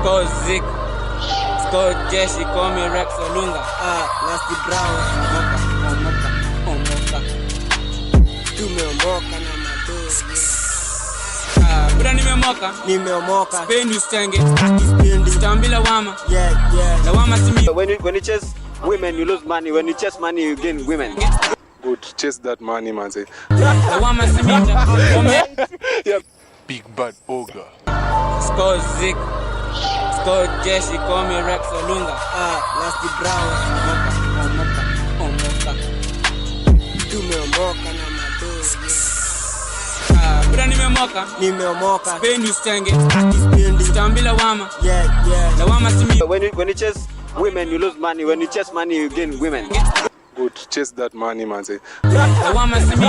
Score Zik, score Jeshi, call me Rex Olunga. Nasty Brown, omoka. Tumeomoka na madogo. Bura nimeomoka. Spendi ustenge. Stambila wama. Yeah. La wama simi. When you chase women, you lose money. When you chase money, you gain women. Good, chase that money, man. Say. La wama simi. Yeah. Big bad ogre. Score Zik, score Jeshi, call me Rex Olunga. Nasty Brown, omoka. Tumeomoka na madogo. Bura nimeomoka. Spendi ustenge. Stambila wama. Yeah. La wama simi. When you chase women, you lose money. When you chase money, you gain women. Good, chase that money, man. Say. La wama simi.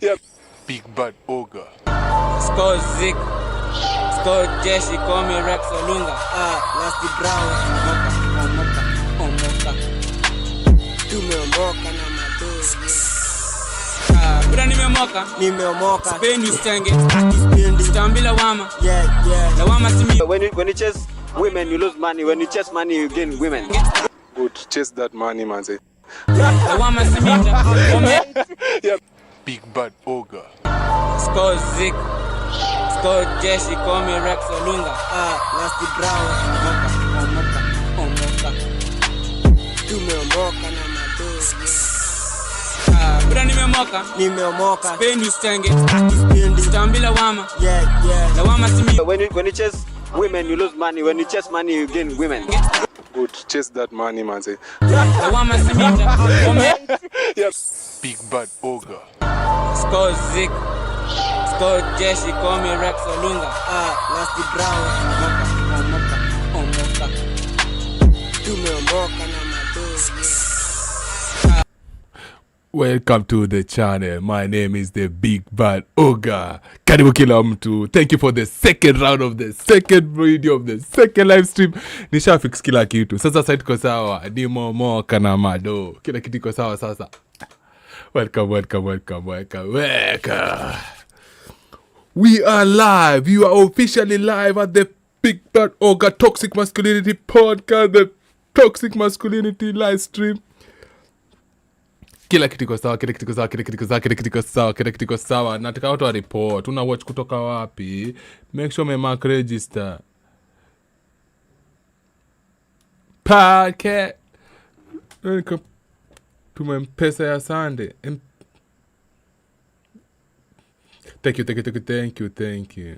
Yeah. Big bad ogre. Score Zik, score Jeshi, call me Rex Olunga. Nasty Brown, omoka. Tumeomoka na madogo. Bura nimeomoka. Spendi ustenge. Stambila wama. Yeah. La wama simi. When you chase women, you lose money. When you chase money, you gain women. Good, chase that money, man. Say. La wama simi. Yeah. Big bad ogre. Score Zik, score Jeshi, call me Rex Olunga. Nasty Brown, omoka. Tumeomoka na madogo. Bura nimeomoka. Spendi ustenge. Stambila wama. Yeah. La wama simi. When you chase women, you lose money. When you chase money, you gain women. Good, chase that money, man. Say. La wama simi. Yeah. Big bad ogre. Score Zik, score Jeshi, call me Rex Olunga. Nasty Brown, omoka. Tumeomoka na madogo. Welcome to the channel. My name is the Big Bad Ogre. Karibu kila mtu. Thank you for the second round of the second video of the second live stream. Nisha fix kila kitu. Sasa tuko sawa. Nimeomoka na mado. Kila kitu iko sawa sasa. Welcome. We are live. You are officially live at the Big Bad Ogre Toxic Masculinity Podcast, the Toxic Masculinity live stream. Kila kitu kiko sawa. Nataka watu wa report. Una watch kutoka wapi? Make sure me mark register. Podcast. Tuma mpesa ya Sunday. Thank you.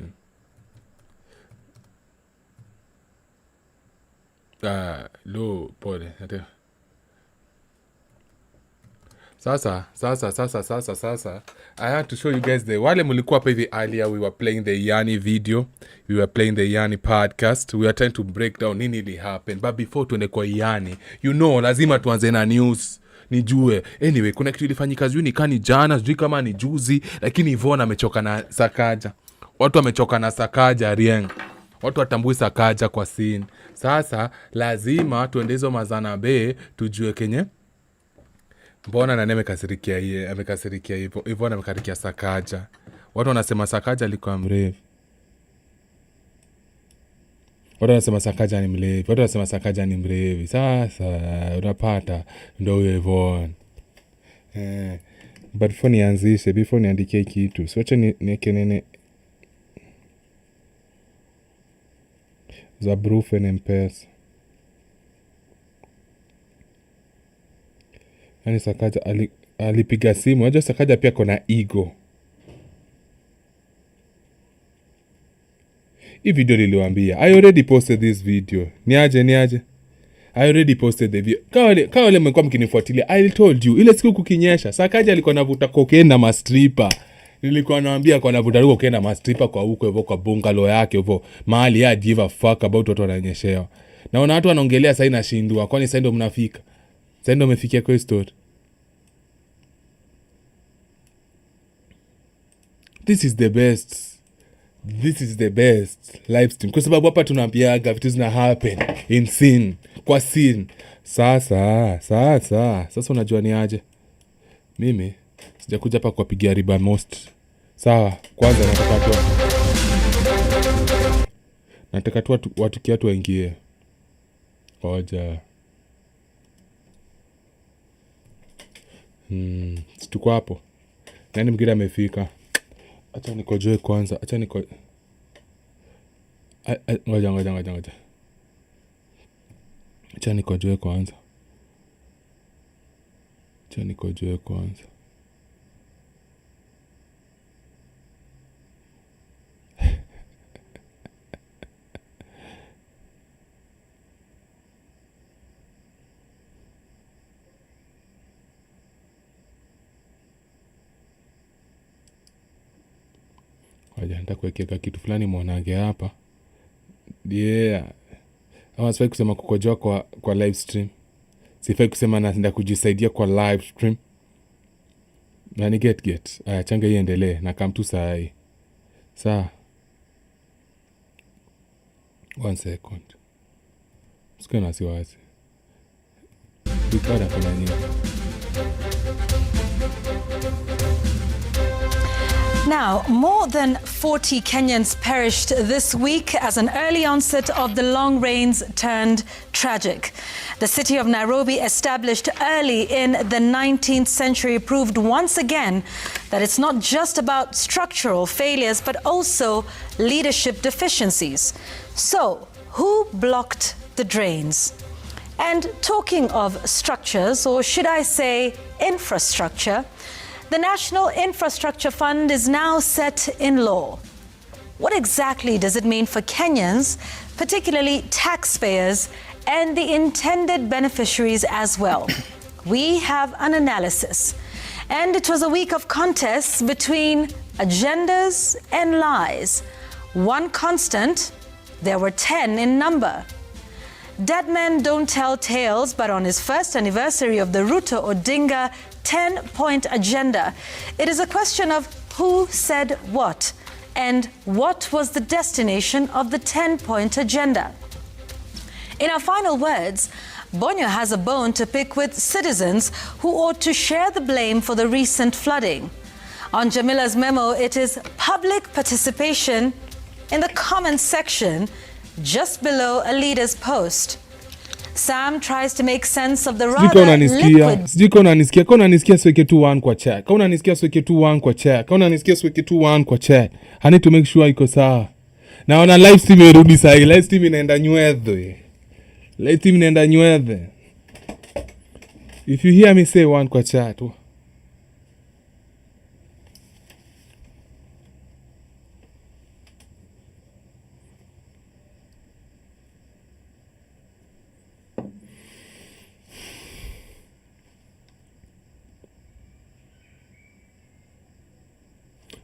Lo, pole. Sasa. I had to show you guys wale mulikuwa hapa hivi earlier, we were playing the Iyanii video. We were playing the Iyanii podcast. We were trying to break down nini li happen. But before tuende kwa Iyanii, lazima tuanze na news. Nijue. Anyway, kuna kitu ilifanyika juu nikani jana, sijui kama ni juzi, lakini Ivona amechoka na Sakaja. Watu wamechoka na Sakaja Rieng. Watu watambui Sakaja kwa scene. Sasa lazima tuendezo mazana be tujue kenye. Mbona nani amekasirikia yeye? Amekasirikia hivyo. Ivona amekasirikia Sakaja. Watu wanasema Sakaja alikuwa mrefu. Watu wanasema Sakaja ni mlevi. Sasa unapata ndio huyo Ivona. But before nianzishe, before niandike kitu, so acha niweke nene za brufe na mpesa. Yaani Sakaja alipiga simu. Unajua Sakaja pia kona ego. Hii video niliwaambia. I already posted this video. Niaje. I already posted the video. Kawale mmekuwa mkinifuatilia. I told you. Ile siku kukinyesha. Sakaja alikuwa anavuta cocaine na mastripa. Nilikuwa naambia kwa anavuta cocaine na mastripa kwa huko hivyo kwa bungalow yake hivyo. Mahali ya give a fuck about watu wananyeshewa. Naona watu wanaongelea sasa inashindwa. Kwani sasa ndio mnafika? Sasa ndio umefikia kwa story. This is the best live stream. Kwa sababu hapa tunaambiaga vitu zina happen in scene, kwa scene. Sasa unajua ni aje? Mimi sijakuja hapa kuwapigia riba most. Sawa, kwanza Nataka tu watu kiatu waingie. Ngoja. Tuko hapo. Nani mwingine amefika? Acha nikojoe kwanza. Ngoja. Acha nikojoe kwanza. Ngoja nitakuwekea kitu fulani mwanange hapa. Yeah. Ama sifai kusema kukojoa kwa live stream. Sifai kusema naenda kujisaidia kwa live stream. Na ni get. Aya, changa iendelee na kam tu saa hii. Saa. 1 second. Sikuwa na wasiwasi. Bikara kuna nini? Now, more than 40 Kenyans perished this week as an early onset of the long rains turned tragic. The city of Nairobi, established early in the 19th century, proved once again that it's not just about structural failures, but also leadership deficiencies. So, who blocked the drains? And talking of structures, or should I say infrastructure, the National Infrastructure Fund is now set in law. What exactly does it mean for Kenyans, particularly taxpayers, and the intended beneficiaries as well? We have an analysis. And it was a week of contests between agendas and lies. One constant, there were 10 in number. Dead men don't tell tales, but on his first anniversary of the Ruto Odinga 10-point agenda, it is a question of who said what and what was the destination of the 10-point agenda. In our final words, Bonyo has a bone to pick with citizens who ought to share the blame for the recent flooding. On Jamila's memo, it is public participation in the comments section just below a leader's post. Sam tries to make sense of the rather liquid... Sijui kama unanisikia. Kama unanisikia sweke tu 1 kwa chat. Kama unanisikia sweke tu 1 kwa chat. Kama unanisikia sweke tu 1 kwa chat. I need to make sure iko sawa. Naona live stream irudi sahi. Live stream inaenda nywedhe. If you hear me say 1 kwa chat.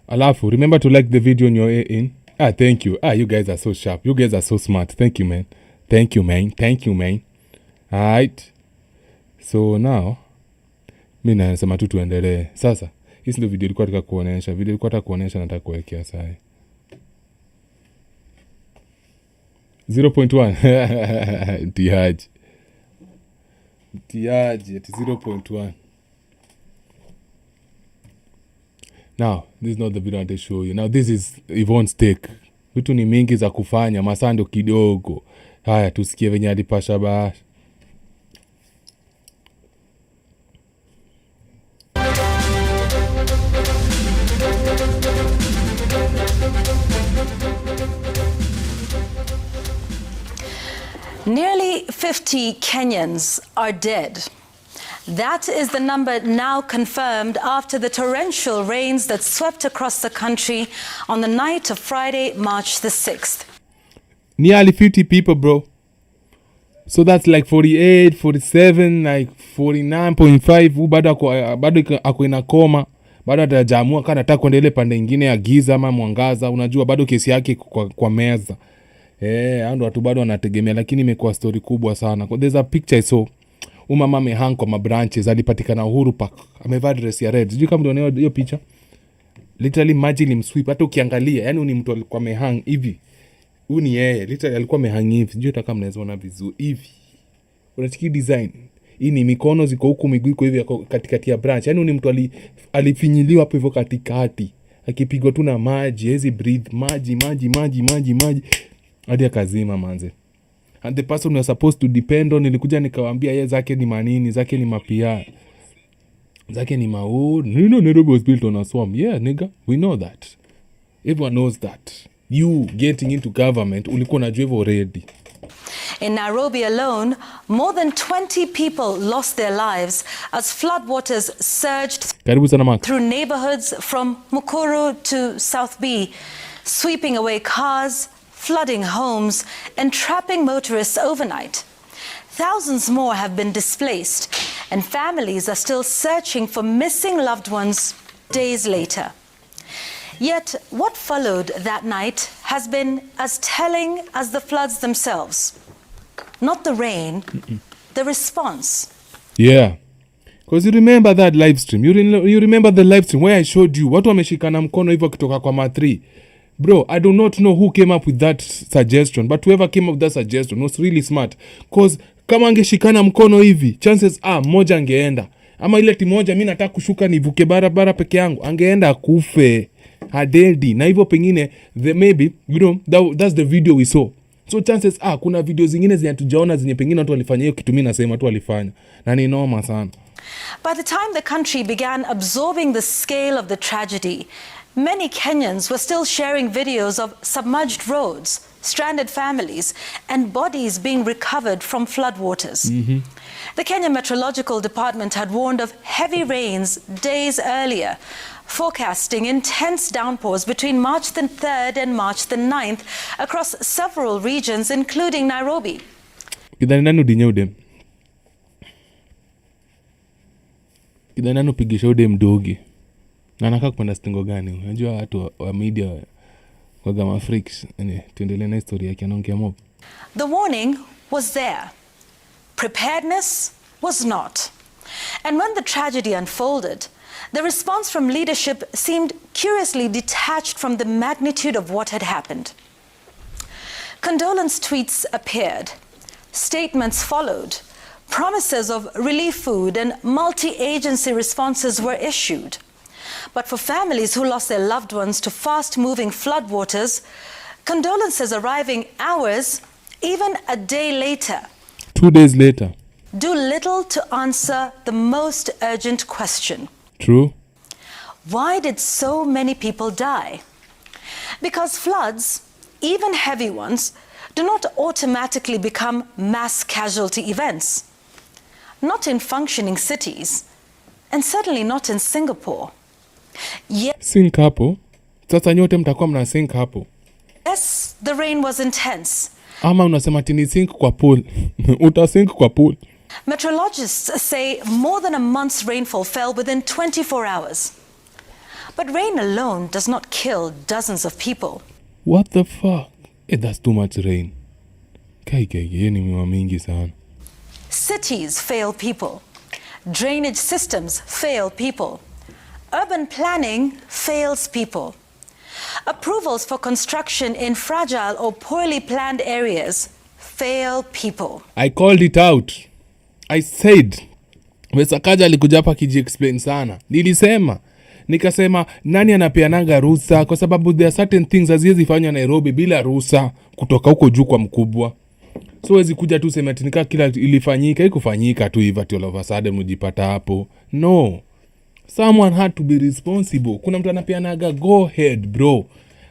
Alafu, remember to like the video on your way in. Thank you. You guys are so sharp. You guys are so smart. Thank you, man. Alright. So now, mimi nasema tu tuendelee. Sasa, hii ndio video ilikuwa nataka kuonesha. Nataka kuwekea sasa. 0.1. Mtiaji at 0.1. Now, this is not the video I want to show you. Now, this is Yvonne's take. Vitu ni mingi za kufanya, masando kidogo. Haya, tusikie venye alipasha bahasha. Nearly 50 Kenyans are dead. That is the number now confirmed after the torrential rains that swept across the country on the night of Friday, March the 6th. Nearly 50 people, bro. So that's like 48, 47, like 49.5. Bado ako ina koma. Bado atajamua kana nataka kuendelea pande nyingine ya giza ama mwangaza. Unajua bado kesi yake kwa meza. Ando watu bado wanategemea, lakini imekuwa story kubwa sana. There's a picture I saw. Mama amehang kwa mabranches, alipatikana Uhuru Park. Amevaa dress ya red. Sijui kama unaona hiyo picha. Literally maji limsweep. Hata ukiangalia, yani ni mtu alikuwa amehang hivi. Huyu ni yeye. Literally alikuwa amehang hivi. Sijui hata kama mnaweza ona vizuri hivi. Unachiki design. Hii ni mikono ziko huku, miguu iko hivi katikati ya branch. Yani ni mtu alifinyiliwa hapo hivyo katikati. Akipigwa tu na maji, hezi breathe, maji. hadi akazima manze. And the person you're supposed to depend on, nilikuja nikawaambia yeye zake ni manini, zake ni mapia, zake ni maood. Nairobi was built on a swamp. Yeah, nigga, we know that. Everyone knows that. You getting into government, ulikuwa unajua hivyo already. In Nairobi alone, more than 20 people lost their lives as floodwaters surged Karibu sana Mark. through neighborhoods from Mukuru to South B, sweeping away cars, flooding homes, and trapping motorists overnight. Thousands more have been displaced, and families are still searching for missing loved ones days later. Yet, what followed that night has been as telling as the floods themselves. Not the rain, the response. Yeah. Because you remember that live stream. You remember the live stream where I showed you watu wameshikana mkono hivyo kutoka kwa ma3. Bro, I do not know who came up with that suggestion, but whoever came up with that suggestion was really smart. Because kama angeshikana mkono hivi, chances are mmoja angeenda. Ama ile timoja mimi nataka kushuka nivuke barabara peke yangu, angeenda kufe. Hadedi. Na hivyo pengine maybe, that's the video we saw. So chances are kuna video zingine zenye tujaona zenye pengine watu walifanya hiyo kitu, mimi nasema watu walifanya. Na ni noma sana. By the time the country began absorbing the scale of the tragedy, many Kenyans were still sharing videos of submerged roads, stranded families, and bodies being recovered from floodwaters. The Kenya Meteorological Department had warned of heavy rains days earlier, forecasting intense downpours between March the 3rd and March the 9th across several regions, including Nairobi. Kidanano pigisha udem dogi. Na anakaa kupenda stingo gani? Unajua watu wa media kwa gama freaks. Tuendelee na historia yake anaongea mob. The warning was there. Preparedness was not. And when the tragedy unfolded, the response from leadership seemed curiously detached from the magnitude of what had happened. Condolence tweets appeared. Statements followed. Promises of relief food and multi-agency responses were issued. But for families who lost their loved ones to fast-moving floodwaters, condolences arriving hours, even a day later, 2 days later, do little to answer the most urgent question. True. Why did so many people die? Because floods, even heavy ones, do not automatically become mass casualty events. Not in functioning cities, and certainly not in Singapore. Sync hapo. Sasa nyote mtakuwa mna sync hapo. Yes, the rain was intense. Ama unasema tini sync kwa pool. Utasync kwa pool. Meteorologists say more than a month's rainfall fell within 24 hours. But rain alone does not kill dozens of people. What the fuck? That's too much rain. Kai ni miwa mingi sana. Cities fail people. Drainage systems fail people. Urban planning fails people. Approvals for construction in fragile or poorly planned areas fail people. I called it out. I said, Sakaja alikuja hapa kiji-explain sana. Nilisema, nikasema nani anapeananga ruhusa, kwa sababu there are certain things haziwezi fanywa Nairobi bila ruhusa kutoka huko juu kwa mkubwa. So wezi kuja tu sema nika kila ilifanyika, ikufanyika tu hivi ati all of a sudden mjipata hapo. No. Someone had to be responsible. Kuna mtu anapeanaga go ahead bro.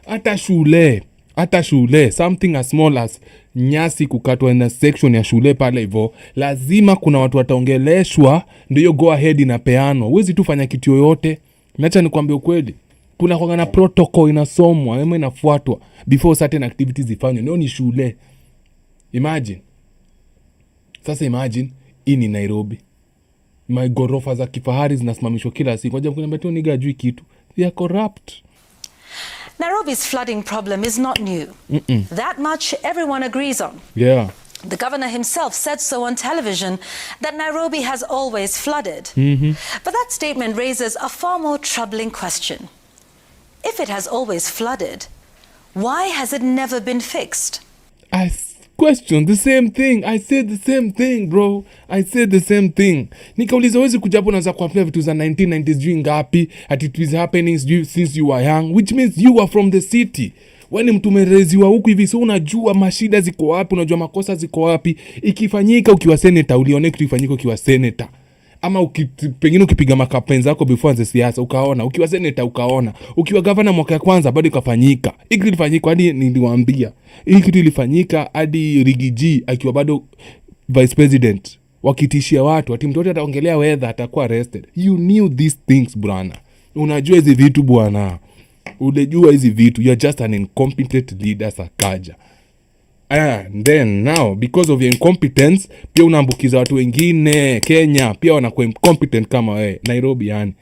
Hata shule, something as small as nyasi kukatwa na section ya shule pale hivyo, lazima kuna watu wataongeleshwa ndio go ahead inapeanwa. Huwezi tu fanya kitu yoyote. Acha nikwambie ukweli. Kuna kwa na protocol inasomwa, ama inafuatwa before certain activities zifanywe. Ndio ni shule. Imagine. Sasa imagine ini Nairobi. Magorofa za kifahari zinasimamishwa kila siku. Ngoja kuna mtu niga ajui kitu. They are corrupt. Nairobi's flooding problem is not new. That much everyone agrees on. Yeah. The governor himself said so on television that Nairobi has always flooded. But that statement raises a far more troubling question. If it has always flooded, why has it never been fixed? I question the same thing. I said the same thing, bro. I said the same thing. Nikauliza wezi kujapo naza kuapia vitu za 1990s juu ngapi, at it was happening since you were young, which means you are from the city. Wewe ni mtu umereziwa huku hivi, so unajua mashida ziko wapi, unajua makosa ziko wapi. Ikifanyika ukiwa senator, ulione kitu ifanyike ukiwa senator. Ama pengine ukipiga makampeni zako before anze siasa ukaona, ukiwa senator ukaona, ukiwa governor mwaka ya kwanza bado ikafanyika. Hiki ilifanyika hadi niliwaambia. Hiki kitu ilifanyika hadi Rigiji akiwa bado vice president. Wakitishia watu ati mtu yote ataongelea weather atakuwa arrested. You knew these things bwana. Unajua hizi vitu bwana. Unajua hizi vitu. You are just an incompetent leader Sakaja. And then now because of your incompetence pia unaambukiza watu wengine Kenya pia wanakuwa incompetent kama wewe Nairobi yani.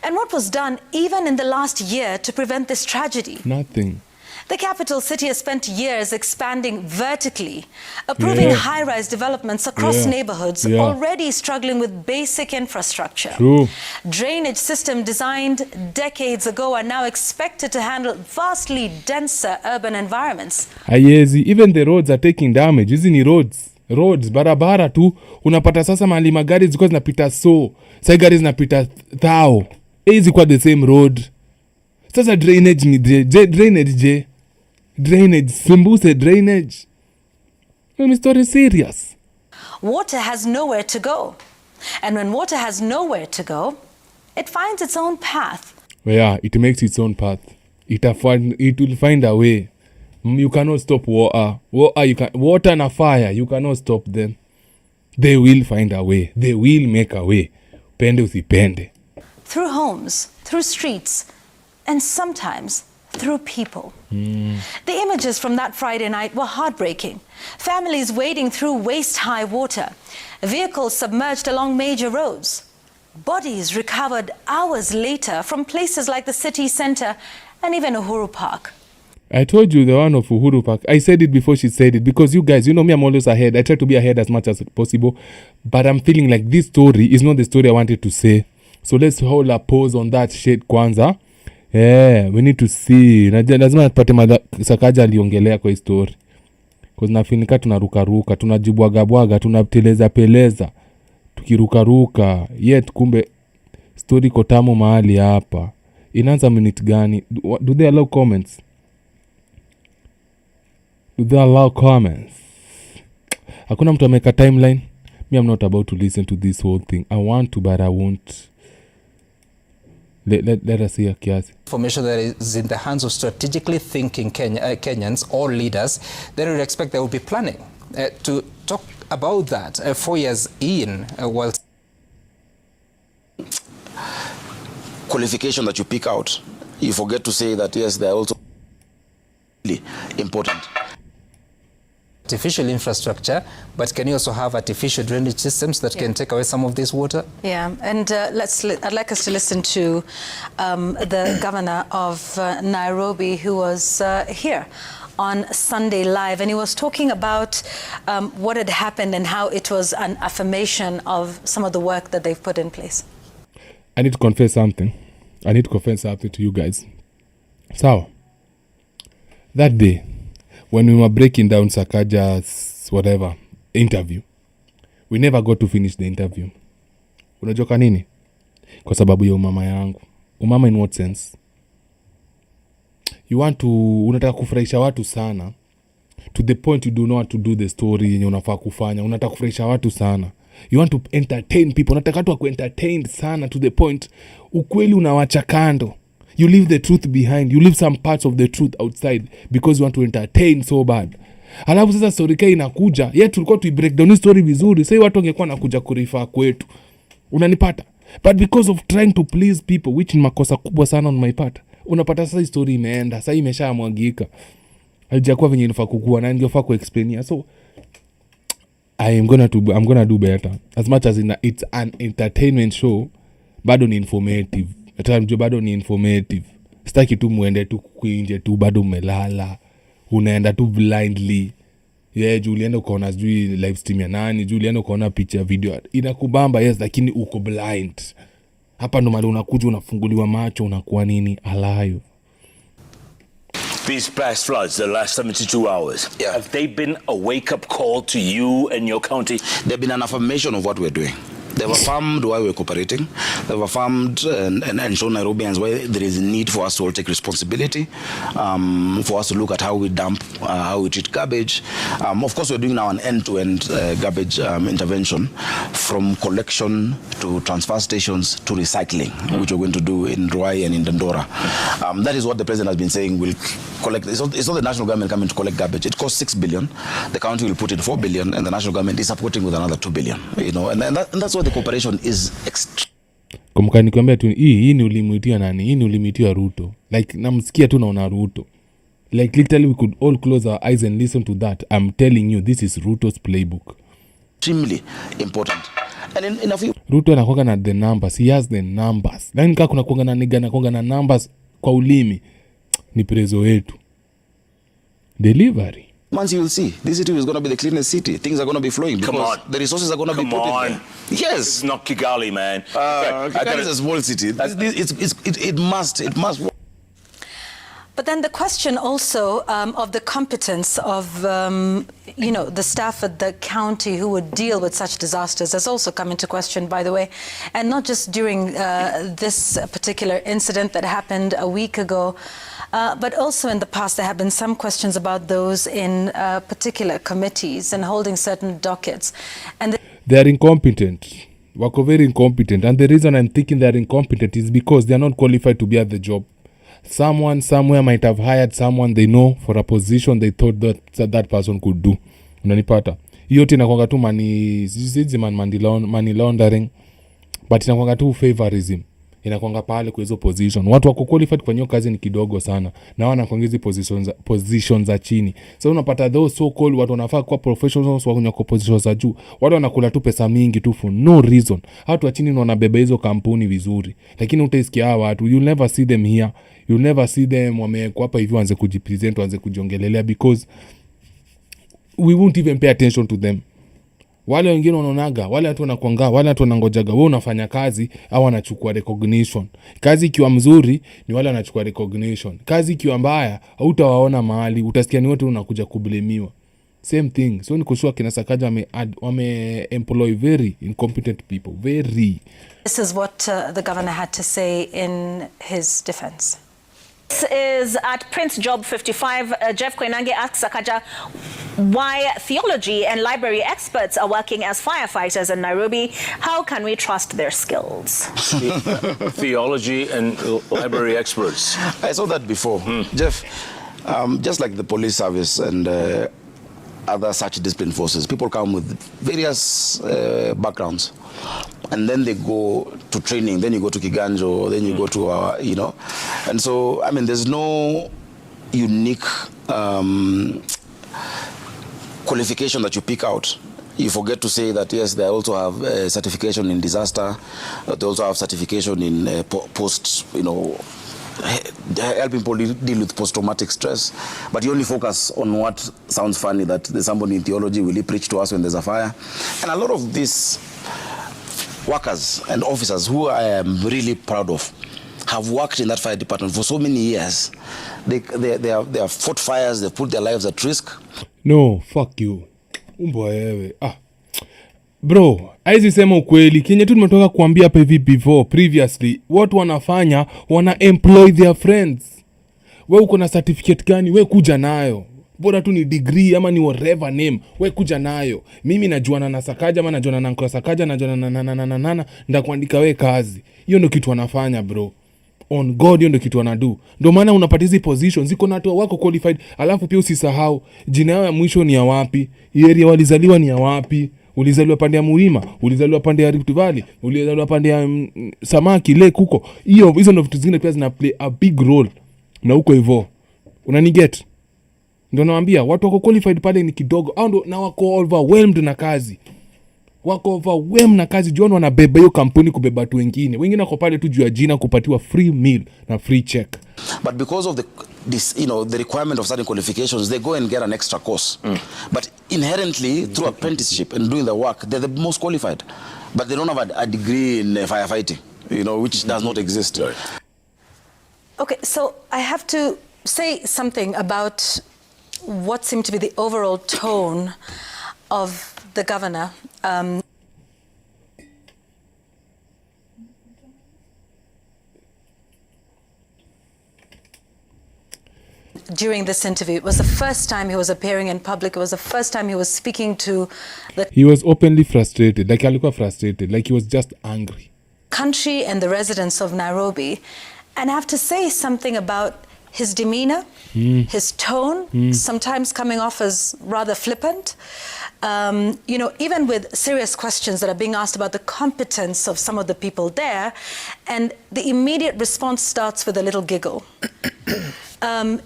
And what was done even in the last year to prevent this tragedy? Nothing. The capital city has spent years expanding vertically, approving high-rise developments across neighborhoods already struggling with basic infrastructure. True. Drainage systems designed decades ago are now expected to handle vastly denser urban environments. Ayezi, even the roads are taking damage. Hizi ni roads, barabara tu. Unapata sasa mahali magari zilikuwa zinapita sasa gari zinapita thao. Hizi kwa the same road. Sasa drainage ni drainage, sembuse drainage. The story is serious. Water has nowhere to go. And when water has nowhere to go, it finds its own path. Yeah, it makes its own path. It will find a way. You cannot stop water. Water and fire, you cannot stop them. They will find a way. They will make a way. Pende usipende. Through homes, through streets, and sometimes through people. The images from that Friday night were heartbreaking. Families wading through waist-high water, vehicles submerged along major roads, bodies recovered hours later from places like the city centre and even Uhuru Park. I told you the one of Uhuru Park. I said it before she said it because you guys, you know me, I'm always ahead. I try to be ahead as much as possible. But I'm feeling like this story is not the story I wanted to say. So let's hold a pause on that shit kwanza. We need to see. Lazima tupate Sakaja aliongelea kwa story. Because nafinika tunarukaruka, tunajibwaga, tunateleza, tukirukaruka. Yet kumbe story kotamo mahali hapa. Inaanza minute gani? Do they allow comments? Hakuna mtu ameka timeline. Me, I'm not about to listen to this whole thing. I want to, but I won't. Let us see a kiasi. Information that is in the hands of strategically thinking Kenyans or leaders, then we would expect they will be planning to talk about that 4 years in. While qualification that you pick out, you forget to say that yes, they are also really important. Artificial infrastructure, but can you also have artificial drainage systems that can take away some of this water? Yeah, and I'd like us to listen to the governor of Nairobi, who was here on Sunday Live, and he was talking about what had happened and how it was an affirmation of some of the work that they've put in place. I need to confess something. To you guys. So, that day, when we were breaking down Sakaja's whatever interview, we never got to finish the interview. Unajoka nini? Kwa sababu ya umama yangu. Umama in what sense? Unataka kufurahisha watu sana to the point you do not want to do the story yenye unafaa kufanya. Unataka kufurahisha watu sana. You want to entertain people. Unataka watu waku entertained sana to the point ukweli unawacha kando. You leave the truth behind. You leave some parts of the truth outside because you want to entertain so bad. Alafu sasa story kai inakuja. Tulikuwa tu break down story vizuri. Sasa watu wangekuwa nakuja kurifa kwetu. Unanipata? But because of trying to please people, which ni makosa kubwa sana on my part. Unapata sasa story imeenda. Sasa imeshamwagika. Haijakuwa venye inafaa kukua na ningefaa kuexplain. So I'm gonna do better. As much as it's an entertainment show, bado ni informative. Bado ni informative. Sitaki tu muende tu kuinje tu bado umelala. Unaenda tu blindly. Ulienda ukaona sijui live stream ya nani, ulienda ukaona picha video. Inakubamba yes, lakini uko blind. Hapa ndo mahali unakuja unafunguliwa macho unakuwa nini alive. These past floods, the last 72 hours, have they been a wake-up call to you and your county? They've been an affirmation of what we're doing. They were affirmed why we're cooperating. They were affirmed and shown Nairobians why there is a need for us to all take responsibility, for us to look at how we dump, how we treat garbage. Of course, we're doing now an end-to-end garbage intervention, from collection to transfer stations to recycling, which we're going to do in Ruai and in Dandora. That is what the president has been saying. We'll collect. It's not the national government coming to collect garbage. It costs 6 billion. The county will put in 4 billion, and the national government is supporting with another 2 billion. You know, and that's what the cooperation is. Kumbuka nikwambia tu hii ni ulimwitia nani? Hii ni ulimwitia Ruto. Like namsikia tu naona Ruto. Like literally we could all close our eyes and listen to that. I'm telling you, this is Ruto's playbook. Extremely important. And in a few... Ruto anakuanga na the numbers. He has the numbers. Like nika kuna kuanga na niga na kuanga na numbers kwa ulimi. Ni prezo wetu. Delivery. Once you will see, this city is going to be the cleanest city. Things are going to be flowing because the resources are going to be put in there. Yes. It's not Kigali, man. Kigali is a small city. It must work. But then the question also of the competence of, the staff at the county who would deal with such disasters has also come into question, by the way. And not just during this particular incident that happened a week ago, but also in the past there have been some questions about those in particular committees and holding certain dockets. And they are incompetent. Wako very incompetent. And the reason I'm thinking they are incompetent is because they are not qualified to be at the job. Someone somewhere might have hired someone they know for a position they thought that person could do. Unanipata? Hiyo tena kwanga tu money laundering, but inakwanga tu favorism. Inakwanga pale kwa hizo position. Watu wako qualified kwa hiyo kazi ni kidogo sana. Na wanakwanga hizo positions za chini. So unapata those so called watu wanafaa kuwa professionals wa kwenye positions za juu. Watu wanakula tu pesa mingi tu for no reason. Watu wa chini wanabeba hizo kampuni vizuri. Lakini utaisikia hawa watu, you'll never see them here. You'll never see them wamekuwa hapa hivi waanze kujipresent, waanze kujiongelelea, because we won't even pay attention to them. Wale wengine wanaonaga, wale watu wanakuanga, wale watu wanangojaga wewe unafanya kazi au wanachukua recognition. Kazi ikiwa mzuri ni wale wanachukua recognition. Kazi ikiwa mbaya hautawaona mahali, utasikia ni wote unakuja kublemiwa. Same thing. So niko sure kina Sakaja wame employ very incompetent people. Very. This is what the governor had to say in his defense. This is at Prince Job 55. Jeff Koinange asks Sakaja why theology and library experts are working as firefighters in Nairobi. How can we trust their skills? Theology and library experts. I saw that before. Jeff, just like the police service and other such discipline forces, people come with various backgrounds. And then they go to training, then you go to Kiganjo, then you go to, and so, I mean, there's no unique qualification that you pick out. You forget to say that, yes, they also have certification in disaster, they also have certification in post, helping people deal with post-traumatic stress, but you only focus on what sounds funny, that there's somebody in theology, will he preach to us when there's a fire? And a lot of these workers and officers who I am really proud of have worked in that fire department for so many years. They have fought fires, they've put their lives at risk. No, fuck you. Wewe. Bro, aizi sema ukweli. Kenya tu tumetoka kuambia hapa hivi before, previously. Watu wanafanya, wana employ their friends. Wewe uko na certificate gani? Wewe kuja nayo. Bora tu ni degree ama ni whatever name, we kuja nayo. Mimi najuana na Sakaja ama najuana na Sakaja, najuana na ndakuandika we kazi. Hiyo ndio kitu wanafanya bro. On God, hiyo ndio kitu wanadu. Ndio maana unapata hizi positions ziko na watu wako qualified, alafu pia usisahau jina yao ya mwisho ni ya wapi, area walizaliwa ni ya wapi. Ulizaliwa pande ya Mlima, ulizaliwa pande ya Rift Valley, ulizaliwa pande ya Samaki Lake huko. Hizo ndio vitu zingine pia zina play a big role. Na huko hivyo. Unaniget? Ndio naambia watu wako qualified pale ni kidogo, au ndio na wako overwhelmed na kazi. Wako overwhelmed na kazi, John wanabeba hiyo kampuni kubeba watu wengine. Wengine wako pale tu juu ya jina kupatiwa free meal na free check. But because of the requirement of certain qualifications, they go and get an extra course. But inherently, through apprenticeship and doing the work, they're the most qualified. But they don't have a degree in firefighting, which does not exist. Okay, so I have to say something about what seemed to be the overall tone of the governor. during this interview. It was the first time he was appearing in public. It was the first time he was speaking to the He was openly frustrated, like alikuwa frustrated, like he was just angry. country and the residents of Nairobi. And I have to say something about his demeanor, his tone, sometimes coming off as rather flippant. You know, even with serious questions that are being asked about the competence of some of the people there, and the immediate response starts with a little giggle.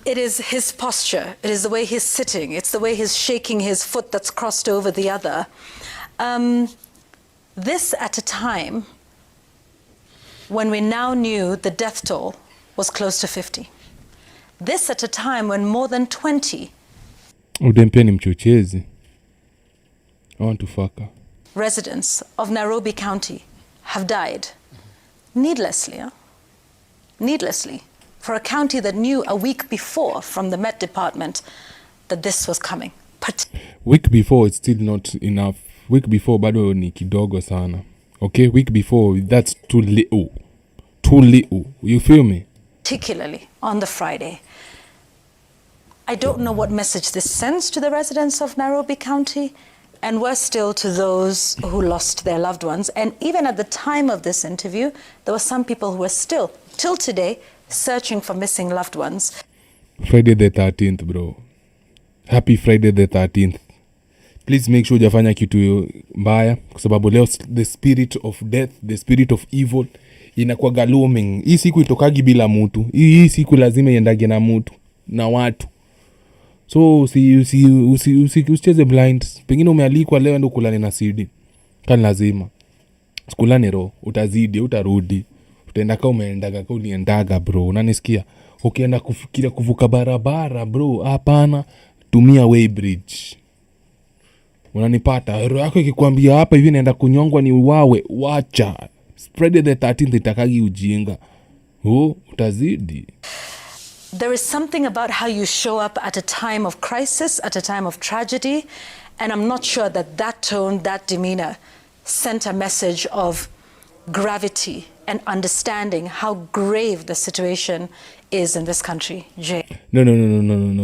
It is his posture, it is the way he's sitting, it's the way he's shaking his foot that's crossed over the other. This at a time when we now knew the death toll was close to 50. This at a time when more than 20 Udempia ni mchochezi. I want to fuck her. residents of Nairobi County have died needlessly, needlessly, for a county that knew a week before from the Met Department that this was coming. Week before, it's still not enough. Week before, bado ni kidogo sana. Okay, week before, that's too little. Too little. You feel me? Particularly on the Friday. I don't know what message this sends to the residents of Nairobi County, and worse still to those who lost their loved ones. And even at the time of this interview, there were some people who were still, till today, searching for missing loved ones. Friday the 13th, bro. Happy Friday the 13th. Please make sure hujafanya kitu mbaya, kwa sababu leo the spirit of death, the spirit of evil inakuwa looming. Hii siku itokagi bila mtu. Hii siku lazima iendage na mtu na watu. So usicheze blind. Pengine umealikwa leo ndio kulane na CD. Kan lazima. Sikulane roho, utazidi, utarudi. Utaenda kama umeendaga kama uliendaga bro. Unanisikia? Ukienda kufikiria kuvuka barabara bro, hapana, tumia Weybridge. Unanipata? Roho yako ikikwambia hapa hivi naenda kunyongwa ni wawe, wacha. Spread the 13th itakagi ujinga. Utazidi. There is something about how you show up at a time of crisis, at a time of tragedy, and I'm not sure that that tone, that demeanor sent a message of gravity and understanding how grave the situation is in this country. Jay. No.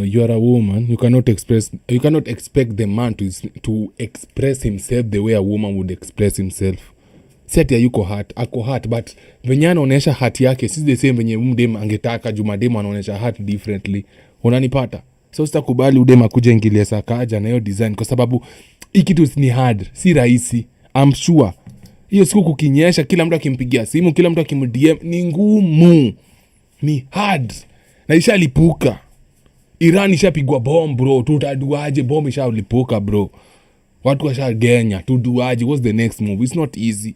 You are a woman. You cannot expect the man to express himself the way a woman would express himself. Seti yuko ako hurt, but venye anaonesha hurt yake si the same venye mdem angetaka. Jumadem anaonesha hurt differently. Unanipata? So sitakubali udem akuja ingilia Sakaja na hiyo design, kwa sababu hii kitu ni hard, si rahisi. I'm sure hiyo siku kukinyesha, kila mtu akimpigia simu, kila mtu akimdm, ni ngumu, ni hard, na ishalipuka. Iran ishapigwa bomb bro, tutaduaje? Bomb ishalipuka bro, watu washagenya, tuduaje? What's the next move? It's not easy.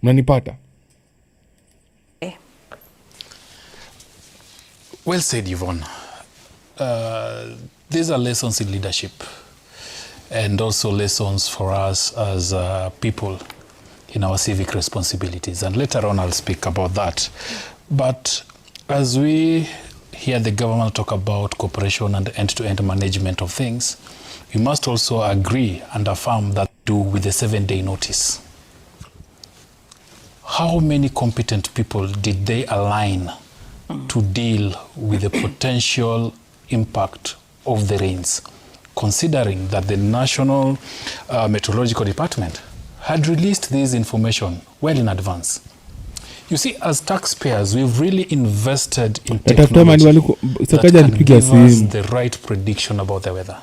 Unanipata? Well said, Yvonne. These are lessons in leadership and also lessons for us as people in our civic responsibilities. And later on, I'll speak about that. But as we hear the government talk about cooperation and end-to-end management of things, we must also agree and affirm that do with the 7-day notice. How many competent people did they align to deal with the potential impact of the rains, considering that the National Meteorological Department had released this information well in advance? You see, as taxpayers, we've really invested in technology that can give us the right prediction about the weather.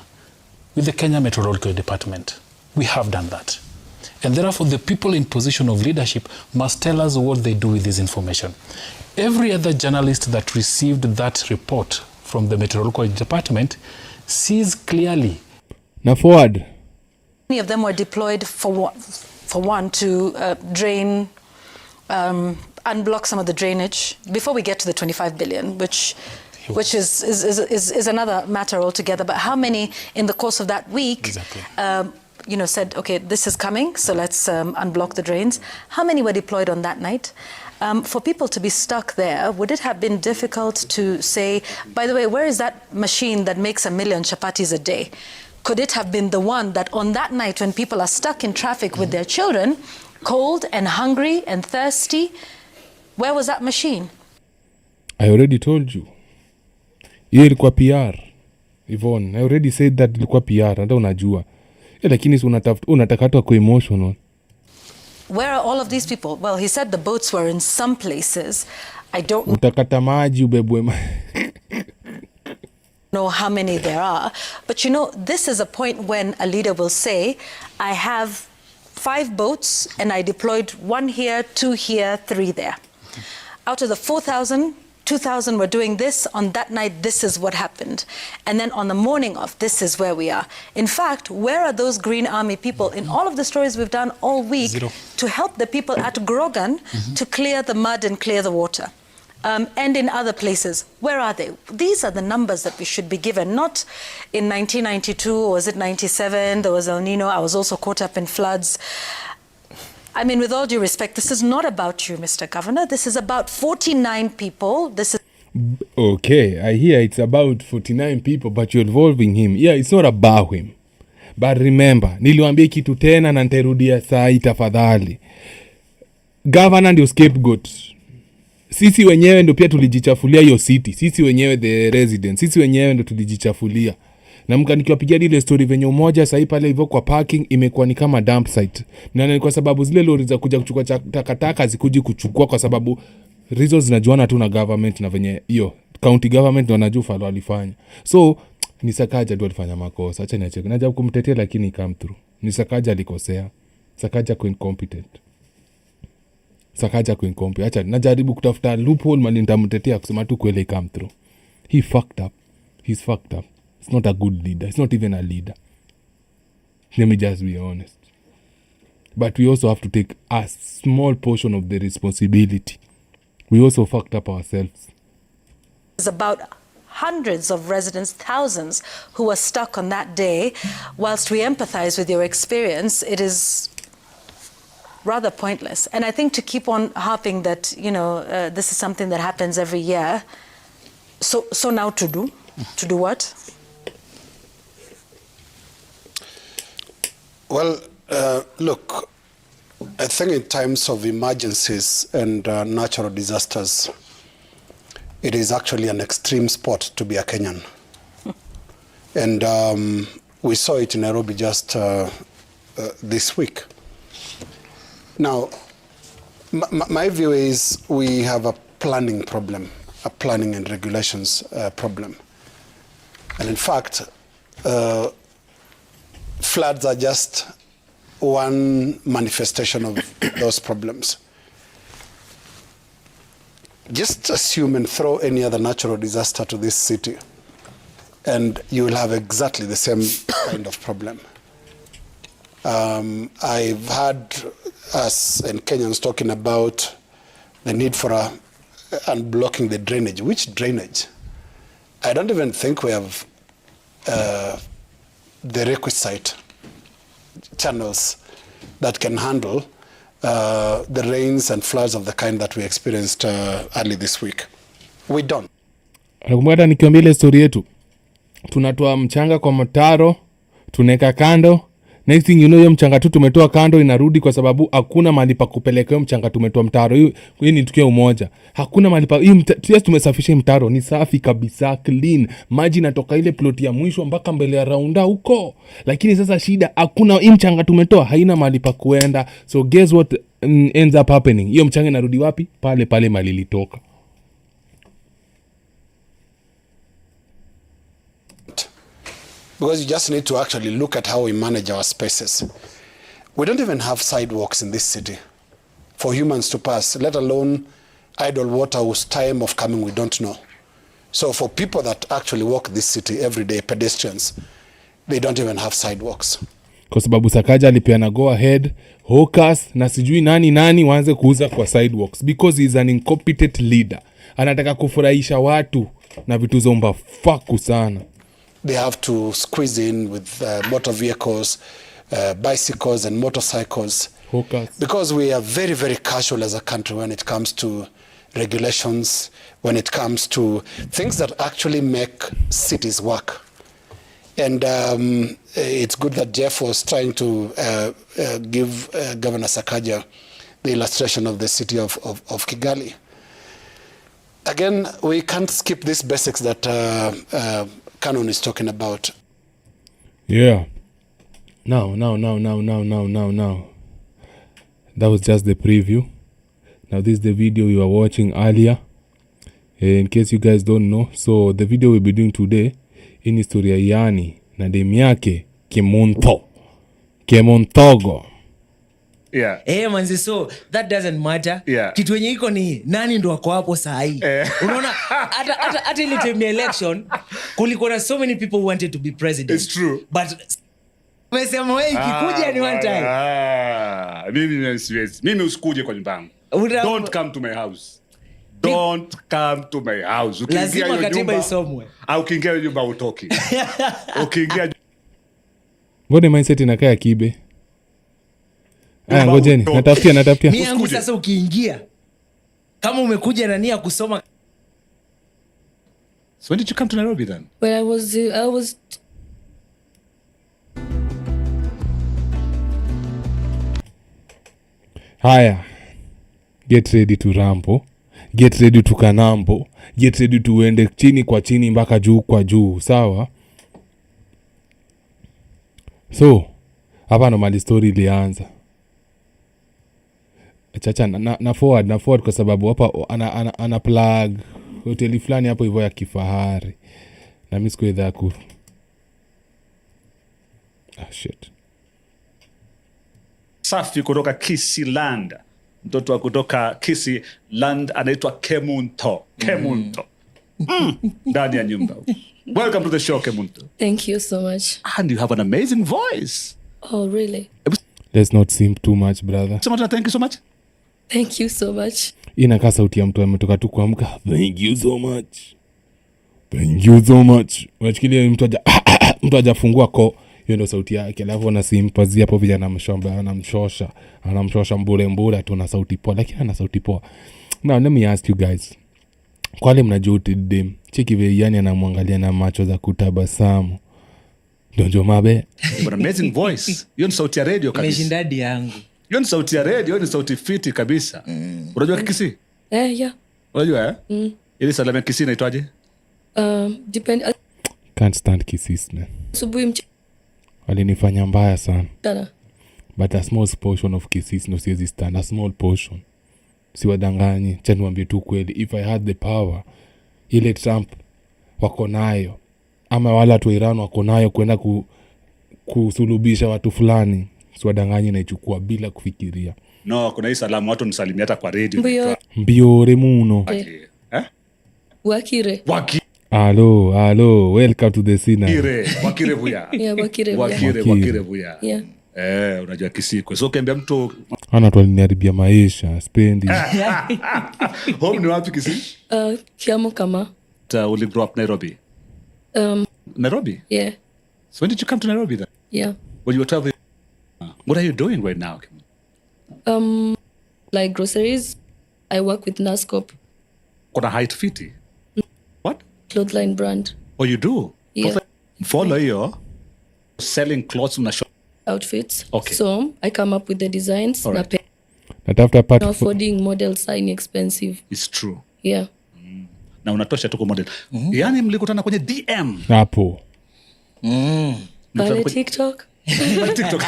With the Kenya Meteorological Department, we have done that. And therefore, the people in position of leadership must tell us what they do with this information. Every other journalist that received that report from the Meteorological Department sees clearly. Now forward. Many of them were deployed for one to drain, unblock some of the drainage before we get to the 25 billion, which is another matter altogether. But how many in the course of that week said, okay, this is coming, so let's unblock the drains? How many were deployed on that night? For people to be stuck there, would it have been difficult to say, by the way, where is that machine that makes 1 million chapatis a day? Could it have been the one that on that night when people are stuck in traffic with their children, cold and hungry and thirsty, where was that machine? I already told you. Hiyo ilikuwa PR. Yvonne, I already said that ilikuwa PR. Hata unajua. Lakini unataka hata kwa emotional. Where are all of these people? Well, he said the boats were in some places. I don't utakata maji ubebwe know how many there are. But you know, this is a point when a leader will say, I have 5 boats and I deployed 1 here, 2 here, 3 there. Out of the 4,000, 2,000 were doing this. On that night, this is what happened. And then on the morning of, this is where we are. In fact, where are those Green Army people in all of the stories we've done all week to help the people at Grogan to clear the mud and clear the water? And in other places, where are they? These are the numbers that we should be given, not in 1992, or was it 97, there was El Nino, I was also caught up in floods. I mean, with all due respect, this is not about you, Mr. Governor. This is about 49 people. This is... Okay, I hear it's about 49 people, but you're involving him. Yeah, it's not about him. But remember, niliwaambia kitu tena na nitarudia saa tafadhali. Governor ndio scapegoat. Sisi wenyewe ndio pia tulijichafulia hiyo city. Sisi wenyewe the residents. Sisi wenyewe ndio tulijichafulia. Na nikiwapigia ile story venye umoja sasa pale hivyo kwa parking imekuwa ni kama dump site. Na ni kwa sababu zile lori za kuja kuchukua takataka zikuji kuchukua kwa sababu reasons zinajuana tu na government na venye hiyo county government ndio wanajua falo walifanya. So ni Sakaja ndio alifanya makosa. Acha niacheke. Najaribu kumtetea lakini come through. Ni Sakaja alikosea. Sakaja kwa incompetent. Sakaja kwa incompetent. Acha najaribu kutafuta loophole mali nitamtetea kusema tu kweli come through. He fucked up. He's fucked up. It's not a good leader. It's not even a leader. Let me just be honest. But we also have to take a small portion of the responsibility. We also fucked up ourselves. It's about hundreds of residents, thousands, who were stuck on that day. Whilst we empathize with your experience, it is rather pointless. And I think to keep on harping that, you know, this is something that happens every year. So now to do? To do what? Well, look, I think in times of emergencies and natural disasters, it is actually an extreme sport to be a Kenyan. And we saw it in Nairobi just this week. Now, my view is we have a planning problem, a planning and regulations problem. And in fact, floods are just one manifestation of those problems. Just assume and throw any other natural disaster to this city, and you will have exactly the same kind of problem. I've heard us and Kenyans talking about the need for unblocking the drainage. Which drainage? I don't even think we have the requisite channels that can handle the rains and floods of the kind that we experienced early this week. We don't. Nakumbuka nikiambia ile story yetu. Tunatoa mchanga kwa mtaro, tuneka kando. Next thing you know, hiyo mchanga tu tumetoa kando inarudi kwa sababu hakuna mahali pa kupeleka hiyo mchanga tumetoa mtaro. Hii ni tukio umoja. Hakuna mahali pa yes, tumesafisha mtaro, ni safi kabisa, clean. Maji inatoka ile plot ya mwisho mpaka mbele ya raunda huko. Lakini sasa shida hakuna, hii mchanga tumetoa haina mahali pa kuenda. So guess what ends up happening? Hiyo mchanga inarudi wapi? Pale pale mahali ilitoka. Because you just need to actually look at how we manage our spaces. We don't even have sidewalks in this city for humans to pass, let alone idle water whose time of coming we don't know. So for people that actually walk this city every day, pedestrians, they don't even have sidewalks. Kwa sababu Sakaja alipeana go ahead, hawkers na sijui nani waanze kuuza kwa sidewalks because he is an incompetent leader. Anataka kufurahisha watu na vitu zomba faku sana. They have to squeeze in with motor vehicles, bicycles and motorcycles. Hawkers. Because we are very, very casual as a country when it comes to regulations, when it comes to things that actually make cities work. And it's good that Jeff was trying to give Governor Sakaja the illustration of the city of Kigali. again, we can't skip these basics that Canon is talking about. Yeah. Now. That was just the preview. Now this is the video you were watching earlier. In case you guys don't know, so the video we'll be doing today in historia Iyanii na demu yake Kemunto. Yeah. Manzi, so that doesn't matter. Yeah. Kitu yenye iko ni nani ndo wako hapo saa hii. Unaona hata ile time election kulikuwa na so many people who wanted to be president. It's true. But umesema wewe ikikuja ni one time. Mimi usikuje kwa nyumba yangu. Don't come to my house. Don't come to my house. Lazima katiba isomwe. Au ukiingia nyumba utoki. Ukiingia Mbona mindset inakaa kibe? Ngojeni, natafutia. Mimi yangu sasa ukiingia kama umekuja na nia kusoma. So when did you come to Nairobi then? When I was Haya. Get ready to rambo. Get ready to kanambo. Get ready to uende chini kwa chini mpaka juu kwa juu. Sawa? So, hapa ndo mali story ilianza. Chacha na forward kwa sababu hapa ana plug hoteli fulani hapo hivyo ya kifahari. Na mimi sikuwa idhaa ku. Shit. Safi kutoka Kisii Land. Mtoto wa kutoka Kisii Land anaitwa Kemunto. Ndani ya nyumba. Welcome to the show, Kemunto. Thank you so much. And you have an amazing voice. Oh, really? Let's not seem too much, brother. Thank you so much. Thank you so much. Inakaa sauti ya mtu ametoka tu kuamka. Thank you so much. Thank you so much. Unachikilia mtu hajafungua ko. Hiyo ndo sauti yake. Alafu anasimpazi hapo vijana anamshosha mbure tu na sauti poa, lakini ana sauti poa. Now let me ask you guys. Kwa wale mnajua dem, cheki vile Iyanii anamwangalia na macho za kutabasamu. Donjo mabe. But amazing voice. Hiyo ni sauti ya radio kabisa. Nimeshindadi yangu. Hiyo ni sauti ya radio, hiyo ni sauti fiti kabisa. Unajua Kisii? Yeah. Unajua Ile salamu ya Kisii inaitwaje? Depend. Can't stand kisses, man. Subuhi Walinifanya mbaya sana. Sana. But a small portion of kisses no siwezi stand. A small portion. Siwadanganyi. Cha niwaambie tu kweli. If I had the power, ile Trump wako nayo, ama wala watu wa Iran wako nayo kwenda kusulubisha watu fulani, siwadanganyi na ichukua bila kufikiria. No, kuna hii salamu watu nisalimia hata kwa radio. Mbiore muno. Wakire. Hello, welcome to the scene. Wakire vuya. Yeah, wakire vuya. Yeah. Unajua Kisii. Kwa so kiambia mtu ana tu aliniharibia maisha, spendi. Home ni wapi Kisii? Kiamu kama. Will you grow up Nairobi? Nairobi? Yeah. So when did you come to Nairobi then? Yeah. When you were 12 years old? What are you doing right now? Like groceries. I work with Nascop. Kuna height fiti? What? Clothesline brand. Oh, you do? Yeah. Follow you. Selling clothes in a shop. Outfits. Okay. So I come up with the designs. All right. Affording models are inexpensive. It's true. Yeah. Na unatosha tuko model. Yaani mlikutana kwenye DM. Hapo. Pale TikTok. TikTok.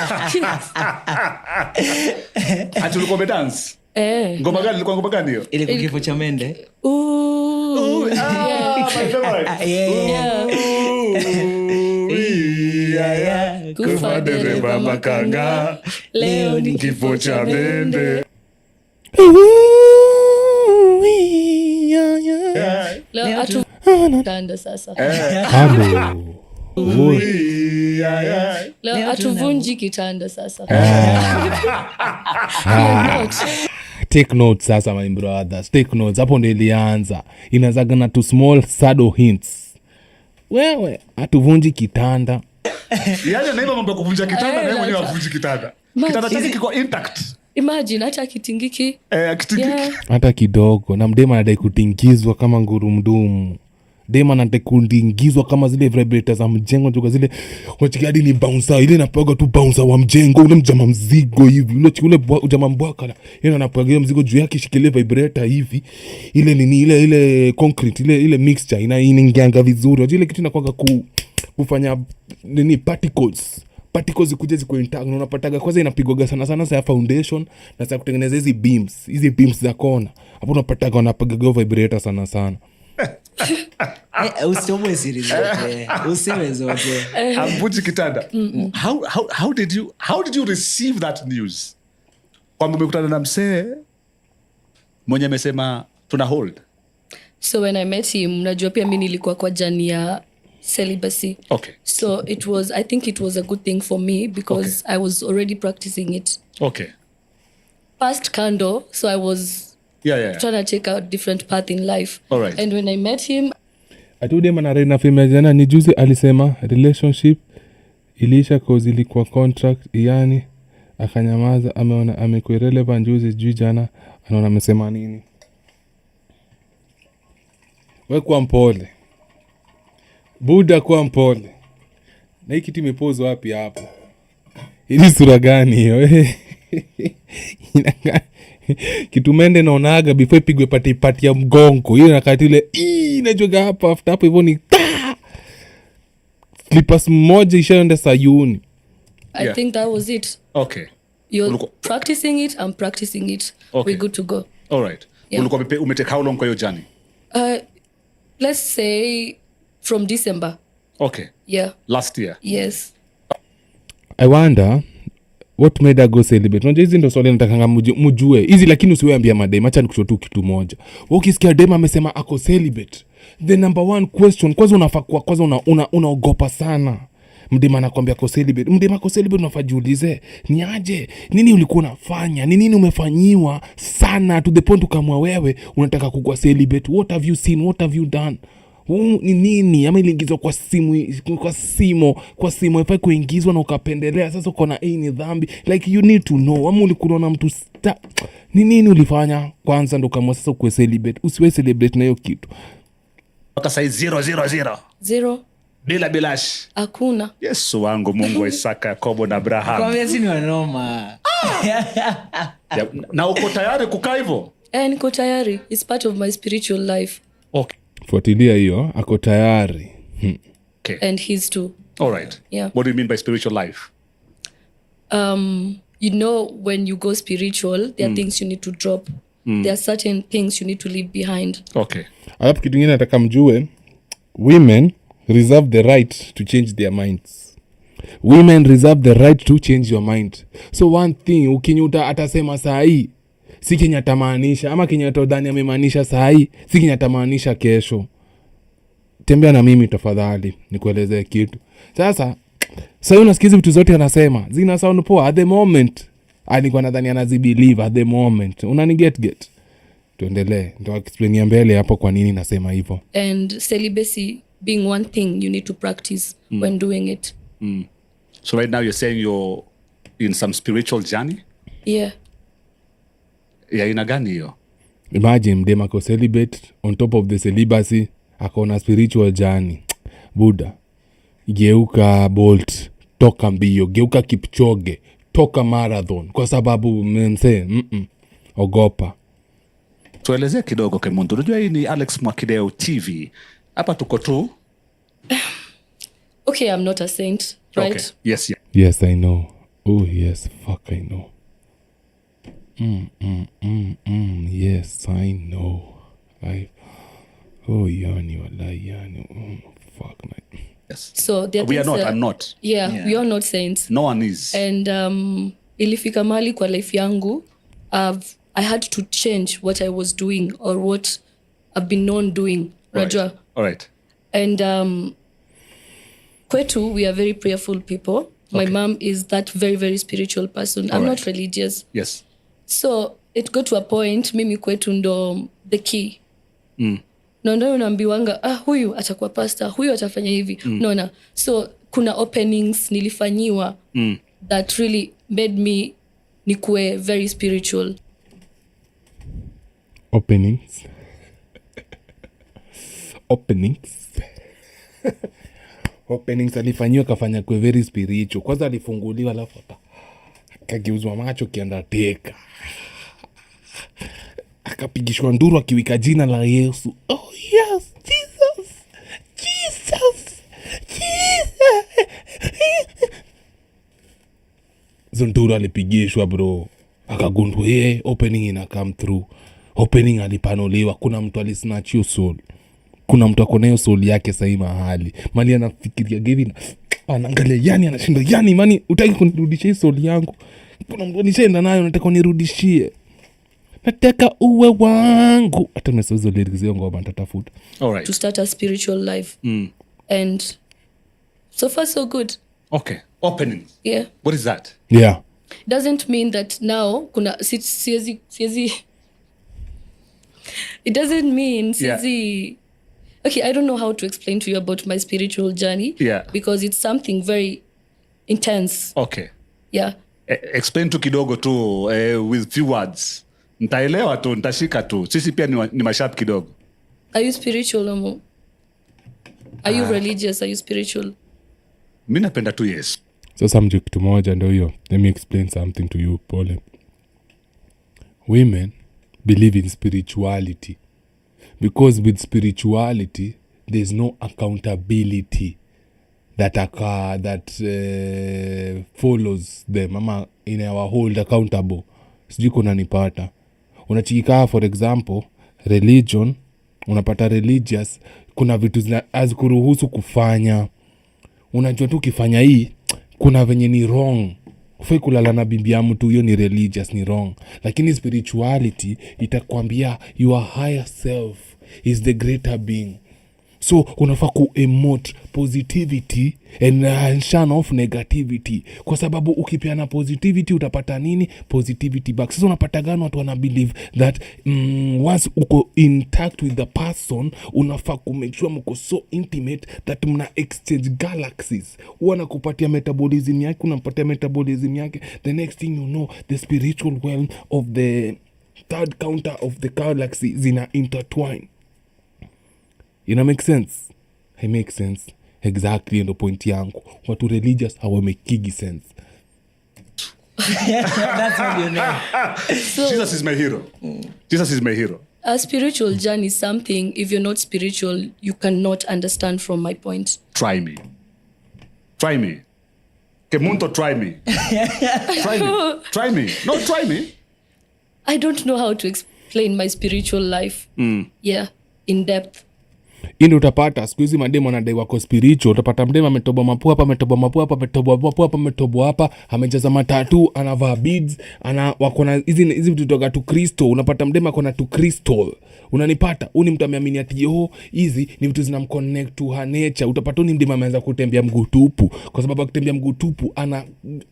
Ati ulikuwa umedance? Ngoma gani ilikuwa ngoma gani hiyo? Ile kifo cha mende. Kufa dereva makanga. Leo ni kifo cha mende. Leo atu kanda sasa. Leo atuvunji kitanda sasa. Take notes sasa my brothers. Take notes. Hapo ndio ilianza. Inaanzaga na two small subtle hints. Wewe atuvunji kitanda. Yaani naiba mambo kuvunja kitanda na mwenyewe avunji kitanda. Kitanda chake kiko intact. Imagine hata kitingiki. Kitingiki. Hata kidogo. Na mdema anadai kutingizwa kama ngurumdumu. dema nantekundingizwa kama zile vibrator za mjengo njoka zile unachiki hadi ni bouncer ile napaga tu bouncer wa mjengo ule mjama mzigo hivi ule mjama mbwaka yeye anapaga mzigo juu yake shikilie vibrator hivi ile nini ile concrete ile mixture inaingianga vizuri unajua ile kitu inakuwa kufanya nini particles kuja ziko intact na unapataga kwanza inapigwa sana ya foundation na sasa kutengeneza hizi beams za kona hapo unapataga wanapiga vibrator sana. Usome siri zote. Useme zote. Ambuji kitanda. How did you receive that news? Kwamba umekutana na msee mwenye amesema tuna hold. So when I met him, najua pia mimi nilikuwa kwa jani ya celibacy. Okay. So I think it was a good thing for me because I was already practicing it. Okay. Past kando, so I was trying to take a different path in life. All right. And when I met him, atude manarena filme jana ni juzi alisema relationship ilisha cause ilikuwa contract Iyanii akanyamaza ameona amekuwa relevant juzi juu jana anaona amesema nini. Wewe kwa mpole Buda kwa mpole. Na hii kitu imepozwa wapi hapo? Hili sura gani hiyo? Kitu mende naonaga before ipigwe pati ya mgongo. Hiyo nakati ile inajoga hapa after hapo hivyo ni slippers moja ishaenda Sayuni. I think that was it. Okay. You're practicing it, I'm practicing it. Okay. We're good to go. All right. Yeah. Ulikuwa umeteka how long kwa hiyo journey? Let's say from December. Okay. Yeah. Last year. Yes. I wonder what made her go celibate. Unajua hizi ndo swali natakanga mjue. Hizi lakini usiweambia madem, acha nikushotu kitu moja. Ukisikia dem amesema ako celibate, the number one question, kwanza unafaa kwa kwanza unaogopa sana. Mdema anakuambia ako celibate. Mdema ako celibate unafaa jiulize, ni aje? Nini ulikuwa unafanya? Ni nini umefanyiwa sana to the point ukamwa wewe unataka kukua celibate? What have you seen? What have you done? Ni nini? Ama iliingizwa kwa simu ifai kuingizwa na ukapendelea. Sasa uko na ni dhambi. Like you need to know. Ama ulikuwa na mtu ni nini ulifanya kwanza ndo kama sasa ukue celibate. Usiwe celebrate na hiyo kitu. Mpaka sai 000. Zero. Bila bilash. Hakuna. Yesu wangu Mungu wa Isaka, Yakobo na Abraham. Kwa mimi ni wanoma. Na uko tayari kukaa hivyo? Niko tayari. It's part of my spiritual life. Okay. Fuatilia hiyo, ako tayari. Okay. And his too. All right. Yeah. What do you mean by spiritual life? You know, when you go spiritual, there are things you need to drop. There are certain things you need to leave behind. Okay. Alafu kitu kingine nataka mjue, women reserve the right to change their minds. Women reserve the right to change your mind. So one thing, ukinyuta atasema saa hii, si Kenya atamaanisha, ama Kenya atodhani amemaanisha saa hii, si Kenya atamaanisha kesho. Tembea na mimi tafadhali, nikuelezee kitu. Sasa unasikiza vitu zote anasema, zina sound poa at the moment. Alikuwa nadhani anazibelieve at the moment. Unaniget. Tuendelee. Ndio explainia mbele hapo kwa nini nasema hivyo. And celibacy being one thing you need to practice when doing it. So right now you're saying you're in some spiritual journey? Yeah. Ya ina gani hiyo? Imagine mdema ko celibate on top of the celibacy akona spiritual journey. Buddha. Geuka Bolt, toka mbio, geuka Kipchoge, toka marathon kwa sababu mse ogopa. Tuelezee kidogo Kemunto. Unajua hii ni Alex Mwakideo TV. Hapa tuko tu. Okay, I'm not a saint, right? Okay. Yes, yeah. Yes, I know. Oh, yes, fuck, I know. Yes, I know. Iyanii, Iyanii. Fuck, man. Yes. So we are not, I'm not. Yeah, we are not saints. No one is. And ilifika mali kwa life yangu, I had to change what I was doing or what I've been known doing. Rajwa. All right. And kwetu, we are very prayerful people. My mom is that very, very spiritual person. I'm not religious. Yes. So it got to a point, mimi kwetu ndo the key. Ndo unaambiwanga, huyu atakuwa pastor, huyu atafanya hivi. Naona. So kuna openings nilifanyiwa that really made me nikue very spiritual. Openings. Openings alifanyiwa kafanya kwa very spiritual. Kwanza alifunguliwa alafu akageuzwa macho kiandateka. Akapigishwa nduru akiwika jina la Yesu. Oh yes, Jesus. Jesus. Jesus. Zunduru alipigishwa bro. Akagundua opening ina come through. Opening alipanuliwa. Kuna mtu alisnatch your soul. Kuna mtu akona hiyo soul yake sahi mahali. Mali anafikiria Gavin. Anaangalia yani anashinda yani mani utaki kunirudishia soul yangu. Kuna mtu nishaenda nayo nataka unirudishie. Nataka uwe wangu. Hata nimesauza lyrics yangu ngoma nitatafuta. All right. To start a spiritual life. And so far so good. Okay. Opening. Yeah. What is that? Yeah. Doesn't mean that now kuna siezi it doesn't mean siezi Okay, I don't know how to explain to you about my spiritual journey. Yeah. Because it's something very intense. Okay. Yeah. Explain tu kidogo tu with few words. Nitaelewa tu, nitashika tu. Sisi pia ni masharp kidogo. Are you spiritual Omo? Are you religious? Are you spiritual? Mimi napenda tu yes. Sasa mjue kitu moja ndio hiyo. Let me explain something to you, Paul. Women believe in spirituality. Because with spirituality, there's no accountability that follows them. Ama in our hold accountable. Sijui kuna nipata. Unachika for example, religion, unapata religious, kuna vitu hazikuruhusu kufanya. Unajua tu ukifanya hii, kuna venye ni wrong. Ufai kulala na bibi ya mtu, hiyo ni religious, ni wrong. Lakini spirituality itakwambia your higher self is the greater being. So unafaa ku-emote positivity and shun off negativity. Kwa sababu ukipeana positivity utapata nini? Positivity back. Sasa unapata gani watu wana believe that once uko intact with the person, unafaa kumake sure mko so intimate that mna exchange galaxies. Wanakupatia metabolism yake, unampatia metabolism yake. The next thing you know, the spiritual realm of the third counter of the galaxy zina intertwine. Make sense? It makes sense. Exactly, ndo point yangu. Watu religious hawamekigi sense. That's what you know. So, Jesus is my hero. Jesus is my hero. A spiritual journey is something, if you're not spiritual, you cannot understand from my point. Try me. Try me. Kemunto, try me. Try me. Try me. No, try me. I don't know how to explain my spiritual life. Yeah, in depth. Indi utapata siku hizi mademu anadai wako spiritual. Utapata mdemu ametoboa mapua hapa, ametoboa mapua hapa, ametoboa mapua hapa, ametoboa hapa, amejaza matatu, anavaa beads, wako na hizi vitu toka tu Kristo. Unapata mdemu akona tu crystal. Unanipata? Uni mtu ameamini ati hizi ni vitu zinamconnect to her nature. Utapata uni mdemu ameanza kutembea mguu tupu. Kwa sababu akitembea mguu tupu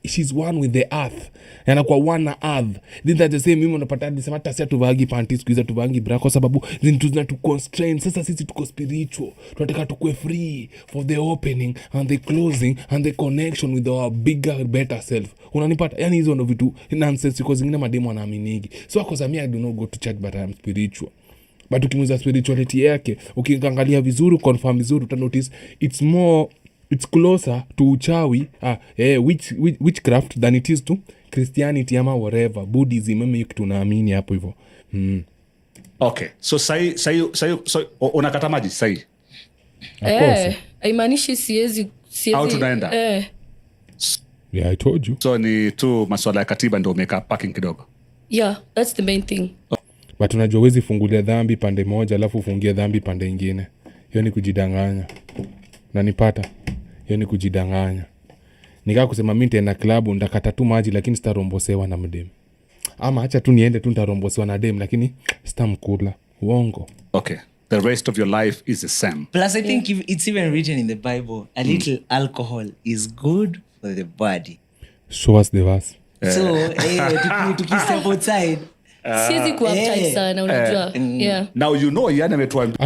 she's one with the earth. Anakuwa one na earth. That's the same. Mimi unapata hadi sema hata si tuvaagi panties, kuiza tuvaagi bra kwa sababu vitu zinatu constrain. Sasa sisi tuko spiritual. Tunataka tukue free for the opening and the closing and the connection with our bigger better self. Unanipata? Yani hizo ndo vitu nonsense because zingine mademu wanaaminigi. So akozamia I do not go to church but I am spiritual. But ukimuza spirituality yake, ukiangalia vizuri, confirm vizuri, uta notice it's closer to uchawi, witchcraft than it is to Christianity ama whatever, Buddhism, mimi kitu naamini hapo hivyo. Okay. So sai unakata maji sai. Haimaanishi siezi Au tunaenda? Yeah, I told you. So ni tu masuala ya katiba ndio umeka parking kidogo. Yeah, that's the main thing. But unajua huwezi fungulia dhambi pande moja alafu ufungie dhambi pande ingine. Hiyo ni kujidanganya. Unanipata? Hiyo ni kujidanganya. Nikaa kusema mimi nitaenda klabu ndakata tu maji lakini sitarombosewa na mdem. Ama acha tu niende tu nitarombosewa na dem lakini sitamkula. Uongo. Okay. The rest of your life is the same. Plus, I think it's even written in the Bible, a little alcohol is good for the body. Show us the verse. So, tukistep outside. Siezi kuwa uptight sana, unajua. Yeah. Now you know Iyanii ametuambia.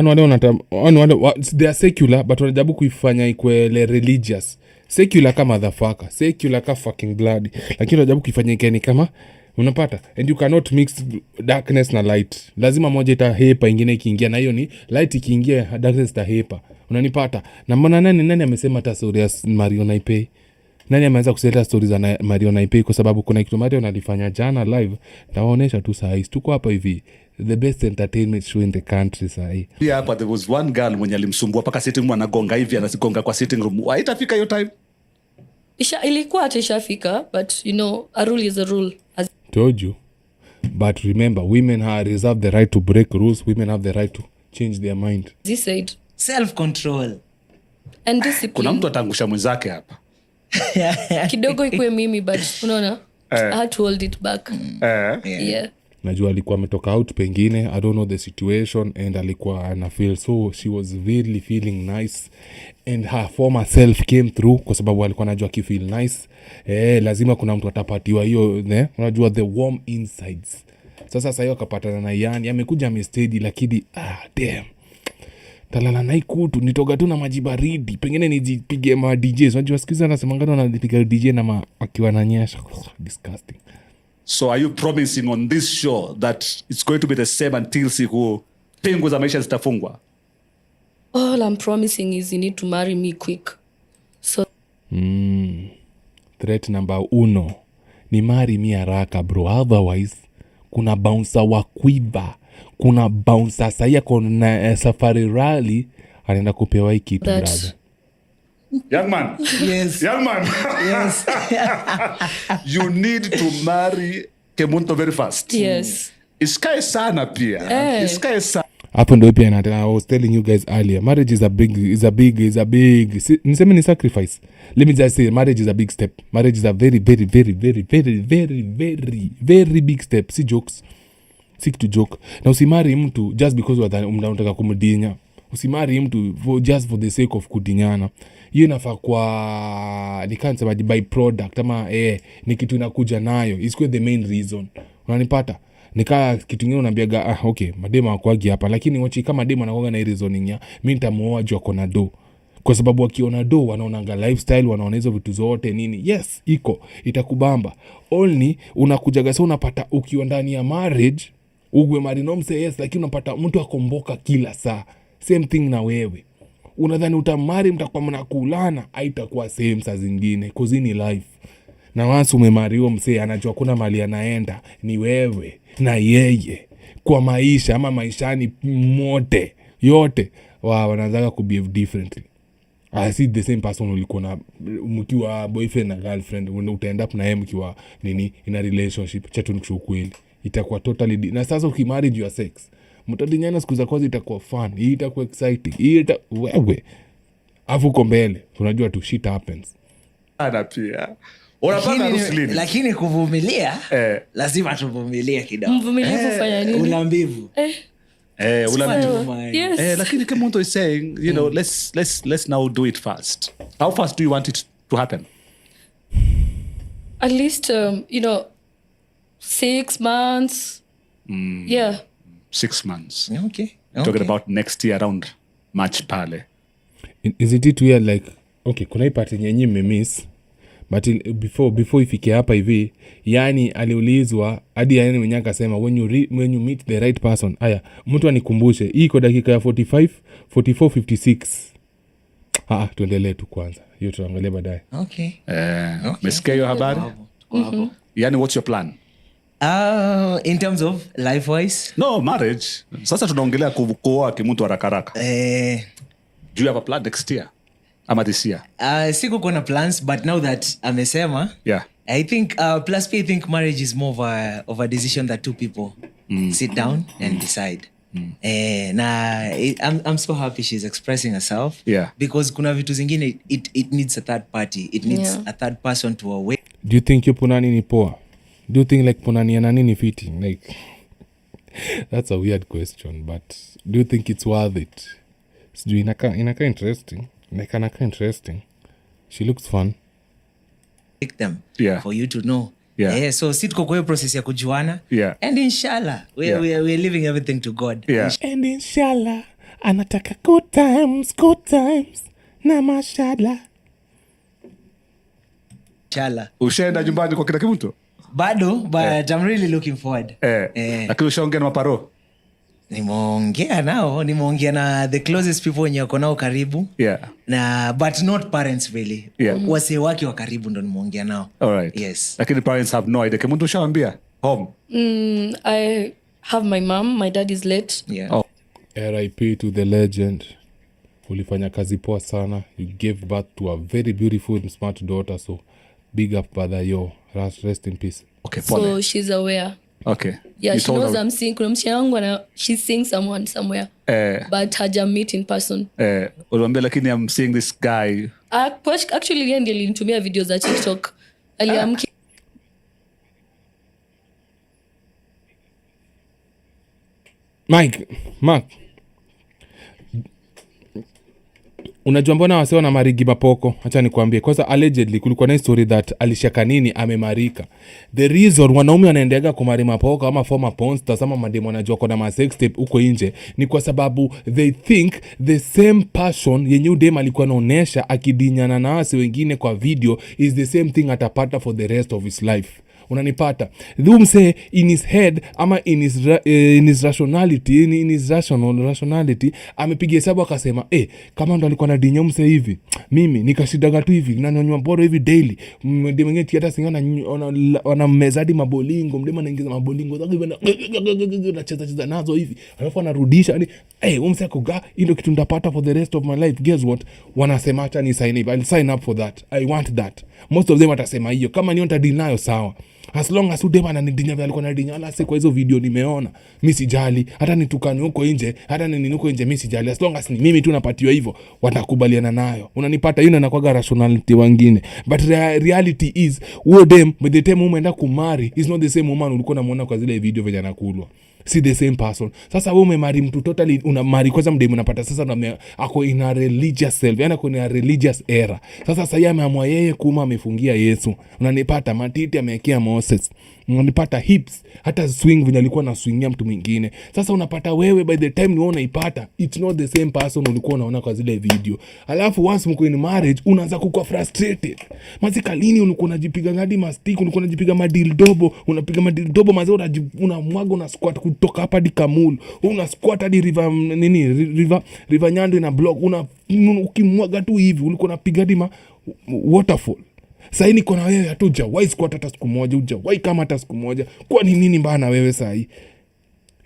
They are secular but wanajabu kuifanya ikwele religious. Secular kama motherfucker. Secular kama fucking bloody. Lakini wanajabu kuifanya ikeni kama unapata, and you cannot mix darkness na light. Lazima moja itahepa, ingine ikiingia, na hiyo ni light ikiingia darkness itahepa, unanipata. Na mbona nani amesema hata story ya Mario Naipei? Nani ameanza kuseleta stories za Mario Naipei? Kwa sababu kuna kitu Mario alifanya jana live, tawaonesha tu saa hii. Tuko hapa hivi, the best entertainment show in the country saa hii. Pia hapa there was one girl mwenye alimsumbua paka sitting room, anagonga hivi, anagonga kwa sitting room. Haitafika hiyo time. Ilikuwa atashafika, but you know, a rule is a rule. Told you. But remember, women have reserved the right to break rules. Women have the right to change their mind. He said self-control and discipline. Kuna mtu atangusha mwenzake hapa. Kidogo ikuwe mimi, but unaona, I had to hold it back. Yeah. Najua alikuwa ametoka out pengine, I don't know the situation, and alikuwa ana feel, so she was really feeling nice, and her former self came through kwa sababu alikuwa anajua ki feel nice. Lazima kuna mtu atapatiwa hiyo, unajua the warm insides. Sasa hiyo akapatana na Iyanii, amekuja amesteady, lakini damn, talala na ikutu nitoga tu na maji baridi, pengine nijipige ma DJs. Unajua sikiza anasema ngano anapiga DJ na akiwa ananyesha. Disgusting. So are you promising on this show that it's going to be the same until siku pingu za maisha zitafungwa? All I'm promising is you need to marry me quick. So threat number 1 ni marry me haraka bro, otherwise kuna bouncer wa Quiver, kuna bouncer sasa kuna Safari Rally anaenda kupewa hiki kitu brother. Young man. Yes. Young man. Yes. You need to marry Kemunto very fast. Yes. Isikae sana pia. Isikae sana. Hapo ndio pia I was telling you guys earlier, marriage is a big niseme ni sacrifice. Let me just say, marriage is a big step. Marriage is a very very very very very very very very big step. Si jokes. Si kitu joke. Na usimari mtu just because unataka kumdinya. Usimari mtu just for the sake of kudinyana. Hiyo inafaa kwa ni can't say by product ama ni kitu inakuja nayo. Isikuwe the main reason. Unanipata? Nikaa kitu kingine unaambiaga okay, madema wakwagi hapa, lakini wachi kama dema anakuanga na reasoning ya mimi nitamuoa juu ako na do. Kwa sababu wakiona do wanaonanga lifestyle, wanaona hizo vitu zote nini. Yes, itakubamba. Only unakujaga sasa unapata ukiwa ndani ya marriage, ugwe marinomse yes, lakini unapata mtu akomboka kila saa. Same thing na wewe. Unadhani utamari mtakuwa mnakulana, haitakuwa same saa zingine, cause ni life. Na once umemariwa msee anajua kuna mali anaenda ni wewe na yeye kwa maisha ama maishani mote yote wanaanza ku behave differently. I see the same person ulikuwa na mkiwa boyfriend na girlfriend, utaenda up na yeye mkiwa nini in a relationship, chatu ni kweli itakuwa totally na sasa ukimari juu ya sex mtadinyana siku za kwanza itakuwa fun, hii itakuwa exciting, wewe afuko mbele unajua tu shit happens. Ana pia lakini kuvumilia lazima tuvumilie kidogo. Mvumilivu fanya nini? Ulambivu. Yes. Lakini Kemunto is saying, you know, let's now do it fast. How fast do you want it to happen? At least 6 months. Yeah. 6 months. Okay. Talking about next year around March pale. Is it weird like okay, kuna hii part yenye mmemiss, but before ifike hapa hivi, yani aliulizwa hadi yani mwenye akasema when you meet the right person. Aya, mtu anikumbushe hii kwa dakika ya 45 44 56. Tuendelee tu kwanza, hiyo tuangalie baadaye. Okay. Mesikia hiyo habari? Yani what's your plan? In terms of life wise? No, marriage. Sasa tunaongelea kuoa Kemunto haraka. Do you have a plan next year? Ama this year? Siku kuna plans, but now that amesema, I think plus I think marriage is more of a decision that two people sit down and decide. I'm so happy she's expressing herself. Because kuna vitu zingine it needs a third party. It needs a third person to away. Do you think you punani ni poa? Do you think like punani na nini fiti? Like that's a weird question, but do you think it's worth it? Sijui inaka interesting. Inaka interesting. She looks fun. Pick them for you to know. So sit kwa hiyo process ya kujuana. And inshallah we're leaving everything to God. And inshallah anataka good times na mashallah. Inshallah. Ushaenda nyumbani kwa kina Kemunto? bado but I'm really looking forward. Lakini ushaongea na maparo? Nimeongea na the closest people wenye wako nao karibu. Na but not parents really. Wase wake wa karibu ndo nimeongea nao. Alright. Yes. Lakini parents have no idea. Kemunto ushaambia? Home. I have my mom, my dad is late. RIP to the legend. Ulifanya kazi poa sana. You gave birth to a very beautiful and smart daughter, so big up brother, yo. Rest in peace. Okay, so she's aware. Okay. Yeah, she knows I'm seeing. Kuna msichana wangu she's seeing someone somewhere. But haja meet in person. Uliambia lakini I'm seeing this guy. Actually yeye ndiye alinitumia video za TikTok. Aliamki. Mark. Unajua mbona wase wana marigi mapoko? Acha nikwambie. Kwanza allegedly kulikuwa na story that Alishaka Nini amemarika. The reason wanaume wanaendelea kumari mapoko ama former porn stars ama mademo wanajua kuna ma sex tape huko nje ni kwa sababu they think the same passion yenye udem alikuwa anaonesha akidinyana na wase wengine kwa video is the same thing atapata for the rest of his life. Unanipata? Say in his head ama in his rationality, in his rationality amepiga hesabu akasema kama ndo alikuwa na dinya mse hivi mimi nikashidaga tu hivi na nyonywa bora hivi daily mde mwingine tiata singana wana mezadi mabolingo mdema anaingiza mabolingo zake hivi anacheza nazo hivi alafu anarudisha yani mse akoga ndio kitu ndapata for the rest of my life. Guess what? Wanasema acha ni sign up. I'll sign up for that. I want that. Most of them watasema hiyo kama niona dinayo sawa. As long as udema ananidinya vile alikuwa anadinya ala kwa hizo video nimeona mimi sijali hata nitukane huko nje hata nini huko nje mimi sijali as long as ni mimi tu napatiwa hivyo watakubaliana nayo. Unanipata? Yuna anakuwa rationality wengine but reality is them by the time umeenda kumari is not the same woman ulikuwa unamuona kwa zile video vile anakulwa. See the same person. Sasa wewe umemari mtu totally unamari kwanza mdemu unapata sasa ako in a religious self yani ako in a religious era. Sasa yeye ameamua yeye kuma amefungia Yesu. Unanipata? Matiti amewekea Moses. Unanipata? Hips hata swing vile alikuwa na swingia mtu mwingine. Sasa unapata wewe by the time ni unaipata it's not the same person ulikuwa unaona kwa zile video. Alafu once mko in marriage unaanza kuwa frustrated. Mazika lini ulikuwa unajipiga ngadi mastiki ulikuwa unajipiga madildobo unapiga madildobo mazao unamwaga una squat kutoka hapa hadi Kamulu una squat hadi river Nyando na block ukimwaga tu hivi ulikuwa unapiga hadi waterfall. Sasa niko na wewe hatuja why squat hata siku moja uja why kama hata siku moja kwa nini mbaya na wewe sasa hii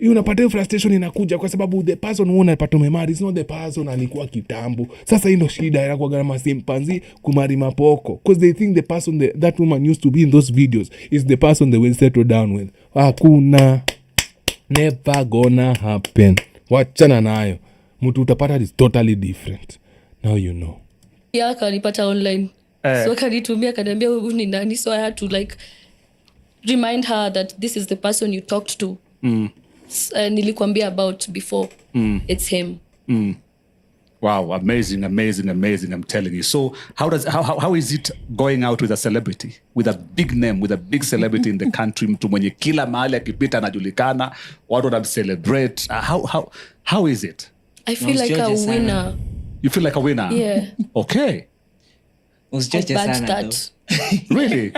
unapata frustration inakuja kwa sababu the person who unapata umemari is not the person alikuwa kitambo. Sasa hii ndo shida inakuwa gharama simpanzi kumari mapoko because they think the person that woman used to be in those videos is the person they will settle down with. Hakuna, never gonna happen. Wachana nayo. Mtu utapata is totally different. Now you know. Kanipata online. So kanitumia kaniambia wewe ni nani, so I had to like remind her that this is the person you talked to. Nilikwambia about before. It's him. Wow, amazing. I'm telling you. So how is it going out with a celebrity, with a big name, with a big celebrity in the country, mtu mwenye kila mahali akipita anajulikana, watu wanamcelebrate? How is it? I feel like a winner. You feel like a winner? Yeah. Okay. Really?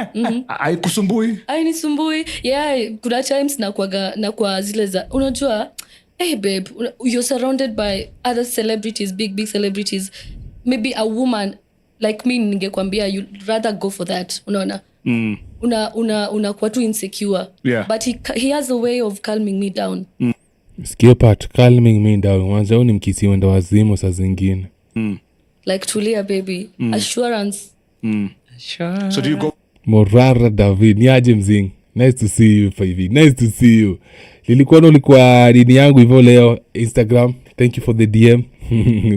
Haikusumbui? Hainisumbui. Yeah, kuna times na kwa zile za unajua hey babe, you're surrounded by other celebrities, big celebrities. Maybe a woman like me ningekwambia you'd rather go for that. Unaona? Unakuwa too insecure. Yeah. But he has a way of calming me down. Skio part calming me down. Mwanzo ni mkisi wenda wazimu saa zingine. Like tulia baby. Assurance. Sure. So do you go Morara David ni aje mzing? Nice to see you Faivi. Nice to see you. Ulikuwa dini yangu hivyo leo Instagram. Thank you for the DM.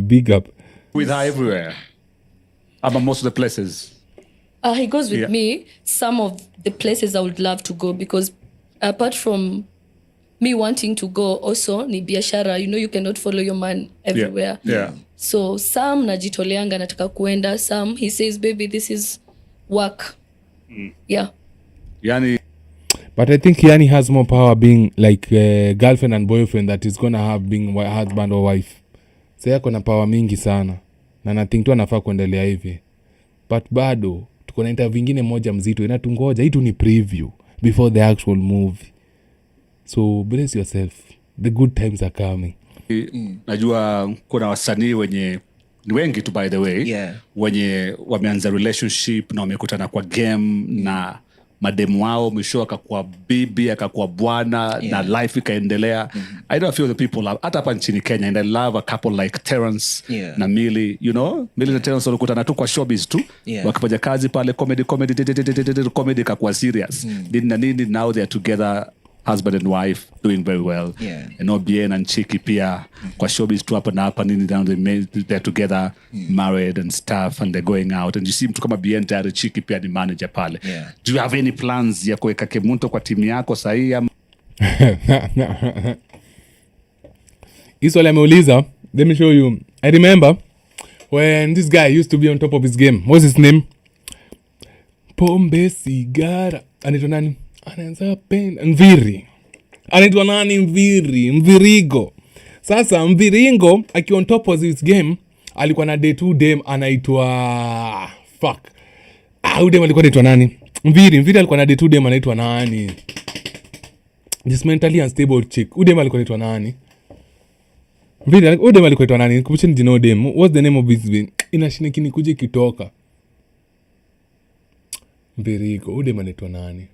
Big up. With her everywhere. About most of the places. He goes with me. Some of the places I would love to go because apart from me wanting to go also ni biashara, you cannot follow your man everywhere. Yeah. So some najitoleanga nataka kuenda, some he says baby this is work. Yeah. Yani but I think Iyanii has more power being like girlfriend and boyfriend that is gonna have being husband or wife. Sasa yako na power mingi sana na na think tu anafaa kuendelea hivi. But bado tuko na interview vingine moja mzito inatungoja. Hii tu ni preview. before the actual movie. So brace yourself, the good times are coming. Najua kuna wasanii wenye ni wengi tu by the way, wenye wameanza relationship na wamekutana kwa game na mademu wao, mwisho akakuwa bibi, akakuwa bwana, na life ikaendelea. I know a few of the people hata hapa nchini Kenya, and I love a couple like Terence na Millie, you know, Millie na Terence walikutana tu kwa showbiz tu, wakifanya kazi pale comedy kakuwa serious. Nini, now they are together, husband and wife, doing very well. And Bien and Chiki pia kwa showbiz tu hapa na hapa nini, down they're together, married and stuff, and they're going out. And you see mtu kama Bien tayari, Chiki pia ni manager pale. Do you have any plans ya kuweka Kemunto kwa timu yako sahi? Iswali ameuliza, let me show you. I remember when this guy used to be on top of his game. What's his name? Pombe sigara. Anaitwa nani? Anaanza penda Mviri. Anaitwa nani? Mvirigo. Sasa Mviringo akiwa on top of his game alikuwa na day 2 dem anaitwa dem alikuwa anaitwa nani? Mviri alikuwa na day 2 dem anaitwa nani? This mentally unstable chick. Dem alikuwa anaitwa nani? Dem alikuwa anaitwa nani? Kumbusha jina dem. What's the name of his being? Inashinikini kuje kitoka. Mvirigo. Dem anaitwa nani?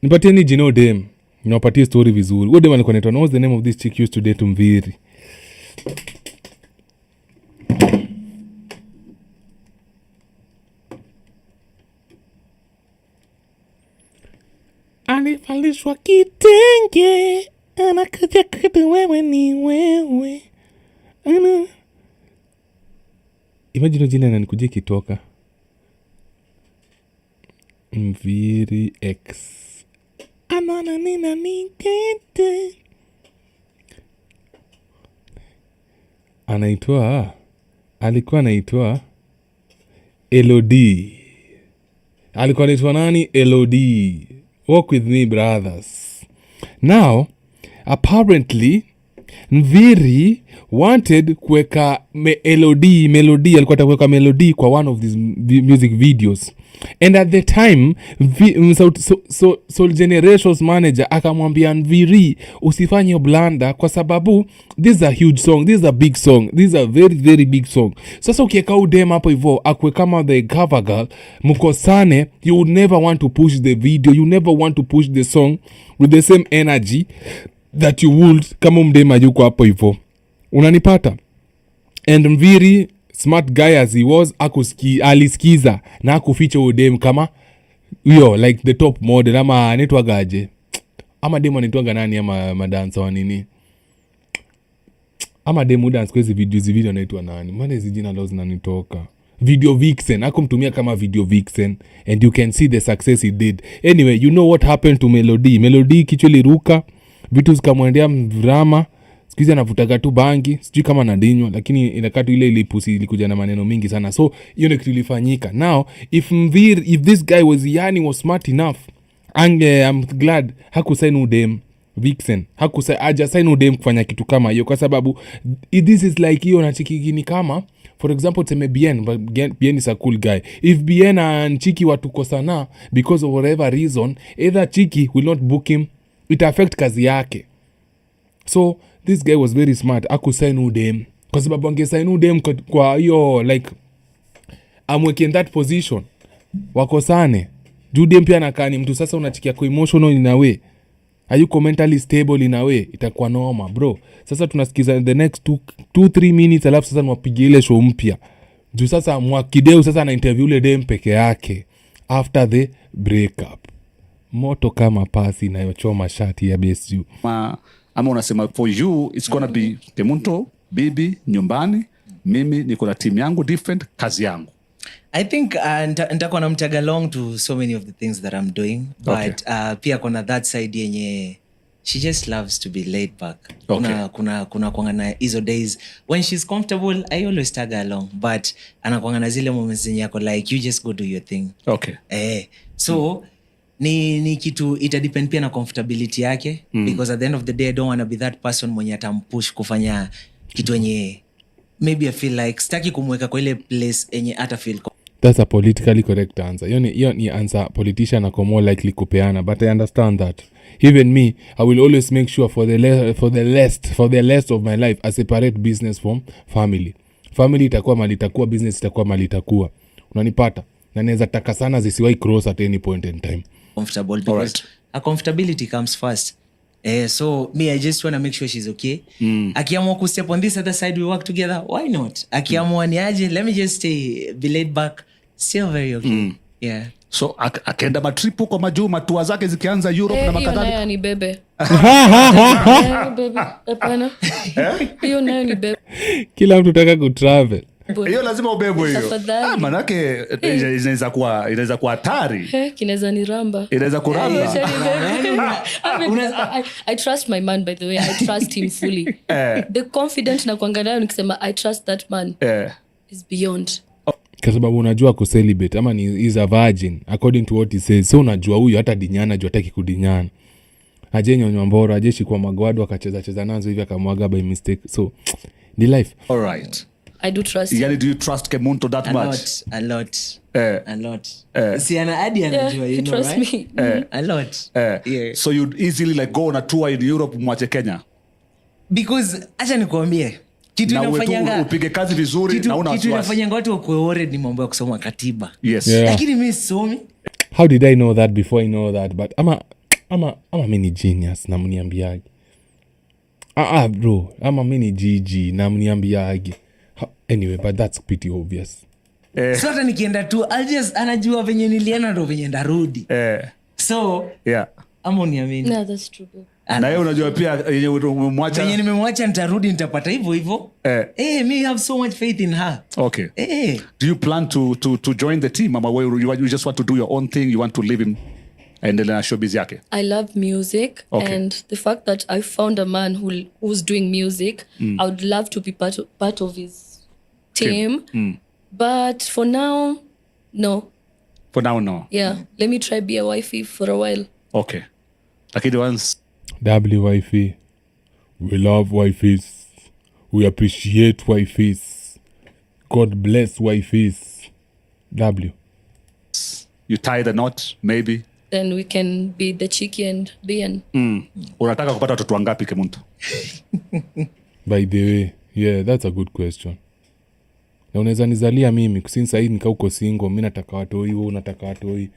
Nipatie ni jina dem. Niwapatie story vizuri. Dem alikuwa anaitwa, what's the name of this chick used to date Mviri? Alifalishwa kitenge, anakuja kutu wewe ni wewe. Imagine jina ananikujia kitoka. Mviri X. Anana nina nikete. Alikuwa anaitwa Elodie. Alikuwa anaitwa nani? Elodie. Walk with me, brothers. Now, apparently, Mviri wanted kuweka melody. Alikuwa atakuweka melody kwa one of these music videos. And at the time, Soul Generation's manager akamwambia Mviri, usifanye blanda kwa sababu this is a huge song, this is a big song, this is a very very big song. Sasa ukiweka udem hapo hivyo akwe kama the cover girl, mkosane, you would never want to push the video, you never want to push the song with the same energy that you would kama mdema yuko hapo hivyo. Unanipata? And Mviri, smart guy as he was, alisikiza na akuficha udem kama like the top model, ama anaitwa gaje, ama demo anaitwa nani, ama madansa wa nini, ama demo dance kwa hizi video anaitwa nani, maana hizi jina lao zinanitoka. Video vixen, akumtumia kama video vixen, and you can see the success he did. Anyway, you know what happened to Melody kichwa liruka, vitu zikamwendea mvrama. Sikizi anavutaga tu bangi, sijui kama nadinywa, lakini inakatu ile ilipusi ilikuja na maneno mingi sana. So hiyo ndio kitu ilifanyika. Now if this guy was Iyanii was smart enough, I'm glad hakusign udem vixen, hajasign udem kufanya kitu kama hiyo, kwa sababu this is like hiyo na Chiki ni kama, for example teme Bien, but Bien is a cool guy. If Bien and Chiki watuko sana because of whatever reason, either Chiki will not book him, it affect kazi yake. So this guy was very smart, akusign udem, kwa sababu angesign udem kwa hiyo like amweke in that position wakosane. Udem pia nakani mtu, sasa unachikia kwa emotional in a way, hayuko mentally stable in a way, itakuwa noma bro. Sasa tunasikiza the next 2-3 minutes, alafu sasa nwapige ile show mpya juu sasa Mwakideu sasa na interview ile dem peke yake after the breakup. Moto kama pasi inayochoma shati ya BSU. Ama unasema for you it's gonna be Kemunto, bibi, nyumbani, mimi niko na team yangu different, kazi yangu. I think nitakuwa na mtag along to so many of the things that I'm doing, but pia kuna that side yenye she just loves to be laid back. Kuna kuangana hizo days when she's comfortable, I always tag along, but anakuangana zile moments zenye yako like you just go do your thing. So ni kitu ita depend pia na comfortability yake, because at the end of the day I don't want to be that person mwenye atampush kufanya kitu yenye maybe I feel like sitaki kumweka kwa ile place yenye ata feel That's a politically correct answer. Hiyo ni answer politician ako more likely kupeana, but I understand that. Even me, I will always make sure for the rest of my life I separate business from family. Family itakuwa mali itakuwa, business itakuwa mali itakuwa. Unanipata? Na naweza taka sana zisiwahi cross at any point in time. Comfortable because a comfortability comes first. So me, I just want to make sure she's okay. Akiamua ku step on this other side, we work together. Why not? Akiamua ni aje, let me just stay, be laid back. Still very okay. Yeah. So akaenda matripu kwa majuu matua zake zikianza Europe na makadhalika. Hiyo nayo ni bebe. Hapana. Hiyo nayo ni bebe. Kila mtu taka kutravel. Hiyo lazima ubebwe hiyo. Manake inaweza kuwa hatari. Kinaweza ni ramba. Inaweza kuramba. I trust my man, by the way. I trust him fully. The confident na kuangalia nikisema I trust that man is beyond. Kwa sababu unajua kucelebrate ama ni is a virgin according to what he says. So unajua huyu hata dinyana jua hataki kudinyana. Aje nyonywa mboro, aje shikwa magwado akacheza nazo hivi akamwaga by mistake. So the life. All right. I do trust. Yani, do you trust Kemunto that much? A lot. Si ana hadi anajua, you know, trust right? me. A lot. Yeah. So you'd easily like go on a tour in Europe mwache Kenya? Because acha nikwambie kitu na inafanyanga upige kazi vizuri na una kitu inafanyanga watu wakuwe worried ni mambo ya kusoma katiba. Yes. Lakini mimi sisomi. How did I know that before I know that? But ama mini genius na mniambiaje. Bro, ama mini GG na mniambiaje. Anyway, but that's pretty obvious. So hata nikienda tu anajua venye nilienda ndo venye ndarudi. So ama uniamini. No, that's true. Na yeye unajua pia yenye umemwacha. Venye nimemwacha nitarudi nitapata hivyo. Me have so much faith in her. Okay. Do you plan to join the team? Ama you just want to do your own thing, you want to live in endelea na showbiz yake? I love music, and the fact that I found a man who's doing music, I would love to be part of his team. But for now, no. For now, no. Yeah, let me try be a wifey for a while. Okay. Lakini once wifey. We love wifeys. We appreciate wifeys. God bless wifeys. You tie the knot, maybe. Then we can be the cheeky and BN. Unataka kupata watoto wangapi Kemunto? By the way, yeah, that's a good question. Na unaweza nizalia mimi since hii nika uko single, mimi nataka watoi, wewe unataka watoi.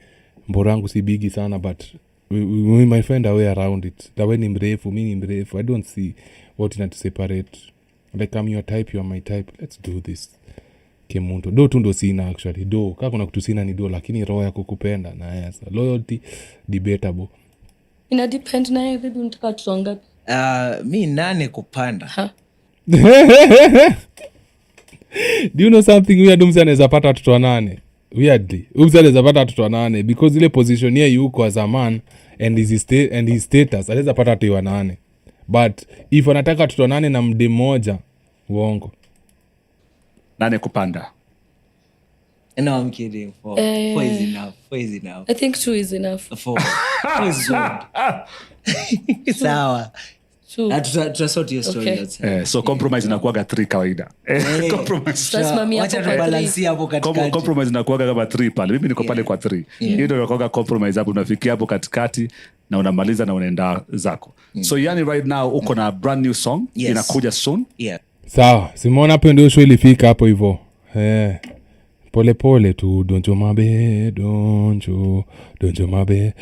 Mborangu si bigi sana, but we might find a way around it. Dawe ni mrefu, mimi ni mrefu. I don't see what not to separate. Like I'm your type, you are my type. Let's do this. Kemunto. Do tu ndo sina actually. Do. Kama kuna kitu sina ni do, lakini roho ya kukupenda na yes. Loyalty debatable. Ina depend na yeye baby unataka tuonga. Mi 8 kupanda. Do you know something weird? Umza anaweza pata watoto 8. Weirdly. Umza anaweza pata watoto 8 because ile position yeye yuko as a man and his status anaweza pata watoto 8. But if anataka watoto 8 na mde mmoja, uongo. 8 kupanda. No, I'm kidding. 4 is enough. 4 is enough. I think 2 is enough. 4 is good. Sawa. Tutasort your story. Okay. So compromise inakuwaga 3 kawaida. Compromise. Wacha tubalansi hapo katikati. Compromise inakuwaga kama 3 pale. Mimi niko pale kwa 3. Hiyo ndio inakuwaga compromise hapo, unafikia hapo katikati na unamaliza na unaenda zako. So yani right now uko na brand new song inakuja soon. Yeah. Sawa, Simona hapo ndio show ilifika hapo hivyo. Pole pole tu, donjo mabe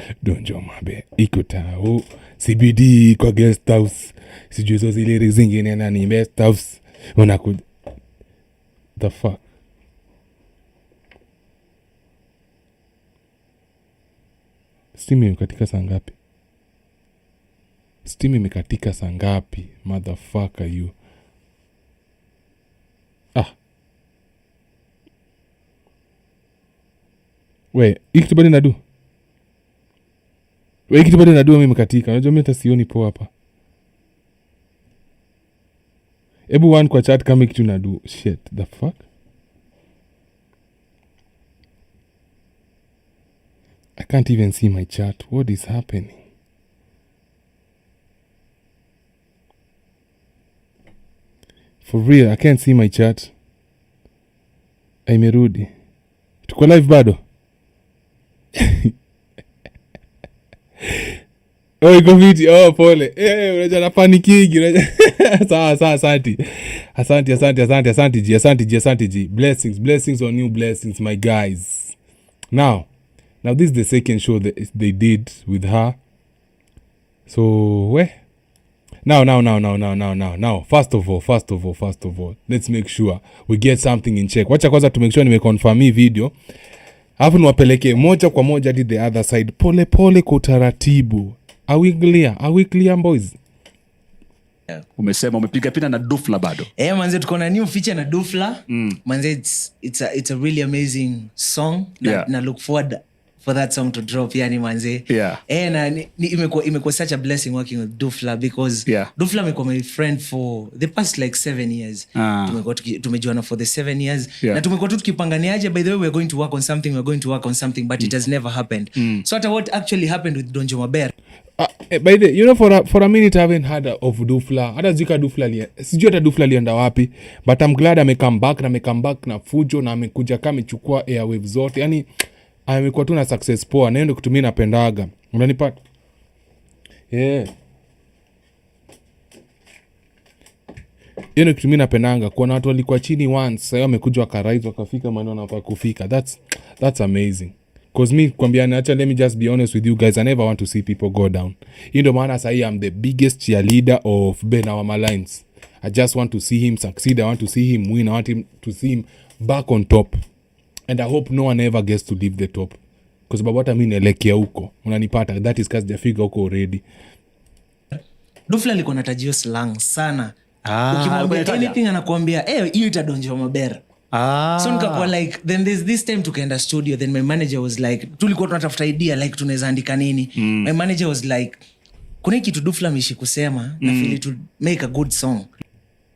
ikutao CBD kwa guest house, sijui hizo zile zingine na ni best house unakuja the fuck. Steam imekatika saa ngapi? Motherfucker you. We, hiki kitu bado nadu. Mimi katika. Unajua mimi hata sioni poa hapa. Ebu one kwa chat kama kitu nadu. Shit, the fuck? I can't even see my chat. What is happening? For real, I can't see my chat. Imerudi. Tuko live bado? Oh, iko viti. Oh, pole. Unajua napanikigi. Sawa, asante. Asante G. Blessings on you, blessings, my guys. Now this is the second show that they did with her. So, where? Now. First of all, let's make sure we get something in check. Wacha kwanza to make sure nimeconfirm hii video. Alafu niwapeleke moja kwa moja hadi the other side. Pole kwa utaratibu. Are we clear boys? Umesema umepiga pina na Dufla bado. Manze tuko na new feature na Dufla. Manze it's a really amazing song. Na look forward for that song to drop yani manze. Na imekuwa such a blessing working with Dufla because Dufla amekuwa my friend for the past like 7 years. Tumejuana for the 7 years. Na tumekuwa tu tukipanganiaje, by the way we're going to work on something but it has never happened. So what actually happened with Donjo Maber? By the you know for a minute I haven't heard of Dufla. Hata zika Dufla sijui hata Dufla alienda wapi, but I'm glad amecome back na fujo na amekuja kama amechukua airwaves zote. Yani amekuwa tu na success poa. Na ndio kutumia napendaga. Unanipata? Yeye kutumia napendanga. Kuna watu walikuwa chini once, sasa wamekuja wakarise wakafika maneno hapa kufika. That's amazing. Cause me kwambiana acha let me just be honest with you guys, I never want to see people go down. Ndio maana sasa I'm the biggest cheerleader of Ben Awama Lines. I just want to see him succeed. I want to see him win. I want him to see him back on top. And I hope no one ever gets to leave the top. Because about what I mean elekea huko. Unanipata? That is cause they figure huko already. Dufla alikuwa anatajio slang sana. Ukimwambia anything anakuambia hiyo itadonjwa mabera. So nikakuwa like then there's this time tukaenda studio, then my manager was like tulikuwa tunatafuta idea like tunaweza andika nini. My manager was like kuna kitu Dufla mishi kusema na feel to make a good song.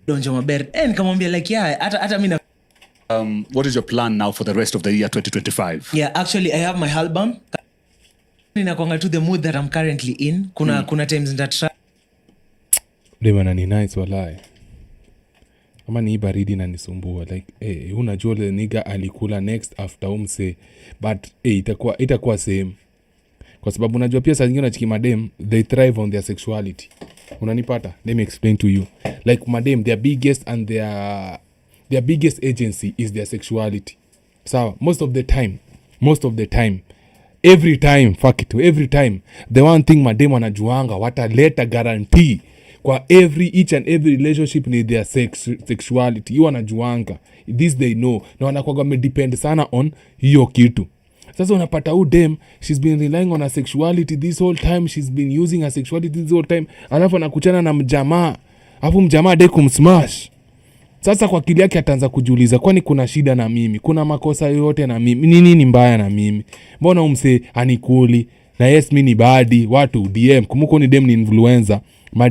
Donjo Maber. Nikamwambia like hata mimi what is your plan now for the rest of the year 2025? Yeah, actually I have my album. Ninakwanga to the mood that I'm currently in. Kuna times that try. Demana ni nice walai. Ama ni baridi na nisumbua like unajua le nigga alikula next after umse, but itakuwa same. Kwa sababu unajua pia saa zingine unachiki madem they thrive on their sexuality. Unanipata? Let me explain to you. Like madem their biggest agency is their sexuality. So most of the time every time the one thing madem wanajuanga wataleta guarantee kwa each and every relationship ni their sexuality. You wanajuanga. This they know. Na wanakuwa depend sana on hiyo kitu. Sasa unapata dem, she's been relying on her sexuality this whole time. She's been using her sexuality this whole time. Alafu anakuchana na mjamaa. Alafu mjamaa de kumsmash. Sasa kwa akili yake ataanza kujiuliza, kwani kuna shida na mimi? Kuna makosa yoyote na mimi? Nini mbaya na mimi? Mbona umse anikuli? Na yes mimi ni badi, watu DM. Kumuko ni dem ni influencer.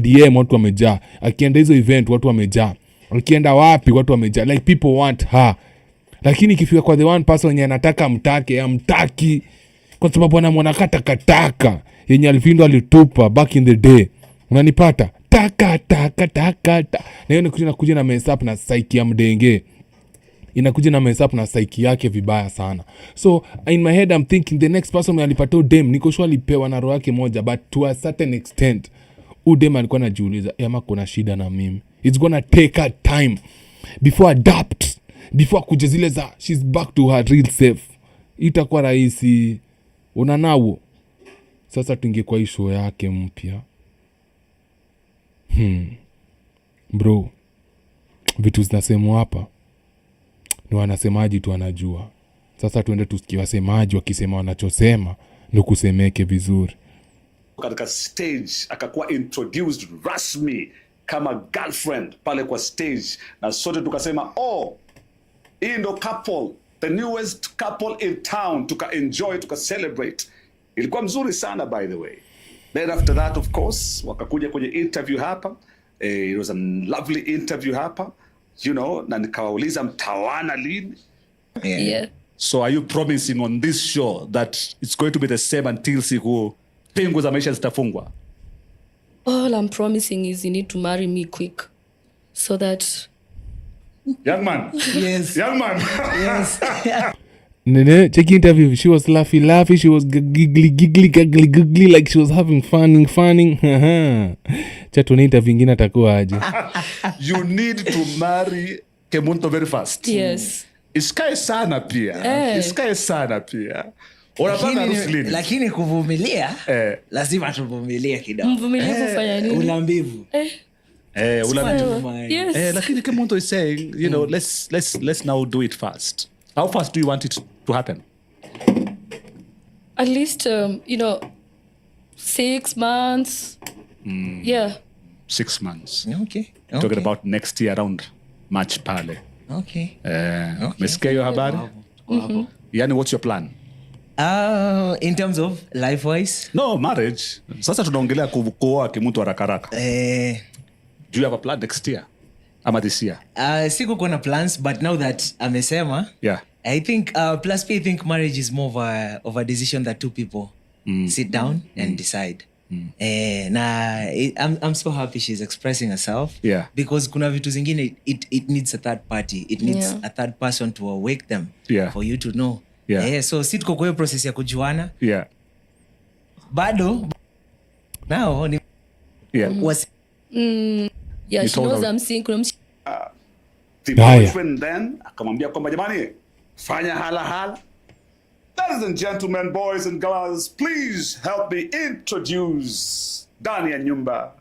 DM watu wamejaa. Akienda hizo event watu wamejaa. Akienda wapi watu wamejaa. Like people want her. Lakini ikifika kwa the one person yenye anataka amtaki. Kwa sababu anamwona kataka. Yenye Alvindo alitupa back in the day. Unanipata? Taka. Na hiyo inakuja na mess up na psyche ya mdenge. Inakuja na mess up na psyche yake vibaya sana. So in my head I'm thinking the next person alipata dem niko sure alipewa na roho yake moja, but to a certain extent udem alikuwa anajiuliza ama kuna shida na mimi. It's gonna take her time before adapt, before kuja zile za she's back to her real self. Itakuwa rahisi unanao. Sasa tungekuwa hii show yake mpya. Bro, vitu zinasemwa hapa ni wanasemaji tu wanajua. Sasa tuende tusikie wasemaji wakisema wanachosema ndio kusemeke vizuri. Katika stage akakuwa introduced rasmi kama girlfriend pale kwa stage, na sote tukasema hii ndo couple, the newest couple in town, tuka celebrate. Ilikuwa mzuri sana by the way. Then after that of course wakakuja kwenye interview hapa. It was a lovely interview hapa, you know, na nikawauliza mtawana lini? Yeah. So are you promising on this show that it's going to be the same until siku pingu za maisha zitafungwa? All I'm promising is you need to marry me quick so that young man. Yes. Young man. Yes. Nene, check interview. She was laughing. She was giggly like she was having funning. Chatuni interview ingine atakuwa aje. You need to marry Kemunto very fast. Yes. Isikae sana pia. Unapanga harusi lini? Lakini kuvumilia lazima tuvumilie kidogo. Mvumilivu kufanya nini? Ulambivu. Ulambivu. Yes. Lakini Kemunto is saying, you know, let's now do it fast. How fast do you want it to happen? At least 6 months. Yeah. 6 months. Okay. Talking about next year around March pale. Okay. Mesikia hiyo habari? Yani, what's your plan? In terms of life wise? No, marriage. Sasa tunaongelea kuoa Kemunto haraka. Do you have a plan next year? Ama this year? Siku kuna plans, but now that amesema, I think plus I think marriage is more of a decision that two people sit down and decide. I'm so happy she's expressing herself. Because kuna vitu zingine it needs a third party. It needs a third person to awake them for you to know. So si tuko kwa hiyo process ya kujuana. Bado now ni was she knows I'm single. The boyfriend then akamwambia kwamba jamani, fanya hala. Ladies and gentlemen, boys and girls, please help me introduce ndani ya nyumba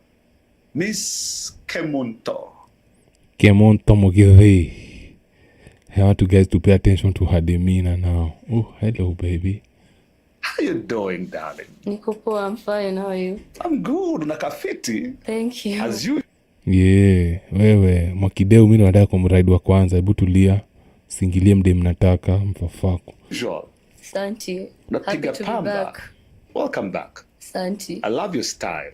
Miss Kemunto. Kemunto Mugithi. I want you guys to pay attention to her demeanor now. Oh, hello, baby. How you doing, darling? Niko poa, I'm fine. How are you? I'm good. Unakafiti. Thank you. As you. Wewe Mwakideu, mimi nataka kumride wa kwanza. Hebu tulia, singilie mde mnataka mfafako. Sure. Santi. Happy to be back. Welcome back. Santi. I love your style.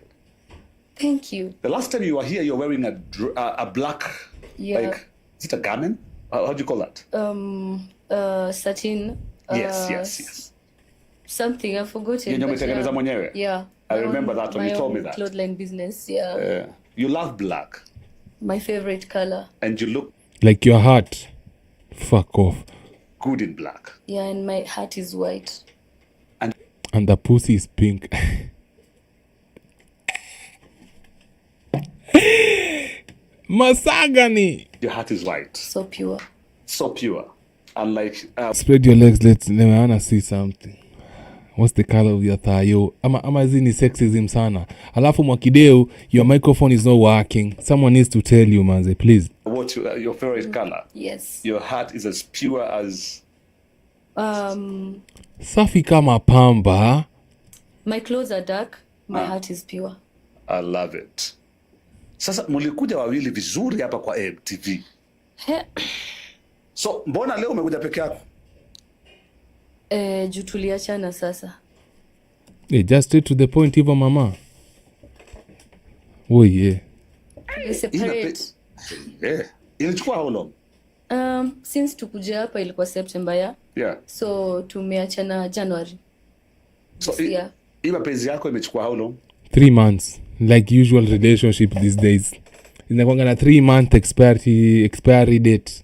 Thank you. The last time you were here, you're wearing a black, like, is it a garment? How do you call that? Satin. Yes. Something, I've forgotten. Umetengeneza mwenyewe? Yeah. I remember that when you told me that. Clothesline business, yeah. You love black. My favorite color. And you look like your heart. Fuck off. Good in black. Yeah, and my heart is white. And the pussy is pink. Masagani. Your heart is white. So pure. And like spread your legs, let me wanna see something. What's the color of your thigh? Ama zini sexism sana. Alafu Mwakideu, your microphone is not working. Someone needs to tell you, manze, please. What's your favorite color? Yes. Your heart is as pure as safi kama pamba. My clothes are dark, my heart is pure. I love it. Sasa mulikuja wawili vizuri hapa kwa MTV. So mbona leo umekuja peke yako? Juu tuliachana sasa. Just straight to the point hivyo mama. Oh yeah. We separate. Ilichukua how long? Since tukuja hapa ilikuwa September So tumeachana January. So hii mapenzi yako imechukua how long? 3 months. Like usual relationship these days. Inakuanga na 3-month expiry date.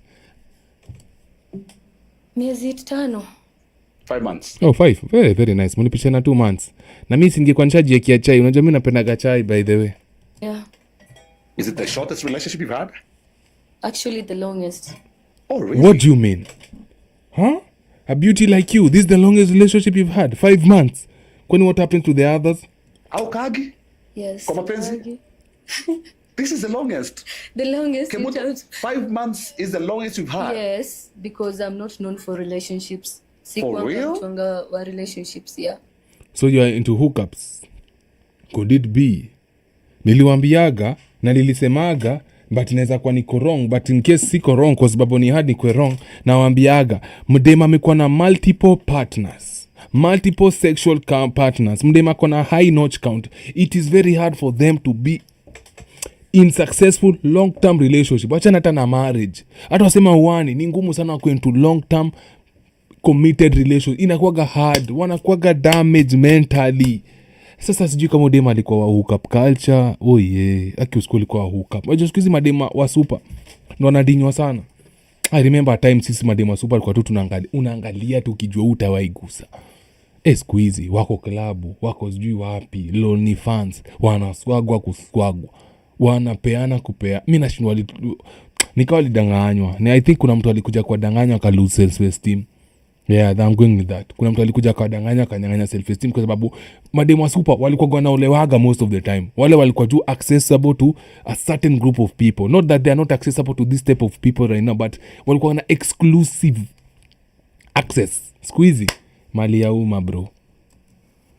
Miezi 5. 5 months. Oh, 5. Very, very nice. Munipishana 2 months. Na mimi singekuwa nishaji ya chai. Unajua mimi napenda chai by the way. Yeah. Is it the shortest relationship you've had? Actually the longest. Oh, really? What do you mean? Huh? A beauty like you, this is the longest relationship you've had? 5 months. Kwani what happened to the others? Au kagi? Yes. Kwa mapenzi? This is the longest. The longest. 5 months is the longest you've had. Yes, because I'm not known for relationships. For real? Wa relationships, yeah. So you are into hookups. Could it be? Niliwambiaga na nilisemaga but inaweza kuwa niko wrong, but in case siko wrong kwa sababu ni hard niko wrong, na waambiaga mdema amekuwa na multiple partners, multiple sexual partners, mdema kuna high notch count. It is very hard for them to be in successful long term relationship. Acha hata na marriage, hata wasema uani ni ngumu sana kwa into long term committed relationship. Inakuwaga hard, wanakuwaga damage mentally. Sasa sijui kama dema alikuwa wa hookup culture. Oh yeah, aki usiku alikuwa wa hookup. Wajua siku hizi madema wa super ndo wanadinywa sana. I remember a time sisi madema super kwa tu unaangalia tu ukijua utawaigusa. Siku hizi wako klabu, wako sijui wapi, lonely fans, wanaswagwa kuswagwa, wanapeana kupea. Mimi nashindwa nikawa lidanganywa. I think kuna mtu alikuja kwa danganya aka lose self esteem. Yeah, I'm going with that. Kuna mtu alikuja kwa danganya akanyang'anya self esteem kwa sababu mademo super walikuwa wanaolewaga most of the time. Wale walikuwa tu accessible to a certain group of people. Not that they are not accessible to this type of people right now, but walikuwa na exclusive access. Siku hizi mali ya umma bro.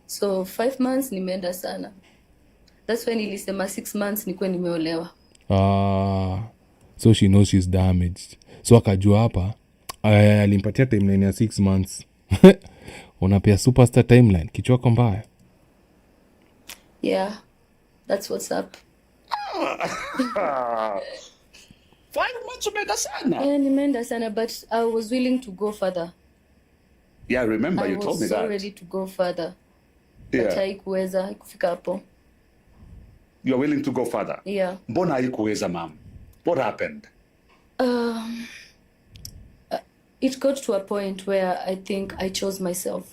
So 5 months nimeenda sana. That's when nilisema 6 months nikuwe nimeolewa. So she knows she's damaged. So akajua hapa alimpatia timeline ya 6 months. Unapea superstar timeline kichwako mbaya. Yeah, that's what's up. 5 months umeenda sana. Yeah, nimeenda sana, but I was willing to go further. Yeah, I remember I you told me was so that. ready to go further. Yeah. But haikuweza kufika hapo. You are willing to go further. Yeah. Mbona haikuweza mom? What happened? It got to a point where I think I chose myself.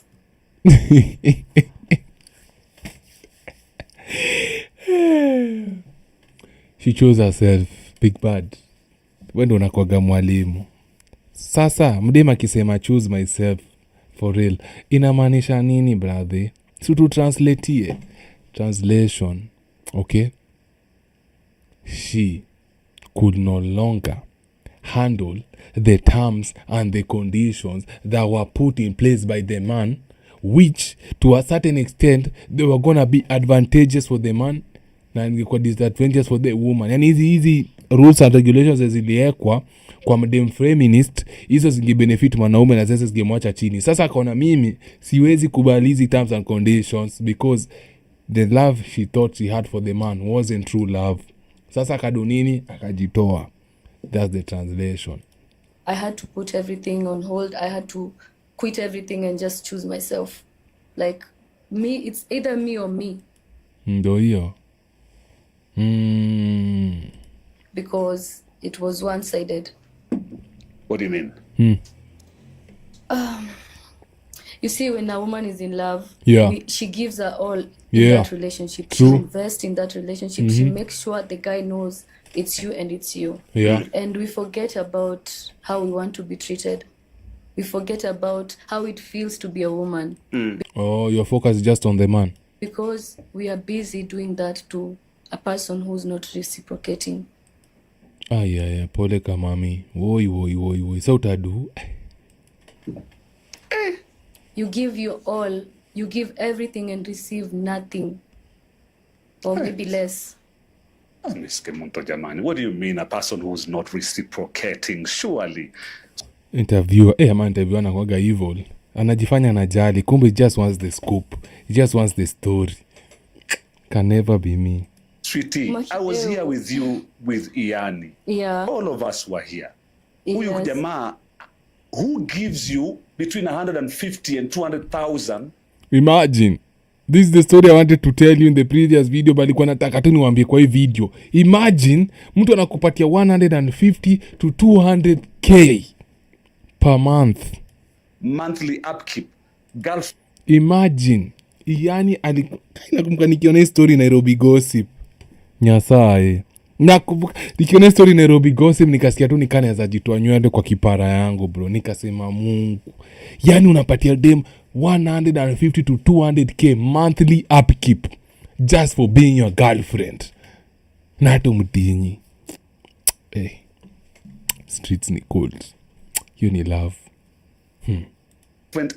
She chose herself. Big bad. Wendo unakwaga mwalimu. Sasa mdema akisema choose myself for real inamaanisha nini brother? So to translate translation, okay? She could no longer handle the terms and the conditions that were put in place by the man, which to a certain extent they were gonna be advantageous for the man na ingekuwa disadvantageous for the woman. Yani hizi rules and regulations ziliwekwa kwa madem feminist, hizo zingebenefit mwanaume na sasa zingemwacha chini. Sasa akaona mimi siwezi kubali hizi terms and conditions because the love she thought she had for the man wasn't true love. Sasa akadonini akajitoa. That's the translation. I had to put everything on hold. I had to quit everything and just choose myself. Like me, it's either me or me. Ndo hiyo. Because it was one-sided. What do you mean? You see, when a woman is in love, Yeah. she gives her all in Yeah. that relationship. True. She invests in that relationship. She makes sure the guy knows it's you and it's you. Yeah. And we forget about how we want to be treated. We forget about how it feels to be a woman. Oh, your focus is just on the man. Because we are busy doing that to a person who's not reciprocating. Yeah, pole kamami. Woi. Sa utadu. You give your all, you give everything and receive nothing. Or maybe less. Miss Kemunto jamani, what do you mean a person who's not reciprocating? Surely. Interviewer, ama interviewer anakuwaga evil. Anajifanya anajali, kumbe he just wants the scoop. He just wants the story. Can never be me. Sweetie, I was here with you with Iyanii. Yeah. All of us were here. Yes. Huyu jamaa, who gives you between 150 and 200,000? Imagine. This is the story I wanted to tell you in the previous video, but alikuwa nataka tu niwaambie kwa hii video. Imagine mtu anakupatia 150 to 200k per month. Monthly upkeep. Girlfriend. Imagine. Iyanii nakumbuka nikiona hii story Nairobi gossip. Nyasaye. Nakumbuka nikiona story Nairobi gossip nikasikia tu nikanaweza jitoa nywele kwa kipara yangu bro. Nikasema Mungu. Yani unapatia dem 150 to 200k monthly upkeep just for being your girlfriend. Nato mtinyi. Hey. Streets ni cold. You need love.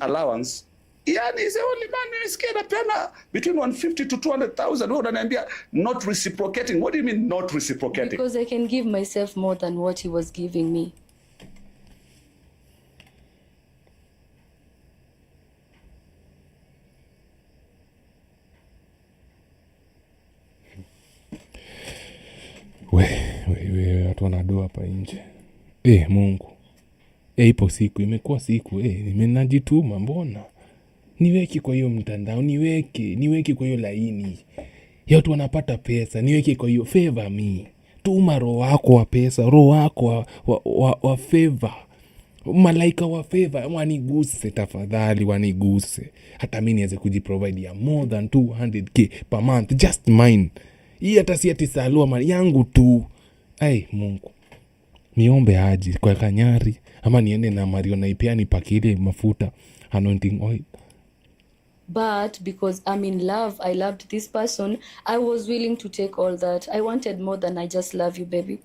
Allowance. Iyanii is the only man who is anapeana between 150 to 200,000. Wewe unaniambia not reciprocating. What do you mean not reciprocating? Because I can give myself more than what he was giving me. We watu wanadoa hapa nje. Mungu. Ipo siku imekuwa siku nimenajituma mbona? Niweke kwa hiyo mtandao, niweke kwa hiyo laini. Ya watu wanapata pesa, niweke kwa hiyo favor me. tuma roho wako wa pesa, roho wako wa favor, malaika wa favor, waniguse tafadhali, waniguse hata mimi niweze kujiprovide ya more than 200k per month, just mine. Hii hata si ati salua mali yangu tu. Mungu, niombe haji kwa Kanyari ama niende na Mario na Ipiani pakile mafuta anointing oil. But because I'm in love, I loved this person, I was willing to take all that. I wanted more than I just love you, baby.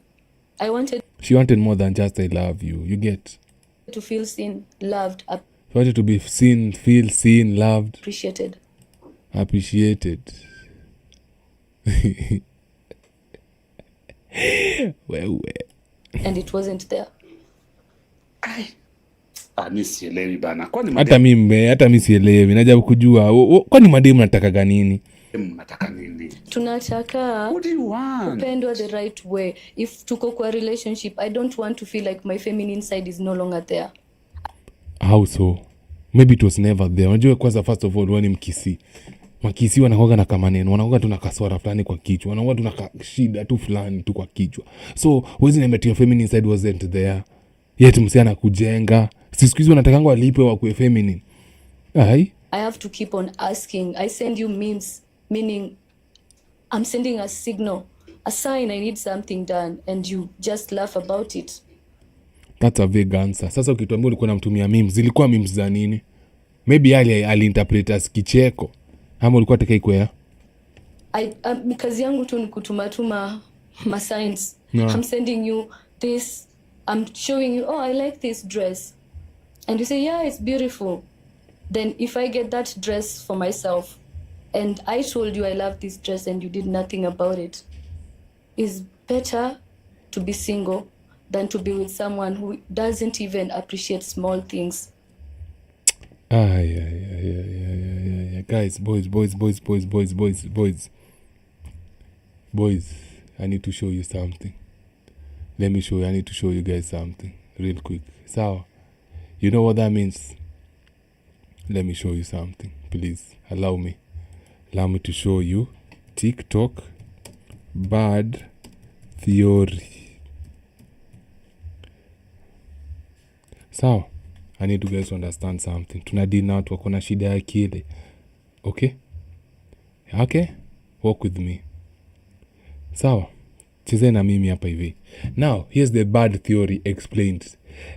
She wanted more than just I love you. You get? To feel seen, loved, She wanted to be seen, feel seen, loved, appreciated. Well. And it wasn't there. Nisielewi bana. Hata mimi sielewi. Najaribu kujua kwani mademu nataka nini? Nataka nini? Tunataka kupendwa the right way. If tuko kwa relationship, I don't want to feel like my feminine side is no longer there. How so? Maybe it was never there. Unajua kwanza, first of all, wani mkisi. Makisi wanakuwa na kamaneno, wanakuwa tuna kaswara fulani kwa kichwa, wanakuwa tuna shida tu fulani tu kwa kichwa. So, wezi niambia your feminine side wasn't there. Yet msichana kujenga. Siku hizi wanatakanga walipe wakuwe feminine. I have to keep on asking. I send you memes, meaning I'm sending a signal, a sign I need something done, and you just laugh about it. That's a vague answer. Sasa ukituambia ulikuwa unamtumia memes, zilikuwa memes za nini? Maybe ali-interpret as kicheko. Ama ulikuwa taka ikwea? Kazi yangu tu ni kutumatuma ma signs. No. I'm sending you this. I'm showing you, I like this dress. And you say, yeah, it's beautiful. Then if I get that dress for myself, and I told you I love this dress and you did nothing about it, it's better to be single than to be with someone who doesn't even appreciate small things. Yeah. Guys, boys. I need to show you something. I need to show you guys something real quick. So, you know what that means? Let me show you something. Please, allow me to show you TikTok bad theory. So, I need you guys to understand something. Tunadili na watu wako na shida ya akili. Okay? Walk with me. Sawa. Cheze na mimi hapa hivi. Now, here's the bad theory explained.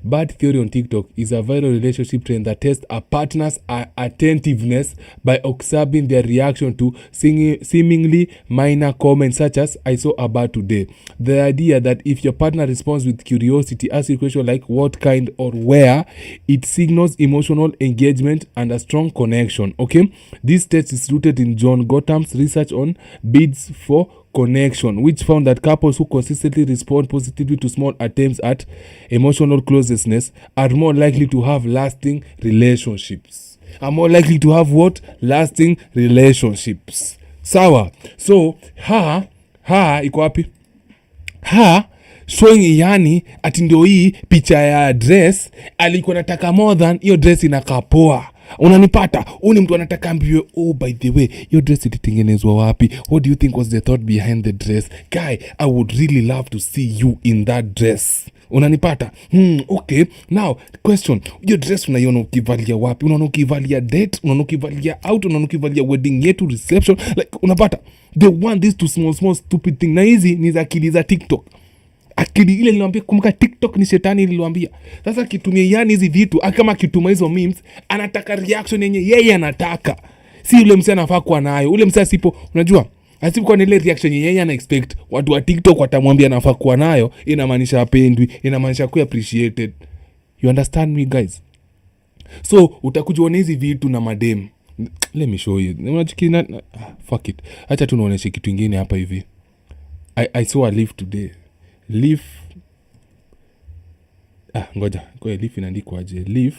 Bad theory on TikTok is a viral relationship trend that tests a partner's attentiveness by observing their reaction to seemingly minor comments such as, I saw a bird today. The idea that if your partner responds with curiosity, asks a question like what kind or where, it signals emotional engagement and a strong connection. Okay? This test is rooted in John Gotham's research on bids for connection, which found that couples who consistently respond positively to small attempts at emotional closeness are more likely to have lasting relationships. Lasting relationships. Sawa. So, iko wapi? Showing Iyanii ati ndio hii picha ya dress alikuwa nataka more than hiyo dress inakapoa. Unanipata? Uni mtu anataka ambiwe, by the way, your dress ilitengenezwa wapi? What do you think was the thought behind the dress? Guy, I would really love to see you in that dress. Unanipata? Okay. Now, question. Your dress unaiona ukivalia wapi? Unaona ukivalia date? Unaona ukivalia out? Unaona ukivalia wedding yetu, reception? Like, unapata? They want this to small stupid thing. Na hizi ni za akili za TikTok. Akili ile niliwaambia, kumbuka TikTok ni shetani niliwaambia. Sasa kitumia Iyanii hizi vitu, kama kituma hizo memes, anataka reaction yenye yeye anataka. Si ule msee anafaa kuwa nayo. Ule msee asipo, unajua, asipo na ile reaction yenye yeye ana expect watu wa TikTok watamwambia anafaa kuwa nayo, inamaanisha apendwi, inamaanisha ku appreciated. You understand me, guys? So, utakuja hizi vitu na madem. Let me show you. Fuck it. Acha tu naoneshe kitu kingine hapa hivi. I saw a leaf today. Leaf. Ngoja. Kwa leaf inaandikwa aje? Leaf.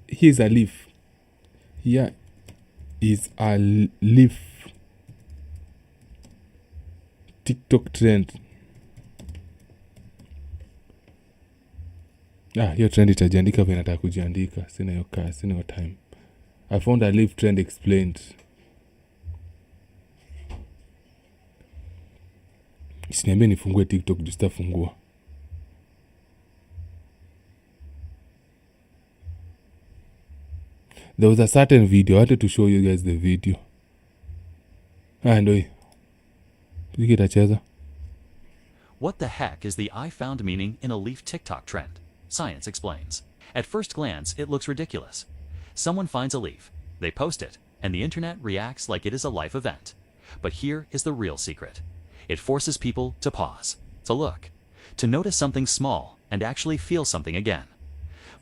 Here's a leaf. Here is a leaf. TikTok trend. Hiyo trend itajiandika vile nataka kujiandika. Sina hiyo time. I found a leaf trend explained. Siniambie nifungue TikTok just afungua. There was a certain video. I wanted to show you guys the video. Ndio. Tukitacheza. What the heck is the I found meaning in a leaf TikTok trend? Science explains. At first glance, it looks ridiculous. Someone finds a leaf, they post it, and the internet reacts like it is a life event. But here is the real secret. It forces people to pause, to look, to notice something small and actually feel something again.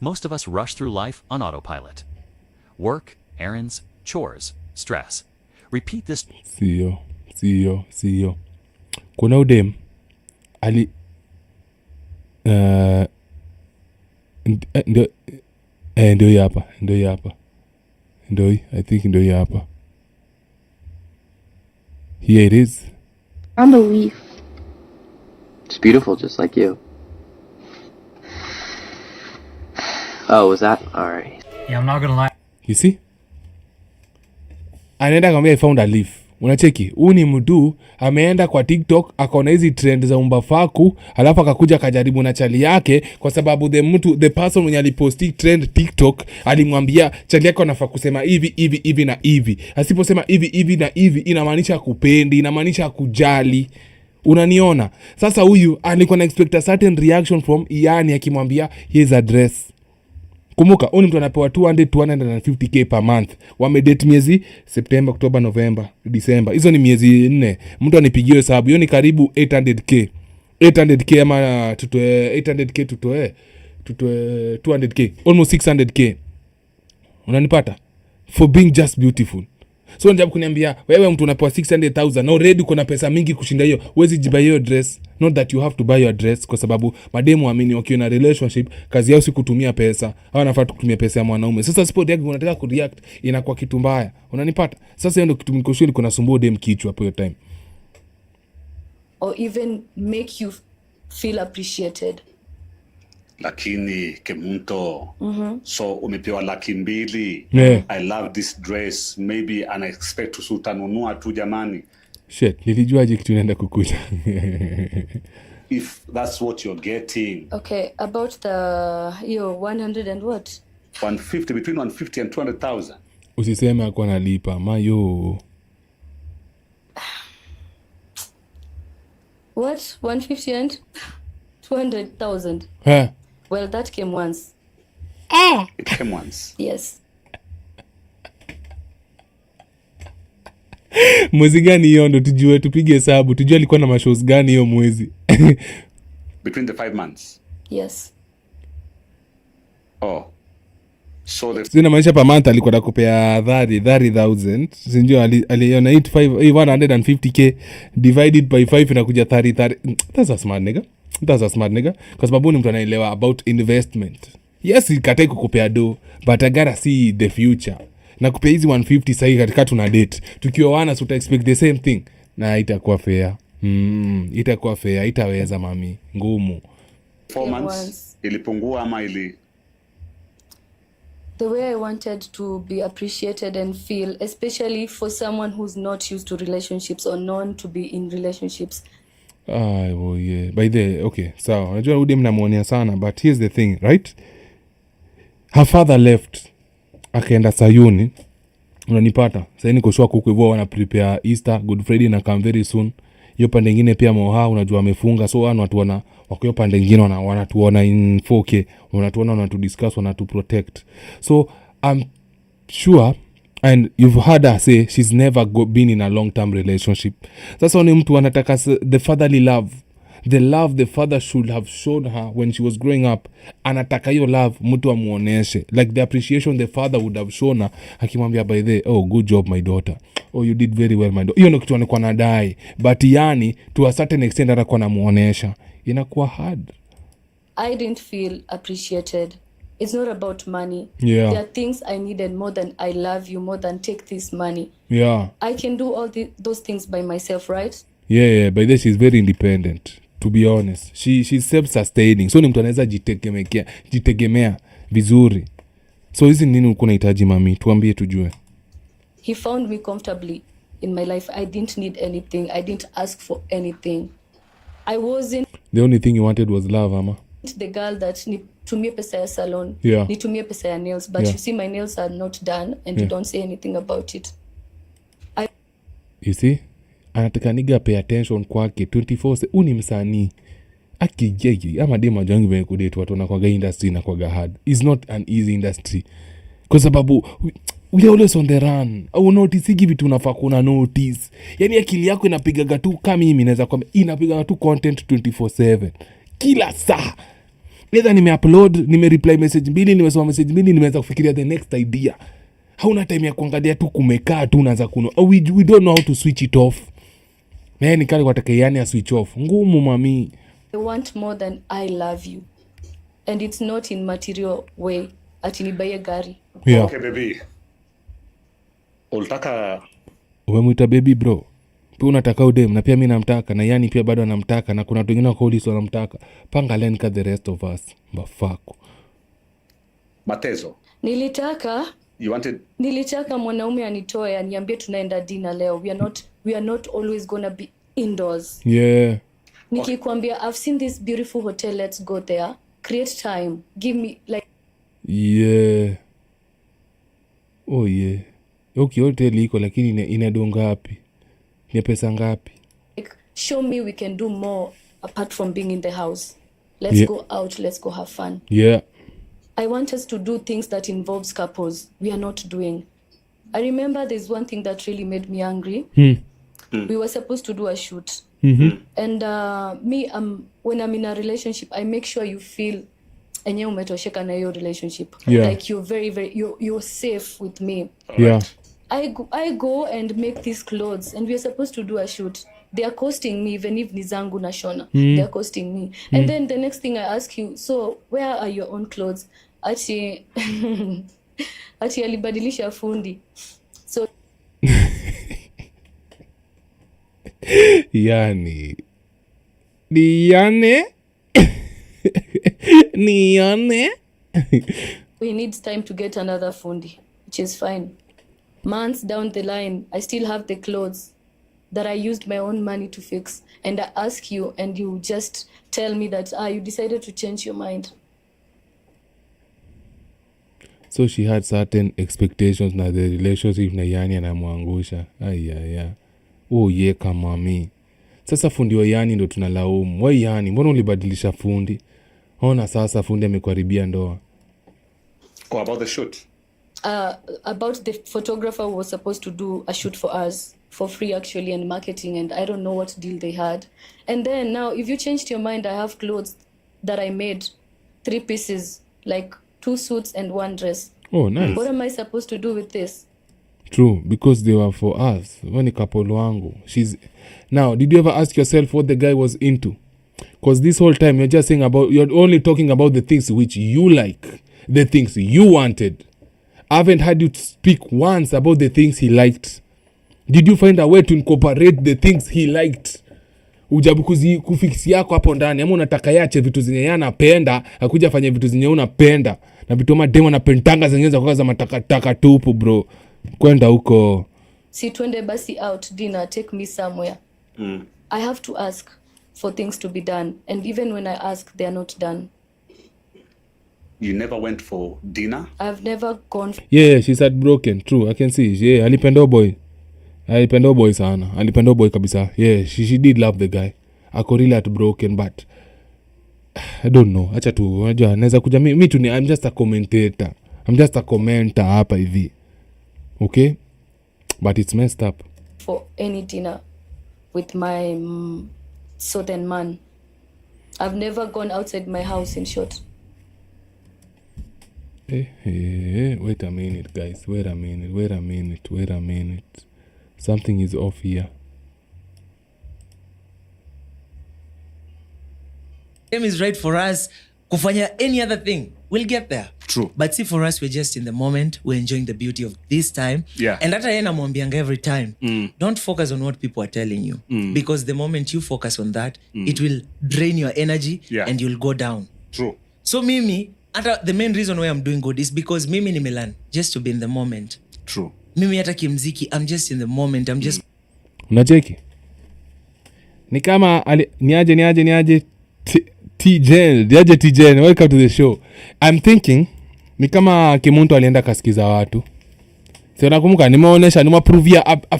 Most of us rush through life on autopilot. Work, errands, chores, stress. Repeat this. Sio. Kuna udem ali ndio hapa. I think ndio hapa. Here it is. I'm a leaf. It's beautiful, just like you. Oh, was that? Alright. Yeah, I'm not gonna lie. You see? Anaenda kwambia I found a leaf. Unacheki? Huu ni mtu ameenda kwa TikTok akaona hizi trend za umbafaku, alafu akakuja akajaribu na chali yake kwa sababu the person mwenye aliposti trend TikTok alimwambia chali yake anafaa kusema hivi na hivi. Asiposema hivi na hivi inamaanisha kupendi, inamaanisha kujali. Unaniona? Sasa huyu alikuwa na expect a certain reaction from Iyanii akimwambia his address. Kumbuka, huyu mtu anapewa 250k per month. Wamedate miezi September, October, November, December. Hizo ni miezi 4. Mtu anipigie hesabu. Hiyo ni karibu 800k. 800k ama tutoe 800k tutoe 200k. Almost 600k. Unanipata? For being just beautiful. So unajaribu kuniambia wewe mtu unapewa 600,000 already kuna pesa mingi kushinda hiyo. Huwezi jibuy hiyo dress. Not that you have to buy your dress kwa sababu mademu waamini wakiwa na relationship kazi yao si kutumia pesa. Hao wanafaa kutumia pesa ya mwanaume. Sasa support yako unataka kureact inakuwa kitu mbaya. Unanipata? Sasa hiyo ndio kitu nikoshoni kuna sumbua dem kichwa hapo hiyo time. Or even make you feel appreciated. Lakini Kemunto, so umepewa 200,000. Yeah. I love this dress. Maybe I expect to utanunua tu jamani. Shit, nilijuaje kitu inaenda kukuja. If that's what you're getting. Okay, about the 100 and what? 150, between 150 and 200,000. Usiseme ako analipa, mayo. What? 150 and 200,000? Huh? Well, that came once. It came once. Yes. Mwezi gani hiyo ndo tujue, tupige hesabu, tujue alikuwa na mashows gani hiyo mwezi. Between the 5 months. Yes. Oh. So the Sina maanisha per month alikuwa nakupea 30,000. Sinjua aliona 150k divided by 5 inakuja 30. That's a smart nigga. Kwa sababu ni mtu anaelewa about investment. Yes, ikatai kukupea do, but I gotta see the future. Na kupea hizi 150 sahi katika tuna date. Tukiwa wana so expect the same thing. Na itakuwa fair. Itakuwa fair, itaweza mami. Ngumu. performance ilipungua ama ili? The way I wanted to be appreciated and feel, especially for someone who's not used to relationships or known to be in relationships. Oh yeah. By the okay, so unajua udem namuonea sana, but here's the thing, right? Her father left, akaenda Sayuni. Unanipata? Sasa niko sure kuku hivyo wana prepare Easter, Good Friday na come very soon. Hiyo pande nyingine pia Moha unajua amefunga, so watu wana wako pande nyingine wanatuona in 4K, wanatuona, wanatudiscuss, wanatuprotect. So I'm sure, and you've heard her say she's never been in a long-term relationship. Sasa ni mtu anataka the fatherly love, the love the father should have shown her when she was growing up. Anataka hiyo love mtu amuoneshe, like the appreciation the father would have shown her, akimwambia by the good job my daughter, you did very well my daughter. Hiyo ndio kitu anakuwa nadai, but Iyanii to a certain extent anakuwa namuonesha, inakuwa hard. I didn't feel appreciated. It's not about money. Yeah. There are things I needed more than I love you, more than take this money. Yeah. I can do all those things by myself, right? Yeah, by the she's very independent, to be honest. She's self-sustaining. So ni mtu anaweza jitegemea vizuri. So hizi nini uko unahitaji mami? Tuambie tujue. He found me comfortably in my life. I didn't need anything. I didn't ask for anything. I wasn't The only thing you wanted was love, ama? the girl that nitumie pesa ya salon, Yeah. nitumie pesa ya nails, but Yeah. you see my nails are not done and you don't say anything about it. You see? Anataka niga pay attention kwake 24/7. Uni msanii. Akijegi ama dema jangu venye kudate watu na kwaga industry na kwaga hard. It's not an easy industry. Kwa sababu we are always on the run. Au notice vitu unafaa kuna notice. Yaani akili yako inapigaga tu kama mimi naweza kwambia inapigaga tu content 24/7. Kila saa. Either nimeupload, nimereply message mbili, nimesoma message mbili, nimeanza kufikiria the next idea. Hauna time ya kuangalia tu kumekaa tu unaanza kuno. We don't know how to switch it off. Na ni kale wataka Iyanii ya switch off. Ngumu mami. I want more than I love you. And it's not in material way. Ati nibaye gari. Yeah. Okay, baby. Ulitaka Umemwita baby bro. Pia unataka udem na pia mimi namtaka na Iyanii pia bado anamtaka na kuna watu wengine wako uliso wanamtaka. Panga lenka the rest of us. Bafako. matezo. Nilitaka mwanaume anitoe aniambie tunaenda dinner leo. We are not always gonna be indoors. Yeah. Nikikwambia I've seen this beautiful hotel, let's go there. Create time. Give me like Yeah. Oh yeah. Okay, hotel iko lakini inado ngapi? Ni pesa ngapi? show me we can do more apart from being in the house. Let's go out, let's go have fun. Yeah. I want us to do things that involves couples. We are not doing. I remember there's one thing that really made me angry. We were supposed to do a shoot. And when I'm in a relationship, I make sure you feel enye umetosheka na hiyo relationship. Yeah. Like you're you're safe with me. Yeah. I go and make these clothes and we are supposed to do a shoot. They are costing me, even if nizangu na shona. They are costing me. And then the next thing I ask you, so where are your own clothes? Ati alibadilisha fundi. So Iyanii. we need time to get another fundi, which is fine. Months down the line, I still have the clothes that I used my own money to fix. And I ask you and you just tell me that you decided to change your mind. So she had certain expectations na the relationship na Iyanii anamwangusha. Ayaya. Oh yeah, kama mami. Sasa fundi wa Iyanii ndo tunalaumu. Wewe Iyanii, mbona ulibadilisha fundi? Ona sasa fundi amekuharibia ndoa. About the shoot. About the photographer who was supposed to do a shoot for us for free actually and marketing, and I don't know what deal they had. And then now if you changed your mind, I have clothes that I made 3 pieces, like 2 suits and 1 dress. Oh, nice. What am I supposed to do with this? True, because they were for us. When couple wangu. Now, did you ever ask yourself what the guy was into? Because this whole time you're only talking about the things which you like, the things you wanted. I haven't had you speak once about the things he liked. Did you find a way to incorporate the things he liked? Ujabu kufiksi yako hapo ndani. Ama unataka yache vitu zenye yeye anapenda, akuja fanya vitu zenye unapenda. Na vitu kama demo na pentanga zenye za kwa za matakataka tupu bro. Kwenda huko. Si twende basi out dinner, take me somewhere. I have to ask for things to be done, and even when I ask, they are not done. You never went for dinner? I've never gone. Yeah, she's heartbroken. True, I can see. Yeah, alipenda boy. Alipenda boy sana. Alipenda boy kabisa. Yeah, she did love the guy. Ako really heartbroken, but I don't know. Acha tu, unajua naweza kuja mimi tu I'm just a commentator. I'm just a commenter hapa hivi. Okay? But it's messed up. For any dinner with my southern man. I've never gone outside my house, in short. Wait a minute, guys. Wait a minute. Something is off here. Time is right for us. Kufanya any other thing, we'll get there. True. But see, for us, we're just in the moment. We're enjoying the beauty of this time. Yeah. And hata yeye namwambianga every time, don't focus on what people are telling you. Because the moment you focus on that, it will drain your energy and you'll go down. True. So mimi, the main reason why I'm doing good is because mimi nimelan just to be in the moment. True. Mimi hata kimziki, I'm just in the moment. I'm just... Unacheki? ni kama niaje TJ, welcome to the show. I'm thinking ni kama Kemunto alienda kasikiza watu. Sio nakumbuka nimepruvia a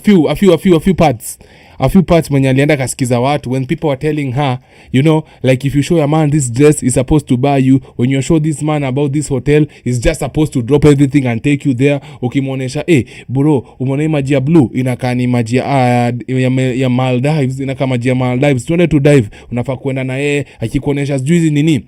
few parts mwenye alienda kasikiza watu when people were telling her, you know, like if you show a man this dress is supposed to buy you, when you show this man about this hotel is just supposed to drop everything and take you there. Ukimuonesha bro, umeona maji ya blue inakaa ni maji ya Maldives, inakaa maji ya Maldives, tuende to dive, unafaa kwenda na yeye akikuonesha sijui nini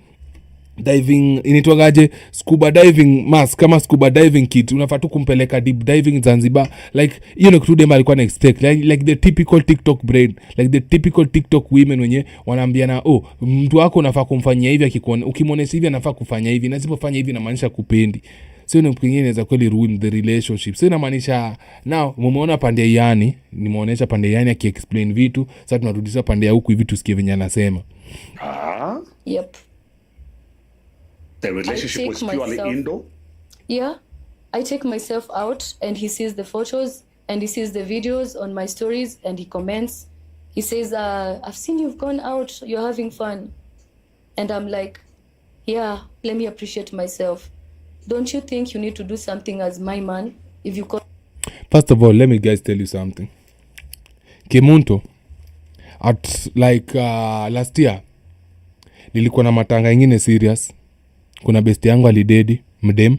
diving initwagaje, scuba diving mask kama scuba diving kit, unafaa tu kumpeleka deep diving Zanzibar, like you know, kitu dem alikuwa na expect like the typical TikTok brain, like the typical TikTok women wenye wanaambiana mtu wako unafaa kumfanyia hivi, akikuona ukimwonyesha hivi anafaa kufanya hivi, na sipofanya hivi inamaanisha kupendi. Sio ni kingine inaweza kweli ruin the relationship. Sio inamaanisha now mumeona pande ya Iyanii, nimeonyesha pande ya Iyanii aki-explain vitu, sasa tunarudisha pande ya huku hivi tusikie venye anasema. Yep. The relationship was purely indoor? Yeah. I take myself out and he sees the photos and he sees the videos on my stories and he comments. He says, I've seen you've gone out, you're having fun. And I'm like, yeah, let me appreciate myself. Don't you think you need to do something as my man? If you First of all, let me guys tell you something. Kemunto, at like last year, nilikuwa na matanga ingine serious. Kuna besti yangu alidedi mdem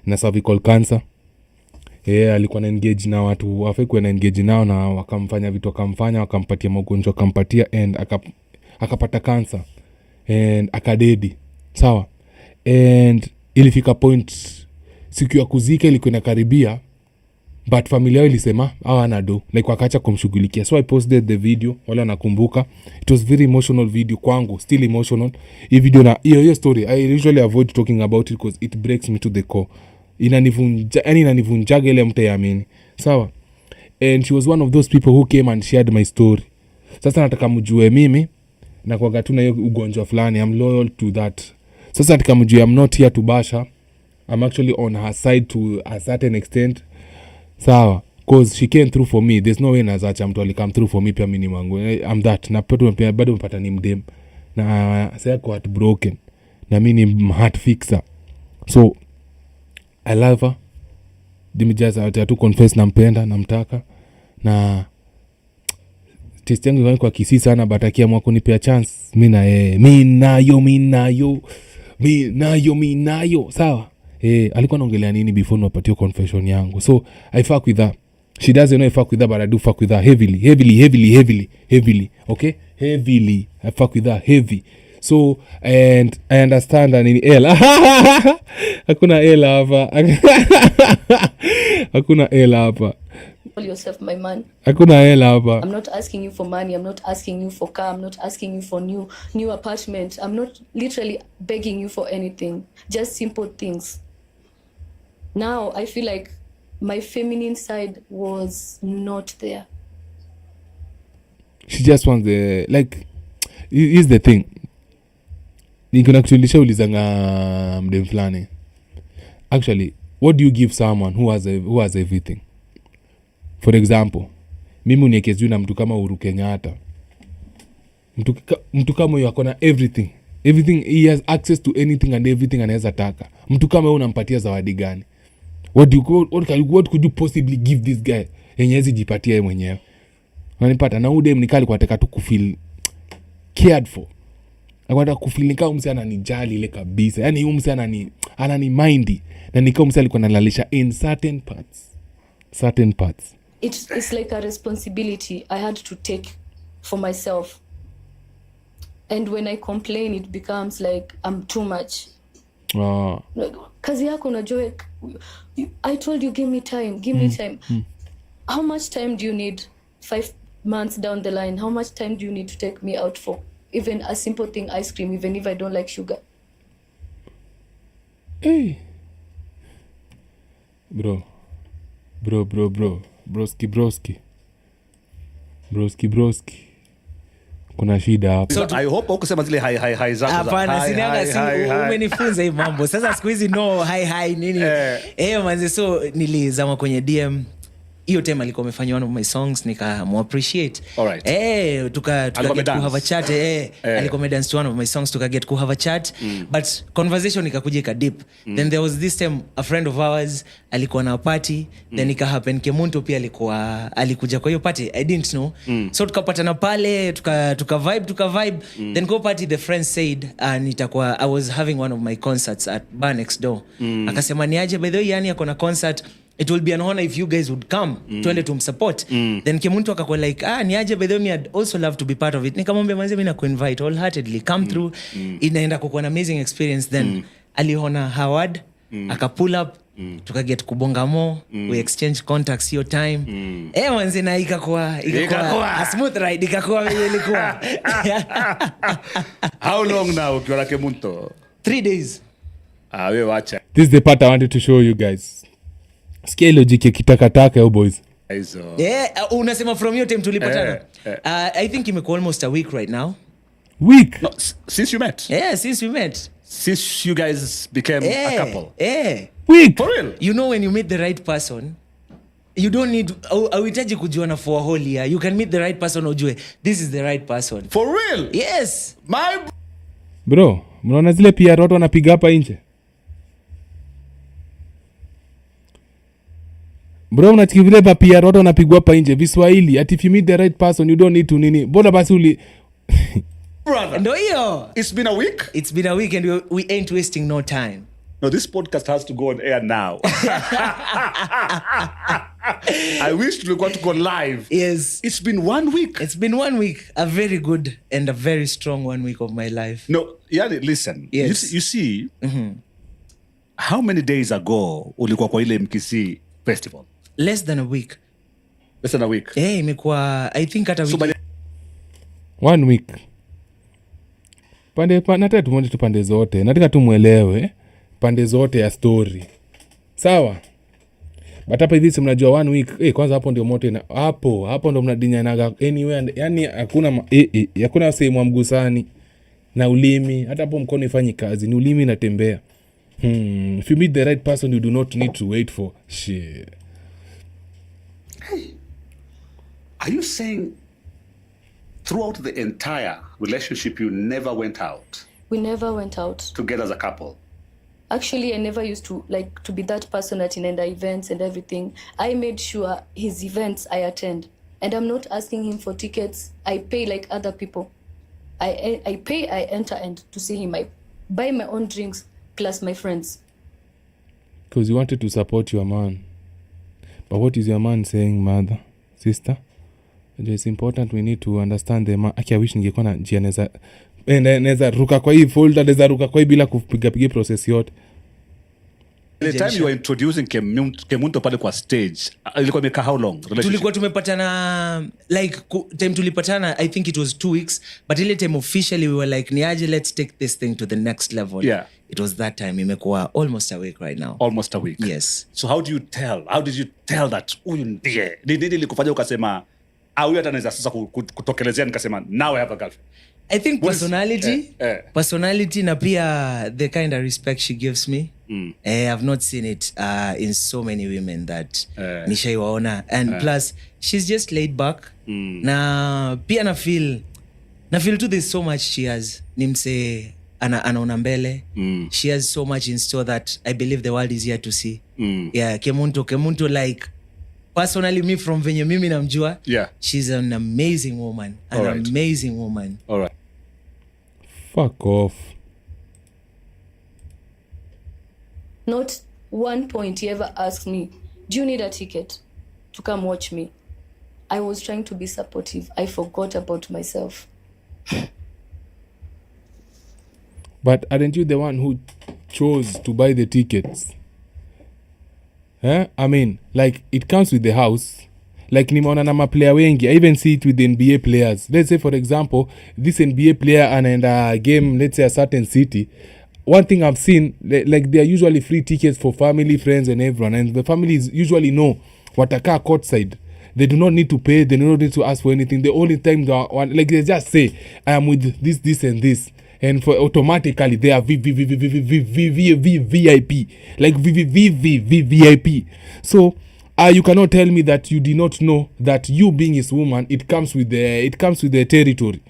na cervical cancer. Alikuwa na engage na watu wafekwe na engage nao, na wakamfanya vitu, wakampatia magonjwa, wakampatia and akapata cancer and akadedi. Sawa? And ilifika point siku ya kuzika ilikuwa inakaribia, but familia ilisema hawana do, like wakaacha kumshughulikia. So I posted the video, wala nakumbuka. It was very emotional video kwangu, still emotional. Hii video na hiyo story I usually avoid talking about it because it breaks me to the core. Inanivunjaga ile mtaamini. Sawa? And she was one of those people who came and shared my story. Sasa nataka mjue mimi na kwa gatuna hiyo ugonjwa fulani, I'm loyal to that. Sasa nataka mjue I'm not here to bash her. I'm actually on her side to a certain extent. Sawa, cause she came through for me. There's no way nazacha mtu alikam through for me pia mimi wangu. I'm that. Na bado mpata ni mdem. Na sasa kwa heartbroken. Na mimi ni heart fixer. So I love her. Dimijaza tu confess nampenda, namtaka. Na test yangu kwa kisi sana, but akiamua kunipea chance, mimi nayo. Sawa? Alikuwa anaongelea nini before nipatie confession yangu. So I fuck with her. She doesn't know I fuck with her, but I do fuck with her heavily. Okay? Heavily. I fuck with her heavy. So and I understand that in Ella. Hakuna Ella hapa. Call yourself my man. Hakuna Ella hapa. I'm not asking you for money, I'm not asking you for car, I'm not asking you for new apartment. I'm not literally begging you for anything. Just simple things. Now I feel like my feminine side was not there. She just wants the, like, here's the thing. Nikuna kutulisha ulizanga mdem fulani. Actually, what do you give someone who has everything? For example, mimi uniekezi na mtu kama Uhuru Kenyatta. Mtu kama huyo akona everything. Everything, he has access to anything and everything anaweza taka. Mtu kama huyo unampatia zawadi gani? What could you possibly give this guy? Yenyezi jipatia yeye mwenyewe. Unanipata? Na udem nikali kwa taka tu kufeel cared for. Akwenda kufeel nika umse ananijali ile kabisa. Yaani umse anani mindy. Na nika umse alikuwa analalisha in certain parts. It's like a responsibility I had to take for myself. And when I complain, it becomes like I'm too much. Like, kazi yako unajua, I told you give me time. How much time do you need? 5 months down the line, how much time do you need to take me out for even a simple thing, ice cream, even if I don't like sugar? Hey. Bro. Broski. Kuna shida hapa. So I hope ukusema zile hi zako. Hapana, sinanga umenifunza hii mambo. Sasa siku hizi no hi nini. Manze, so nilizama kwenye DM hiyo time alikuwa amefanya one of my songs nikamuappreciate. Tuka get to have a chat. Alikuwa amedance to one of my songs, tuka get to have a chat. But conversation ikakuja ika deep. Then there was this time a friend of ours alikuwa na party, then ika happen Kemunto pia alikuja kwa hiyo party. I didn't know. So tukapatana pale, tuka vibe. Then go party, the friends said I was having one of my concerts at bar next door. Akasema niaje, by the way Iyanii ako na concert, it will be an honor if you guys would come tuende tumsupport. Then Kemunto akakuwa like niaje, by the way I'd also love to be part of it. Nikamwambia manze mimi nakuinvite wholeheartedly, come through. Inaenda kuwa an amazing experience. Then aliona Howard akapull up, tukaget kubonga more, we exchange contacts hiyo time. Manze na ikakuwa a smooth ride, ikakuwa vile ilikuwa. How long now ukiwa na Kemunto? 3 days. Wewe wacha. This is the part I wanted to show you guys. Sikia logic kitakataka yo boys. Unasema from your time tulipatana. I think imekuwa almost a week right now. Week? No, since you met? Yeah, since we met. Since you guys became a couple? Week? For real? You know when you meet the right person, you don't need auhitaji kujuana for a whole year. You can meet the right person ujue this is the right person. For real? Yes. Bro, mnaona zile pia watu wanapiga hapa nje? Bro, unachiki vile pa pia watu wanapigwa hapa nje Viswahili, ati if you meet the right person you don't need to nini. Bona basi brother. Ndio hiyo. It's been a week? It's been a week and we ain't wasting no time. No, this podcast has to go on air now. I wish tulikuwa tuko live. Yes. It's been 1 week. It's been 1 week. A very good and a very strong 1 week of my life. No, Iyanii, listen. Yes. You see, how many days ago ulikuwa kwa ile Mkisi festival? Less than a week. Less than a week? Imekuwa, I think hata wiki. 1 week. Nataka tumonde tu pande zote. Nataka tumuelewe pande zote ya story. Sawa? But hapa hivi mnajua 1 week. Kwanza hapo ndio moto ina. Hapo ndo mnadinyanaga anywhere. Yaani hakuna sehemu ya mgusani na ulimi. Hata hapo mkono ifanyi kazi. Ni ulimi inatembea. If you meet the right person you do not need to wait for shit. Hey. Are you saying throughout the entire relationship you never went out? We never went out. Together as a couple? Actually, I never used to be that person at inaenda events and everything. I made sure his events I attend. And I'm not asking him for tickets. I pay like other people. I pay, I enter, and to see him, I buy my own drinks plus my friends. Because you wanted to support your man. But what is your man saying, mother, sister? It's important we need to understand the man. I wish ningekuwa na njia neza ruka kwa hii folder, neza ruka kwa hii bila kupiga process yote. The time you were introducing Kemunto pale kwa stage, ilikuwa imeka how long? Tulikuwa tumepatana like time tulipatana, I think it was 2 weeks, but ile time officially we were like niaje, let's take this thing to the next level. Yeah. It was that time. Imekuwa almost a week right now. Almost a week. Yes. So how did you tell that huyu ndiye? Nini ilikufanya ukasema huyu hata naweza sasa kutokelezea nikasema now I have a girlfriend? I think personality na pia the kind of respect she gives me. I've not seen it in so many women that nishaiwaona, and plus she's just laid back. Na pia na feel too there's so much she has. Nimse anaona mbele. She has so much in store that I believe the world is here to see. Yeah, Kemunto like personally me from venye mimi namjua. Yeah. She's an amazing woman. Amazing woman. All right. Fuck off. Not one point he ever asked me, do you need a ticket to come watch me? I was trying to be supportive. I forgot about myself. But aren't you the one who chose to buy the tickets? I mean, like, it comes with the house. Like, nimeona na maplayer wengi. I even see it with the NBA players. Let's say, for example, this NBA player anaenda game, let's say a certain city. One thing I've seen, like, they are usually free tickets for family, friends, and everyone. And the families usually know watakaa courtside. They do not need to pay. They do not need to ask for anything. The only time they just say, I am with this, and this. And for automatically they are VIP, like VIP. So You cannot tell me that you did not know that you being his woman, it comes with the territory.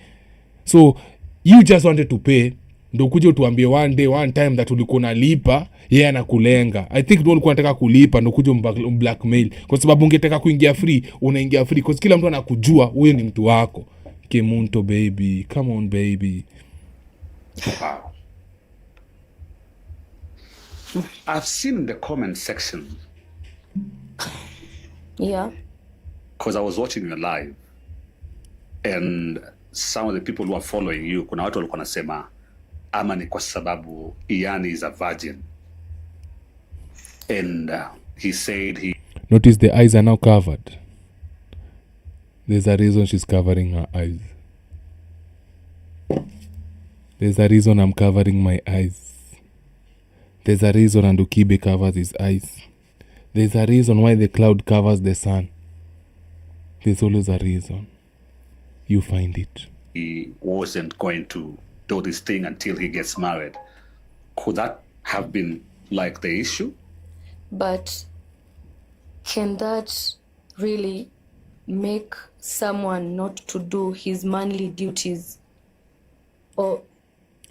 So you just wanted to pay, ndo kuja tuambie one day one time that ulikuwa nalipa yeye anakulenga. I think ndio ulikuwa unataka kulipa, ndo kuja blackmail, kwa sababu ungetaka kuingia free, unaingia free kwa kila mtu anakujua huyo ni mtu wako. Kemunto baby, come on baby. Wow. I've seen the comment section. Yeah. Because I was watching you live, and some of the people who are following you, kuna watu walikuwa nasema ama ni kwa sababu Iyanii is a virgin, and he said he. Notice the eyes are now covered. There's a reason she's covering her eyes. There's a reason I'm covering my eyes. There's a reason Andukibe covers his eyes. There's a reason why the cloud covers the sun. There's always a reason. You find it. He wasn't going to do this thing until he gets married. Could that have been like the issue? But can that really make someone not to do his manly duties? Or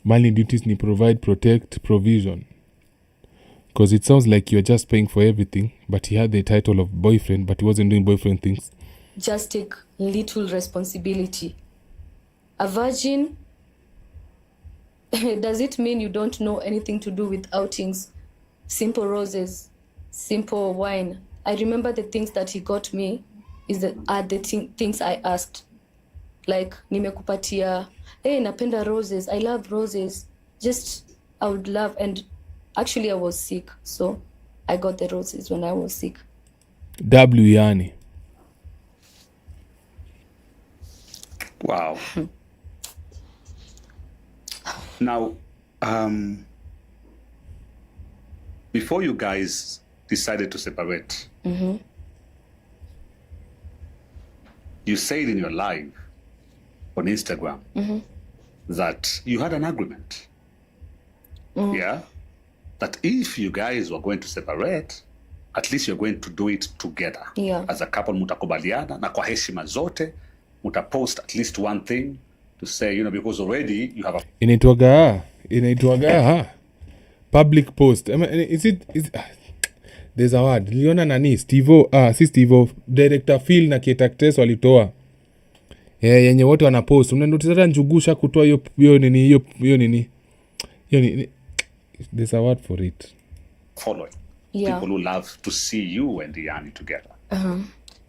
manly duties ni provide, protect, provision. Because it sounds like you're just paying for everything, but he had the title of boyfriend, but he wasn't doing boyfriend things. just take little responsibility? A virgin, does it mean you don't know anything to do with outings? Simple roses, simple wine. I remember the things that he got me are the things I asked. Like, nimekupatia, hey, napenda roses, I love roses. Just, I would love, and actually I was sick, so I got the roses when I was sick. Iyanii. Wow. Now, before you guys decided to separate, you said in your live on Instagram that you had an agreement. Yeah? That if you guys were going to separate, at least you're going to do it together. Yeah. As a couple, mutakubaliana na kwa heshima zote, mutapost at least one thing to say, you know, because already you have a... Inaitwaga public post. I mean, is there's a word. Niliona nani? Steve-O, director Phil na Ketaktes walitoa. Yenye wote wanapost. Unanotice hata Njugusha kutoa hiyo nini. There's a word for it. Following. Yeah. People who love to see you and Iyanii together.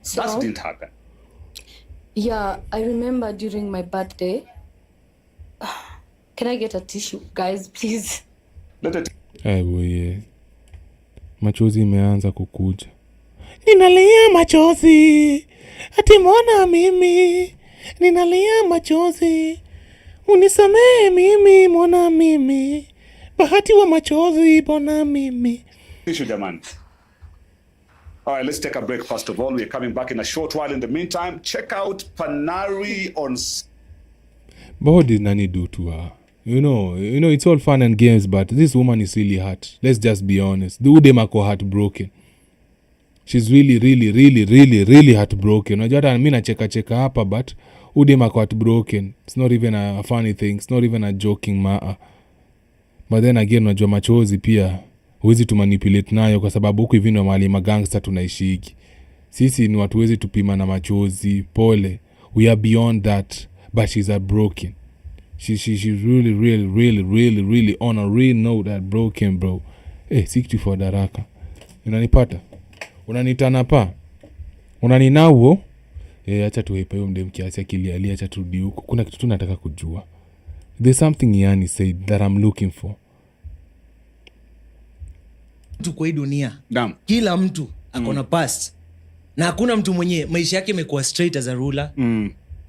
So, that didn't happen. Yeah, I remember during my birthday. Can I get a tissue, guys, please? Boye. Machozi imeanza kukuja. Ninalia machozi. Ati mbona mimi? Ninalia machozi. Unisamee mimi, mbona mimi? Bahati wa machozi, mbona mimi? Tissue, jamani. All right, let's take a break first of all. We're coming back in a short while. In the meantime, check out Panari on... But what did Nani do to her? You know, it's all fun and games, but this woman is really hurt. Let's just be honest. The Udemako heartbroken. She's really heartbroken. Unajua hata mimi nacheka hapa, but Udemako heartbroken. It's not even a funny thing. It's not even a joking matter. But then again, unajua machozi pia huwezi tumanipulate nayo kwa sababu huku hivi ndo mahali magangster tunaishiki. Sisi ni watu huwezi tupima na machozi. Pole. We are beyond that, but she's heartbroken. She's really on a real note that broken, bro. Sikti for daraka. Unanipata? Unanitana pa? Unaninauo? Acha tuhepa hiyo mdem kiasi akili acha turudi huko. Kuna kitu tunataka kujua. There's something Iyanii said that I'm looking for. Mtu kwa hii dunia. Naam. Kila mtu akona past. Na hakuna mtu mwenye maisha yake imekuwa straight as a ruler.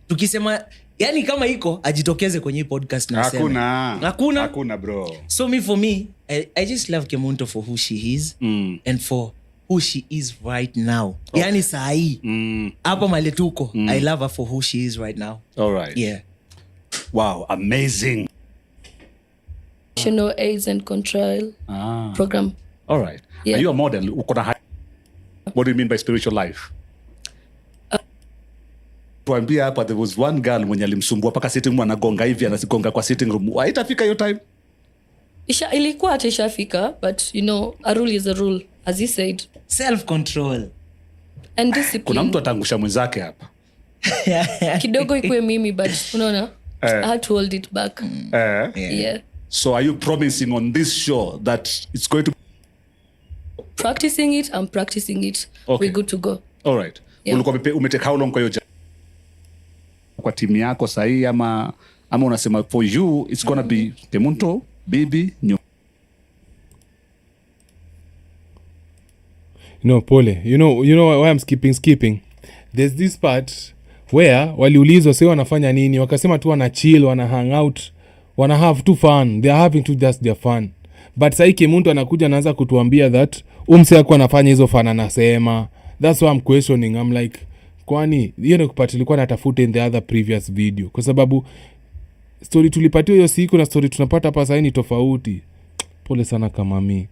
Tukisema yani kama iko ajitokeze kwenye podcast na sema. Hakuna bro. So for me I just love Kemunto for who she is and for who she is right now. Okay. Yani saa hii. Hapa mali tuko. I love her for who she is right now. All right. Yeah. Wow, amazing. National AIDS and Control program. All right. Yeah. Are you a model? What do you mean by spiritual life? Tuambia hapa, there was one girl mwenye alimsumbua paka sitting room anagonga hivi, anazigonga kwa sitting room. Haitafika hiyo time? Ilikuwa hata ishafika, but you know, a rule is a rule, as he said. Self control and discipline. Kuna mtu atangusha mwenzake hapa. Kidogo ikuwe mimi, but unaona, I had to hold it back. Yeah. So are you promising on this show that it's going to practicing it? I'm practicing it. Okay. We're good to go. All right. Yeah. Ulikuwa umeteka how long kwa hiyo kwa timu yako sahi, ama unasema for you it's gonna be Kemunto, Bibi, No, pole. You know why I'm skipping. There's this part where waliulizwa sasa wanafanya nini, wakasema tu wana chill, wana hang out, wana have too fun. They are having to just their fun. But sasa Kemunto anakuja anaanza kutuambia that umse yako anafanya hizo fun, anasema. That's why I'm questioning. I'm like, kwani hiyo ni kupata ilikuwa natafuta in the other previous video, kwa sababu story tulipatiwa hiyo siku na story tunapata hapa sasa ni tofauti. Pole sana kama mimi.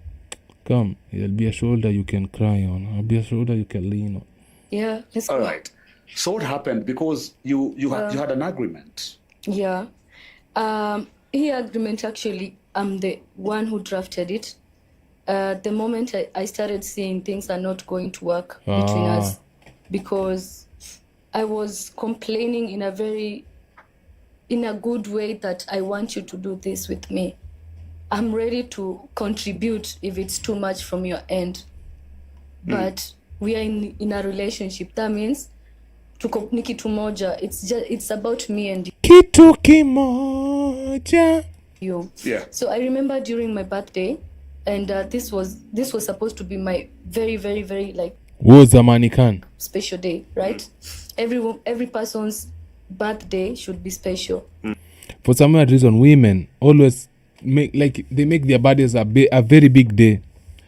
Come, there'll be a shoulder you can cry on. There'll be a shoulder you can lean on. Yeah, let's all go. Right. So what happened? Because you had an agreement. Yeah. He agreement, actually, I'm the one who drafted it. The moment I started seeing things are not going to work between us, because I was complaining in a good way that I want you to do this with me. I'm ready to contribute if it's too much from your end. But we are in a relationship. That means tuko ni kitu moja. It's about me and kitu kimoja. You. Yeah. So I remember during my birthday, and this was supposed to be my very, very, very like zamani kan special day, right? Every person's birthday should be special. For some odd reason, women always they make their birthdays a very big day.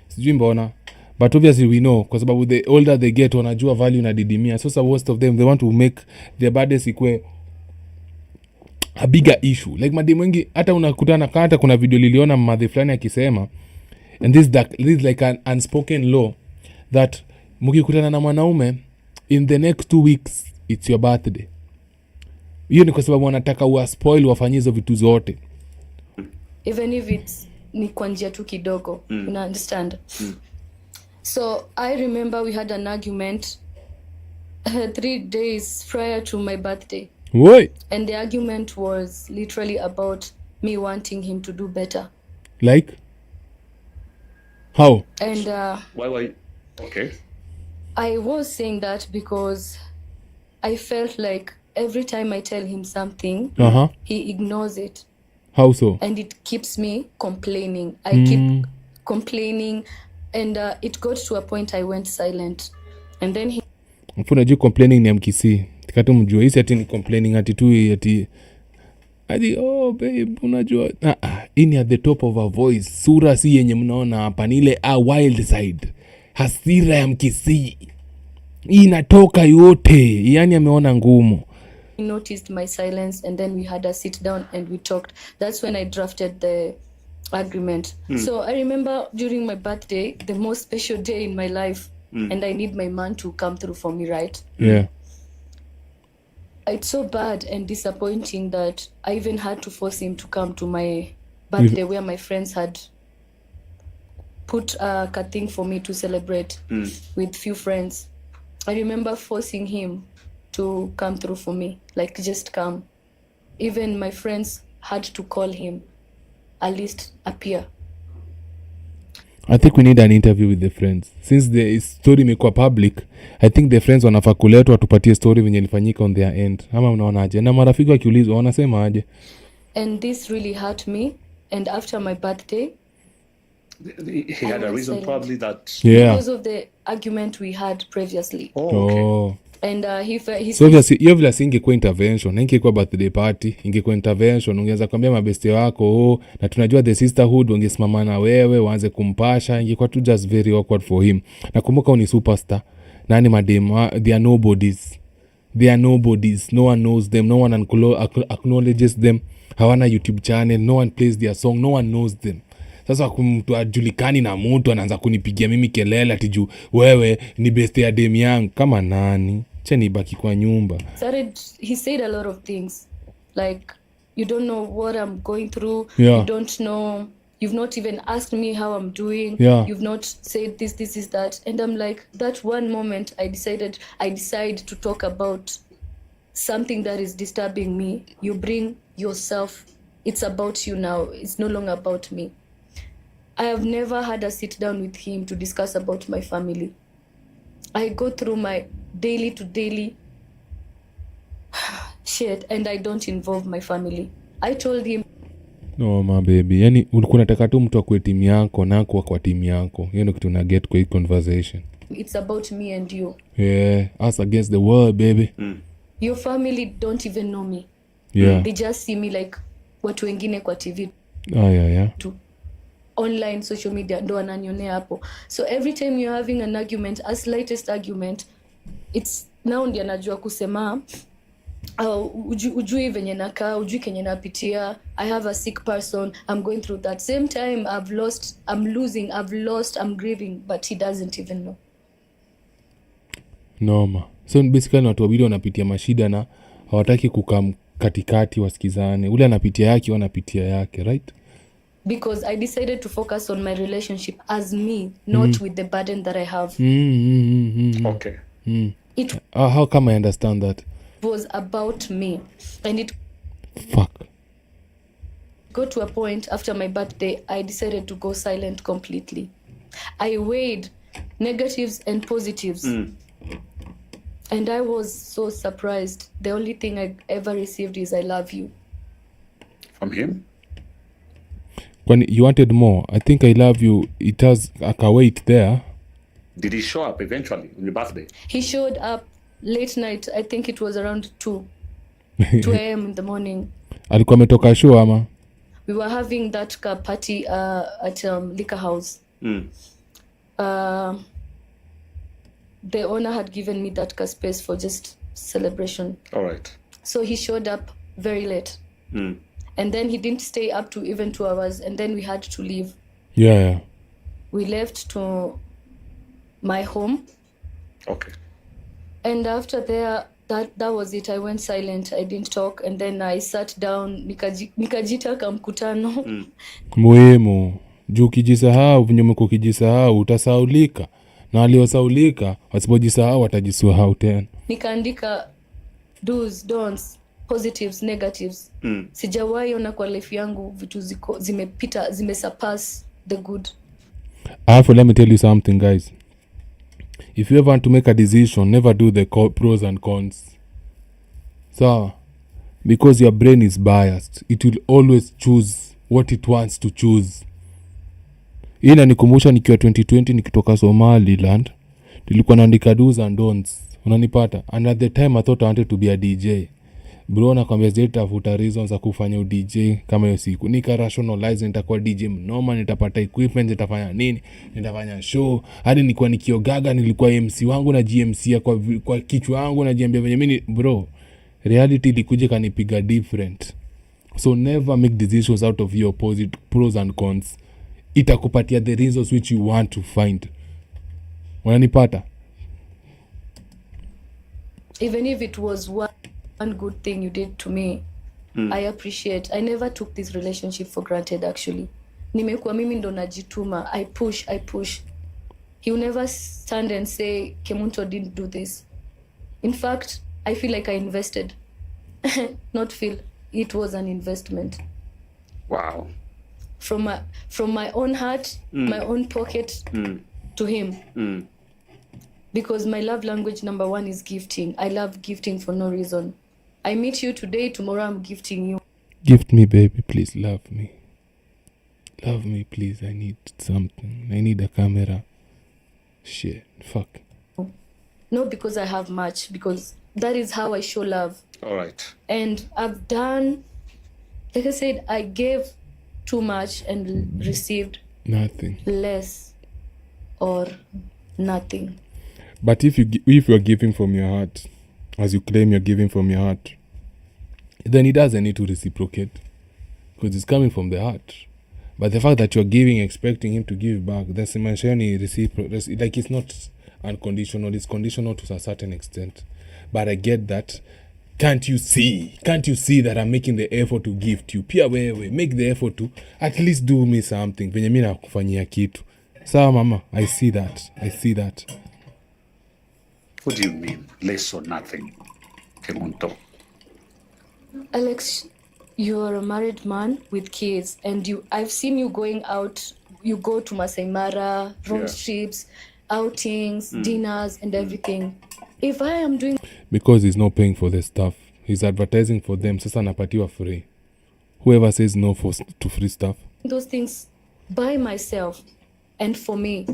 Sijui mbona, but obviously we know kwa sababu the older they get wanajua value na didimia. So most of them they want to make their birthdays ikwe a bigger issue. Like mademu wengi hata unakutana hata kuna video niliona mmadhe fulani akisema, and this is like an unspoken law that mkikutana na mwanaume in the next 2 weeks it's your birthday. Hiyo ni kwa sababu wanataka spoil wafanye hizo vitu zote. Even if it's ni kwa njia tu kidogo. You understand? So I remember we had an argument 3 days prior to my birthday. Why? And the argument was literally about me wanting him to do better. Like? How? And why were you? Okay. I was saying that because I felt like every time I tell him something, he ignores it. How so? And it keeps me complaining. I keep complaining, and it got to a point I went silent. And then he... Mfuna juu complaining ni mkisi. Tikatu mjua. Hisi ati ni complaining ati tu ati oh babe unajua. Ini at the top of a voice. Sura si yenye mnaona hapa ni ile wild side. Hasira ya mkisi. Inatoka yote. Yani ameona ngumu. He noticed my silence, and then we had a sit down and we talked. That's when I drafted the agreement. So I remember during my birthday, the most special day in my life, and I need my man to come through for me, right? Yeah. It's so bad and disappointing that I even had to force him to come to my birthday where my friends had put a thing for me to celebrate with few friends. I remember forcing him to come through for me, like just come. Even my friends had to call him, at least appear. I think we need an interview with the friends. Since the story imekuwa public, I think the friends wanafaa kuletwa tupatie story venye ilifanyika on their end. Ama unaonaje? Na marafiki wakiulizwa wanasema aje? And this really hurt me. And after my birthday, he had a reason probably that... Yeah. Because of the argument we had previously. Oh. And he so obviously ingekuwa intervention, ingekuwa birthday party, ingekuwa intervention, ungeweza kwambia mabeste wako na tunajua the sisterhood wangesimama na wewe waanze kumpasha, ingekuwa tu just very awkward for him. Nakumbuka ni superstar. Nani madem, they are nobodies. No one knows them, no one acknowledges them. Hawana YouTube channel, no one plays their song, no one knows them. Sasa mtu ajulikani na mtu anaanza kunipigia mimi kelele ati juu wewe ni best ya dem yangu. Kama nani? Acha nibaki kwa nyumba. He said a lot of things like, you don't know what I'm going through. Yeah. You don't know. You've not even asked me how I'm doing. Yeah. You've not said this is that. And I'm like, that one moment I decide to talk about something that is disturbing me. You bring yourself. It's about you now. It's no longer about me. I have never had a sit down with him to discuss about my family. I go through my daily to daily shit and I don't involve my family. I told him, no my baby, yani ulikuwa unataka tu mtu akue timu yako na kuwa kwa timu yako. Hiyo ndio kitu na get kwa hii conversation. It's about me and you. Yeah, us against the world, baby. Your family don't even know me. Yeah. They just see me like watu wengine kwa TV. Yeah. Online, social media, ndo wananionea hapo. So every time you're having an argument, a slightest argument, it's now ndio anajua kusema ujui venye nakaa, ujui kenye napitia. I have a sick person, I'm going through that. Same time I'm grieving, but he doesn't even know. Noma. So basically watu wawili wanapitia mashida na hawataki kukam katikati wasikizane. Ule anapitia yake, wanapitia yake, right? Because I decided to focus on my relationship as me, not with the burden that I have. Okay. How come I understand that? It was about me. And it got to a point after my birthday, I decided to go silent completely. I weighed negatives and positives. And I was so surprised. The only thing I ever received is I love you. From him? When you wanted more, I think I love you, it has a weight there. Did he show up eventually on your birthday? He showed up late night. I think it was around 2 a.m. in the morning. Alikuwa ametoka show ama? We were having that party at Liquor House. The owner had given me that space for just celebration. All right. So he showed up very late. And then he didn't stay up to even 2 hours. And then we had to leave. Yeah. We left to my home. Okay. And after there, that was it. I went silent. I didn't talk. And then I sat down. Nikajita kamkutano. Muhimu. Juu ukijisahau, venye umekuwa ukijisahau, utasaulika. Na waliosaulika, wasipojisahau watajisahau tena. Nikaandika do's, don'ts, positives, negatives. Sijawahi ona kwa life yangu vitu zimepita, zimesurpass the good. Let me tell you something, guys. If you ever want to make a decision, never do the pros and cons. So, because your brain is biased, it will always choose what it wants to choose. Hii inanikumbusha nikiwa 2020 nikitoka Somaliland, nilikuwa naandika do's and don'ts. Unanipata? And at the time I thought I wanted to be a DJ. Bro, nakwambia zitafuta reasons za kufanya DJ kama hiyo siku. Nika rationalize nitakuwa DJ mnoma, nitapata equipment, nitafanya nini, nitafanya show. Hadi nilikuwa nikiogaga, nilikuwa MC wangu na GMC kwa kichwa wangu na jiambia venye mimi bro. Reality ilikuja kanipiga different. So never make decisions out of your opposite pros and cons. Itakupatia the reasons which you want to find. Unanipata? Even if it was one good thing you did to me, I appreciate. I never took this relationship for granted actually. Nimekuwa mimi ndo najituma. I push. He will never stand and say Kemunto didn't do this. In fact, I feel like I invested. Not feel. It was an investment. Wow. From my own heart, my own pocket to him. Because my love language number 1 is gifting. I love gifting for no reason. I meet you today, tomorrow I'm gifting you. Gift me, baby, please. Love me. Love me, please. I need something. I need a camera. Shit. Fuck. Not because I have much, because that is how I show love. All right. And I've done, like I said, I gave too much and received nothing. Less or nothing. But if you're giving from your heart, as you claim you're giving from your heart, then it doesn't need to reciprocate because it's coming from the heart. But the fact that you're giving, expecting him to give back, that's reciprocal. Like, it's not unconditional, it's conditional to a certain extent. But I get that. Can't you see that I'm making the effort to gift you? Pia wewe, make the effort to at least do me something. Venye mimi nakufanyia kitu. Sawa mama, I see that. What do you mean, less or nothing, Kemunto? Alex, you're a married man with kids, and I've seen you going out. You go to Masai Mara, road trips, outings, dinners, and everything. If I am doing... Because he's not paying for the stuff. He's advertising for them. Sasa napatiwa free. Whoever says no to free stuff. Those things by myself and for me.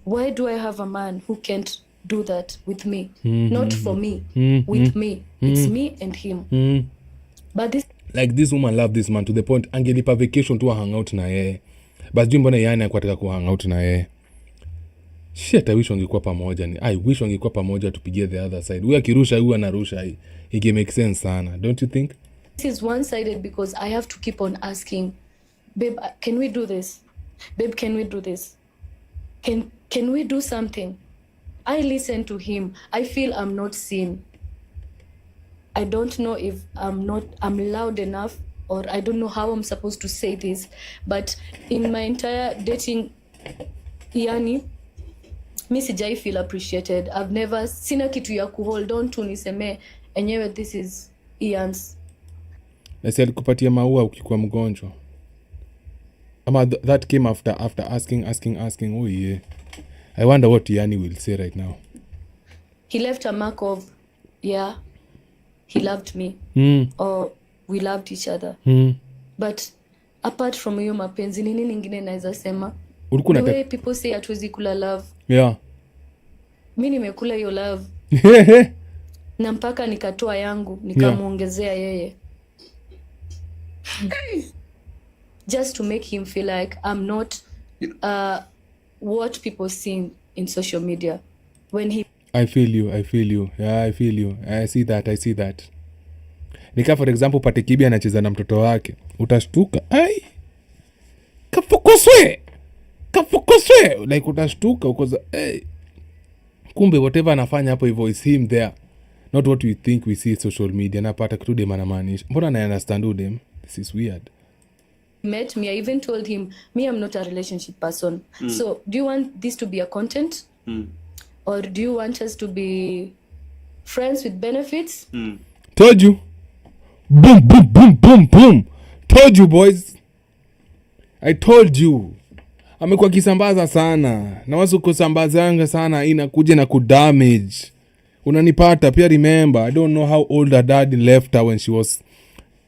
Why do I have a man who can't do that with me? Not for me, with me. It's me and him. But this... Like, this woman love this man to the point angelipa vacation to hang out na yeye. But juu mbona Iyanii akwataka ku hang out na yeye. Shit, I wish wangekuwa pamoja. I wish wangekuwa pamoja tupigie the other side. Huyu akirusha, huyu anarusha. It make sense sana. Don't you think? This is one-sided because I have to keep on asking, babe, can we do this? Babe, can we do this? Can we do something? I listen to him. I feel I'm not seen. I don't know if I'm loud enough, or I don't know how I'm supposed to say this. But in my entire dating Iyanii, mi sijai feel appreciated. I've never seen a kitu ya hold on to niseme enyewe this is Iyan's. Na si alikupatia maua ukikuwa mgonjwa. Ama that came after asking. Oh yeah. I wonder what Iyanii will say right now. He left a mark of, yeah, he loved me. Or we loved each other. But apart from hiyo mapenzi, nini nyingine naweza sema? The way people say hatuwezi kula love. Yeah. Mi nimekula hiyo love. Na mpaka nikatoa yangu, nikamuongezea yeye. Just to make him feel like I'm not what people see in social media. When he... I feel you. Yeah, I feel you. I see that. Nika for example pate Kibi anacheza na mtoto wake. Utashtuka. Ai. Kafokoswe. Like utashtuka ukoza. Hey. Kumbe whatever anafanya hapo hivyo is him there. Not what we think we see social media. Napata kitu dem anamaanisha. Mbona na understand dem? This is weird. Met me, I even told him, me, I'm not a relationship person. So do you want this to be a content? Or do you want us to be friends with benefits? Told you. Boom. Told you, boys. I told you. Amekuwa kisambaza sana. Na wasu kusambazanga sana inakuja na kudamage. Unanipata. Pia remember, I don't know how old her dad left her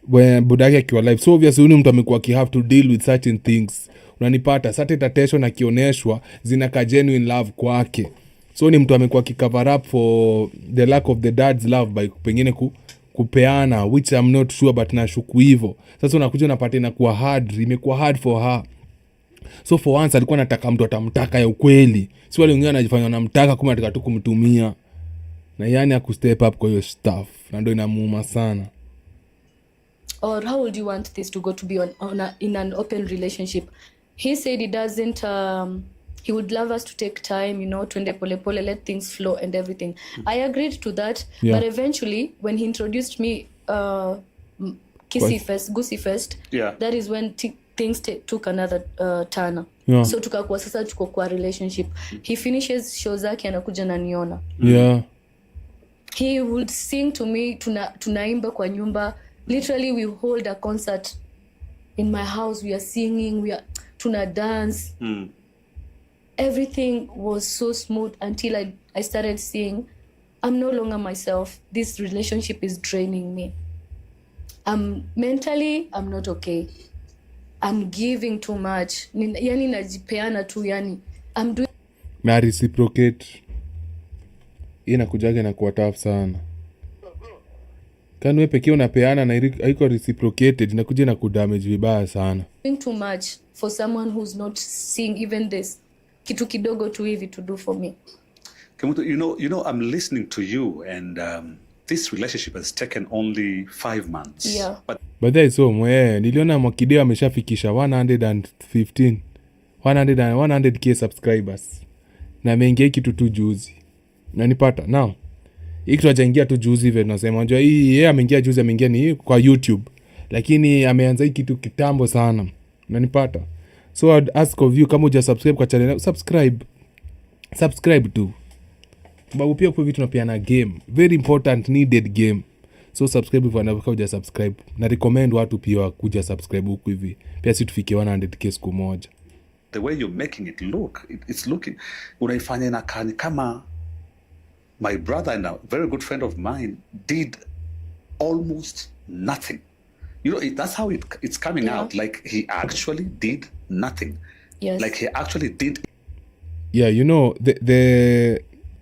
when budaki akiwa live. So obviously uni mtu amekuwa have to deal with certain things. Unanipata. Certain attention akioneshwa zinaka genuine love kwake. So ni mtu amekuwa cover up for the lack of the dad's love by pengine kupeana, which I'm not sure but nashuku hivyo. Sasa unakuja unapata inakuwa hard, imekuwa hard for her. So for once alikuwa anataka mtu atamtaka ya ukweli. Si wale wengine wanajifanya wanamtaka kumbe anataka tu kumtumia. Na Iyanii akustep up kwa hiyo stuff. Na ndio inamuuma sana. Or how would you want this to go to be in an open relationship? He said he doesn't he would love us to take time, twende pole pole, let things flow and everything. I agreed to that, but eventually when he introduced me Goosey Fest, that is when things took another turn. So tukakuwa sasa tuko kwa relationship. He finishes show zake anakuja na niona. He would sing to me, tunaimba kwa nyumba. Literally we hold a concert in my house, we are singing, tuna dance. Everything was so smooth until I started seeing I'm no longer myself. This relationship is draining me. Mentally, I'm not okay. I'm giving too much. Yani najipeana tu, yani I'm doing... Na reciprocate. Inakujaga na kuwa tough sana. Kani wewe pekee unapeana na haiko reciprocated, inakuja na kudamage vibaya sana. Doing too much for someone who's not seeing even this kitu kidogo tu hivi to do for me. Kemunto, you know, I'm listening to you, and this relationship has taken only 5 months. Yeah. But But that is so niliona Mwakideo ameshafikisha 100k subscribers. Na ameingia kitu tu juzi. Unanipata? Now, hii kitu hajaingia tu juzi hivi tunasema. Unajua hii yeye ameingia juzi, ameingia ni kwa YouTube. Lakini ameanza hii kitu kitambo sana. Unanipata? So I'd ask of you, kama hujasubscribe kwa channel, subscribe tu. Sababu pia kwa vitu tunapeana game, very important needed game. So subscribe if unataka hujasubscribe. Na recommend watu pia kuja subscribe huku hivi. Pia si tufike 100k siku moja. The way you're making it look, it's looking, unaifanya inakaa kama my brother and a very good friend of mine did almost nothing. You know, that's how it's coming out. Like he actually did nothing. Yes. Like he actually did. Yeah, you know,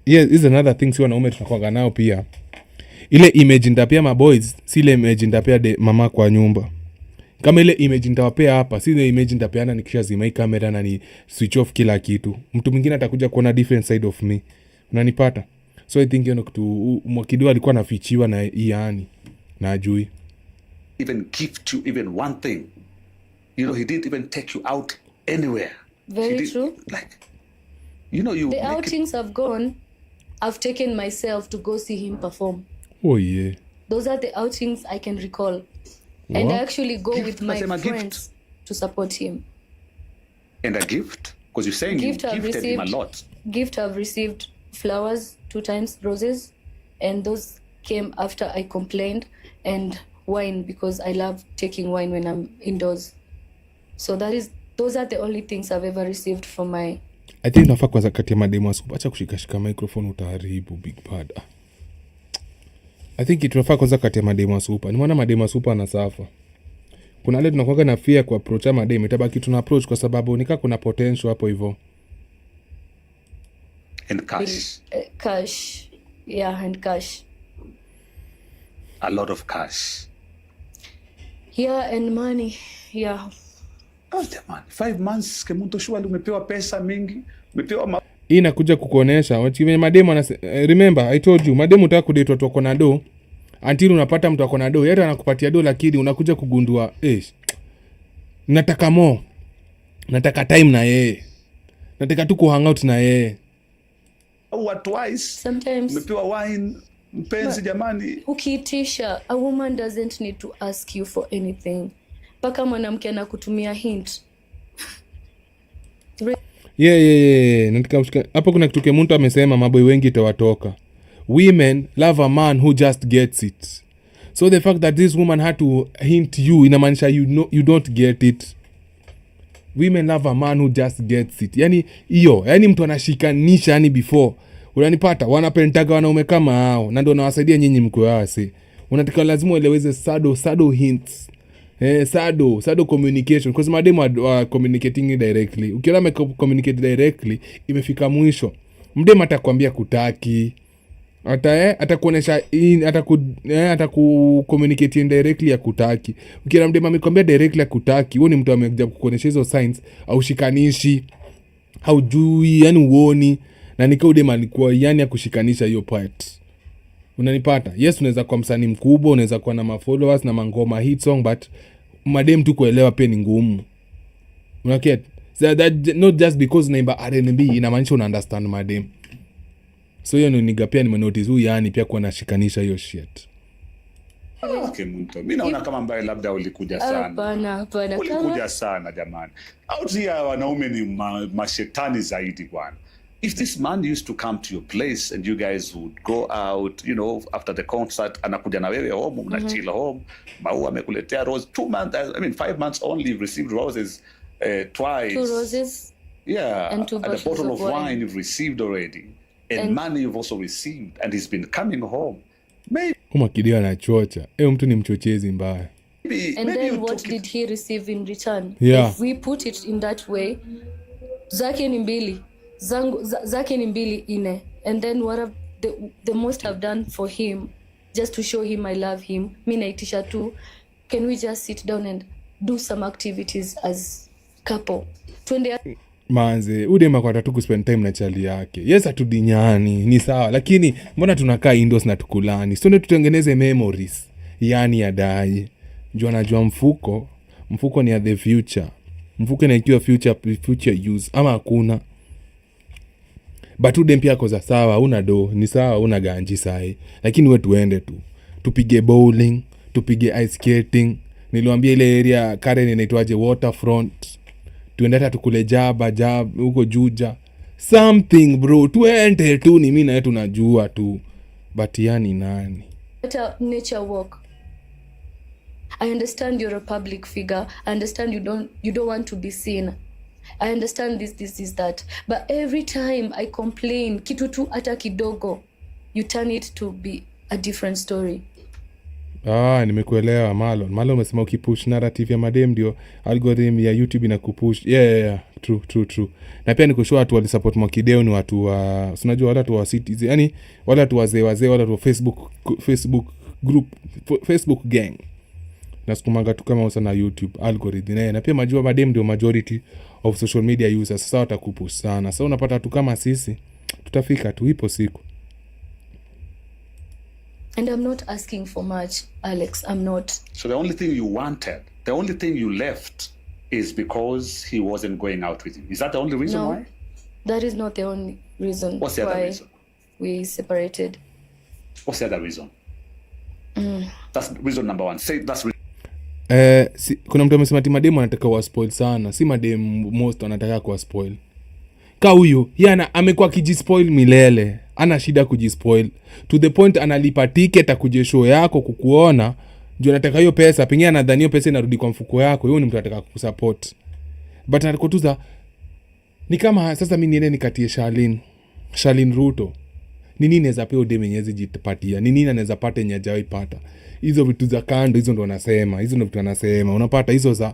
is another thing si wanaume tunakuanga nao pia. Ile image ndapea maboys, si ile image ndapea mama kwa nyumba. Kama ile image ndawapea hapa, si ile image ndapeana nikishazima hii kamera na ni switch off kila kitu. Mtu mwingine atakuja kuona different side of me. Unanipata? So I think kitu Mwakideo alikuwa anafichiwa na Iyanii na ajui. Even gift you even one thing. You know, he didn't even take you out anywhere. Very true. Like, you know, the outings have gone. I've taken myself to go see him perform. Oh yeah. Those are the outings I can recall. What? And I actually go with my friends to support him. And a gift? Because you're saying you gifted him a lot. Gift I've received flowers 2 times, roses, and those came after I complained, and wine because I love taking wine when I'm indoors. So those are the only things I've ever received from my... I think nafaa kwanza kati ya mademu wa Supa. Acha kushikashika microphone utaharibu big bad. I think tunafaa kwanza kati ya mademu wa Supa. Nimeona mademu wa Supa anasafa. Kuna ile tunakuwa na fear ku approach mademu, itabaki tuna approach kwa sababu nika kuna potential hapo hivyo. And cash. Cash. Yeah, and cash. A lot of cash. Yeah, and money. Yeah. Oh, man. 5 months Kemunto shwali umepewa pesa mingi. Umepewa hii inakuja kukuonesha wachivenye mademu remember I told you mademu utaka kudate watu wako na do until unapata mtu wako na do yeye anakupatia do, lakini unakuja kugundua nataka more, nataka time na yeye, nataka tu kuhang out na yeye. Twice sometimes umepewa wine mpenzi jamani. Ukiitisha, a woman doesn't need to ask you for anything. Paka mwanamke anakutumia hint. Yeah. Nataka hapo kuna kitu Kemunto amesema maboy wengi itawatoka. Women love a man who just gets it. So the fact that this woman had to hint you inamaanisha you don't get it. Women love a man who just gets it. Yani mtu anashikanisha before. Unanipata? Wanapentaga wanaume kama hao. Na ndio nawasaidia nyinyi mko wase. Unataka lazima ueleweze sado hints. Sado communication, because mademu are communicating directly. Ukiona communicate directly imefika mwisho, mdemu atakwambia kutaki, atakuonesha ataku communicate indirectly ya kutaki. Ukiona mdemu amekwambia directly ya kutaki, huyo ni mtu amekuja kukuonesha hizo signs au shikanishi haujui, uoni, na nikao demu alikuwa ya kushikanisha hiyo part. Unanipata? Yes, unaweza kuwa msanii mkubwa, unaweza kuwa na followers na mangoma hit song, but madem tu kuelewa pia ni ngumu. Unaket? So that not just because naimba R&B inamaanisha una understand madem. So hiyo niga pia nimenotice huyu yani pia kuwa nashikanisha hiyo shit. Kemunto, mimi naona kama ambaye labda ulikuja sana. Hapana. Ulikuja sana jamani. Out here wanaume ni mashetani zaidi bwana. If this man used to come to your place and you guys would go out, after the concert, anakuja na wewe home, chill home, maua amekuletea rose, 2 months, 5 months only, you've received roses twice. 2 roses. Yeah, and 2 and a bottle of wine you've received already. And money you've also received, and he's been coming home. Maybe. Mwakideo anachocha. Mtu ni mchochezi mbaya. And then what did he receive in return? Yeah. If we put it in that way, zake ni mbili. Zake ni mbili ine, and then what have the most have done for him just to show him I love him. Mi naitisha tu, can we just sit down and do some activities as couple? Manze, udema kwa tatu kuspend time na chali yake. Yes, atudinyani, ni sawa, lakini mbona tunakaa indoors na tukulani? So tutengeneze memories. Yani adai. juu anajua mfuko ni ya the future. Mfuko inaikiwa future use ama hakuna. But udem pia koza sawa, una do, ni sawa, una ganji sahi. Lakini we tuende tu. Tupige bowling, tupige ice skating. Niliwaambia ile area Karen inaitwaje waterfront. Tuende hata tukule jaba huko Juja. Something bro, tuende tu, ni mimi na wewe tunajua tu. But yani nani? Nature walk. I understand you're a public figure. I understand you don't want to be seen. I understand this, that. But every time I complain, kitu tu hata kidogo, you turn it to be a different story. Nimekuelewa Marlon umesema ukipush narrative ya madem ndio algorithm ya YouTube inakupush. Yeah, true. Na pia nikushua watu wali support Mwakideo ni watu wa unajua wale watu wa cities, yani wale watu wazee wale watu wa Facebook group, Facebook gang. Nasikumanga tu kama usana YouTube algorithm. Na pia majua madem ndio majority of social media users. Sasa watakupush sana. Sasa unapata tu kama sisi tutafika tu, ipo siku. And I'm not asking for much, Alex. I'm not. So the only thing you wanted, the only thing you left is because he wasn't going out with you. Is that the only reason why? That is not the only reason. What's the other reason? We separated. What's the other reason? That's reason number one. Say that's kuna mtu amesema ati mademu anataka wa spoil sana. Si mademu most anataka kwa spoil. Ka huyo yana amekuwa kijispoil milele. Ana shida kujispoil to the point analipa ticket akuje show yako kukuona, ndio anataka hiyo pesa, pengine anadhani hiyo pesa inarudi kwa mfuko yako. Yeye ni mtu anataka kukusupport, but anakotuza ni kama sasa mimi niende nikatie Shalin Ruto. Nini naweza pea ode mwenyezi jitapatia? Nini anaweza pata yenye hajawahi pata? Hizo vitu za kando hizo ndo anasema. Hizo ndo vitu anasema. Unapata hizo za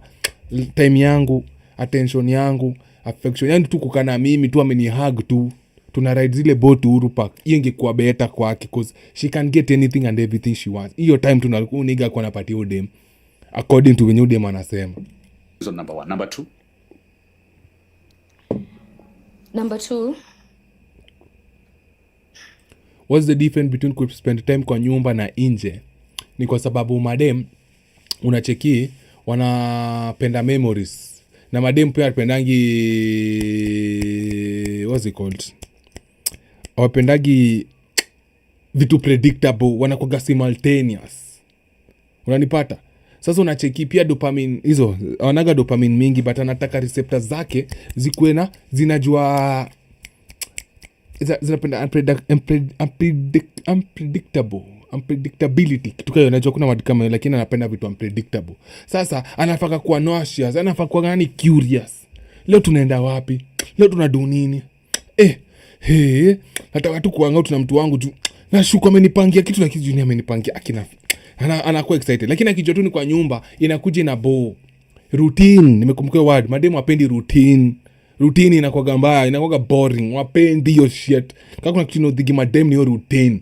time yangu, attention yangu, affection yangu tu kukana mimi tu ameni hug tu. Tuna ride zile boat Uhuru Park. Hiyo ingekuwa better kwake because she can get anything and everything she wants. Hiyo time tunalikuwa niga kwa napatia udem according to wenye udem anasema. So number 1, number 2. Number 2. What's the difference between ku spend time kwa nyumba na nje? Ni kwa sababu madem unacheki wanapenda memories. Na madem pia wapendangi what's it called? Wapendagi vitu predictable, wanakuwa simultaneous. Unanipata? Sasa unacheki pia dopamine hizo, wanaga dopamine mingi but anataka receptors zake zikuwe na zinajua zinapenda unpredictability. Kitu kile unajua kuna watu kama lakini anapenda vitu unpredictable. Sasa anafaka kuwa nauseous, anafaka kuwa gani curious. Leo tunaenda wapi? Leo tunadu nini? Nataka tu kuanga tu na mtu wangu tu. Nashuku amenipangia kitu na kitu juni amenipangia akina. Anakuwa excited. Lakini akijua tu ni kwa nyumba inakuja na bore. Routine, nimekumbuka word. Mademu wapendi routine. Routine inakuwa mbaya, inakuwa boring. Wapendi hiyo shit. Kama kuna kitu inodhigi mademu ni hiyo routine.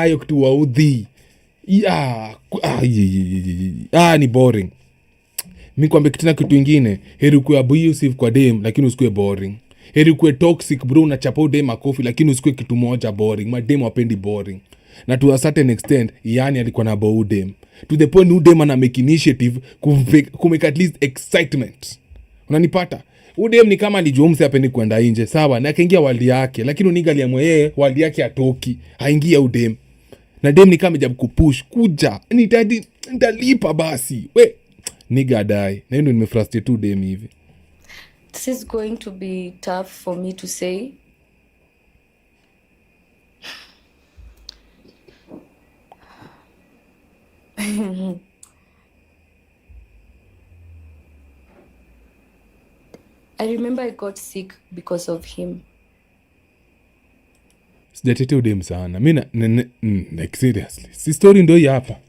Hiyo kitu waudhi. Ni boring. Mimi kwambia kitu na kitu kingine, heri kuwa abusive kwa dem lakini usikue boring. Heri kuwe toxic bro, unachapa dem makofi lakini usikue kitu moja boring. Madem wapendi boring. Na to a certain extent, Iyanii alikuwa na bow dem. To the point udem ana make initiative kumake at least excitement. Unanipata? Udem ni kama alijua mse apendi kwenda nje, sawa? Na akaingia wali yake, lakini uniga aliamua yeye wali yake atoki, haingia udem. Na dem ni kama ajabu kupush, kuja, nitalipa basi. We, nigga die. Na ndio nimefrustrate tu dem hivi. This is going to be tough for me to say. I remember I got sick because of him. Sijatetea udem sana. Mimi like seriously. Si story ndio hii hapa.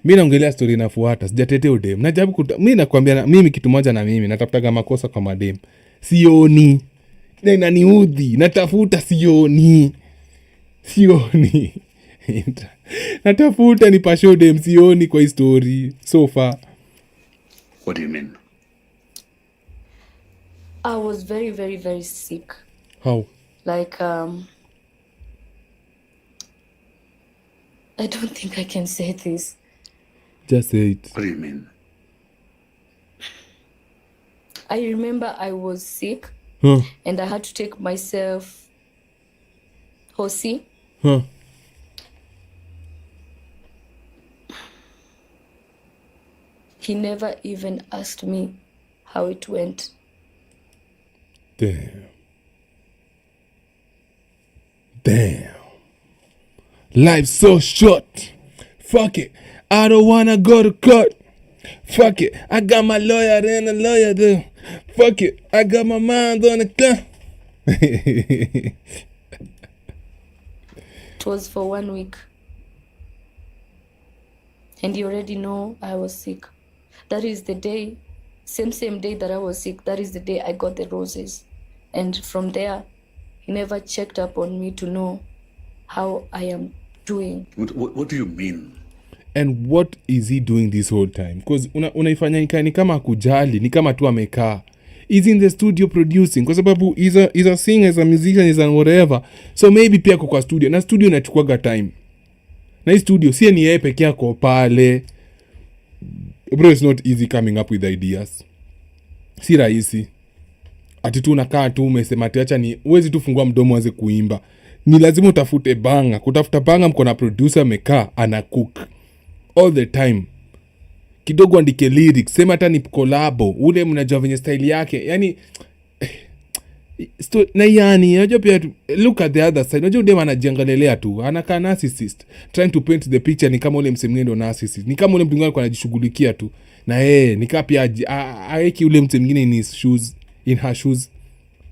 Mimi naongelea story inafuata. Sijatetea udem. Najabu mimi nakwambia mimi kitu moja na mimi natafutaga makosa kwa madem. Sioni. Na inaniudhi. Natafuta sioni. Natafuta nipashe udem sioni kwa story so far. What do you mean? I was very, very, very sick. How? Like, I don't think I can say this. Just say it. What do you mean? I remember I was sick Huh? and I had to take myself Hosi. Huh? He never even asked me how it went. Damn. Damn. Life's so short. Fuck it. I don't wanna go to court. Fuck it. I got my lawyer and a lawyer there. Fuck it. I got my mind on the gun. It was for 1 week. And you already know I was sick. That is the day, same day that I was sick, that is the day I got the roses. And from there, he never checked up on me to know how I am doing. What do you mean? And what is he doing this whole time? Because unaifanya ni kama kujali, ni kama tu amekaa. He's in the studio producing. Kwa sababu he's a singer, he's a musician, he's a whatever. So maybe pia kwa studio. Na studio inachukuaga time. Na hii studio, siya ni yeye peke yako pale. Bro, it's not easy coming up with ideas. Si rahisi. Ati tu unakaa tu umesema acha ni uwezi tu fungua mdomo anze kuimba. Ni lazima utafute banga. Kutafuta banga mko na producer amekaa ana cook all the time. Kidogo andike lyrics, sema hata ni collabo. Ule mnajua venye style yake. Yaani na Iyanii, unajua pia look at the other side. Unajua dem anajiangalelea tu, anakaa narcissist, trying to paint the picture ni kama ule msemngendo narcissist. Ni kama ule mtu mwingine anajishughulikia tu. Na ni kama pia aeki ule mtu mwingine in her shoes.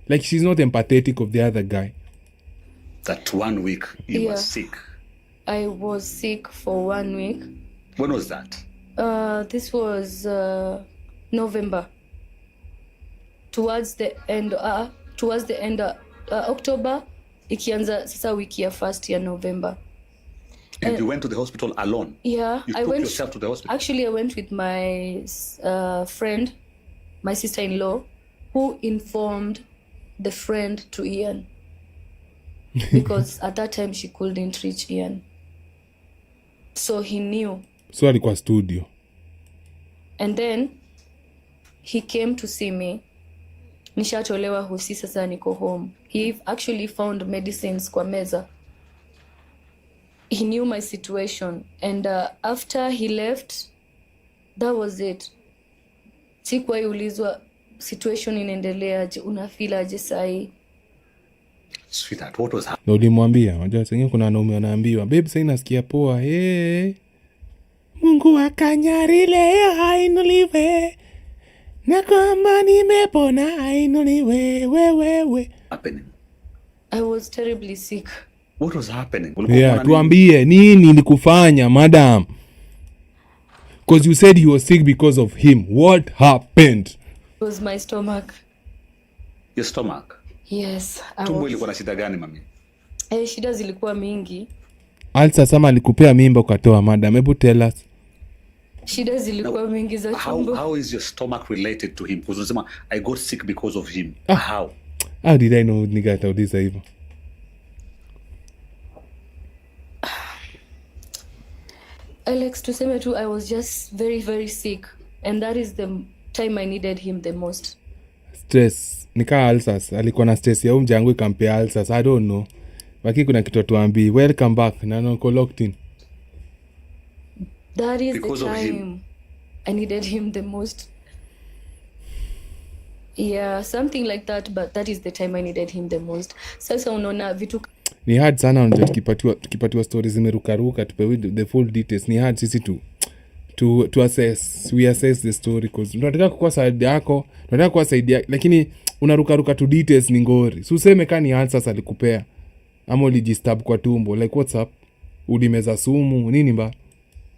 Like she's not empathetic of the other guy. That 1 week you were sick. I was sick for 1 week. When was that? This was November. Towards the end October, ikianza sasa wiki ya first ya November. And you went to the hospital alone? Yeah, you took yourself to the hospital? Actually, I went with my friend, my sister-in-law, who informed the friend to Ian. Because at that time she couldn't reach Ian. So he knew. So alikuwa studio. And then he came to see me. Nishatolewa Hosi, sasa niko home. He actually found medicines kwa meza. He knew my situation. And after he left, that was it. Sikuwahi ulizwa situation inaendeleaje, unafeel aje sahi. Sweetheart, what was happening? Na ulimwambia, unajua sasa kuna wanaume wanaambiwa, babe sasa nasikia poa, Mungu akanyarile hainuliwe. Na kwamba nimepona hainuliwe wewe. Happening. I was terribly sick. What was happening? Yeah, tuambie nini nikufanya madam? Because you said you were sick because of him. What happened? It was my stomach. Your stomach? Yes. Tumbo ilikuwa na shida gani mami? Shida zilikuwa mingi. Alsa sama alikupea mimba ukatoa madam. Hebu tell us. Shida zilikuwa mingi za tumbo. How is your stomach related to him? Because unasema I got sick because of him. How did I know nigga atauliza hivyo? Alex, tuseme tu I was just very very sick and that is the time I needed him the most. Stress. Nika Alsas. Alikuwa na stress ya mjangu ikampea Alsas. I don't know. Lakini kuna kitu tuambii. Welcome back. Na niko locked in. That is because the time I needed him the most. Yeah, something like that, but that is the time I needed him the most. Sasa unaona vitu ni hard sana unajua tukipatiwa stories zimerukaruka tupewe the full details. Ni hard sisi to assess. We assess the story because tunataka kuwa side yako, tunataka kuwa side yako, lakini unarukaruka to details ni ngori. So useme kani answers alikupea ama ulijistab kwa tumbo, like what's up? Ulimeza sumu nini mba?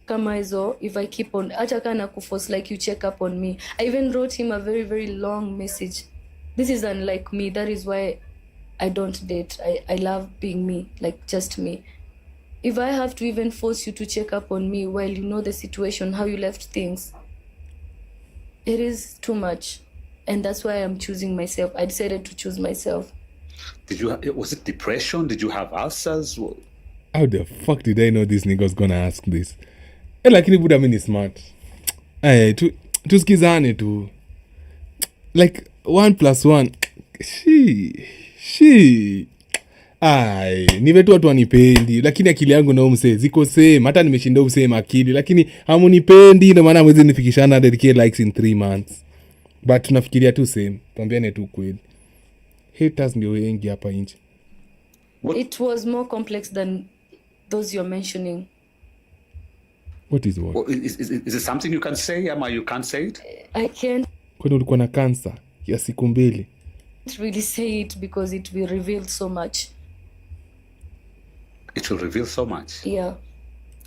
Kama hizo, if I keep on hata kana kuforce like you check up on me. I even wrote him a very very long message. This is unlike me. That is why I don't date. I love being me, like just me. If I have to even force you to check up on me while you know the situation, how you left things, it is too much. And that's why I'm choosing myself. I decided to choose myself. Was it depression? Did you have ulcers? How the fuck did I know this nigga's gonna ask this? Lakini buda mimi ni smart. Tusikizane tu. Like 1+1. Nimetu watu wanipendi, lakini akili yangu na msee ziko same. Hata nimeshinda msee akili, lakini hamunipendi, ndio maana mwezi nifikishana 100k likes in 3 months. But tunafikiria tu same. Tuambiane tu kweli. Haters ndio wengi hapa nje. It was more complex than those you're mentioning. What is what? Is it something you can say ama you can't say it? I can't Kwani ulikuwa na cancer ya siku 2? really say it because it will reveal so much. It will reveal so much. Yeah.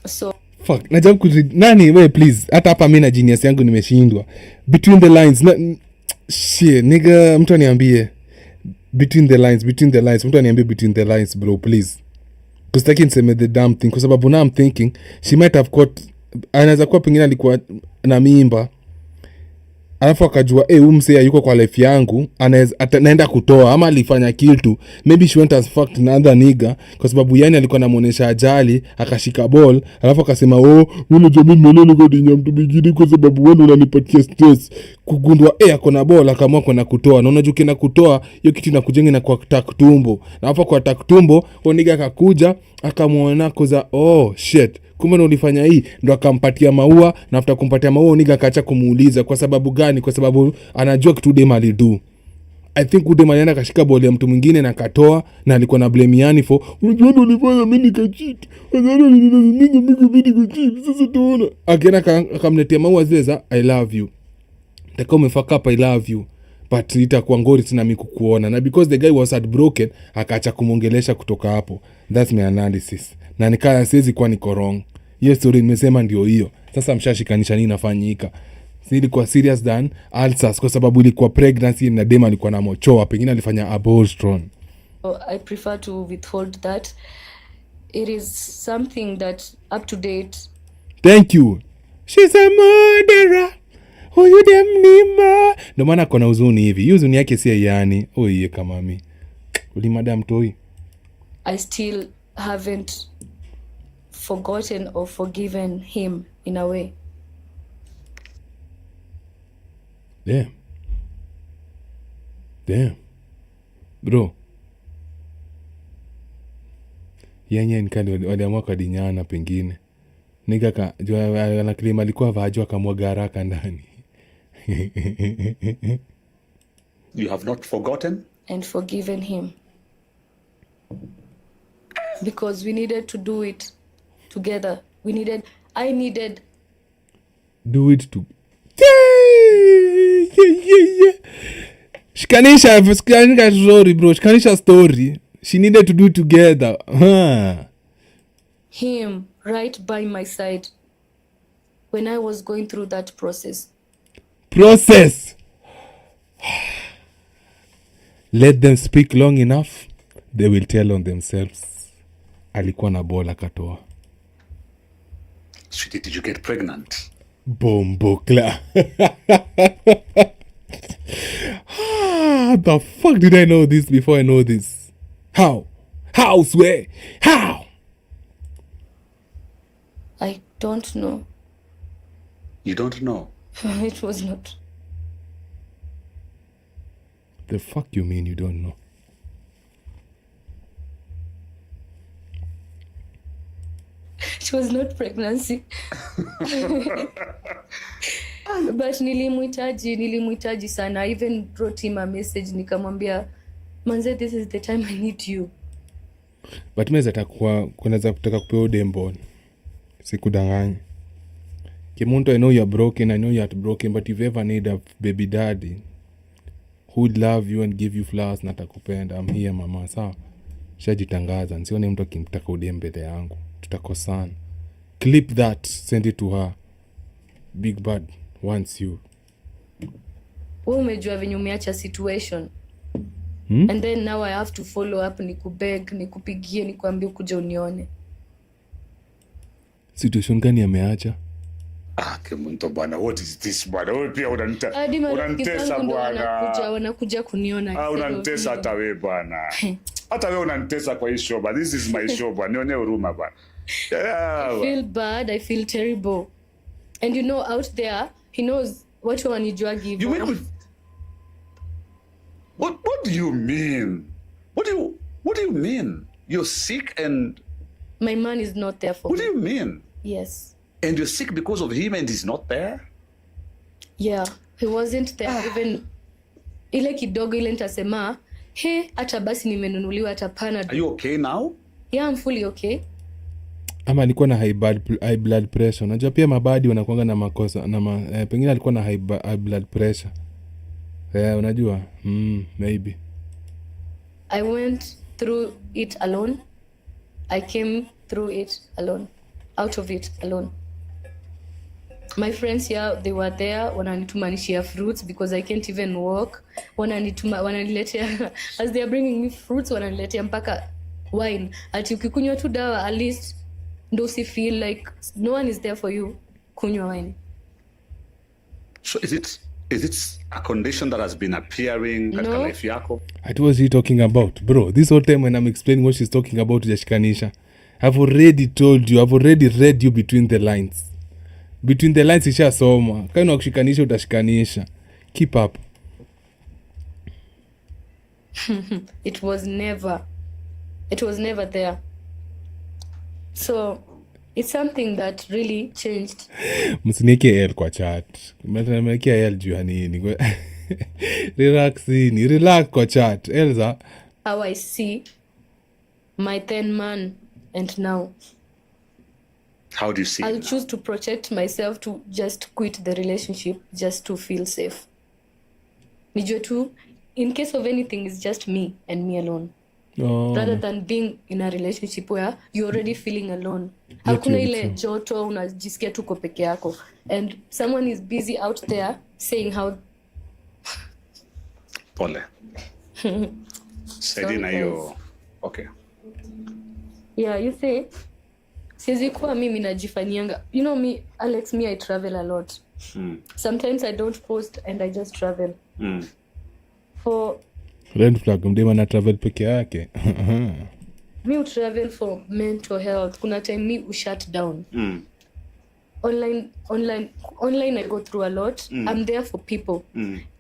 So Fuck, najaribu nani wewe please. Hata hapa mimi na genius yangu nimeshindwa. Between the lines. Shit, nigga, mtu aniambie. Between the lines. Mtu aniambie between the lines, bro, please. Because I can't say the damn thing. Kwa sababu now I'm thinking she might have got, anaweza kuwa pengine alikuwa na mimba. Alafu akajua msee yuko kwa life yangu, anaenda kutoa ama alifanya kitu. Maybe she went as fucked another nigga kwa sababu yani alikuwa anamuonesha ajali, akashika ball, alafu akasema wewe jamii mwenyewe kwa dinya mtu mwingine kwa sababu wewe unanipatia stress. Kugundua ako na ball akaamua kwenda kutoa. Na unajua kina kutoa hiyo kitu inakujenga na kwa attack tumbo. Na hapo kwa attack tumbo, nigga akakuja akamuona koza shit. Kumbe ndo ulifanya hii, ndo akampatia maua, na after kumpatia maua nigga akaacha kumuuliza kwa sababu gani? Kwa sababu anajua kitu dem alidu. I think dem alienda akashika boli ya mtu mwingine na akatoa, na alikuwa na blame Iyanii for unajua ndo ulifanya mimi nikacheat. Sasa tuona. Akaenda akamletea maua zile za I love you. Takao umefaka up I love you. But itakuwa ngori tena mimi kukuona. Na because the guy was heartbroken, akaacha kumongelesha kutoka hapo. That's my analysis. Na nikaa siwezi kuwa niko wrong. Hiyo story nimesema ndio hiyo. Sasa mshashikanisha nini inafanyika? Si ilikuwa serious than ulcers kwa sababu ilikuwa pregnancy na dem alikuwa na mochoa, pengine alifanya abortion. I prefer to withhold that. It is something that up to date. Thank you. She's a murderer. Huyu dem nima. Ndio maana kuna huzuni hivi. Hiyo huzuni yake si Iyanii. Iye kama mimi. Uli madam toi. I still haven't forgotten or forgiven him in a way. Damn. Bro. Yenye nikali waliamua kadinyana pengine. Nika na klima alikuwa vajua kamwaga haraka ndani. You have not forgotten and forgiven him. Because we needed to do it together. I needed do it to Shikanisha story, bro. Shikanisha story. She needed to do it together. Him right by my side when I was going through that process. Let them speak long enough, they will tell on themselves. Alikuwa na bola katoa. Sweetie, did you get pregnant? Bombokla. The fuck did I know this before I know this? How? Swear? How? I don't know. You don't know? It was not. The fuck you mean you don't know? It was not pregnancy. But nilimhitaji sana. I even wrote him a message nikamwambia, manze, this is the time I need you. But meza takuwa kunaweza kutaka kupewa dembon. Sikudanganya. Kemunto, I know you're broken, I know you're heartbroken, but if you ever need a baby daddy who would love you and give you flowers na atakupenda, I'm here mama, sawa? Shajitangaza, nsione mtu akimtaka udembele yangu. Tutakosana. Clip that, send it to her. Big Bad wants you. Wewe umejua venye umeacha situation. And then now I have to follow up, nikubeg, nikupigie, nikuambie kuja unione. Situation gani ameacha? Kemunto bwana, what is this bwana? Wewe pia unanitesa bwana. Wanakuja kuniona. Unanitesa hata wewe bwana. Hata wewe unanitesa kwa hii show, but this is my show bwana. Nione huruma bwana. I feel bad, I feel terrible. And you know, out there, he knows what wanijua give. You mean what do you mean? What do you mean? You're sick and my man is not there for What me. do you mean? Yes. And you're sick because of him and he's not there? Yeah, he wasn't there even ile kidogo ile nitasema, "He, hata basi nimenunuliwa hata Panadol." Are you okay now? Yeah, I'm fully okay. Ama alikuwa na high blood pressure. Unajua pia mabadi wanakuanga na makosa na pengine alikuwa na high blood pressure. Unajua? Maybe. I went through it alone. I came through it alone. Out of it alone. My friends here, they were there wananitumanishia fruits because I can't even walk. Wananiletea as they are bringing me fruits, wananiletea mpaka wine. Ati ukikunywa tu dawa at least ndo si feel like no one is there for you, kunywa wine. So is it a condition that has been appearing katika life yako? What was he talking about? Bro, this whole time when I'm explaining what she's talking about, ujashikanisha. I've already told you, I've already read you between the lines. Between the lines ishasoma. Kama unashikanisha utashikanisha. Keep up. It was never there. So it's something that really changed. Msinieke L kwa chat. Mmekia L juu ya nini? Relax kwa chat. Elza. How I see my then man and now. How do you see? I'll choose to protect myself, to just quit the relationship just to feel safe. Nijue tu, in case of anything, it's just me and me alone. Rather than being in a relationship where you're already feeling alone. Hakuna ile joto unajisikia tuko peke yako. And someone is busy out there saying how... Pole. Saidi na hiyo. Okay. Yeah, you see, siwezi kuwa mimi najifanyanga. You know me, Alex, I travel a lot. Sometimes I don't post and I just travel. For red flag, mdema na travel peke yake. Me travel for mental health. Kuna time me shut down. Online I go through a lot. I'm there for people.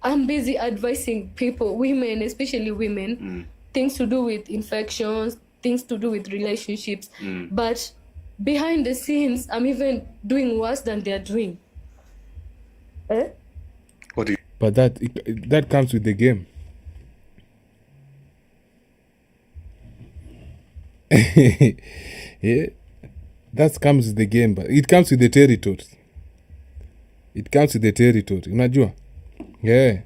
I'm busy advising people, women, especially women, things to do with infections, things to do with relationships. But behind the scenes, I'm even doing worse than they're doing. But that comes with the game. Yeah, that comes with the game, but it comes with the territory. Unajua? Yeah.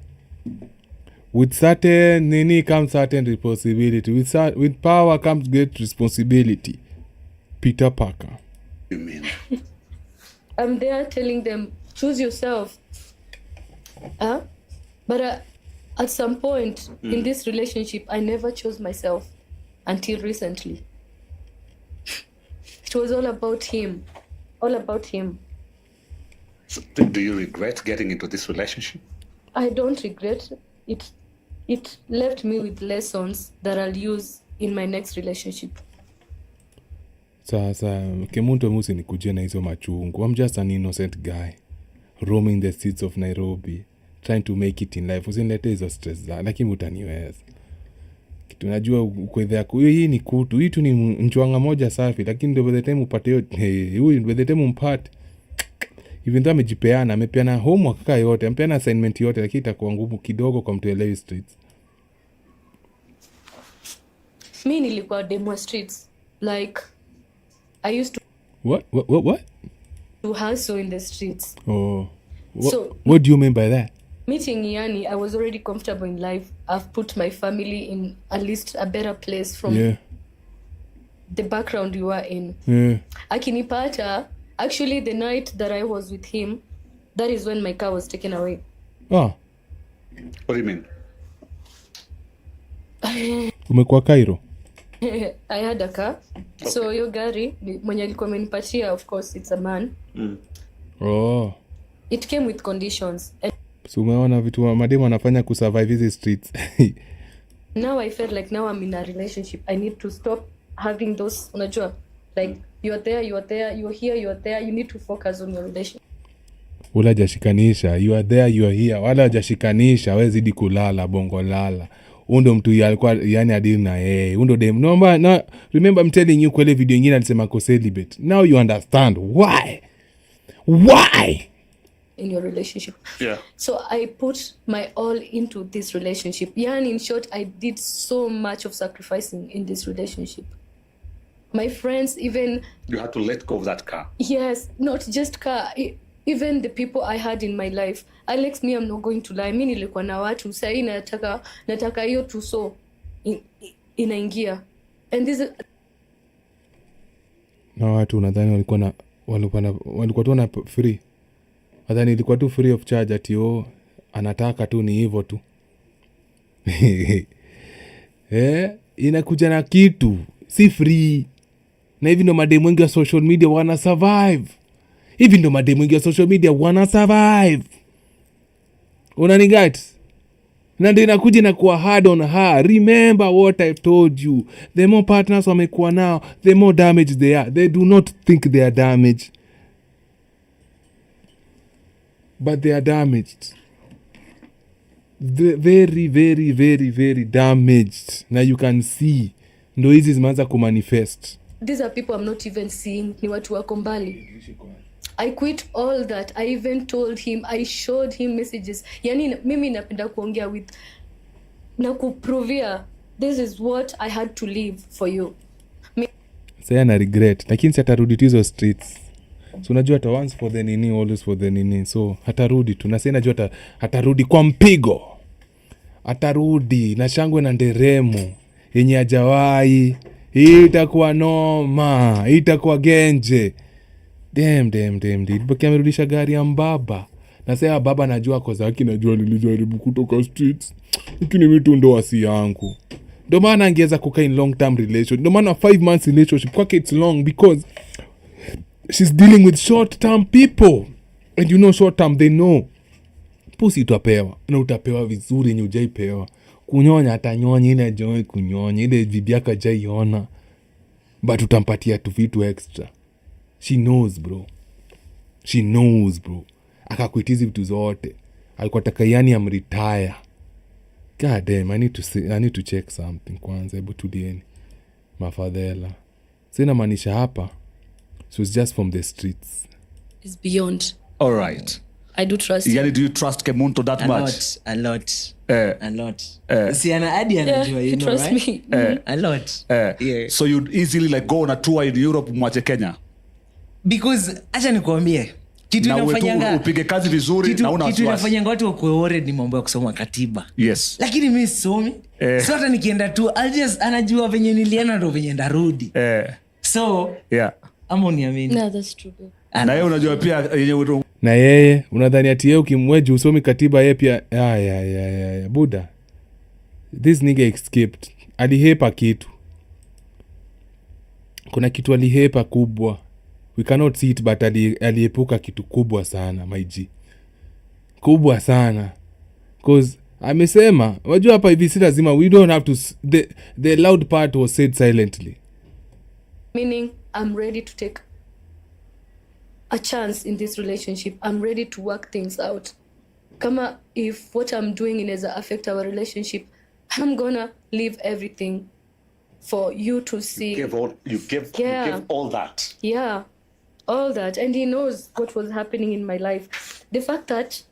With certain nini comes certain responsibility. With power comes great responsibility. Peter Parker. You mean? I'm there telling them, choose yourself. But at some point in this relationship, I never chose myself until recently. It was all about him. So, do you regret getting into this relationship? I don't regret. It left me with lessons that I'll use in my next relationship. Sasa Kemunto musi nikujia na hizo machungu. I'm just an innocent guy roaming the streets of Nairobi trying to make it in life. Usinilete hizo stress za lakini utaniweza. Kitu najua ukwedha hii ni kutu. Hii tu ni nchwanga moja safi, lakini ndio by the time upate yote. Huyu by the time umpate. Even though amepeana homework kaka yote, amepeana assignment yote, lakini itakuwa ngumu kidogo kwa mtu elewi streets. Me nilikuwa demo streets. Like I used to What? to hustle in the streets. Oh. So what do you mean by that? Meeting Iyanii, I was already comfortable in life. I've put my family in at least a better place from the background you were in. Yeah. Akinipata, actually the night that I was with him, that is when my car was taken away. Oh. What do you mean? Umekuwa Cairo? I had a car. Okay. So yo gari, mwenye alikuwa amenipatia, of course it's a man. Oh. It came with conditions. So umeona vitu mademu wanafanya kusurvive hizi streets. Now I felt like now I'm in a relationship. I need to stop having those, unajua, like you're there, you're here, you're there. You need to focus on your relationship. Ula hajashikanisha, you are there, you are here. Wala hajashikanisha, wewe zidi kulala, bongo lala. Undo mtu alikuwa yani adili na yeye. Undo dem. No, remember I'm telling you kwa ile video nyingine alisema ko celibate. Now you understand why. Why? In your relationship. Yeah. So I put my all into this relationship. Yani, in short, I did so much of sacrificing in this relationship. My friends, even... You had to let go of that car. Yes, not just car. Even the people I had in my life. Alex, me, I'm not going to lie. Mimi nilikuwa na watu. Sai nataka hiyo tu so inaingia. And this is... Na watu unadhani walikuwa tu na free. Adhani ilikuwa tu free of charge ati anataka tu ni hivyo tu. Inakuja na kitu. Si free. Na hivi ndo mademu wengi wa social media wana survive. Hivi ndo mademu wengi wa social media wana survive. Unaniget? Na ndio inakuja na kuwa hard on her. Remember what I've told you. The more partners wamekuwa now, the more damaged they are. They do not think they are damaged. But they are damaged. Very, very, very, very damaged. Now you can see. Ndo hizi zimeanza kumanifest. These are people I'm not even seeing. Ni watu wako mbali. I quit all that. I even told him. I showed him messages. Yani mimi napenda kuongea with na kuprovia. This is what I had to live for you. Saya na regret. Lakini si atarudi hizo streets. So unajua hata once for the nini, always for the nini. So hatarudi tu. Na sasa najua hatarudi kwa mpigo. Hatarudi na shangwe na nderemo yenye hajawahi. Hii itakuwa noma. Hii itakuwa genje. Damn. Baki amerudisha gari ya mbaba. Na sasa baba najua kwa zaki najua nilijaribu kutoka streets. Lakini mimi ndo wasi yangu. Ndio maana angeweza kukaa in long term relationship. Ndio maana 5 months relationship kwake it's long because she's dealing with short term people. And you know short term they know. Pusi utapewa. Na utapewa vizuri yenye hujaipewa. Kunyonya atanyonya ile hajawahi kunyonya. Ile bibi yake hajaiona. But utampatia tu vitu extra. She knows bro. Akakuitizi vitu zote. Alikuwa taka Iyanii amretire. God damn, I need to check something kwanza. Hebu tulieni. Mafadhela. Sina maanisha hapa. So it's just from the streets. It's beyond. All right. I do trust. Iyanii, do you trust Kemunto that much? A lot. Si ana hadi anajua, you know, trust right? Me. A lot. Yeah. So you'd easily like go on a tour in Europe mwache Kenya? Because acha nikuambie kitu inafanyanga upige kazi vizuri na una kitu inafanyanga watu wakwe worried ni mambo ya kusoma katiba. Yes. Lakini mimi sisomi. So hata nikienda tu anajua venye nilienda ndo venye ndarudi. So yeah. Ama uniamini. No, that's true. Na yeye unajua pia yenye na yeye unadhani ati yeye ukimweje usomi katiba yeye pia ya buda. This nigga escaped. Alihepa kitu. Kuna kitu alihepa kubwa. We cannot see it but aliepuka kitu kubwa sana my G. Kubwa sana. Because amesema wajua hapa hivi si lazima we don't have to the loud part was said silently. Meaning I'm ready to take a chance in this relationship. I'm ready to work things out. Kama if what I'm doing inaweza affect our relationship, I'm gonna leave everything for you to see. You give all that. Yeah. All that. And he knows what was happening in my life. The fact that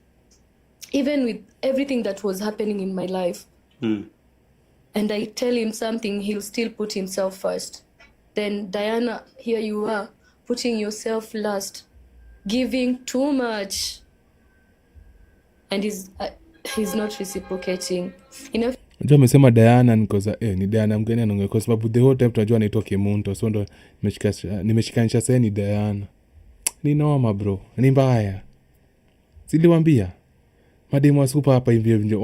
even with everything that was happening in my life, and I tell him something, he'll still put himself first. Then Diana, here you are, putting yourself last, giving too much. And he's not reciprocating. Unajua amesema Diana nikoza ni Diana mgeni anaongea kwa sababu the whole time tunajua anaitwa Kemunto. So ndo nimeshikanisha sasa ni Diana. Ni noma bro. Ni mbaya. Siliwaambia. Mademu wa super hapa hivi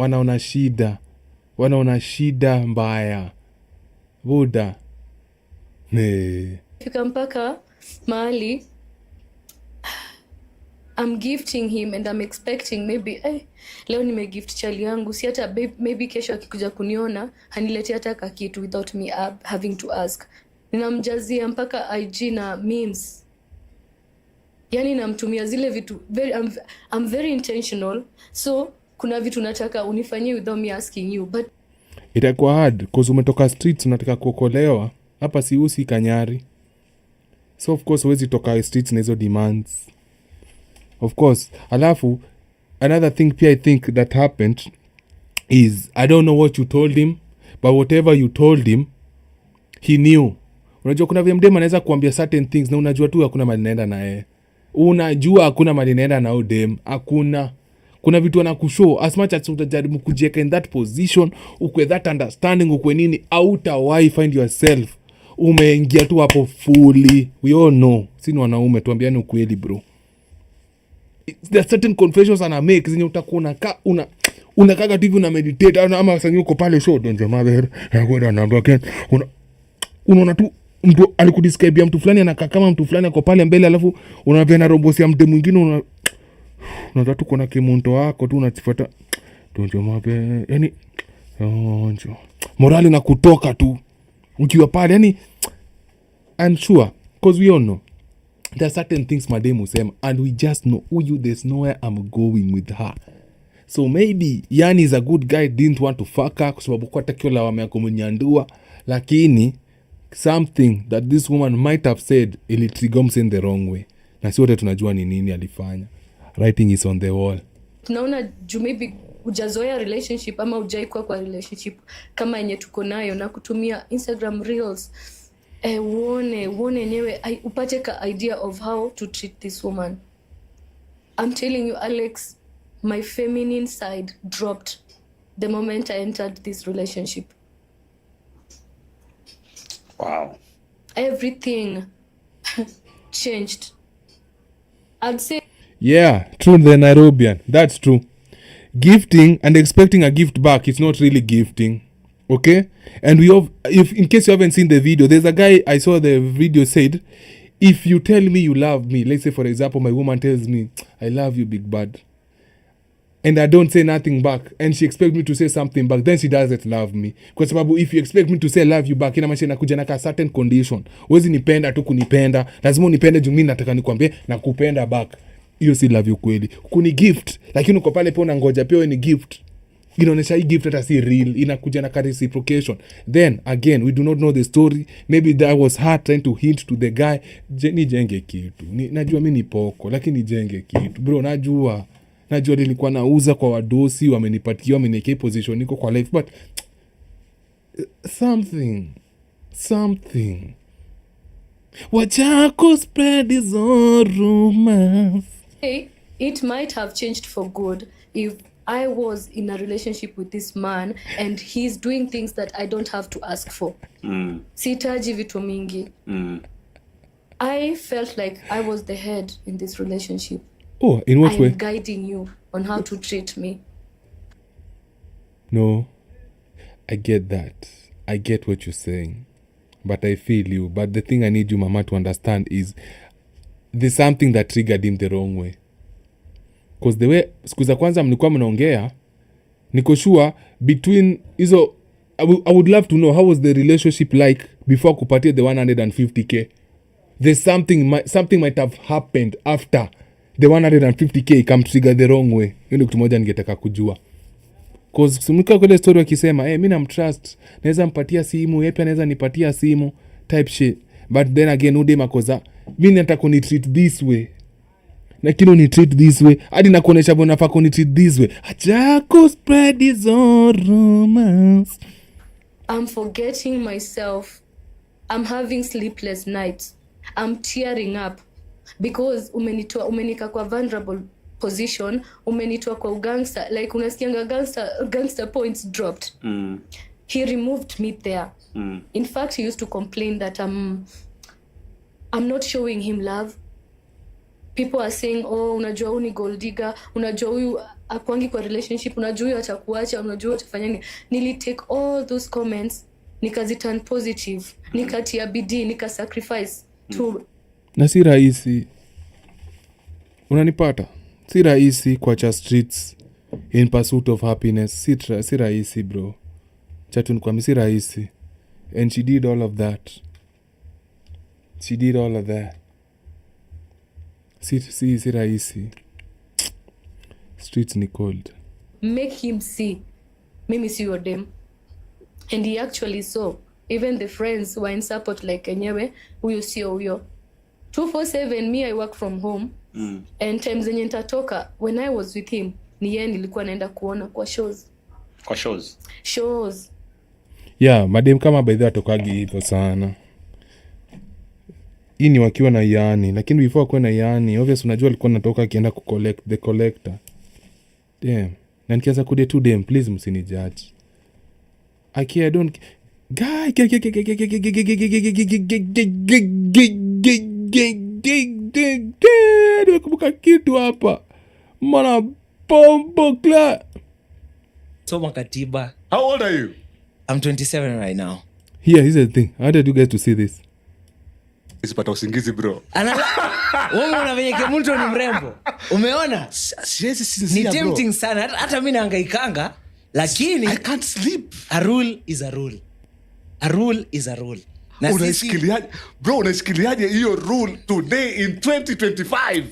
wanaona shida mbaya. Buda. Fika mpaka mahali I'm gifting him and I'm expecting maybe leo nimegift chali yangu, si hata maybe kesho akikuja kuniona haniletea hata kakitu without me having to ask. Ninamjazia mpaka IG na memes. Yani namtumia zile vitu I'm very intentional. So kuna vitu nataka unifanyie without me asking you, but itakuwa hard because umetoka streets unataka kuokolewa. Hapa si usi kanyari. So of course huwezi toka streets na hizo demands. Of course. Alafu another thing pia I think that happened is I don't know what you told him, but whatever you told him he knew. Unajua kuna vile mdema anaweza kuambia certain things na unajua tu hakuna mali naenda na yeye. Unajua hakuna mali naenda na udem. Hakuna. Kuna vitu anakushow as much as utajaribu kujieka in that position, ukwe that understanding, ukwe nini, hautawahi find yourself umeingia tu hapo fully. We all know. Sisi wanaume tuambiane ukweli bro. There are certain confessions ana make zenye utakuwa unakaga TV una meditate ama sasa uko pale show donje mabere nakwenda namba ken unaona tu mtu alikudescribe mtu fulani anakaa kama mtu fulani ako pale mbele, alafu unapenda robosi ya mtu mwingine unataka tu kuna Kemunto wako tu unachifuata donje mabere, yani onjo morali na kutoka tu ukiwa pale, yani I'm sure because we all know there are certain things mademu sema and we just know there's nowhere I'm going with her. So maybe Iyanii is a good guy, didn't want to fuck her kwa sababu kwa takio la wame kumnyandua, lakini something that this woman might have said ilitrigger him the wrong way. Na si wote tunajua ni nini alifanya. Writing is on the wall. Tunaona maybe ujazoea relationship ama ujaikuwa kwa relationship kama yenye tuko nayo na kutumia Instagram reels. Uone nyewe upate ka idea of how to treat this woman. I'm telling you Alex, my feminine side dropped the moment I entered this relationship. Wow. Everything changed. I'd say yeah, true, the Nairobian. That's true. Gifting and expecting a gift back, it's not really gifting. Okay? And if in case you haven't seen the video, there's a guy I saw the video said, if you tell me you love me, let's say for example my woman tells me I love you big bad, and I don't say nothing back and she expects me to say something back, then she doesn't love me. Kwa sababu if you expect me to say I love you back, inamaanisha nakuja na certain condition. Huwezi nipenda tu kunipenda, lazima unipende juu mimi nataka nikwambie nakupenda back. Hiyo si love you kweli. Kuni gift, lakini uko pale pia unangoja pia wewe ni gift. Inaonyesha hii gift hata si real, inakuja na reciprocation. Then again, we do not know the story. Maybe that was her trying to hint to the guy, nijenge kitu. Najua mimi ni poko, lakini nijenge kitu. Bro, najua nilikuwa nauza kwa wadosi, wamenipatia, wameniwekea position niko kwa life, but something. Wachako spread is all rumors. Hey, it might have changed for good if I was in a relationship with this man and he's doing things that I don't have to ask for. Sitaji vitu mingi. I felt like I was the head in this relationship. Oh, in what way? I'm guiding you on how to treat me. No, I get that. I get what you're saying. But I feel you. But the thing I need you, mama, to understand is there's something that triggered him the wrong way. Because the way siku za kwanza mlikuwa mnaongea, niko sure between hizo I would love to know how was the relationship like before kupatia the 150k. There's something might have happened after the 150k come trigger the wrong way. Ndio kitu moja ningetaka kujua. Cause simulika kwa ile story akisema mimi namtrust, naweza mpatia simu, yeye pia anaweza nipatia simu type shit. But then again ude makoza, mimi nataka kuni treat this way. Lakini uni treat this way, hadi nakuonesha bona fa kuni treat this way. Achako spread is all romance. I'm forgetting myself. I'm having sleepless nights. I'm tearing up because umenika kwa vulnerable position, umenitoa kwa ugangster, like unasikianga gangster points dropped. He removed me there. In fact, he used to complain that I'm not showing him love. People are saying, oh, unajua huyu ni gold digger, unajua huyu akwangi kwa relationship, unajua huyu atakuacha, unajua utafanya nini. Nili take all those comments, nikaziturn positive, nikatia bidii, nika sacrifice to. Na si rahisi. Unanipata? Si rahisi kuacha streets in pursuit of happiness. Si rahisi bro. Chatu nikwambia si rahisi. And she did all of that. Si rahisi. Streets ni cold. Make him see mimi si your dem. And he actually saw. Even the friends were in support like enyewe huyo sio huyo. 247 me I work from home. And times zenye nitatoka when I was with him ni yeye nilikuwa naenda kuona kwa shows. Yeah, madem kama by the way atokagi hivyo sana. Hii ni wakiwa na Iyanii, lakini before kuwa na Iyanii, obviously unajua alikuwa natoka akienda kucollect the collector. Damn. Na nikianza kude to them, please msinijudge. I don't guy kumbuka kitu hapa. Mana bombo kla. Soma katiba. How old are you? I'm 27 right now. Here, here's the thing. I wanted you guys to see this. Isipata usingizi bro. Wewe unaona venye Kemunto ni mrembo. Umeona? Siwezi sinzia ni bro. Ni tempting sana. Hata mimi nahangaikanga. Lakini I can't sleep. A rule is a rule. A rule is a rule. Unaishikiliaje hiyo rule today in 2025?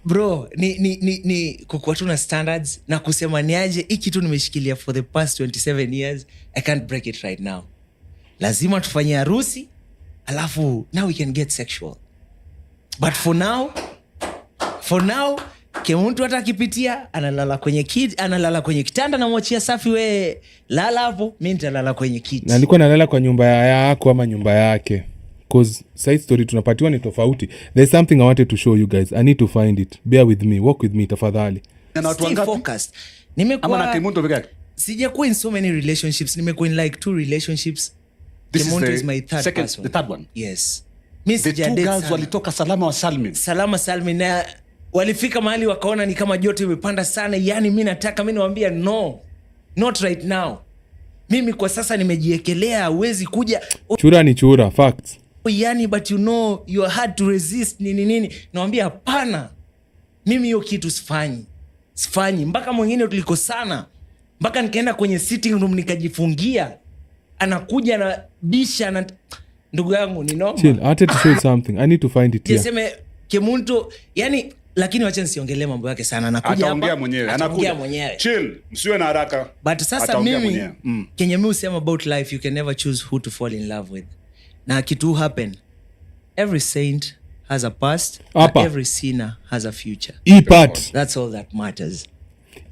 Bro, ni kukuwa tu na standards na kusema niaje hiki tu nimeshikilia for the past 27 years. I can't break it right now. Lazima tufanye harusi, alafu now we can get sexual. But for now, Kemunto hata akipitia analala kwenye kitanda na mwachia safi we lala hapo, mimi nitalala kwenye kiti. Na nilikuwa nalala kwa nyumba yako ama nyumba yake. Cause side story tunapatiwa ni tofauti. There's something I wanted to show you guys. I need to find it. Bear with me. Walk with me tafadhali. Stay focused. Nimekuwa ama na Kemunto pekee. Sijakuwa in so many relationships. Nimekuwa in like 2 relationships. Kemunto is my third person. The third one? Yes. The 2 girls walitoka salama salmin na walifika mahali wakaona ni kama joto imepanda sana. Yani mimi nawaambia no. Not right now. Mimi kwa sasa nimejiekelea, huwezi kuja. Chura ni chura, facts. Yani but you know you are hard to resist nini. Nawaambia hapana. Mimi hiyo kitu sifanyi. Mpaka mwingine tulikosana. Mpaka nikaenda kwenye sitting room nikajifungia. Anakuja na bisha na ndugu yangu ni noma. Chill, I wanted to show you something. I need to find it here. Niseme Kemunto, yani lakini wacha nisiongelee mambo yake sana. Anakuja hapa. Ataongea mwenyewe. Chill, msiwe na haraka. But sasa mimi Kenya mimi usema about life, you can never choose who to fall in love with. Na kitu happen. Every saint has a past, and every sinner has a future. That's all that matters.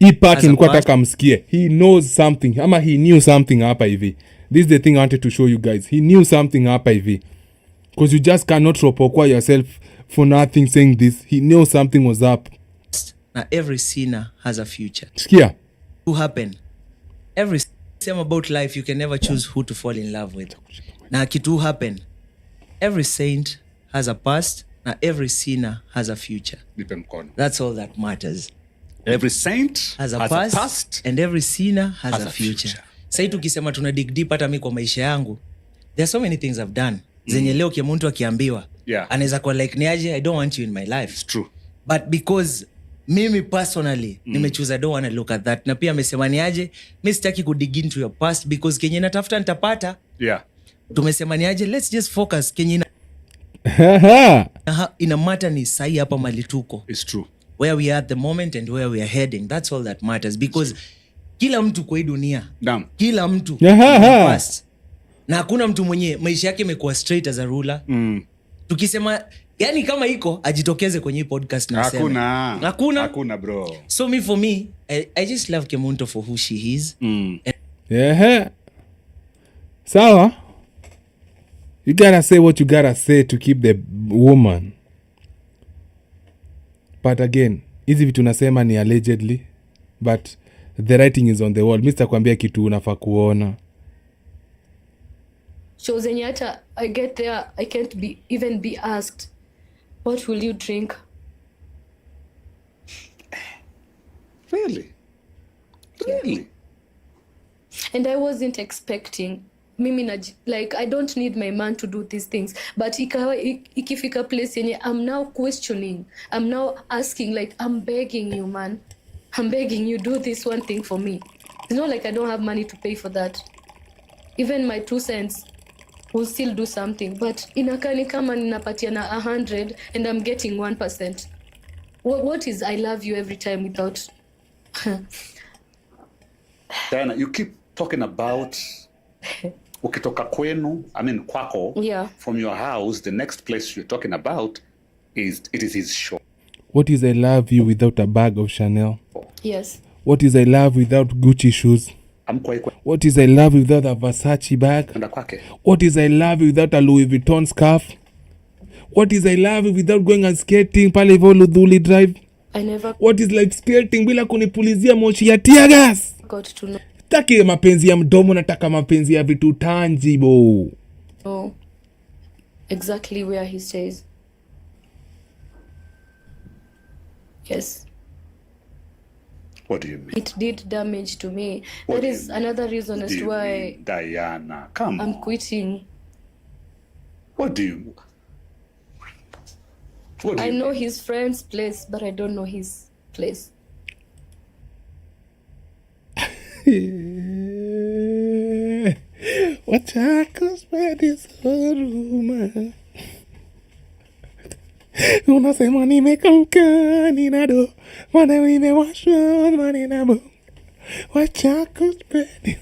Nilikuwa nataka msikie. He knows something. Ama he knew something hapa hivi. This is the thing I wanted to show you guys. He knew something hapa hivi. Because you just cannot ropokwa yourself for nothing saying this. He knew something was up. Now every sinner has a future. Sikia. Who happen? Every same about life, you can never choose who to fall in love with. Now kitu happen. Every saint has a past. Now every sinner has a future. That's all that matters. Every saint has a past and every sinner has a future. Sasa tukisema tuna dig deep hata mimi kwa maisha yangu. There are so many things I've done. Zenye leo Kemunto akiambiwa. Anaweza kuwa like niaje, I don't want you in my life. It's true. But because mimi personally nimechoose I don't want to look at that. Na pia amesema niaje, mimi sitaki ku dig into your past because kenye natafuta nitapata. Tumesema niaje, let's just focus kenye ina matter ni sahi hapa mali tuko. It's true. Where we are at the moment and where we are heading. That's all that matters because kila mtu kwa hii dunia. Kila mtu past. Na hakuna mtu mwenye maisha yake imekuwa straight as a ruler. Tukisema yani kama iko ajitokeze kwenye podcast na sema. Hakuna bro. So for me I just love Kemunto for who she is. Sawa. You gotta say what you gotta say to keep the woman. But again, hizi vitu nasema ni allegedly, but the writing is on the wall. Mr. Kwambia kitu unafaa kuona. Shows zenye hata I get there, I can't even be asked, what will you drink? Really? And I wasn't expecting mimi like I don't need my man to do these things, but ikifika place yenye I'm now questioning, I'm now asking, like, I'm begging you, man, I'm begging you, do this one thing for me. It's not like I don't have money to pay for that. Even my 2 cents will still do something, but inakani kama ninapatiana 100 and I'm getting 1%. What is I love you every time without Diana, you keep talking about ukitoka kwenu, I mean kwako, yeah, from your house, the next place you're talking about is his shop. What is I love you without a bag of Chanel? Yes. What is I love without Gucci shoes? What is I love without a Versace bag? What is I love without a Louis Vuitton scarf? What is I love without going and skating pale hivyo Ludhuli Drive? I never. What is like skating bila kunipulizia moshi ya tear gas? Got to know. Taki mapenzi ya mdomo, nataka mapenzi ya vitu tangible. Oh, exactly where he stays. Yes. What do you mean? It did damage to me. What That is another reason as to why Diana, come I'm on. quitting. What do you I know his friend's place, but I don't know his place. Wachako spedi soruma. Unasema nimekamka ninado, mana nimewashwa maninabo. Wachako spedi.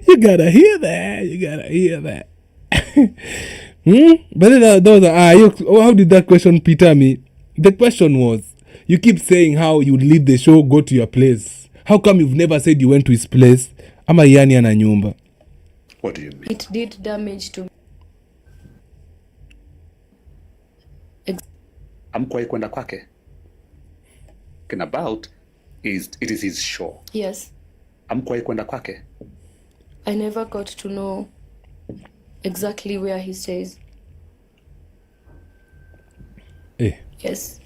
You gotta hear that. You gotta hear that. But how did that question peter me? The question was, you keep saying how you leave the show, go to your place. How come you've never said you went to his place? Ama Iyanii ana nyumba. What do you mean? It did damage to me. Amkwai kwenda kwake. Talking about it is his show. Yes. Amkwai kwenda kwake. I never got to know exactly where he stays. Eh. Yes.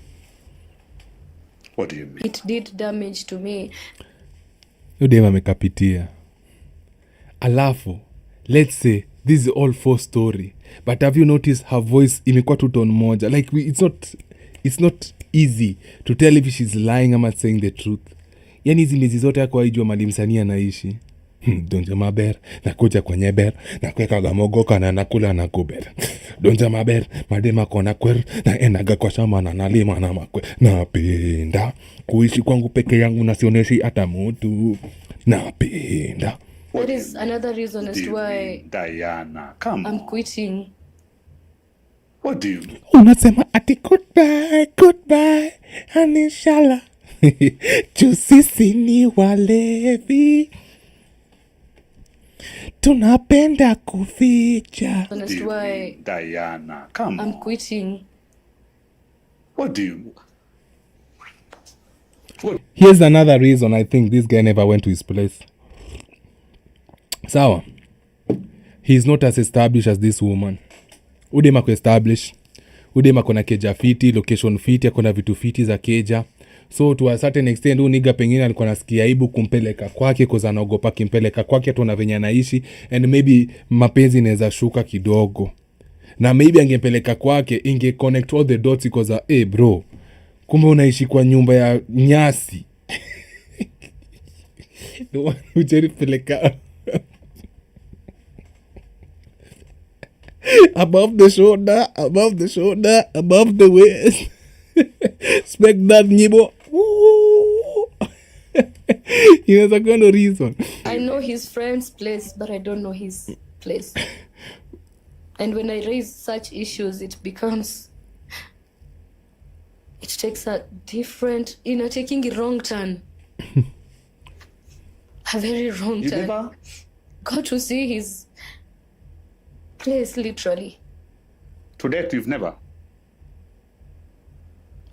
What do you mean? It did damage to me. Yodema amekapitia. Alafu, let's say this is all for story, but have you noticed her voice imekuwa tu tone moja? Like it's not easy to tell if she's lying ama saying the truth. Yani hizi miezi zote yako haijua mali msanii anaishi. Donja maber, nakuja kwenye ber, nakweka gamogoka na nakula na kuber. Donja maber, madema kona kwer, na enaga kwa shama na nalima na makwe. Napenda kuishi kwangu peke yangu na sioneshi hata mtu. Napenda. That is another reason as to why Diana, come I'm on. quitting. What do you mean? Unasema ati goodbye, and inshallah. Sisi ni walevi. Tunapenda kuficha. As to why Diana, come I'm on. quitting. What do you Here's another reason I think this guy never went to his place. Sawa. He's not as established as this woman. Udema ku-establish. Udema kona keja fiti, location fiti, akona vitu fiti za keja. So to a certain extent, niga pengine alikuwa nasikia aibu kumpeleka kwake cause anaogopa kimpeleka kwake tuona venye anaishi, and maybe mapenzi inaweza shuka kidogo. Na maybe angempeleka kwake inge connect all the dots because bro, kumbe unaishi kwa nyumba ya nyasi. No, ujeripeleka above the shoulder, above the waist. Spec that nyibo. Inaweza kuwa no reason. I know his friend's place, but I don't know his place. And when I raise such issues, it takes a different, taking a wrong turn. A very wrong turn. never Got to see his place, literally. to date you've never?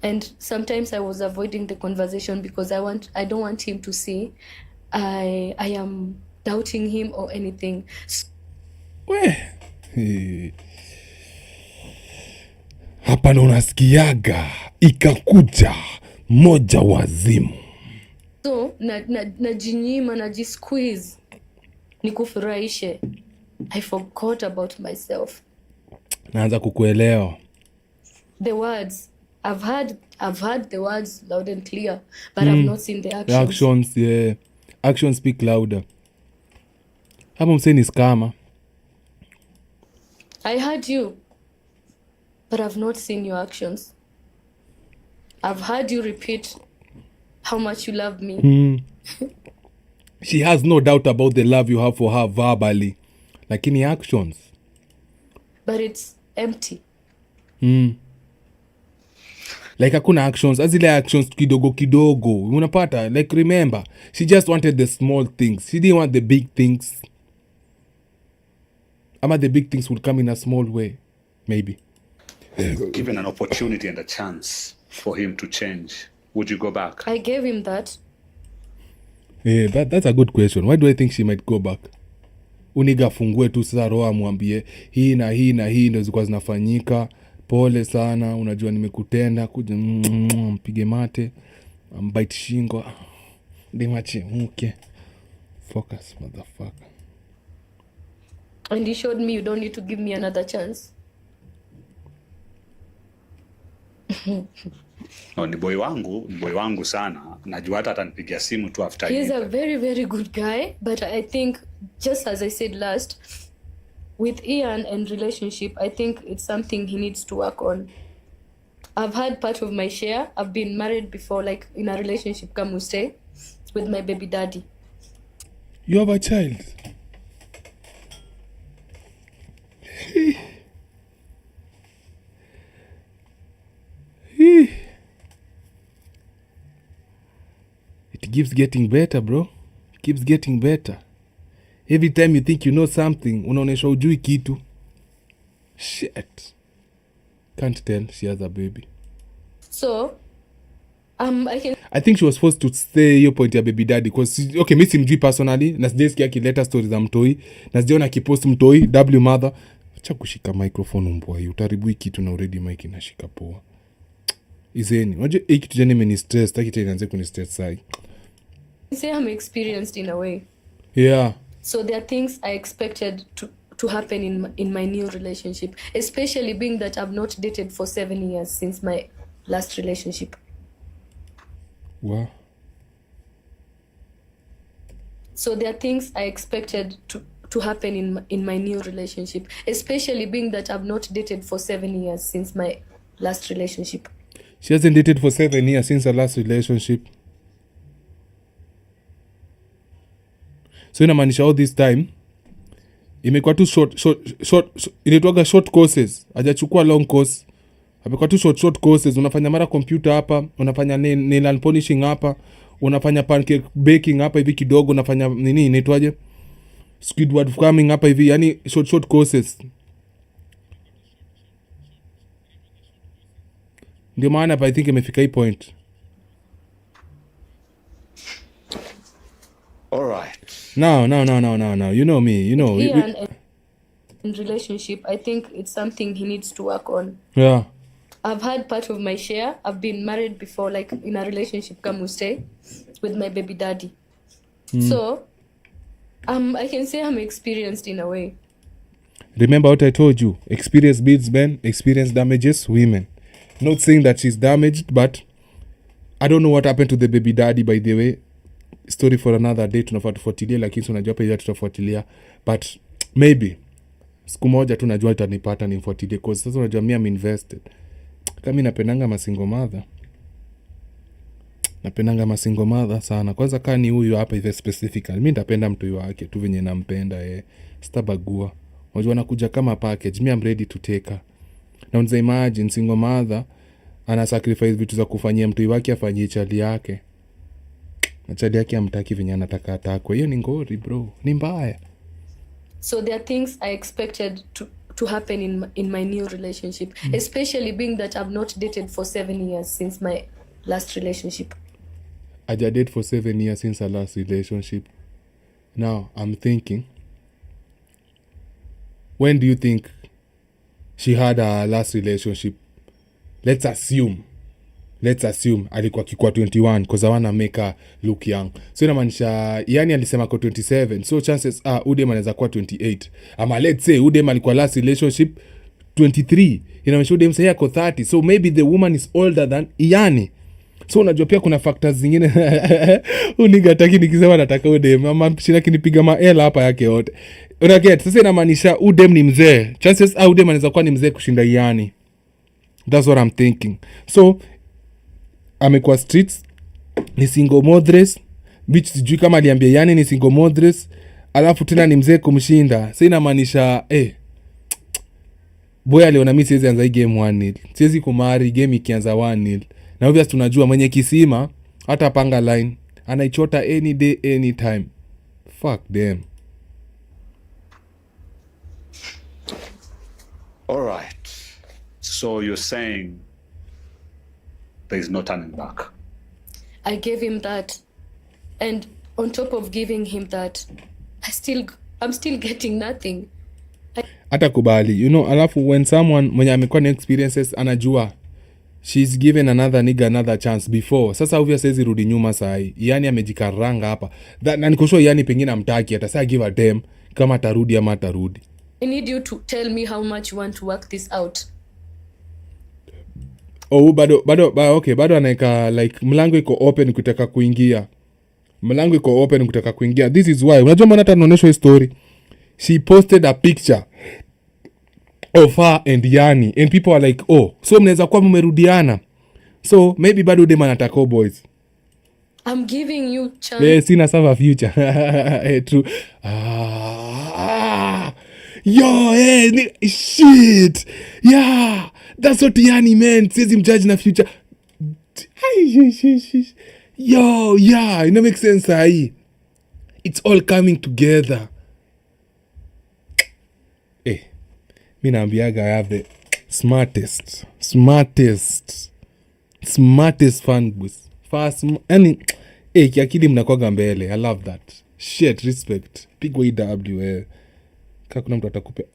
And sometimes I was avoiding the conversation because I don't want him to see I am doubting him or anything. Hapa ndo unasikiaga ikakuja moja wazimu. So najinyima najisqueeze nikufurahishe. I forgot about myself. Naanza kukuelewa. The words I've heard the words loud and clear, but I've not seen the actions. The actions, yeah. Actions speak louder. Hapo mseni scammer. I heard you, but I've not seen your actions. I've heard you repeat how much you love me. She has no doubt about the love you have for her verbally. Lakini actions. But it's empty. Like hakuna actions. Azile actions kidogo kidogo. Unapata? Like remember, she just wanted the small things. She didn't want the big things. Ama the big things would come in a small way. Maybe. Given an opportunity and a chance for him to change, would you go back? I gave him that. Yeah, that's a good question. Why do I think she might go back? Uniga fungue tu sasa roho amwambie hii na hii na hii ndio zilikuwa zinafanyika. Pole sana, unajua nimekutenda, kuja mpige mate, bite shingo. Dimache mke. Focus, motherfucker. And you showed me you don't need to give me another chance. No, ni boy wangu sana. Najua hata atanipigia simu tu after He's a very, very good guy, but I think, just as I said last, with Ian and relationship, I think it's something he needs to work on. I've had part of my share. I've been married before, like in a relationship, come we stay, with my baby daddy. You have a child? It keeps getting better, bro. It keeps getting better. Every time you think you know something, unaonesha ujui kitu. Shit. Can't tell she has a baby. So, I think she was supposed to stay hiyo point ya baby daddy because okay, mimi simjui personally na sijasikia akileta stories za mtoi na sijaona akipost mtoi W mother. Acha kushika microphone mbwa hii, utaribu kitu na already mic inashika poa. Izeni, unajua hiki kitu jana imeni stress, taki tena nianze kuni stress sai. say I'm experienced in a way. Yeah. So there are things I expected to happen in my new relationship, especially being that I've not dated for 7 years since my last relationship. Wow. So there are things I expected to happen in my new relationship, especially being that I've not dated for 7 years since my last relationship. She hasn't dated for 7 years since her last relationship. So inamaanisha all this time imekuwa tu short inaitwaga short courses, hajachukua long course. Amekuwa tu short courses, unafanya mara computer hapa, unafanya nail and polishing hapa, unafanya pancake baking hapa hivi kidogo, unafanya nini inaitwaje, Squidward farming hapa hivi, yani short courses. Ndio maana hapa I think imefika hii point. All right. No. You know me. You know. Ian, in relationship, I think it's something he needs to work on. Yeah. I've had part of my share. I've been married before, like in a relationship, come we stay, with my baby daddy. So, I can say I'm experienced in a way. Remember what I told you. Experience beats men. Experience damages women. Not saying that she's damaged, but I don't know what happened to the baby daddy, by the way. Story for another day, tunafaa tufuatilia, lakini unajua pia tutafuatilia, but maybe siku moja tu najua itanipata nimfuatilie, cause sasa unajua mimi am invested. Kama napendanga masingo mother sana. Kwanza kaa ni huyu hapa hivi specifically, mimi nitapenda mtu wake tu venye nampenda sitabagua. Unajua nakuja kama package, mimi am ready to take her. Na unaweza imagine single mother ana sacrifice vitu za kufanyia mtu wake afanyie chali yake. Na chali yake amtaki venye anataka atakwe. Hiyo ni ngori bro, ni mbaya. So there are things I expected to happen in my new relationship, especially being that I've not dated for 7 years since my last relationship. I dated for 7 years since her last relationship. Now, I'm thinking, when do you think she had her last relationship? Let's assume let's assume alikuwa kikuwa 21 because I wanna make her look young. So inamaanisha Iyanii alisema kwa 27, so chances are udem anaweza kuwa 28, ama let's say udem alikuwa last relationship 23, inamaanisha udem sasa yako 30, so maybe the woman is older than Iyanii. So unajua pia kuna factors zingine unigataki nikisema nataka udem ama shina kinipiga maela hapa yake yote, unaget. Sasa inamaanisha udem ni mzee, chances are udem anaweza kuwa ni mzee kushinda Iyanii. That's what I'm thinking. So amekuwa streets, ni single modres, which sijui kama aliambia Iyanii ni single modres, alafu tena ni mzee kumshinda. Sasa inamaanisha boy aliona mimi siwezi anza hii game 1-0, siwezi kumari game ikianza 1-0, na obvious tunajua mwenye kisima hata panga line anaichota any day anytime. Fuck them. All right. So you're saying there is no turning back? I gave him that, and on top of giving him that, I'm still getting nothing. Hata kubali, you know, alafu when someone mwenye amekuwa na experiences anajua she's given another nigga another chance before. Sasa obvious says rudi nyuma sahi. Iyanii amejikaranga hapa. Na niko Iyanii pengine amtaki, hata sasa give a damn kama atarudi ama atarudi. I need you to tell me how much you want to work this out. Oh, okay, bado anaeka like mlango iko open kutaka kuingia. Mlango iko open kutaka kuingia. This is why. Unajua mbona hata naonyesha story? She posted a picture of her and Iyanii and people are like, "Oh, so mnaweza kuwa mmerudiana." So maybe bado dem anataka boys. I'm giving you chance. Yeah, sina sava future. True. Yo, shit. Yeah. That's what Iyanii meant. Says him judge na future. Yo, yeah, it makes sense. It's all coming together. Mi naambiaga I have the smartest fan boys. Fast, yani, kiakili mnakwaga mbele. I love that. Shit, respect. Pigwa EW. Kaka kuna mtu atakupe.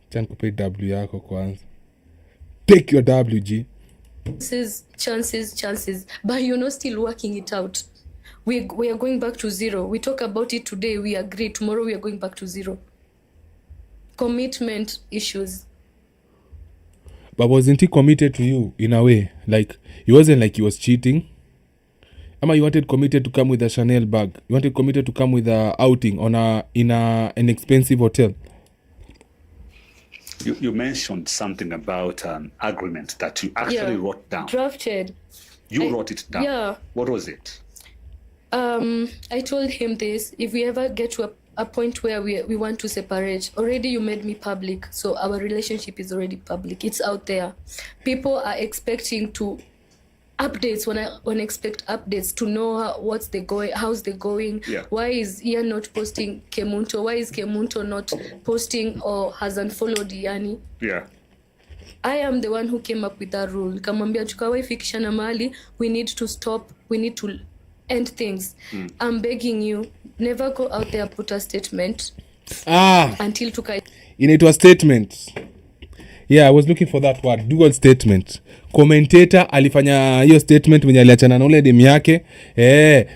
Chan kupe W yako kwanza. Take your WG. Chances, but you're not still working it out. We are going back to zero. We talk about it today, we agree. Tomorrow we are going back to zero. Commitment issues. But wasn't he committed to you in a way? Like, it wasn't like he was cheating. Ama you wanted committed to come with a Chanel bag. You wanted committed to come with a outing in an expensive hotel. You mentioned something about an agreement that you actually wrote down. Drafted. You wrote it down. Yeah. What was it? I told him this. If we ever get to a point where we want to separate, already you made me public, so our relationship is already public. It's out there. People are expecting to updates. When I expect updates to know how's they going. Yeah. Why is Ian not posting Kemunto? Why is Kemunto not posting or has unfollowed Iyanii? Yeah. I am the one who came up with that rule. Kamwambia tukawai fikishana mahali, we need to stop, we need to end things. I'm begging you, never go out there put a statement until inaitwa statement. Yeah, I was looking for that word, dual statement. Commentator alifanya hiyo statement mwenye aliachana na ule demu yake.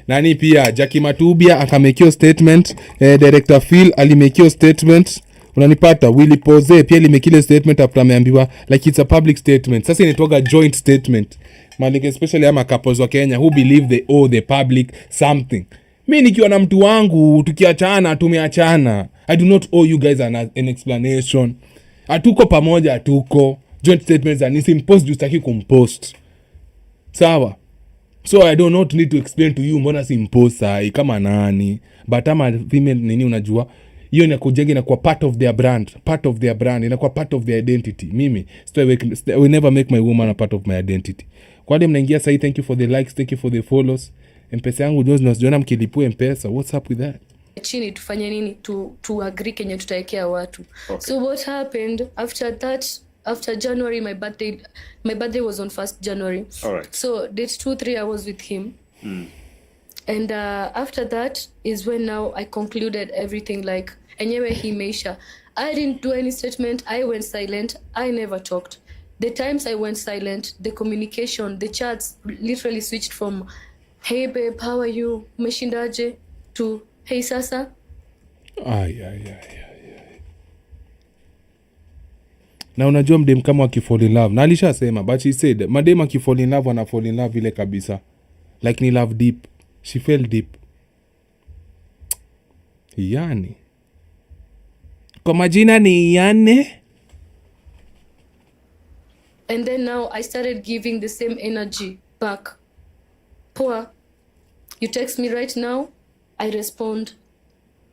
Nani pia Jackie Matubia akamekio statement. Director Phil alimekio statement. Unanipata? Willy Pose pia alimekile statement after ameambiwa like it's a public statement. Sasa inaitwa joint statement. Malike especially ama couples wa Kenya who believe they owe the public something. Mimi nikiwa na mtu wangu tukiachana tumeachana. I do not owe you guys an explanation. Atuko pamoja atuko. Joint statements and impost juu sitaki kumpost. Sawa? So I don't not need to explain to you mbona si impost sai kama nani. But ama female nini unajua hiyo inakujenga inakuwa part of their brand, inakuwa part of their identity. Mimi I will never make my woman a part of my identity. Kwa wale mnaingia sasa, thank you for the likes, thank you for the follows. Mpesa yangu ndio nasiona mkilipua Mpesa. What's up with that? Chini tufanye nini to agree Kenya tutaekea watu. Okay. So what happened after that? After January, my birthday was on 1st January. All right. So date 2-3 I was with him. And after that is when now I concluded everything, like enyewe hii meisha. I didn't do any statement. I went silent. I never talked. The times I went silent, the communication, the chats literally switched from hey babe, how are you? Umeshindaje? To hey sasa. Na unajua mdem kama akifall in love, na alishasema, but she said madem akifall in love ana fall in love vile kabisa, like ni love deep. She fell deep. Iyanii kwa majina ni Iyanii. And then now I started giving the same energy back. Poa, you text me right now, I respond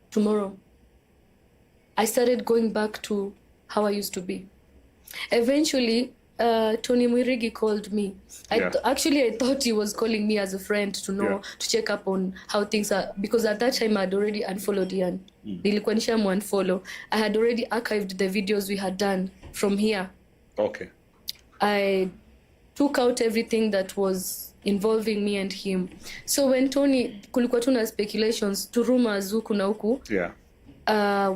tomorrow. I started going back to how I used to be. Eventually, Tony Mwirigi called me. Actually, I thought he was calling me as a friend to know, to check up on how things are. Because at that time, I had already unfollowed Iyanii. Nilikuwa nishamu unfollow. I had already archived the videos we had done from here. Okay. I took out everything that was involving me and him. So when Tony, kulikuwa tuna speculations, to rumors huku na huku,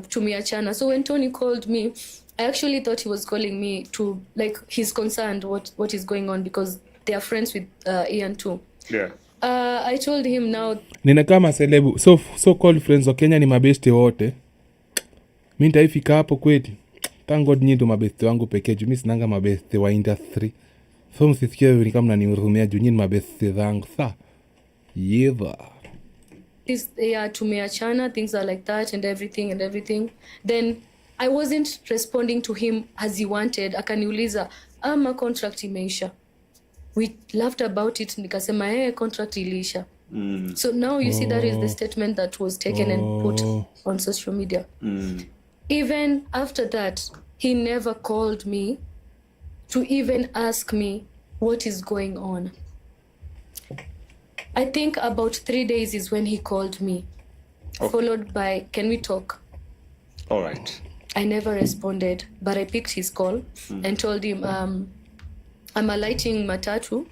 tumiachana. So when Tony called me, I actually thought he was calling me to, like, he's concerned what is going on because they are friends with Iyanii too. Yeah. I told him now. Nina kama celebu, so called friends wa Kenya ni mabeste wote. Mimi nitaifika hapo kweli. Thank God nyinyi ndo mabeste wangu pekee. Mimi sinanga mabeste wa industry. So msisikie ni kama mnanihurumia juu nyinyi mabeste zangu. Tumeachana, things are like that and everything. Then I wasn't responding to him as he wanted. Akaniuliza, ama contract imeisha. We laughed about it. Nikasema, contract iliisha. So now you see that is the statement that was taken and put on social media. Even after that, he never called me to even ask me what is going on. I think about 3 days is when he called me, followed by, can we talk? All right. I never responded, but I picked his call and told him, I'm alighting matatu.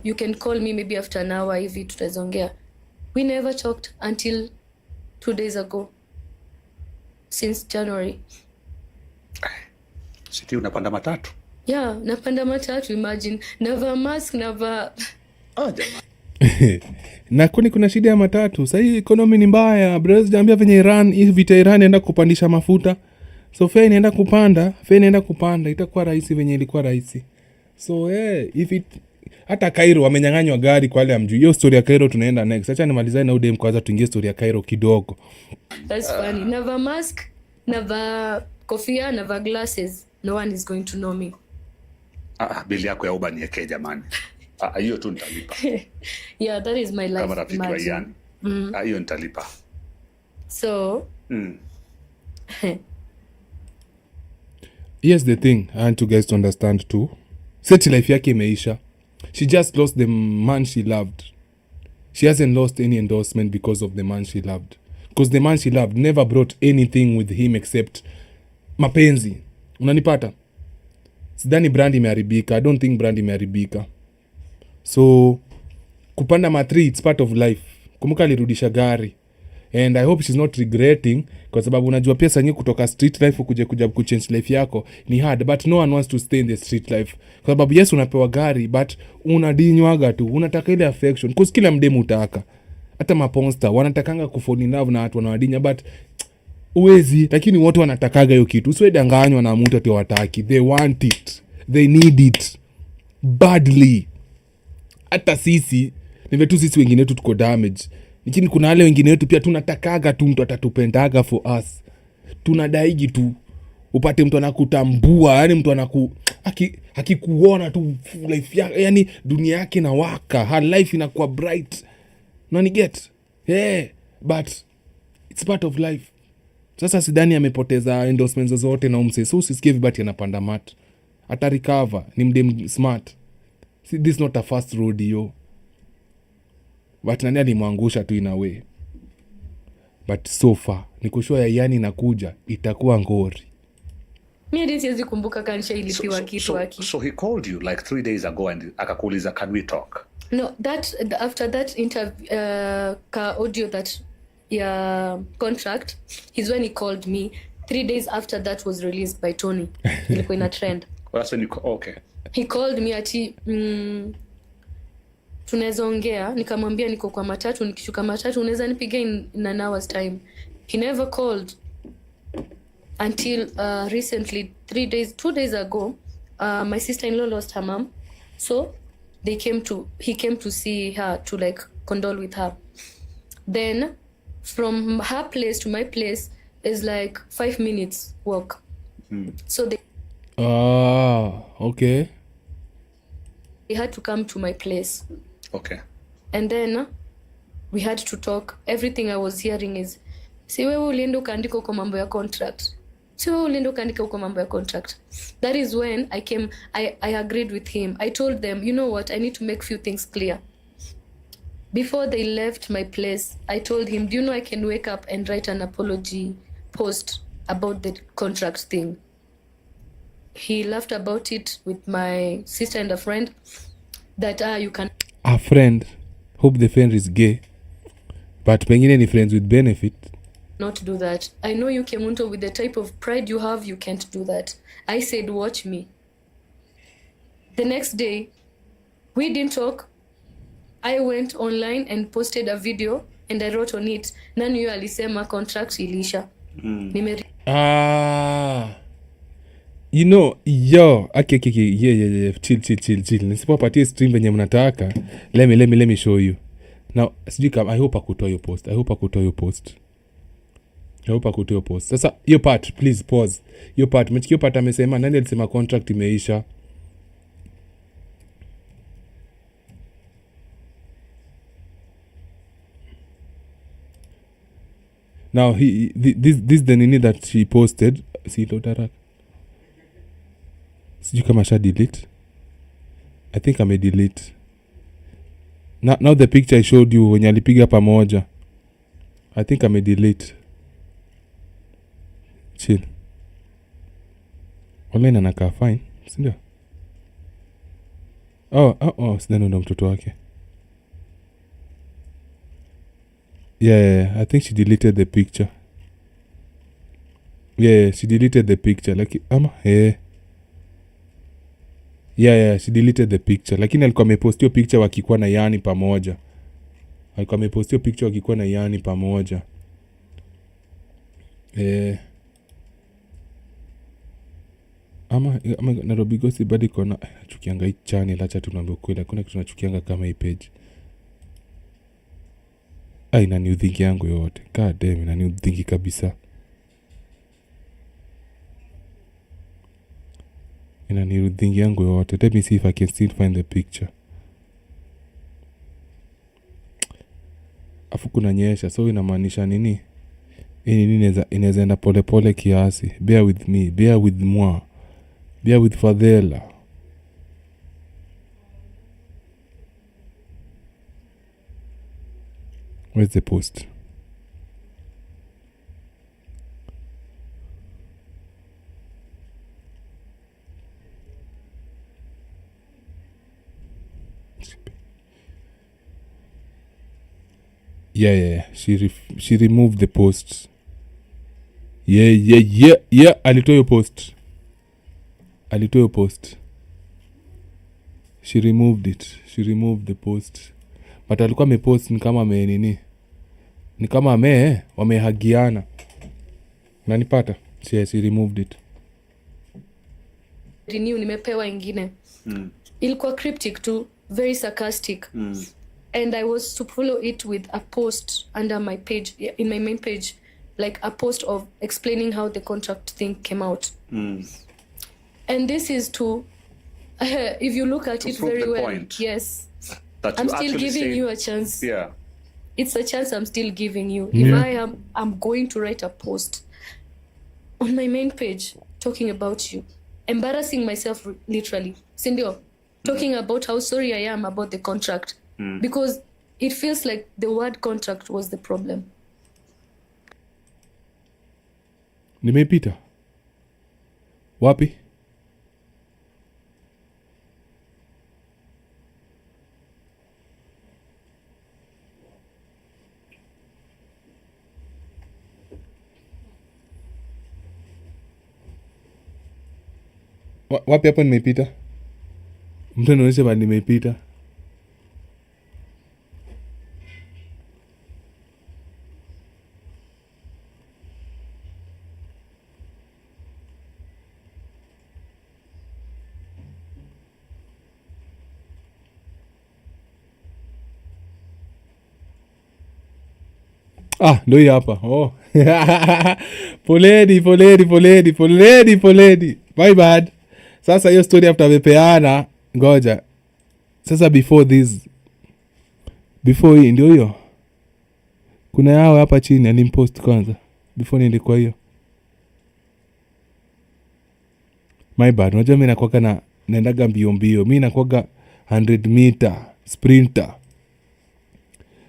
You can call me maybe after an hour hivi tutazongea. We never talked until 2 days ago. Since January. Siti unapanda matatu? Yeah, napanda matatu, imagine. Navaa mask, navaa... Na kuna shida ya matatu. Sasa hii economy ni mbaya. Brazil jaambia venye Iran, hii vita Iran inaenda kupandisha mafuta. So fare inaenda kupanda. Itakuwa rahisi venye ilikuwa rahisi. So hata Cairo wamenyang'anywa gari kwa wale amjui. Hiyo story ya Cairo tunaenda next. Acha nimalizane na udem kwanza tuingie story ya Cairo kidogo. That's funny. Navaa mask, navaa kofia, navaa glasses. No one is going to know me. Bili yako ya Uber niwekee jamani. Hiyo tu nitalipa. Yeah, that is my life. Kama rafiki wa Iyanii. Hiyo nitalipa. So, here's the thing I want you guys to understand too. Seti life yake imeisha. She just lost the man she loved. She hasn't lost any endorsement because of the man she loved. Because the man she loved never brought anything with him except mapenzi. Unanipata? Sidhani brand imeharibika. I don't think brand imeharibika. So kupanda matri, it's part of life. Kumbuka alirudisha gari. And I hope she's not regretting, kwa sababu unajua pia sanye kutoka street life kuja kuchange life yako ni hard, but no one wants to stay in the street life. Kwa sababu yes unapewa gari, but unadinywaga tu, unataka ile affection. Kwa kila mdemu utaka. Hata maponsta wanatakanga kufall in love na watu wanawadinya, but uwezi, lakini watu wanatakaga hiyo kitu. Usiwe danganywa na mtu ati wataki. They want it. They need it badly. Hata sisi sisi wengine wetu tuko damage. Lakini kuna wale wengine wetu pia tunatakaga tu mtu atatupendaga for us. Tunadaigi tu upate mtu anakutambua, yani mtu akikuona tu life yake, yani dunia yake inawaka, her life inakuwa bright. Nani get? But it's part of life. Sasa sidhani amepoteza endorsements zote na umse. So usisikie vibati anapanda mat. Ata recover, ni mdem smart. See, this is not a fast road yo. But nani alimwangusha tu in a way. But so far, nikushua ya Iyanii inakuja, itakuwa ngori. Mimi siwezi kumbuka kanisha ilipiwa kitu haki. So he called you like 3 days ago and akakuuliza, can we talk? No, after that interview, ka audio that contract, is when he called me. 3 days after that was released by Tony. Ilikuwa ina trend. That's when you okay. He called me ati tunaweza ongea, nikamwambia niko kwa matatu, nikishuka matatu unaweza nipiga in an hour's time. He never called until recently 2 days ago. My sister-in-law lost her mom, so he came to see her to like condole with her. Then from her place to my place is like 5 minutes walk. So they Okay. had to come to my place. Okay. And then we had to talk. Everything I was hearing is, si wewe ulienda ukaandika uko mambo ya contract. Si wewe ulienda ukaandika uko mambo ya contract. That is when I agreed with him. I told them, you know what, I need to make few things clear. Before they left my place, I told him, do you know I can wake up and write an apology post about the contract thing? He laughed about it with my sister and a friend that you can... A friend. Hope the friend is gay. But pengine ni friends with benefit. not do that. I know you, Kemunto, with the type of pride you have, you can't do that. I said, watch me. The next day, we didn't talk. I went online and posted a video and I wrote on it, nani yu alisema contract ilisha. You know, okay, yeah, chill. Nisipopatia stream venye mnataka, let me show you. Now, sijui kama, I hope akutoa your post. Sasa, hiyo part, please pause. Hiyo part amesema, nani alisema contract imeisha? Now, this the nini that she posted. See, Lodarak. Sijui kama sha delete. I think I may delete. Now the picture I showed you when alipiga pamoja. I think I may delete. Chill. Online anakaa fine. Sindio? Sina ndo mtoto wake. Yeah, I think she deleted the picture. Yeah, she deleted the picture. Like, Yeah, she deleted the picture. Lakini alikuwa amepostio picture wakikuwa na Iyanii pamoja. Ama Nairobi Gossip bado iko na chukianga hii channel, acha tunaambia kweli, hakuna kitu tunachukianga kama hii page. Nani udhingi yangu yote. God damn, nani udhingi kabisa. Nani udhingi yangu yote. Let me see if I can still find the picture. Afu kuna nyesha, so inamaanisha nini? Nini inaweza enda pole kiasi. Bear with me, bear with moi. Bear with Fadela. Where's the post? Yeah. She removed the post. Yeah. Alitoa your post. She removed it. She removed the post. But alikuwa amepost ni kama ni kama wamehagiana. Unanipata? She removed it. Renew nimepewa ingine. Ilikuwa cryptic too, very sarcastic. And I was to follow it with a post under my page, in my main page, like a post of explaining how the contract thing came out. And this is to, if you look at it very well, point. Yes, I'm still giving you a chance. Yeah, it's a chance I'm still giving you. Yeah. If I'm going to write a post on my main page talking about you, embarrassing myself literally, Sindio, talking about how sorry I am about the contract, because it feels like the word contract was the problem. Nimepita. Wapi? Wapi hapo nimepita? Mtu anaonyesha bali nimepita. Ndio hii hapa. Oh. Poleni. My bad. Sasa hiyo story after amepeana, ngoja. Sasa before hii ndio hiyo. Kuna yao hapa chini alimpost kwanza. Before niende kwa hiyo. My bad. Unajua mimi nakuaga naendaga mbio. Mimi nakuaga 100 meter sprinter.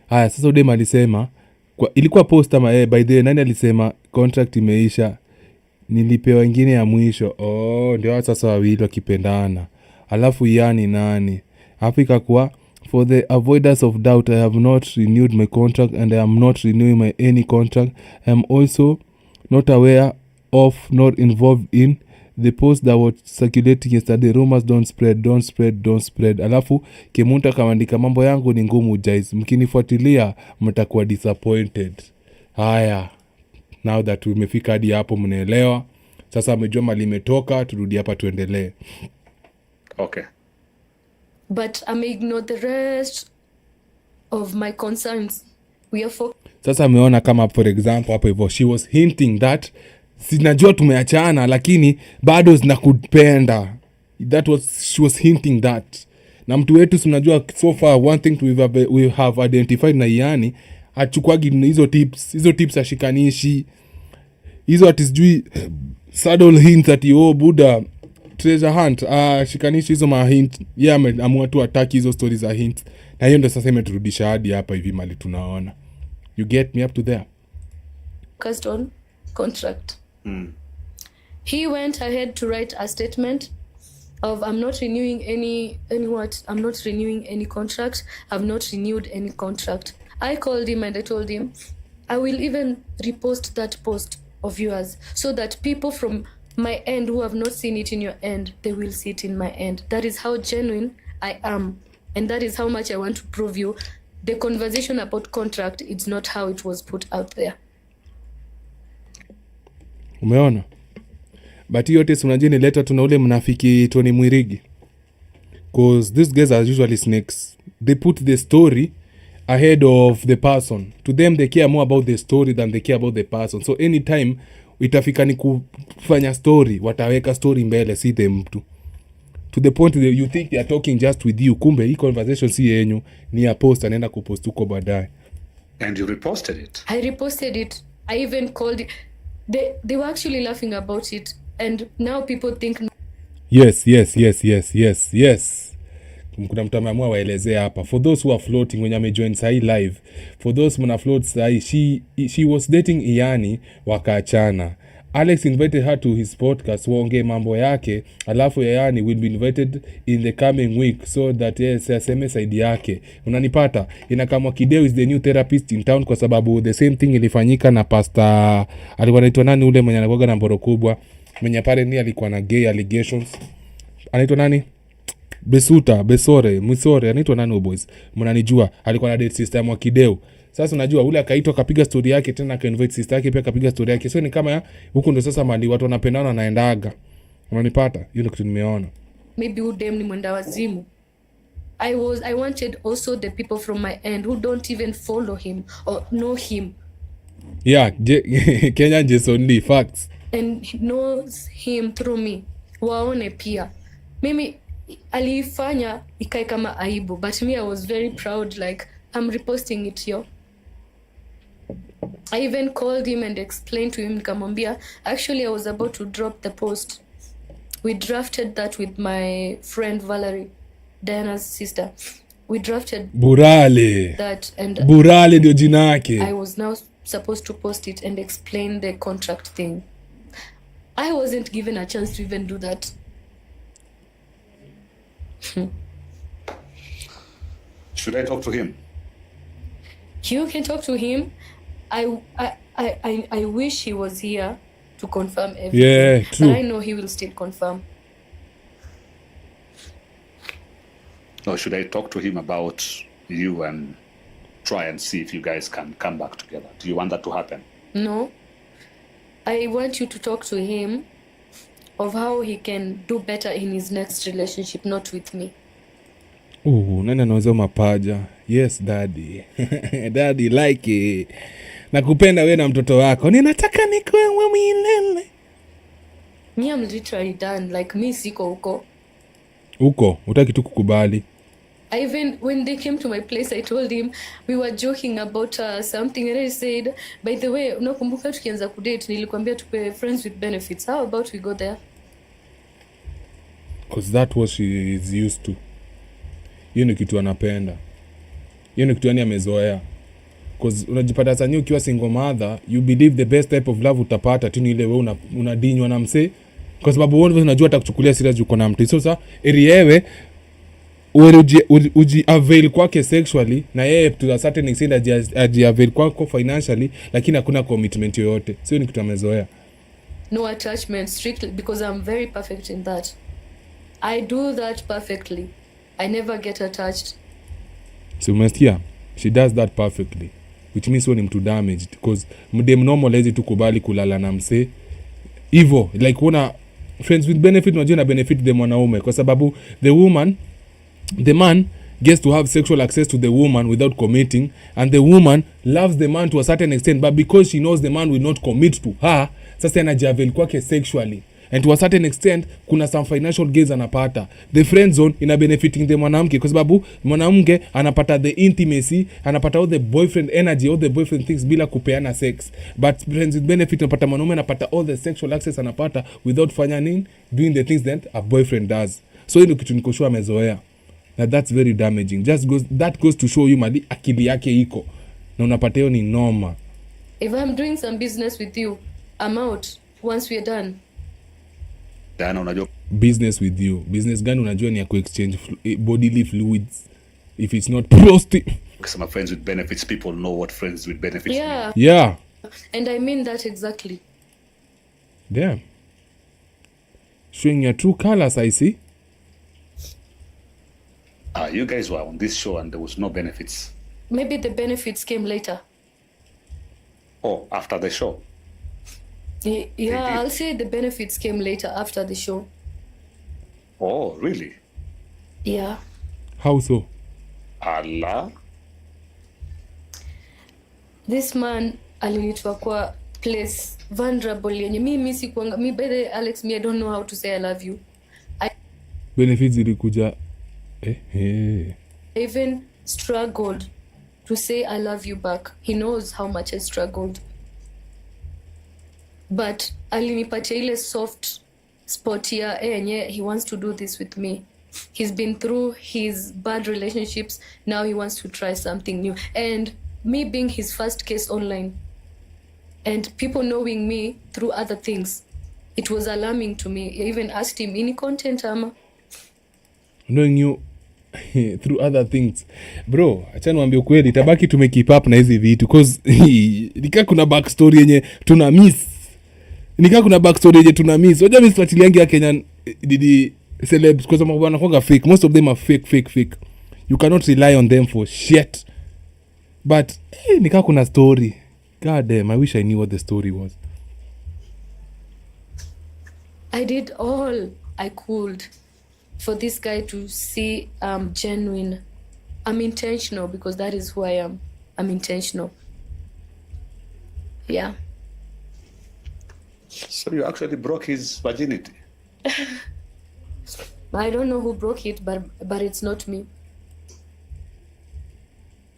Haya, sasa Udema alisema ilikuwa post ama by the way nani alisema contract imeisha, nilipewa ingine ya mwisho. Ndio sasa wawili wakipendana. Alafu Iyanii nani hapo ikakuwa for the avoidance of doubt I have not renewed my contract and I am not renewing any contract. I am also not aware of nor involved in the post that was circulating yesterday. Rumors don't spread. Alafu Kemunto kamandika mambo yangu ni ngumu guys, mkinifuatilia mtakuwa disappointed. Haya, now that tumefika hadi hapo mnaelewa. Sasa amejua mali imetoka, turudi hapa tuendelee. Okay. But I may ignore the rest of my concerns. We are sasa ameona kama for example hapo hivyo she was hinting that sinajua tumeachana lakini bado zinakupenda. She was hinting that. Na mtu wetu sinajua so far one thing we have identified na Iyanii achukwagi hizo tips ashikanishi. Hizo atisijui subtle hint ati Buddha treasure hunt shikanishi hizo ma hint. Ameamua tu ataki hizo stories za hint. Na hiyo ndio sasa imeturudisha hadi hapa hivi mali tunaona. You get me up to there? Focused on contract. He went ahead to write a statement of I'm not renewing I'm not renewing any contract. I've not renewed any contract. I called him and I told him I will even repost that post of yours so that people from my end who have not seen it in your end, they will see it in my end. That is how genuine I am, and that is how much I want to prove you. The conversation about contract, it's not how it was put out there. Umeona? But hiyo yote unajua ni letter tuna ule mnafiki Tony Mwirigi. Because these guys are usually snakes. They put the story ahead of the person. To them they care more about the story than they care about the person. So anytime itafika ni kufanya story, wataweka story mbele si the mtu. To the point that you think they are talking just with you. Kumbe hii conversation si yenyu, ni ya post anaenda kupost huko baadaye. And you reposted it? I reposted it. I even called it. They were actually laughing about it. And now people think... Yes. Kuna mtu ameamua waelezee hapa. For those who are floating, when amejoin sahi live, for those mna float sahi, she was dating Iyanii wakaachana. Alex invited her to his podcast waongee mambo yake, alafu Iyanii will be invited in the coming week so that aseme side yake. Unanipata? Inakamwa Kideo is the new therapist in town kwa sababu the same thing ilifanyika na pastor alikuwa anaitwa nani ule mwenye anakuwa na mboro kubwa mwenye pale ni alikuwa na gay allegations. Anaitwa nani? Mwisore, anaitwa nani boys? Mnanijua, alikuwa na date system wa Kideo. Sasa unajua ule akaitwa akapiga story yake tena akainvite sister yake pia akapiga story yake. So ni kama huko ndio sasa mali watu wanapendana wanaendaga. Unanipata? Hiyo ndio kitu nimeona. Maybe udem ni mwenda wazimu. I wanted also the people from my end who don't even follow him or know him. Yeah, Kenya Jason Lee facts. And he knows him through me. Waone pia. Mimi alifanya ikae kama aibu, but me I was very proud, like I'm reposting it here. I even called him and explained to him, nikamwambia actually I was about to drop the post. We drafted that with my friend Valerie, Diana's sister. We drafted Burale that and Burale ndio jina yake. I was now supposed to post it and explain the contract thing. I wasn't given a chance to even do that. Should I talk to him? You can talk to him. I wish he was here to confirm everything. Yeah, true. But I know he will still confirm. Or should I talk to him about you and try and see if you guys can come back together? Do you want that to happen? No. I want you to talk to him of how he can do better in his next relationship, not with me. Nani anaweza mapaja? Yes daddy. Daddy like it. Nakupenda wewe na mtoto wako. Ninataka nikuwe milele. Me, I'm literally done. Like, me siko huko. Huko, utaki tu kukubali. Even when they came to my place, I told him we were joking about something, and I said, by the way, unakumbuka tukianza kudate nilikwambia tupe friends with benefits. How about we go there? Because that's what she is used to. Hiyo ni kitu anapenda. Hiyo ni kitu yani amezoea. Because unajipata sasa ukiwa single mother, you believe the best type of love utapata tu ni ile wewe unadinywa na msee. Kwa sababu wewe unajua atakuchukulia serious uko na mtu. So sasa eriyewe uji avail kwake sexually na yeye to a certain extent aji avail kwako financially, lakini hakuna commitment yoyote. Sio ni kitu amezoea. No attachment, strictly, because I'm very perfect in that. I do that perfectly. I never get attached. So umesikia? She does that perfectly. Which means when mtu damaged, because mdem normal hezi tu kubali kulala na mse hivyo, like una friends with benefit unajua na benefit the mwanaume kwa sababu the man gets to have sexual access to the woman without committing, and the woman loves the man to a certain extent, but because she knows the man will not commit to her, sasa anajavel kwake sexually, and to a certain extent kuna some financial gains anapata. The friend zone ina benefiting the mwanamke kwa sababu mwanamke anapata the intimacy, anapata all the boyfriend energy, all the boyfriend things bila kupeana sex, but friends with benefit anapata mwanaume anapata all the sexual access anapata without doing the things that a boyfriend does. So hiyo kitu niko sure amezoea. Now that's very damaging. That goes to show you mali akili yake iko na unapata hiyo ni normal. If I'm doing some business with you, I'm out once we're done. Dana unajua business with you. Business gani unajua ni ya exchange bodily fluids. If it's not prostitute. Some friends with benefits, people know what friends with benefits mean. Yeah. And I mean that exactly. Damn. Showing your true colors, I see. You guys were on this show and there was no benefits. Maybe the benefits came later. Oh, after the show? Yeah, I'll say the benefits came later after the show. Oh, really? Yeah. How so? Allah? This man alinitoa kwa place vulnerable yenye mimi sikuanga. Me by the Alex, me I don't know how to say I love you. Benefits zilikuja I even struggled to say I love you back. He knows how much I struggled. But alinipatia ile soft spot ya he wants to do this with me. He's been through his bad relationships. Now he wants to try something new. And me being his first case online and people knowing me through other things, it was alarming to me. I even asked him, any content ama? Knowing you through other things. Bro, acha niwaambie ukweli, tabaki tumekeep up na hizi vitu because nika kuna backstory yenye tuna miss. Unajua mimi strategy ya Kenyan celebs kwa sababu wanakuwa fake. Most of them are fake. You cannot rely on them for shit. But nika kuna story. God damn, I wish I knew what the story was. I did all I could for this guy to see I'm genuine. I'm intentional because that is who I am. I'm intentional. Yeah. So you actually broke his virginity? I don't know who broke it, but it's not me.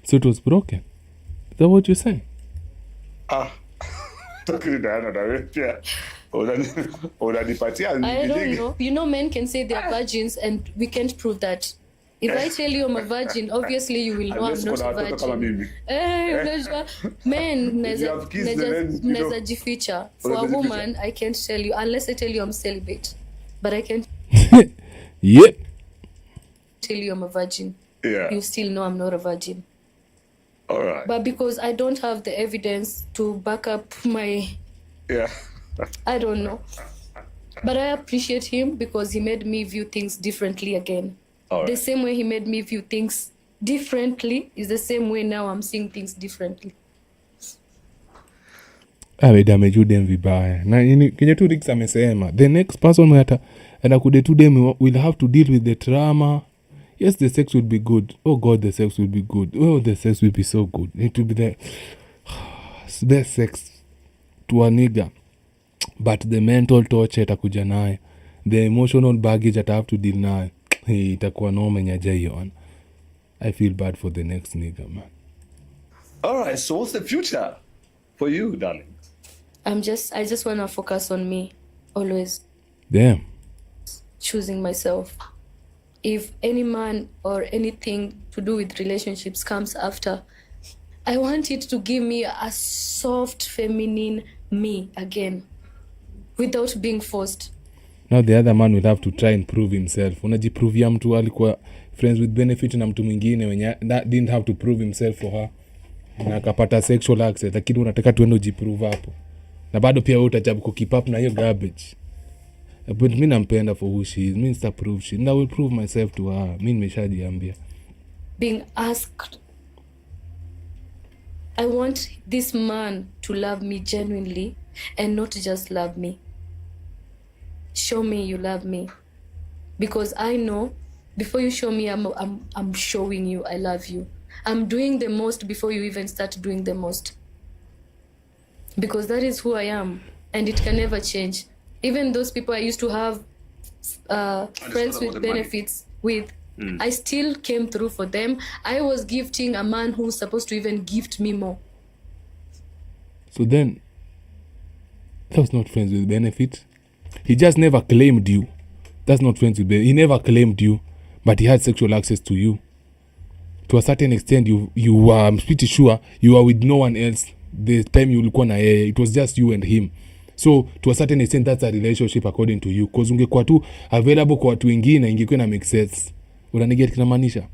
So it was broken? Is that what you're saying? I don't know. You know, men can say they're virgins and we can't prove that. If I tell you I'm a virgin, obviously you will know I'm not a virgin. Men, mnaweza jificha. For a woman, I can't tell you, unless I tell you I'm celibate. But I can't yep. tell you I'm a virgin. Yeah. You still know I'm not a virgin. All right. But because I don't have the evidence to back up my... Yeah. I don't know. But I appreciate him because he made me view things differently again. The same way he made me view things differently is the same way now I'm seeing things differently. Amedameju dem vibaya na kenye tu Rix amesema the next person atakudetu dem will have to deal with the trauma. Yes, the sex will be good. Oh God, the sex will be good. Oh, the sex will be so good. It will be the best sex to a nigga, but the mental torture itakuja nayo, the emotional baggage ata have to deal nayo, itakuwa noma yenye hajaiona. I feel bad for the next nigga, man. All right, so what's the future for you, darling? I just want to focus on me always. Damn. Choosing myself. If any man or anything to do with relationships comes after, I want it to give me a soft feminine me again without being forced. Now the other man will have to try and prove himself. Unajiprovia mtu alikuwa friends with benefit na mtu mwingine wenye that didn't have to prove himself for her. Na akapata sexual access, lakini unataka tuende ujiprove hapo. Na bado pia wewe utajabu kukeep up na hiyo garbage. But mimi nampenda for who she is. Mimi nita prove she. And I will prove myself to her. Mimi nimeshajiambia. Being asked, I want this man to love me genuinely and not just love me. Show me you love me. Because I know before you show me, I'm showing you I love you. I'm doing the most before you even start doing the most. Because that is who I am, and it can never change. Even those people I used to have friends with benefits with, I still came through for them. I was gifting a man who's supposed to even gift me more. So then, that was not friends with benefit. He just never claimed you. That's not friends with benefit. He never claimed you, but he had sexual access to you. To a certain extent, you were, I'm pretty sure, you were with no one else. The time you ulikuwa na yeye, it was just you and him. So to a certain extent, that's a relationship according to you. Because ungekuwa tu available kwa watu wengine, ingekuwa na make sense. Unaniget kinamaanisha?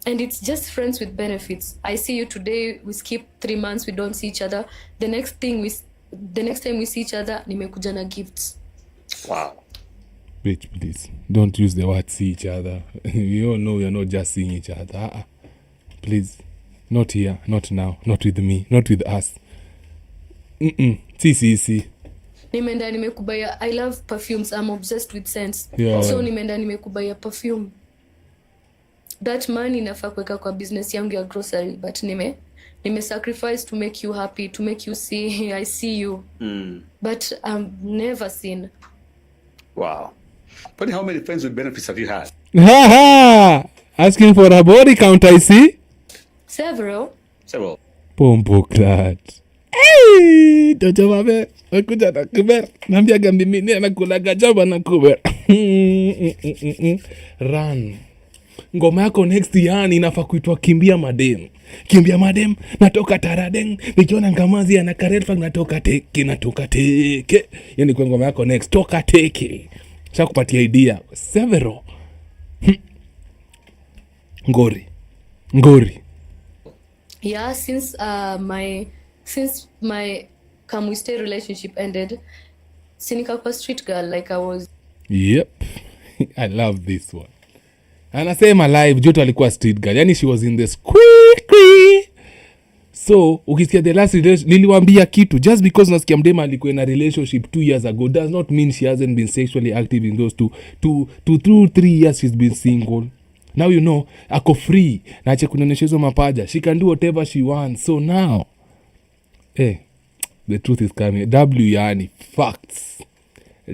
And it's just friends with benefits. I see you today, we skip 3 months, we don't see each other. The next time we see each other, nimekuja na gifts. Wow. Bitch, please. Don't use the word see each other. You all know you're not just seeing each other. Please. Not here, not now, not with me, not with us. Si. Nimeenda nimekubaya. I love perfumes. I'm obsessed with scents. Yeah. So nimeenda nimekubaya perfume. That money inafaa kuweka kwa business yangu ya grocery, but nime sacrifice to make you happy, to make you see I see you. But I'm never seen. Wow. But how many friends with benefits have you had? Asking for a body count, I see. Several. Pompo clat. Hey, toto mabe. Wakuja na kuber. Nambiaga mimi ni anakulaga jaba na kuber. Run. Ngoma yako next Iyanii inafaa kuitwa Kimbia Madem. Kimbia Madem, natoka Taradeng. Nikiona ngamazi anaka red flag natoka teke. Yani kwa ngoma yako next, toka teke. Sasa kupatia idea. Several. Ngori. Yeah, since my come we stay relationship ended, sinika kwa street girl like I was. Yep. I love this one. Anasema live Joto alikuwa street girl. Yani she was in the squeaky. So, ukisikia the last relationship, niliwaambia kitu. Just because unasikia mdema alikuwa in a relationship 2 years ago does not mean she hasn't been sexually active in those 3 years she's been single. Now you know, ako free. Na ache kunaonyesha hizo mapaja. She can do whatever she wants. So now, the truth is coming. W Iyanii. Facts.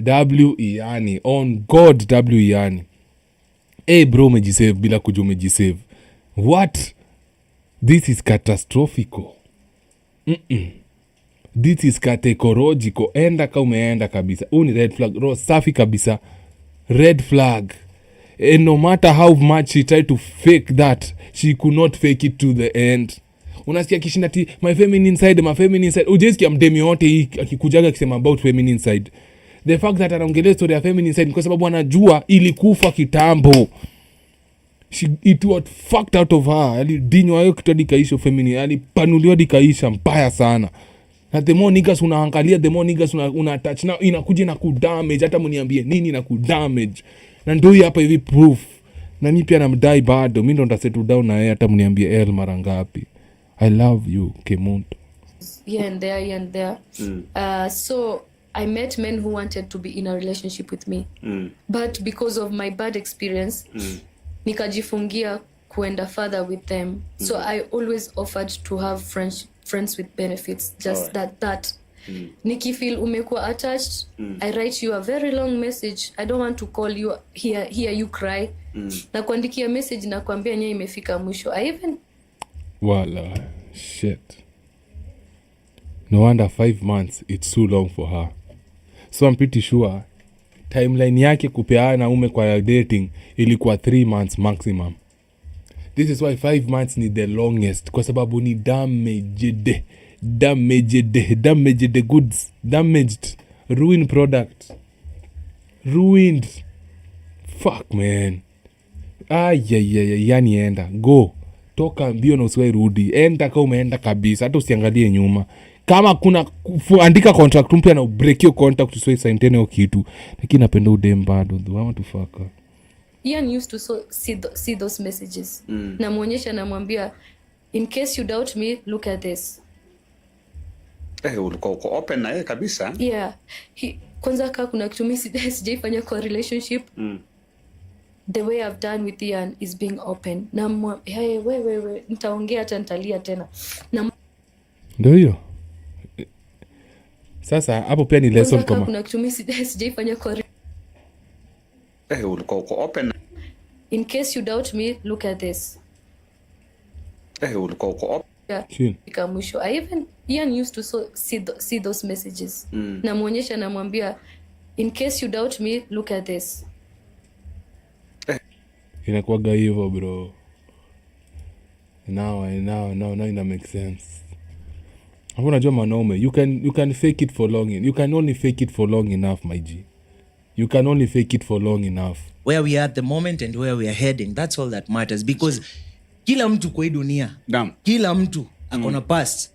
W Iyanii. On God, W Iyanii. Bro, umejisave bila kujua umejisave. What? This is catastrophical. This is categorical. Enda ka umeenda kabisa. Ni red flag. Safi kabisa. Red flag. And no matter how much she tried to fake that, she could not fake it to the end. Unasikia kishinda ti my feminine side. Ujesikia mdemi yote hii akikujaga akisema about feminine side. The fact that anaongelea story ya feminine side kwa sababu anajua ilikufa kitambo. It was fucked out of her. Alidinywa hiyo kitu hadi kaisha feminine. Alipanuliwa hadi kaisha mbaya sana. Na the more niggas unaangalia, the more niggas una-attach. Na inakuja na kudamage. Hata mniambie nini na kudamage. Na ndio hapa hivi proof. na mi pia namdai bado. Mi ndo ntasettle down na yeye hata mniambie el mara ngapi. I love you Kemunto. Here and there. So I met men who wanted to be in a relationship with me. But because of my bad experience, nikajifungia kuenda further with them. So I always offered to have friends with benefits. Just that. Nikifeel umekuwa attached, I write you a very long message. I don't want to call you, hear you cry. Na kuandikia message na kuambia nye imefika mwisho. I even... Wala, shit. No wonder 5 months, it's too long for her. So I'm pretty sure timeline yake kupeana ume kwa dating ilikuwa 3 months maximum. This is why 5 months ni the longest, kwa sababu ni damaged goods, damaged, ruined product, ruined. Fuck man. Yani enda go, toka mbio na usiwahi rudi. Enda kama umeenda kabisa, hata usiangalie nyuma. Kama kuna andika contract mpya na break your contract, usiwahi sign tena kitu. Lakini napenda udem bado, I want to fuck her. Ian used to see those messages. Namuonyesha, namwambia, in case you doubt me, look at this. Ulikuwa uko open na yeye kabisa? Yeah. Kwanza kaa kuna kitu mimi sijaifanya kwa relationship. The way I've done with Ian is being open. Na hey, we nitaongea hata nitalia tena. Ndio hiyo. Sasa hapo pia ni lesson kama. Kuna kitu mimi sijaifanya kwa ulikuwa uko open. In case you doubt me, look at this. Ulikuwa uko open. Fika mwisho. Ian used to see those messages. Namuonyesha, namwambia, in case you doubt me, look at this. Inakuwaga hivyo bro. Now ina make sense. Hapo unajua manaume, you can fake it for long. You can only fake it for long enough, my G. You can only fake it for long enough. Where we are at the moment and where we are heading, that's all that matters, because kila mtu kwa hii dunia, kila mtu akona past,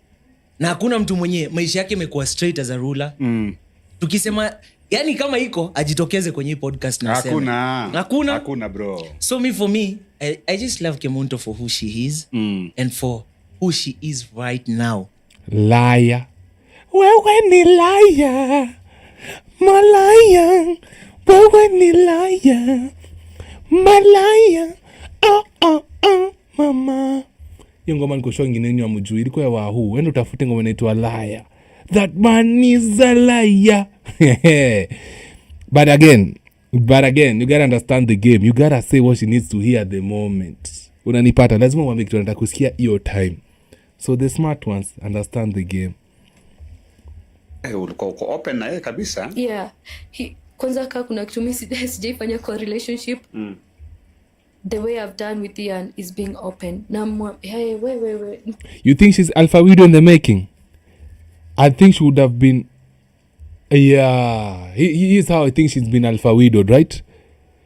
na hakuna mtu mwenye maisha yake imekuwa straight as a ruler. Tukisema yani kama iko ajitokeze kwenye podcast na sema hakuna bro. So for me I just love Kemunto for who she is and for who she is right now. Liar. Wewe ni liar. Malaya. Wewe ni liar. Malaya. Mama. Hiyo ngoma niko sure ngine nywa mjui ilikuwa ya Wahoo. Wende utafute ngoma inaitwa Liar. That man is a liar. But again, you gotta understand the game. You gotta say what she needs to hear at the moment. Unanipata, lazima uambie kitu nataka kusikia hiyo time. So the smart ones understand the game. Ulikuwa uko open na yeye kabisa? Yeah. Kwanza kaa kuna kitu mimi sijaifanya kwa relationship. The way I've done with Ian is being open. Hey, we. You think she's alpha widow in the making? I think she would have been. Yeah, here's how I think she's been alpha widowed, right?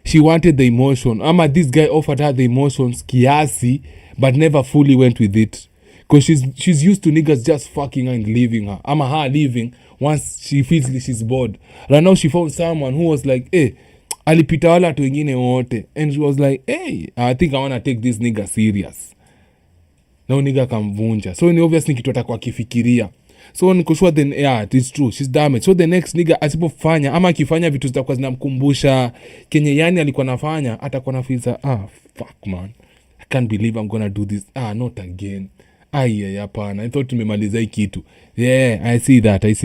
She wanted the emotion. This guy offered her the emotions kiasi, but never fully went with it. Because she's used to niggas just fucking her and leaving her. Her leaving once she feels she's bored. Right now she found someone who was like, hey, alipita wala watu wengine wote. And she was like, hey, I think I want to take this nigga serious. Now nigga kamvunja. So ni obviously kitu atakuwa kifikiria. So niko sure then, yeah, it is true. She's damaged. So the next nigga asipofanya akifanya vitu zitakuwa zinamkumbusha kenye yani alikuwa nafanya, atakuwa na feel fuck man. I can't believe I'm gonna do this. Not again. Hapana. I thought tumemaliza hii kitu. Yeah, I see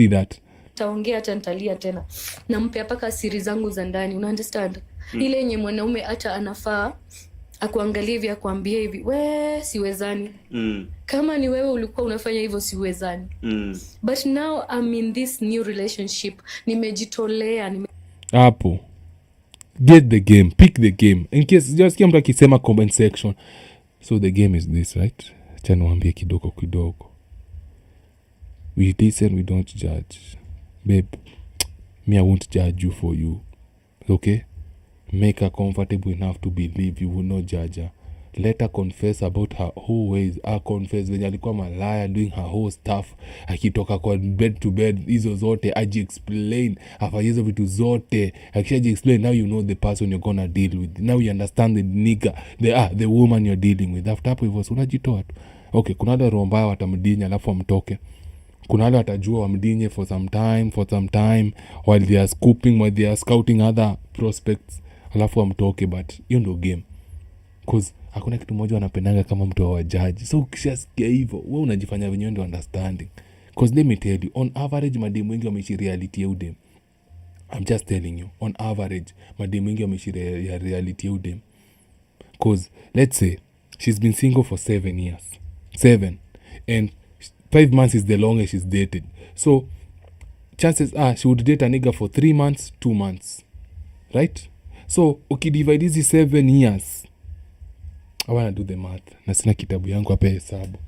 that. Taongea hata nitalia tena. Nampea paka siri zangu za ndani, una understand? Ile yenye mwanaume hata anafaa akuangalie hivi, akwambie hivi, we siwezani. Kama ni wewe ulikuwa unafanya hivyo siwezani. But now I'm in this new relationship. Nimejitolea. Hapo. Get the game. Pick the game. In case just mtu akisema comment section. So the game is this, right? Acha niwaambie kidogo. We listen, we don't judge. Babe, me I won't judge you for you. Okay? Make her comfortable enough to believe you will not judge her. let her confess about her whole ways. Confess venye alikuwa malaya, doing her whole stuff, akitoka kwa bed to bed, hizo zote aji-explain, afanye hizo vitu zote. Akishaji-explain, now you know the person you're gonna deal with. Now you understand the nigga, the woman you're dealing with. After hapo hivyo unajitoa tu. Okay, kuna wale roho mbaya watamdinya alafu amtoke. Kuna wale watajua wamdinye for some time while they are scooping, while they are scouting other prospects, alafu amtoke. But hiyo ndio game, cause hakuna kitu moja wanapendanga kama mtu wa judge. So ukishasikia hivyo wewe unajifanya wenyewe ndio understanding, cause let me tell you, on average mademu wengi wameishi reality ya udem. I'm just telling you, on average mademu wengi wameishi reality ya udem. Cause let's say she's been single for 7 years, and 5 months is the longest she's dated. So chances are she would date a nigga for 3 months, 2 months, right? So ukidivide hizi 7 years, I wanna do the math, na sina kitabu yangu hapa hesabu.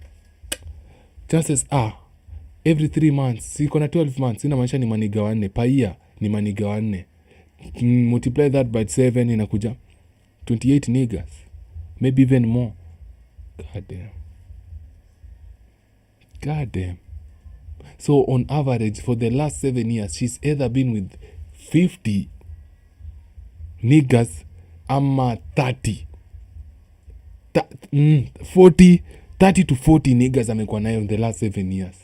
Chances are every 3 months, siko na 12 months, ina maanisha ni maniga wanne per year, ni maniga wanne. Multiply that by 7 inakuja 28 niggas, maybe even more. God damn. So on average for the last 7 years she's either been with 50 niggas ama 30 to 40 niggas amekuwa nayo in the last 7 years.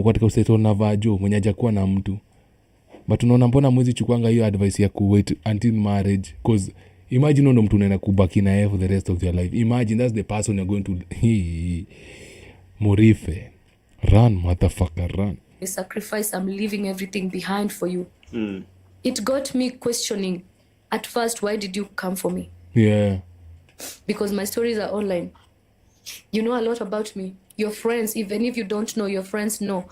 Katika useto na vajo mwenye hajakuwa na mtu. But unaona mbona mwezi chukuanga hiyo advice ya kuwait until marriage, cause imagine ndo mtu unaenda kubaki na yeye for the rest of your life. Imagine that's the person you're going to Murife. Run, motherfucker, run. The sacrifice, I'm leaving everything behind for you. It got me questioning at first, why did you come for me? Yeah. Because my stories are online. You know a lot about me. Your friends, even if you don't know, your friends know.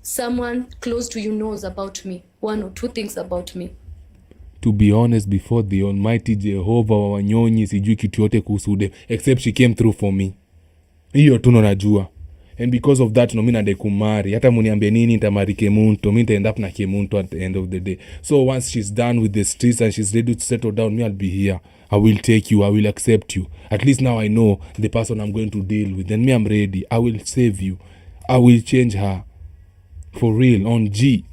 Someone close to you knows about me. 1 or 2 things about me. To be honest, before the almighty Jehovah wa wanyonyi sijui kitu yote kuhusu dem, except she came through for me. Hiyo tu najua. And because of that, no, mimi nadai kumari. Hata muniambie nini nitamari Kemunto, mimi nitaend up na Kemunto at the end of the day. So once she's done with the streets and she's ready to settle down, me I'll be here. I will take you, I will accept you. At least now I know the person I'm going to deal with. And me, I'm ready. I will save you. I will change her. For real, on G,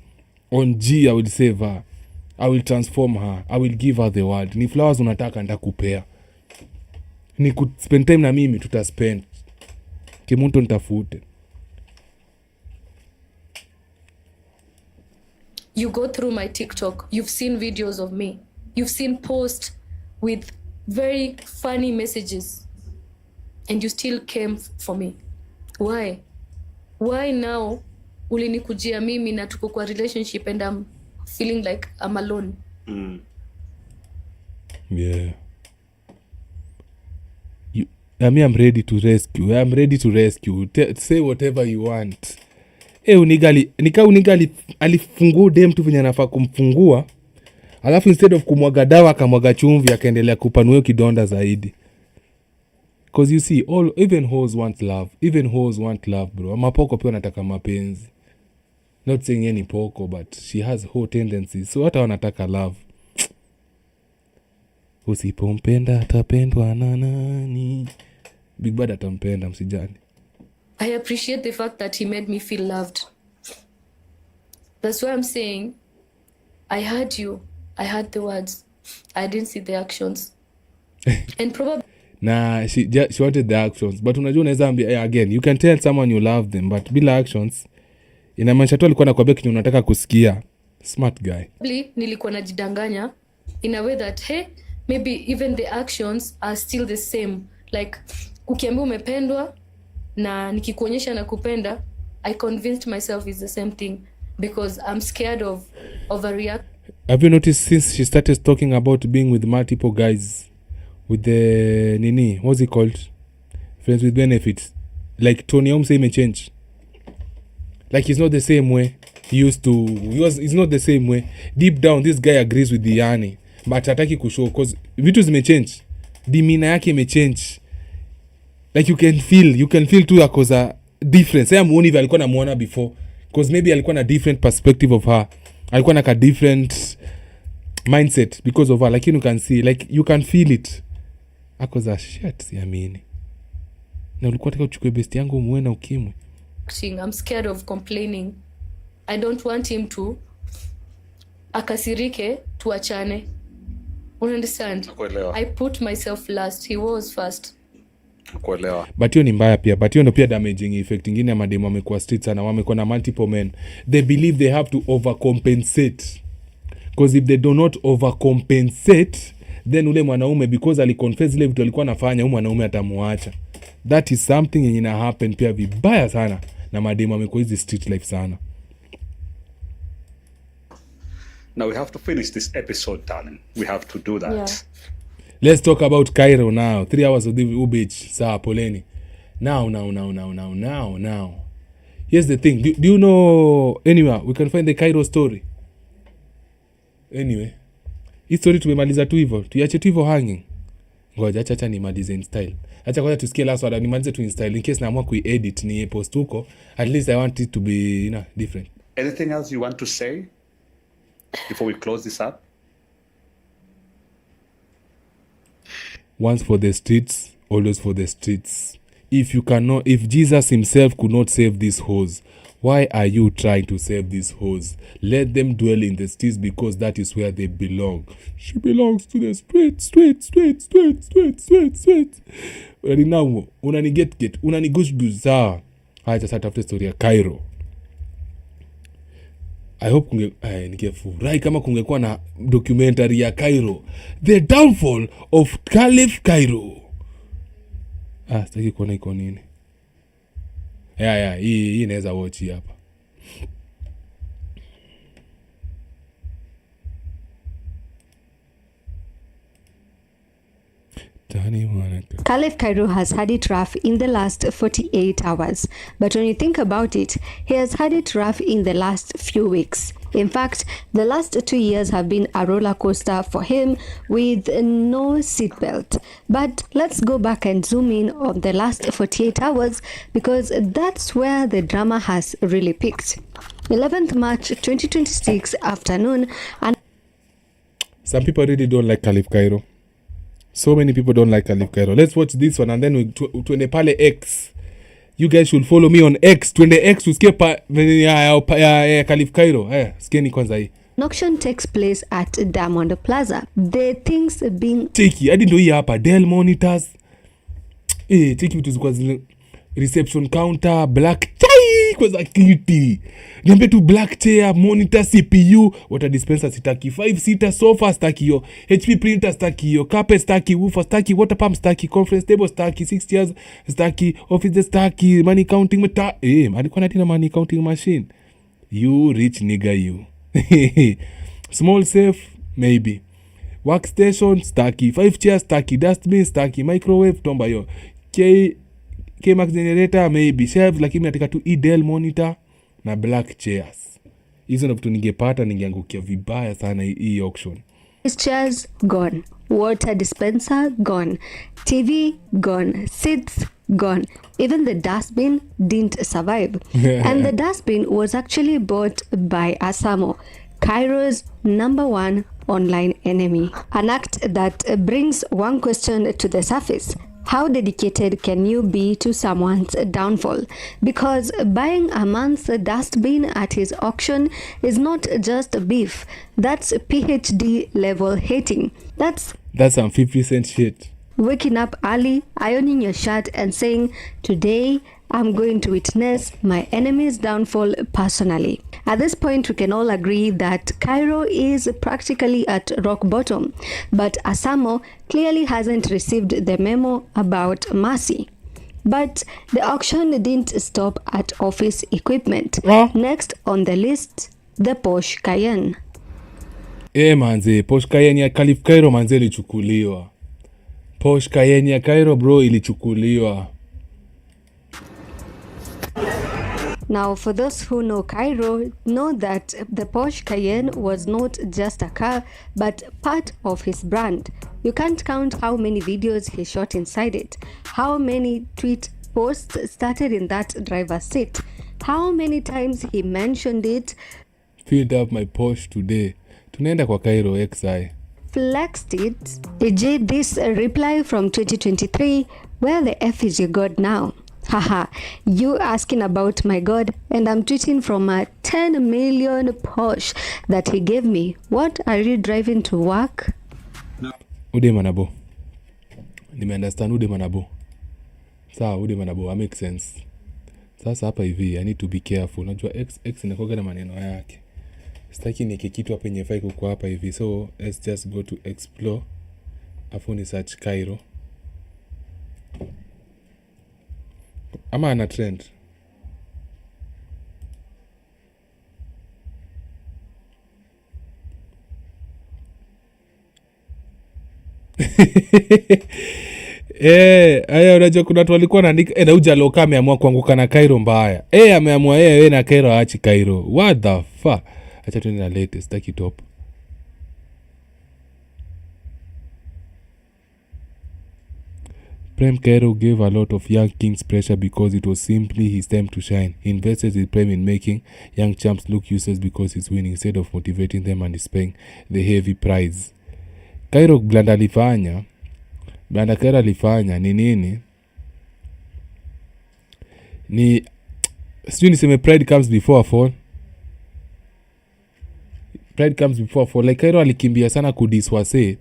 I will save her. I will transform her. I will give her the world. Ni flowers unataka nitakupea. Ni spend time na mimi tutaspend. Kemunto nitafute. You go through my TikTok, you've seen videos of me. You've seen posts with very funny messages. And you still came for me. Why? Why now ulinikujia mimi na tuko kwa relationship and I'm feeling like I'm alone? Yeah. I'm ready to rescue. I'm ready to rescue. Say whatever you want. Unigali alifungua dem tu venye anafaa kumfungua. Alafu instead of kumwaga dawa akamwaga chumvi akaendelea kupanua kidonda zaidi. Because you see, even hoes want love. Even hoes want love, bro. Mapoko pia wanataka mapenzi. Not saying any poko, but she has whole tendencies. So hata wanataka love. Usipompenda atapendwa na nani? Big Bad atampenda, msijali. I appreciate the fact that he made me feel loved. That's why I'm saying, I heard you. I heard the words. I didn't see the actions. And probably... Nah, she wanted the actions. But unajua unaweza ambia, again, you can tell someone you love them, but bila actions, inamaanisha tu alikuwa anakuambia kitu unataka kusikia. Smart guy. Nilikuwa najidanganya in a way that, hey, maybe even the actions are still the same. Like, ukiambia umependwa, na nikikuonyesha na kupenda, I convinced myself it's the same thing. Because I'm scared of overreact. Have you noticed since she started talking about being with multiple guys, with the nini, what's it called? Friends with benefits. Like Tony Omse may change. Like he's not the same way he used to. He's not the same way. Deep down, this guy agrees with Iyanii, but hataki kushow because vitu zimechange. Demeanor yake imechange. Like you can feel too akoza difference. Sasa muone hivi alikuwa namuona before. Because maybe alikuwa na different perspective of her. Alikuwa na different mindset because of her. Like you can see, like you can feel it. Akoza shit siamini. Na ulikuwa nataka uchukue best yangu muwe na ukimwi. I'm scared of complaining. I don't want him to akasirike tuachane. Understand? I put myself last. He was first. Kuelewa. But hiyo ni mbaya pia. But hiyo ndio pia damaging effect ingine ya mademu wamekuwa street sana, wamekuwa na multiple men. They believe they have to overcompensate. Because if they do not overcompensate, then ule mwanaume because aliconfess ile vitu alikuwa anafanya, huyo mwanaume atamuacha. That is something yenye ina happen pia vibaya sana na mademu wamekuwa hizi street life sana. Now we have to finish this episode, darling. We have to do that. Yeah. Let's talk about Cairo now. 3 hours of the beach. Sawa, poleni. Now. Here's the thing. Do you know anywhere we can find the Cairo story? Anyway. Hii story tumemaliza tu hivyo. Tuiache tu hivyo hanging. Ngoja acha nimalize in style. Acha kwanza tusikie last word nimalize tu in style in case naamua kuedit ni post huko. At least I want it to be, different. Anything else you want to say before we close this up? Once for the streets, always for the streets. If Jesus himself could not save these hoes, why are you trying to save these hoes? Let them dwell in the streets because that is where they belong. She belongs to the streets. Now, unanigushgush sawa. Haya sasa tafute story ya Cairo. I hope ningefurahi kama kungekuwa na documentary ya Cairo. The downfall of Caliph Cairo. Sitaki kuona iko nini. Hii inaweza watch hapa. Caliph Cairo has had it rough in the last 48 hours. But when you think about it, he has had it rough in the last few weeks. In fact, the last 2 years have been a roller coaster for him with no seatbelt. But let's go back and zoom in on the last 48 hours because that's where the drama has really peaked. 11th March 2026 afternoon. And some people really don't like Caliph Cairo. So many people don't like Caliph Cairo. Let's watch this one and then we tuende pale X. You guys should follow me on X. Tuende X tusikie Caliph Cairo. Sikieni kwanza hii. An auction takes place at Diamond Plaza. The things being Tiki, hadi ndio hii hapa. Dell monitors. Tiki vitu zikuwa zile reception counter, black chai kwanza kiti. Niambie tu black chair, monitor, CPU, water dispenser sitaki, 5-seater sofa sitaki hiyo, HP printer sitaki hiyo, carpet sitaki, woofer sitaki, water pump sitaki, conference table sitaki, 6 chairs sitaki, office sitaki, money counting alikuwa natina money counting machine. You rich nigga you. Small safe maybe. Workstation sitaki, 5 chairs sitaki, dustbin sitaki, microwave tomba hiyo. K-Max generator maybe, shelves lakini nataka tu Dell monitor na black chairs. Hizo ndo vitu ningepata ningeangukia vibaya sana hii auction. His chairs gone, water dispenser gone, TV gone, seats gone. Even the dustbin didn't survive. And the dustbin was actually bought by Asamo, Cairo's #1 online enemy. An act that brings one question to the surface. How dedicated can you be to someone's downfall? Because buying a man's dustbin at his auction is not just beef. That's PhD level hating. That's some 50 cent shit. Waking up early, ironing your shirt and saying, today I'm going to witness my enemy's downfall personally. At this point, we can all agree that Cairo is practically at rock bottom, but Asamo clearly hasn't received the memo about mercy. But the auction didn't stop at office equipment. Next on the list, the Porsche Cayenne. Manze, Porsche Cayenne ya Caliph Cairo manze ilichukuliwa. Porsche Cayenne ya Cairo bro ilichukuliwa. Now, for those who know Cairo, know that the Porsche Cayenne was not just a car, but part of his brand. You can't count how many videos he shot inside it, how many tweet posts started in that driver's seat, how many times he mentioned it. Filled up my Porsche today Tunaenda kwa Cairo XI. Flexed it. EJ, this reply from 2023, where the F is your God now? Haha, you asking about my God, and I'm tweeting from a 10 million Porsche that he gave me. What are you driving to work? Ude manabo. Nimeunderstand ude manabo. Sawa, ude manabo, I make sense. Sasa hapa hivi, I need to be careful. Unajua X inakuwa na maneno yake. Sitaki nike kitu hapa yenye fai kuko hapa hivi. So, let's just go to explore. Afu ni search Cairo. Ama ana trend. Aya unajua kuna watu walikuwa wanaandika na Ujaloka ameamua kuanguka na Cairo mbaya. Ameamua yeye na Cairo aachi Cairo. What the fuck? Acha tuende na latest taki top. Prem Cairo gave a lot of young kings pressure because it was simply his time to shine. He invested his Prem in making young champs look useless because he's winning instead of motivating them and displaying the heavy prize. Cairo Blanda Cairo alifanya ni nini? Sijui niseme pride comes before a fall. Pride comes before a fall. Like Cairo alikimbia sana kudiswase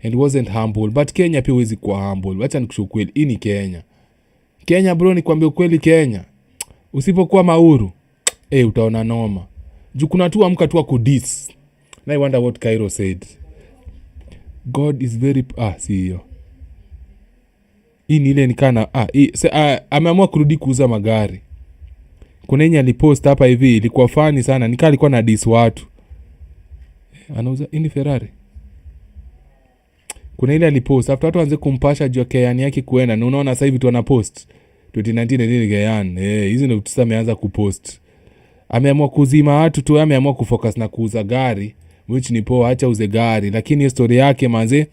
and wasn't humble. But Kenya pia huwezi kuwa humble. Wacha nikushuku kweli. Hii ni Kenya. Kenya bro, nikwambia ukweli Kenya. Usipokuwa mauru, utaona noma. Juu kuna tu amka tu kudis. And I wonder what Cairo said. God is very see hiyo. Hii ni ile nikana ameamua kurudi kuuza magari. Kuna yenye alipost hapa hivi ilikuwa funny sana. Nikaa alikuwa na diss watu. Anauza ini Ferrari. Kuna ile alipost after watu waanze kumpasha juu Iyanii yake kuenda. Na unaona sasa hivi tu ana post 2019 ndio Iyanii. Hizo ndio tusa ameanza kupost. Ameamua kuzima watu tu, ameamua kufocus na kuuza gari, which ni poa, acha uze gari. Lakini history yake manze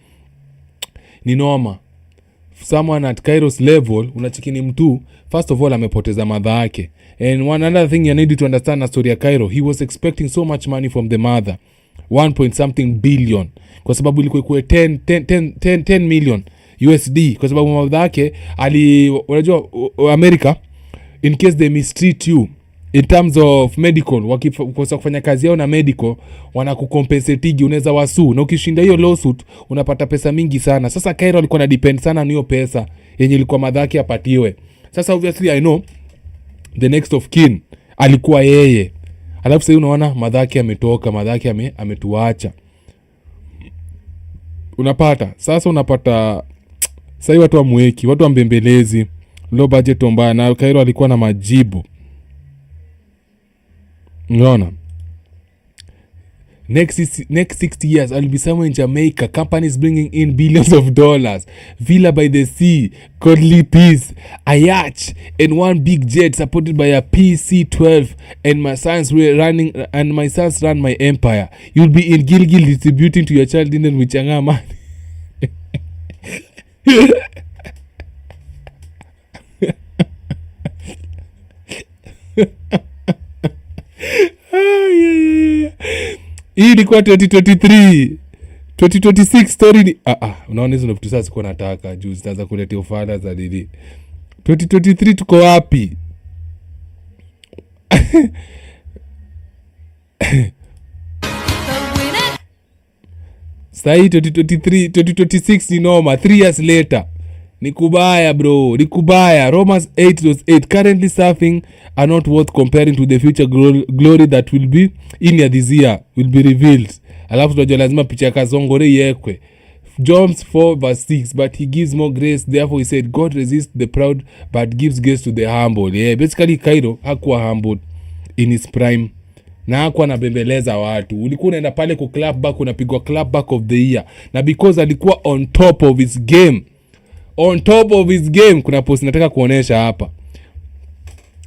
ni noma. Someone at Cairo's level unachikini mtu first of all amepoteza mother yake. And one another thing you need to understand na story ya Cairo, he was expecting so much money from the mother, 1.something billion, kwa sababu ilikuwa 10 million USD, kwa sababu mother yake unajua America, in case they mistreat you in terms of medical, wakikosa kufanya kazi yao na medical wanakucompensate, unaweza wasu, na ukishinda hiyo lawsuit unapata pesa mingi sana. Sasa Cairo alikuwa na depend sana na hiyo pesa yenye ilikuwa madhaki apatiwe. Sasa obviously I know the next of kin alikuwa yeye. Alafu sasa unaona madhaki ametoka, madhaki ametuacha. Unapata sasa watu wamweki, watu wambembelezi, low budget mbaya, na Cairo alikuwa na majibu. Unaona? Next 60 years I'll be somewhere in Jamaica, companies bringing in billions of dollars, villa by the sea, godly peace, a yacht, and one big jet supported by a PC-12, and my sons run my empire. You'll be in Gilgil distributing to your child in Wichanga man. Hii ilikuwa 2023. 2026 story ni unaona hizo vitu sasa siko nataka juu zitaanza kuletea ufala za dili. 2023 tuko wapi? Sai 2026 ni noma. 3 years later ni kubaya bro, ni kubaya. Romans 8:8 currently surfing are not worth comparing to the future glory that will be in this year, will be revealed. Alafu tunajua lazima picha kazongore yekwe. James 4:6 but he gives more grace, therefore he said God resists the proud but gives grace to the humble. Basically Cairo hakuwa humble in his prime na hakuwa anabembeleza watu. Ulikuwa unaenda pale ku clap back, unapigwa clap back of the year, na because alikuwa on top of his game. Kuna post nataka kuonesha hapa.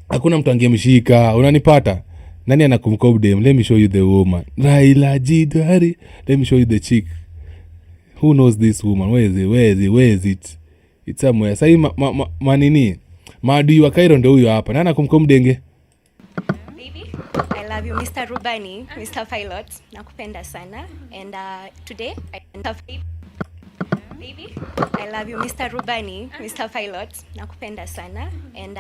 Hakuna mtu angemshika, unanipata? Nani anakumkob dem? Let me show you the woman. Raila Jidari. Let me show you the chick. Who knows this woman? Where is it? It's somewhere. Sasa manini? Maadui wa Cairo ndio huyo hapa. Nani anakumkob denge? Baby, I love you, Mr. Rubani, Mr. Pilot. Nakupenda sana. And today, baby, I love you, Mr. Rubani, Mr. Pilot. Nakupenda sana. And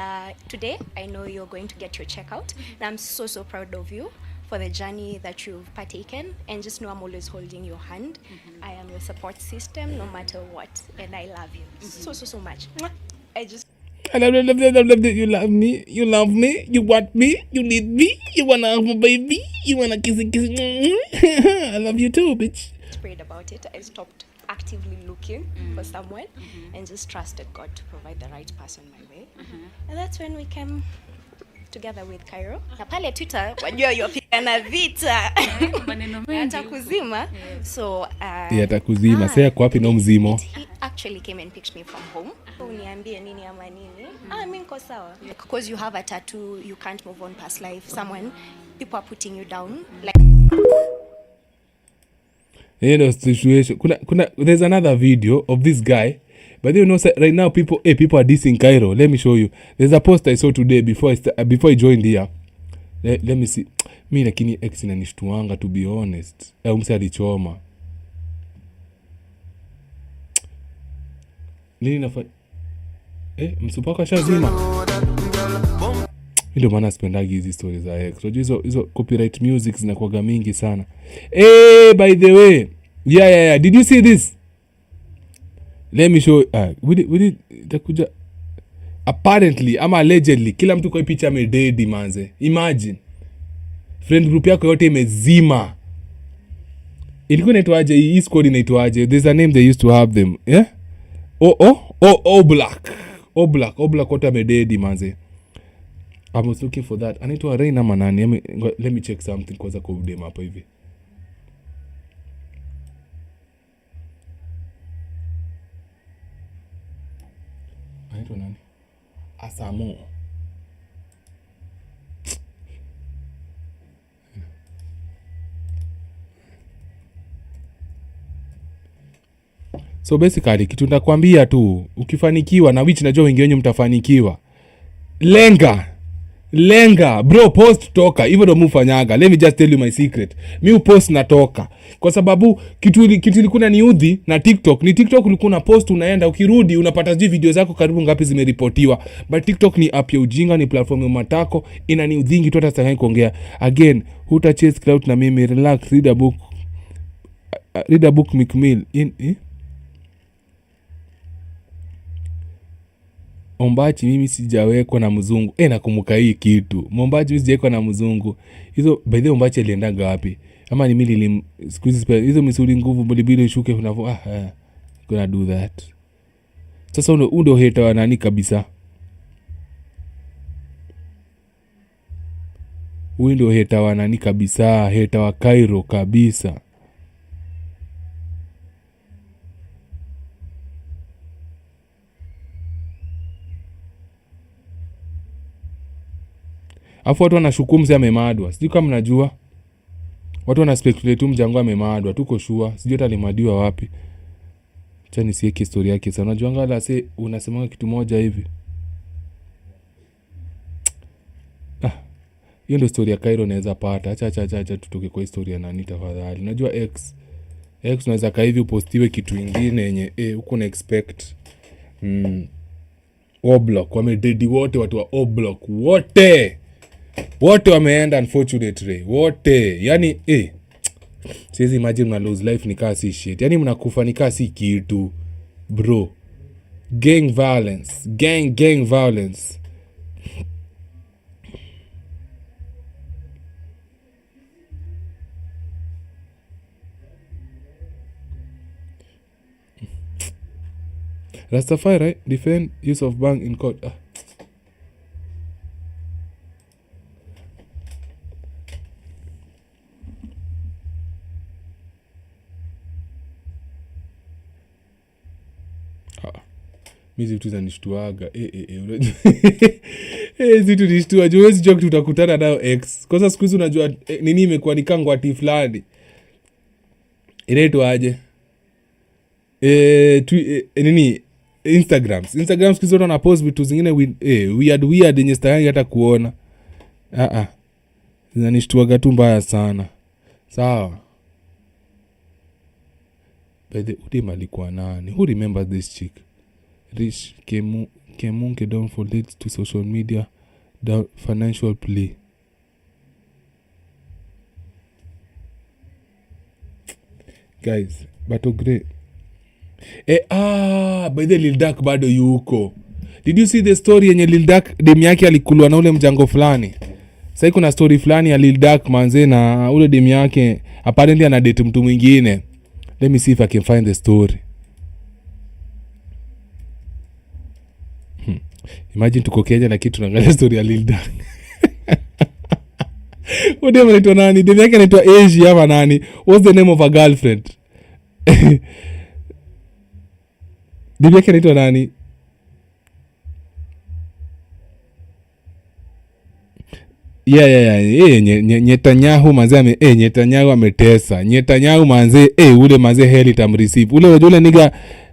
today, I know you're going to get your checkout. And I'm so proud of you for the journey that you've partaken. And just know I'm always holding your hand. I am your support system, no matter what. And I love you so much. I love that you love me. You love me. You want me. You need me. You wanna have a baby. You wanna kiss. I love you too, bitch. Prayed about it. I stopped actively looking for someone and just trusted God to provide the right person my way. And that's when we came together with Cairo. Na pale Twitter, wajua yopigana vita. Atakuzima. So atakuzima. Sasa kwa wapi no mzimo? He actually came and picked me from home. Uniambie nini ama nini? Mimi niko sawa. Because you have a tattoo, you can't move on past life. People are putting you down. Like situation. There's another video of this guy. But you know, right now people are dissing Cairo. Let me show you. There's a post I saw today before I joined here. Let me see. Mimi lakini ex inanishtuanga, to be honest. Mse alichoma. Nini nafanya? Msupaka shazima. Ndio maana spendagi hizi stories za ex. Unajua hizo copyright music zinakuwa mingi sana. By the way. Yeah. Did you see this? Let me show takuja. Apparently ama allegedly kila mtu kwa picha amededi manze. Imagine friend group yako yote imezima. Ilikuwa inaitwaje hii squad inaitwaje? There's a name they used to have them. Yeah? Black wote amededi manze. I was looking for that. Anaitwa Reina manani. Let me check something kwanza kwa udem hapa hivi. Anaitwa nani? Asamo. So basically kitu ndakwambia tu, ukifanikiwa na which najua wengi wenyu mtafanikiwa. Lenga bro, post toka hivyo ndo mfanyaga. Let me just tell you my secret. Mi post natoka kwa sababu kitu ilikuwa ni udhi na TikTok. Ni TikTok ulikuwa na post unaenda ukirudi unapata video zako karibu ngapi zimeripotiwa. But TikTok ni app ya ujinga, ni platform ya matako, ina ni udhingi tu hata sasa kuongea. Again, huta chase clout na mimi, relax, read a book McMill Ombachi mimi sijawekwa na mzungu. Nakumbuka hii kitu. Mombachi mimi sijawekwa na mzungu. Hizo by the Ombachi alienda wapi? Ama ni mimi squeeze hizo misuli nguvu bodybuilder ishuke unavo gonna do that. Sasa ndo hater wa nani kabisa? Ndo hater wa nani kabisa? Hater wa Cairo kabisa. Afu watu wanashukumu mzee amemadwa. Sijui kama mnajua. Watu wana speculate tu mjango amemadwa. Tuko sure. Sijui hata alimadiwa wapi. Acha nisikie story yake. Sasa unajua ngala unasema kitu moja hivi. Hiyo ndio story ya Cairo naweza pata. Acha tutoke kwa historia ya nani tafadhali. Unajua X unaweza kaa hivi upostiwe kitu kingine yenye huko na expect. Oblock wamededi wote, watu wa Oblock wote wameenda unfortunately wote. Yani siwezi imagine na lose life nikaa si shit. Yani mnakufa nikaa si kitu bro. Gang violence. Rastafari, right? Defend use of bang in court. Mizi vitu za nishtuaga. Zitu nishtua. Juwezi joke tutakutana nao X. Kwa sasa siku hizi unajua nini imekuwa ni kango ati fulani. Inaitwa aje? Nini? Instagram siku hizi wana post vitu zingine weird yenye stahangi hata kuona. zinanishtuaga tu mbaya sana. Sawa. By the Udim alikuwa nani? Who remembers this chick? Rich Kemunto downfall leads to social media financial play. Guys, but great. By the Lil Durk bado yuko. Did you see the story yenye Lil Durk demu yake alikulwa na ule mjango fulani? Sasa kuna story fulani ya Lil Durk manze na ule demu yake apparently ana date mtu mwingine. Let me see if I can find the story. Imagine tuko Kenya na kitu tunaangalia story ya Lil Durk. Ode anaitwa nani? Demu yake anaitwa Asia ama nani? What's the name of a girlfriend? Demu yake anaitwa nani? Netanyahu manze Netanyahu ametesa. Netanyahu manze ule manze heli tamreceive. Ule nigga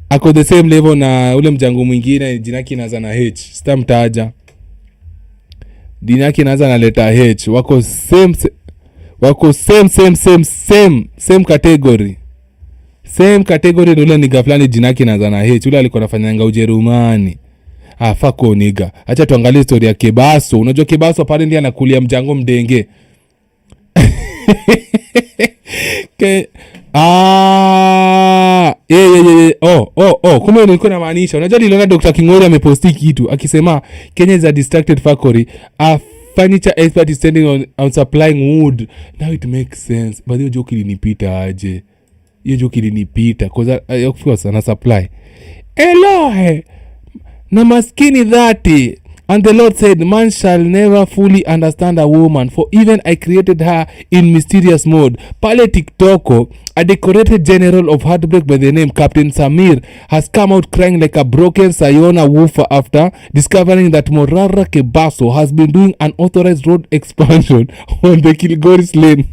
ako the same level na ule mjango mwingine jina yake inaanza na H. Sitamtaja. Jina yake inaanza na letter H. Wako same category. Same category ule nigga fulani jina yake inaanza na H. Ule alikuwa anafanyanga Ujerumani. Fako niga. Acha tuangalie story ya Kebaso. Unajua Kebaso apparently anakulia mjango mdenge. Kumbe nilikuwa namaanisha. Unajua niliona Dr. Kingori ameposti kitu akisema Kenya is a distracted factory. A furniture expert is standing on supplying wood. Now it makes sense. But hiyo joke ilinipita aje. Hiyo joke ilinipita because of course ana supply. Elohe. Na maskini dhati. And the Lord said, man shall never fully understand a woman, for even I created her in mysterious mode. Pale TikToko, a decorated general of heartbreak by the name Captain Samir has come out crying like a broken Sayona woofer after discovering that Morara Kebaso has been doing unauthorized road expansion on the Kilgoris lane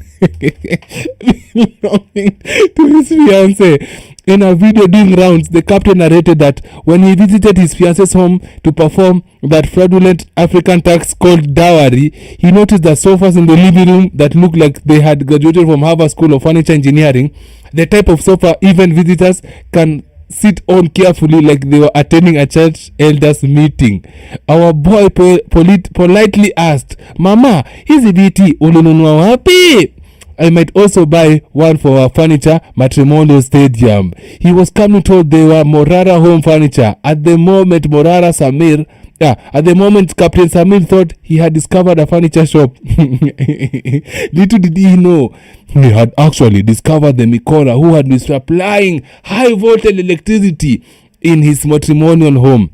belonging to his fiancée. In a video doing rounds, the captain narrated that when he visited his fiance's home to perform that fraudulent African tax called dowry, he noticed the sofas in the living room that looked like they had graduated from Harvard School of Furniture Engineering, the type of sofa even visitors can sit on carefully like they were attending a church elders meeting. Our boy politely asked, "Mama, hizi viti ulinunua wapi? I might also buy one for our furniture matrimonial stadium." He was coming told they were Morara home furniture. At the moment Captain Samir thought he had discovered a furniture shop. Little did he know he had actually discovered the Mikora who had been supplying high voltage electricity in his matrimonial home.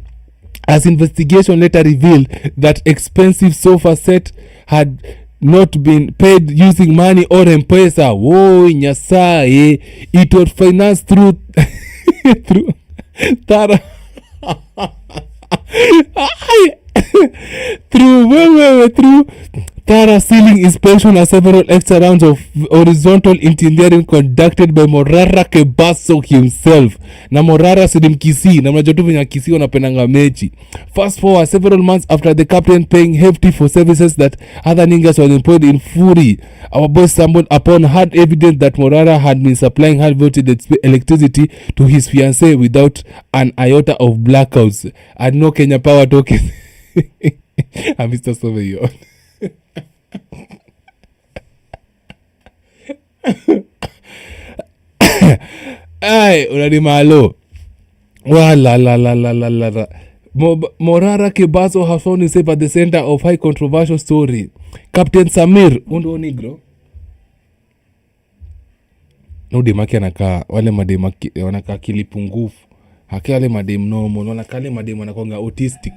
As investigation later revealed that expensive sofa set had not been paid using money or M-Pesa. Whoa, Nyasaye. It was financed through Tara through Tara ceiling inspection and several extra rounds of horizontal engineering conducted by Morara Kebaso himself. Na Morara sidim Kisii, na mnajua tu venye Kisii wanapendanga mechi. Fast forward several months after the captain paying hefty for services that other niggas were employed in fury, our boys stumbled upon hard evidence that Morara had been supplying high voltage electricity to his fiancée without an iota of blackouts. And no Kenya Power token. I'm Mr. Soveyon. Ay, unani malo. La. Morara Kebaso has found himself at the center of high controversial story. Captain Samir, undo nigro. Nudi maki anakaa wale mademu wanakaa kilipungufu. Haki wale mademu normal, wale mademu wanakuanga autistic.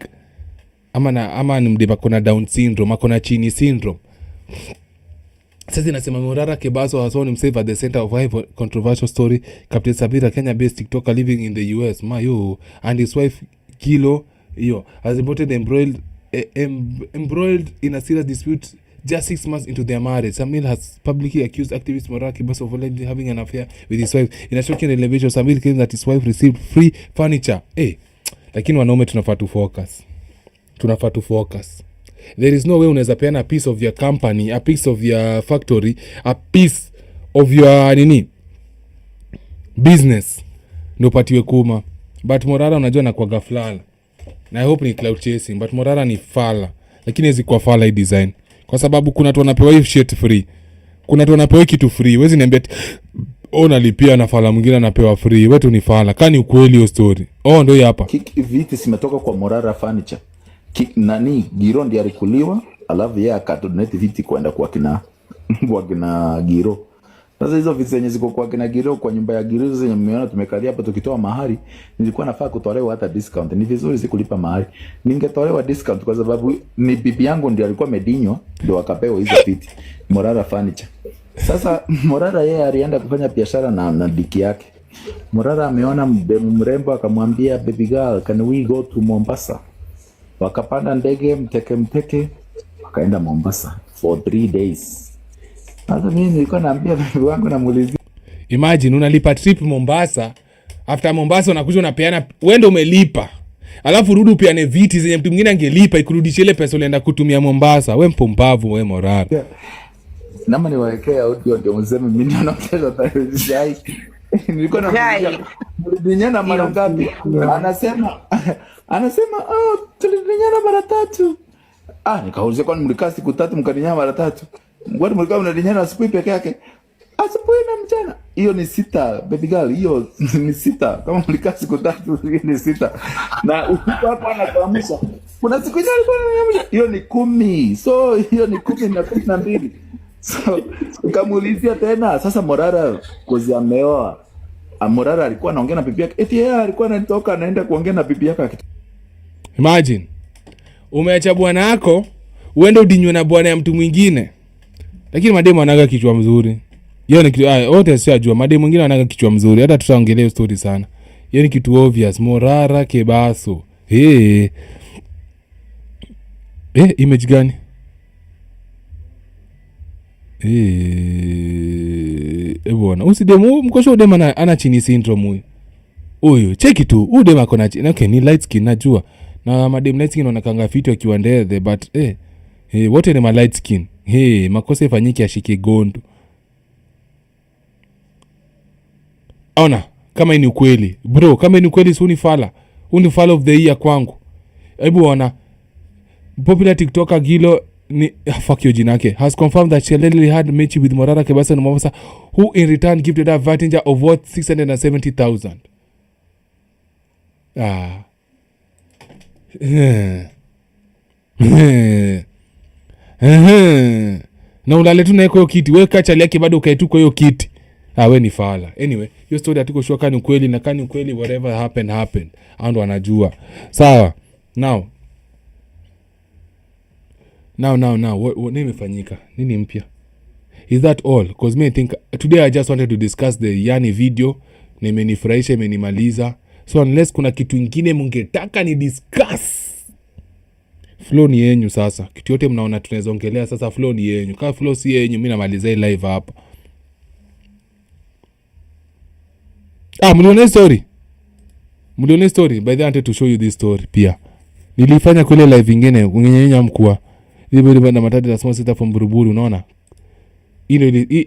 Ama ni mdema kuna Down syndrome, kuna Chini syndrome. Sasa inasema Morara Kebaso has found himself at the center of a controversial story. Captain Sabira, Kenya-based TikToker living in the US, and his wife Kilo, has reported embroiled in a serious dispute just 6 months into their marriage. Samir has publicly accused activist Morara Kebaso of allegedly having an affair with his wife. In a shocking revelation, Samir claims that his wife received free furniture. Lakini wanaume tunafaa tu focus. There is no way unaweza peana a piece of your company, a piece of your factory, a piece of your business ndio patiwe kuma. But Morara unajua na kwa gaflala. Na I hope ni cloud chasing, but Morara ni fala. Lakini hizi kwa fala hii design. Kwa sababu kuna watu wanapewa hii shit free. Kuna watu wanapewa kitu free. Wezi niambia nalipia na fala mwingine anapewa free. Wetu ni fala. Kani ukweli hiyo story. Ndio hapa. Viti simetoka kwa Morara Furniture. Giro ndiye alikuliwa, alafu yeye akadonate viti kwenda kwa kina Giro. Sasa hizo viti zenye ziko kwa kina Giro, kwa nyumba ya Giro zenye mmeona tumekalia hapa tukitoa mahari, nilikuwa nafaa kutolewa hata discount. Ni vizuri sikulipa mahari. Ningetolewa discount kwa sababu ni bibi yangu ndiye alikuwa medinywa ndio akapewa hizo viti. Morara Furniture. Sasa Morara yeye alienda kufanya biashara na diki yake. Morara ameona mrembo akamwambia, baby girl, can we go to Mombasa? Wakapanda ndege mteke wakaenda Mombasa for 3 days. Sasa mimi nilikuwa naambia bibi wangu namuulizia, imagine unalipa trip Mombasa, after Mombasa unakuja unapeana, wewe ndio umelipa. Alafu rudi upeane viti zenye mtu mwingine angelipa ikurudishie ile pesa ulienda kutumia Mombasa. Wewe mpumbavu wewe Morara. Nama niwaekee audio ndio mseme mimi ndio naongeza tayari. Nilikuwa namuulizia mlidinyana mara ngapi? Anasema tulidinyana mara 3. Nikaulizia kwani mlikaa siku 3 mkadinyana mara 3? Ngwani mlikaa mnadinyana asubuhi peke yake? Asubuhi na mchana. Hiyo ni 6, baby girl, hiyo ni 6. Kama mlikaa siku 3 hiyo ni 6. Na ukipo anakuamsha. Kuna siku nyingine alikuwa ananiambia hiyo ni 10. So hiyo ni 10 na 12. So nikamuulizia tena, sasa Morara kozi ameoa. Morara alikuwa anaongea na bibi yake. Eti yeye alikuwa anatoka anaenda kuongea na bibi yake. Imagine. Umeacha bwana yako, uende udinywe na bwana ya mtu mwingine. Lakini mademu anaga kichwa mzuri. Hiyo ni kitu wote siajua, mademu mwingine anaga kichwa mzuri. Hata tutaongelea story sana. Hiyo ni kitu obvious. Morara Kebaso. Image gani? Bwana usidemu mkosho udema ana chini syndrome huyu cheki tu udema kona chini. Okay, ni light skin najua, na madem light skin wanakanga fiti wakiwa ndethe, but wote ni ma light skin. Makosa ifanyike ashike gondo. Ona kama ni ukweli bro, kama ni ukweli si unifala of the year kwangu. Hebu ona popular TikToker Gilo ni fuck your jinake has confirmed that she allegedly had mechi with Morara Kebaso in Mombasa, who in return gifted her Vatinja of worth 670,000. Na ulale tu na hiyo kiti, wewe kacha yake bado ukae tu kwa hiyo kiti. We ni fala. Anyway, hiyo story hatuko sure kani ukweli, na kani ukweli whatever happened. Ando anajua. Sawa. Now what nimefanyika? Nini mpya? Is that all? Because me think today I just wanted to discuss the Iyanii video. Nimenifurahisha, imenimaliza. So unless kuna kitu kingine mungetaka ni discuss, flow ni yenyu sasa. Kitu yote mnaona tunaweza ongelea sasa, flow ni yenyu. Kama flow si yenyu, mimi namaliza hii live hapa. Mlione story. By the way, I wanted to show you this story pia. Nilifanya kule live ingine kunyenyenya mkua. Libo na matatu na small sister from Buruburu, unaona?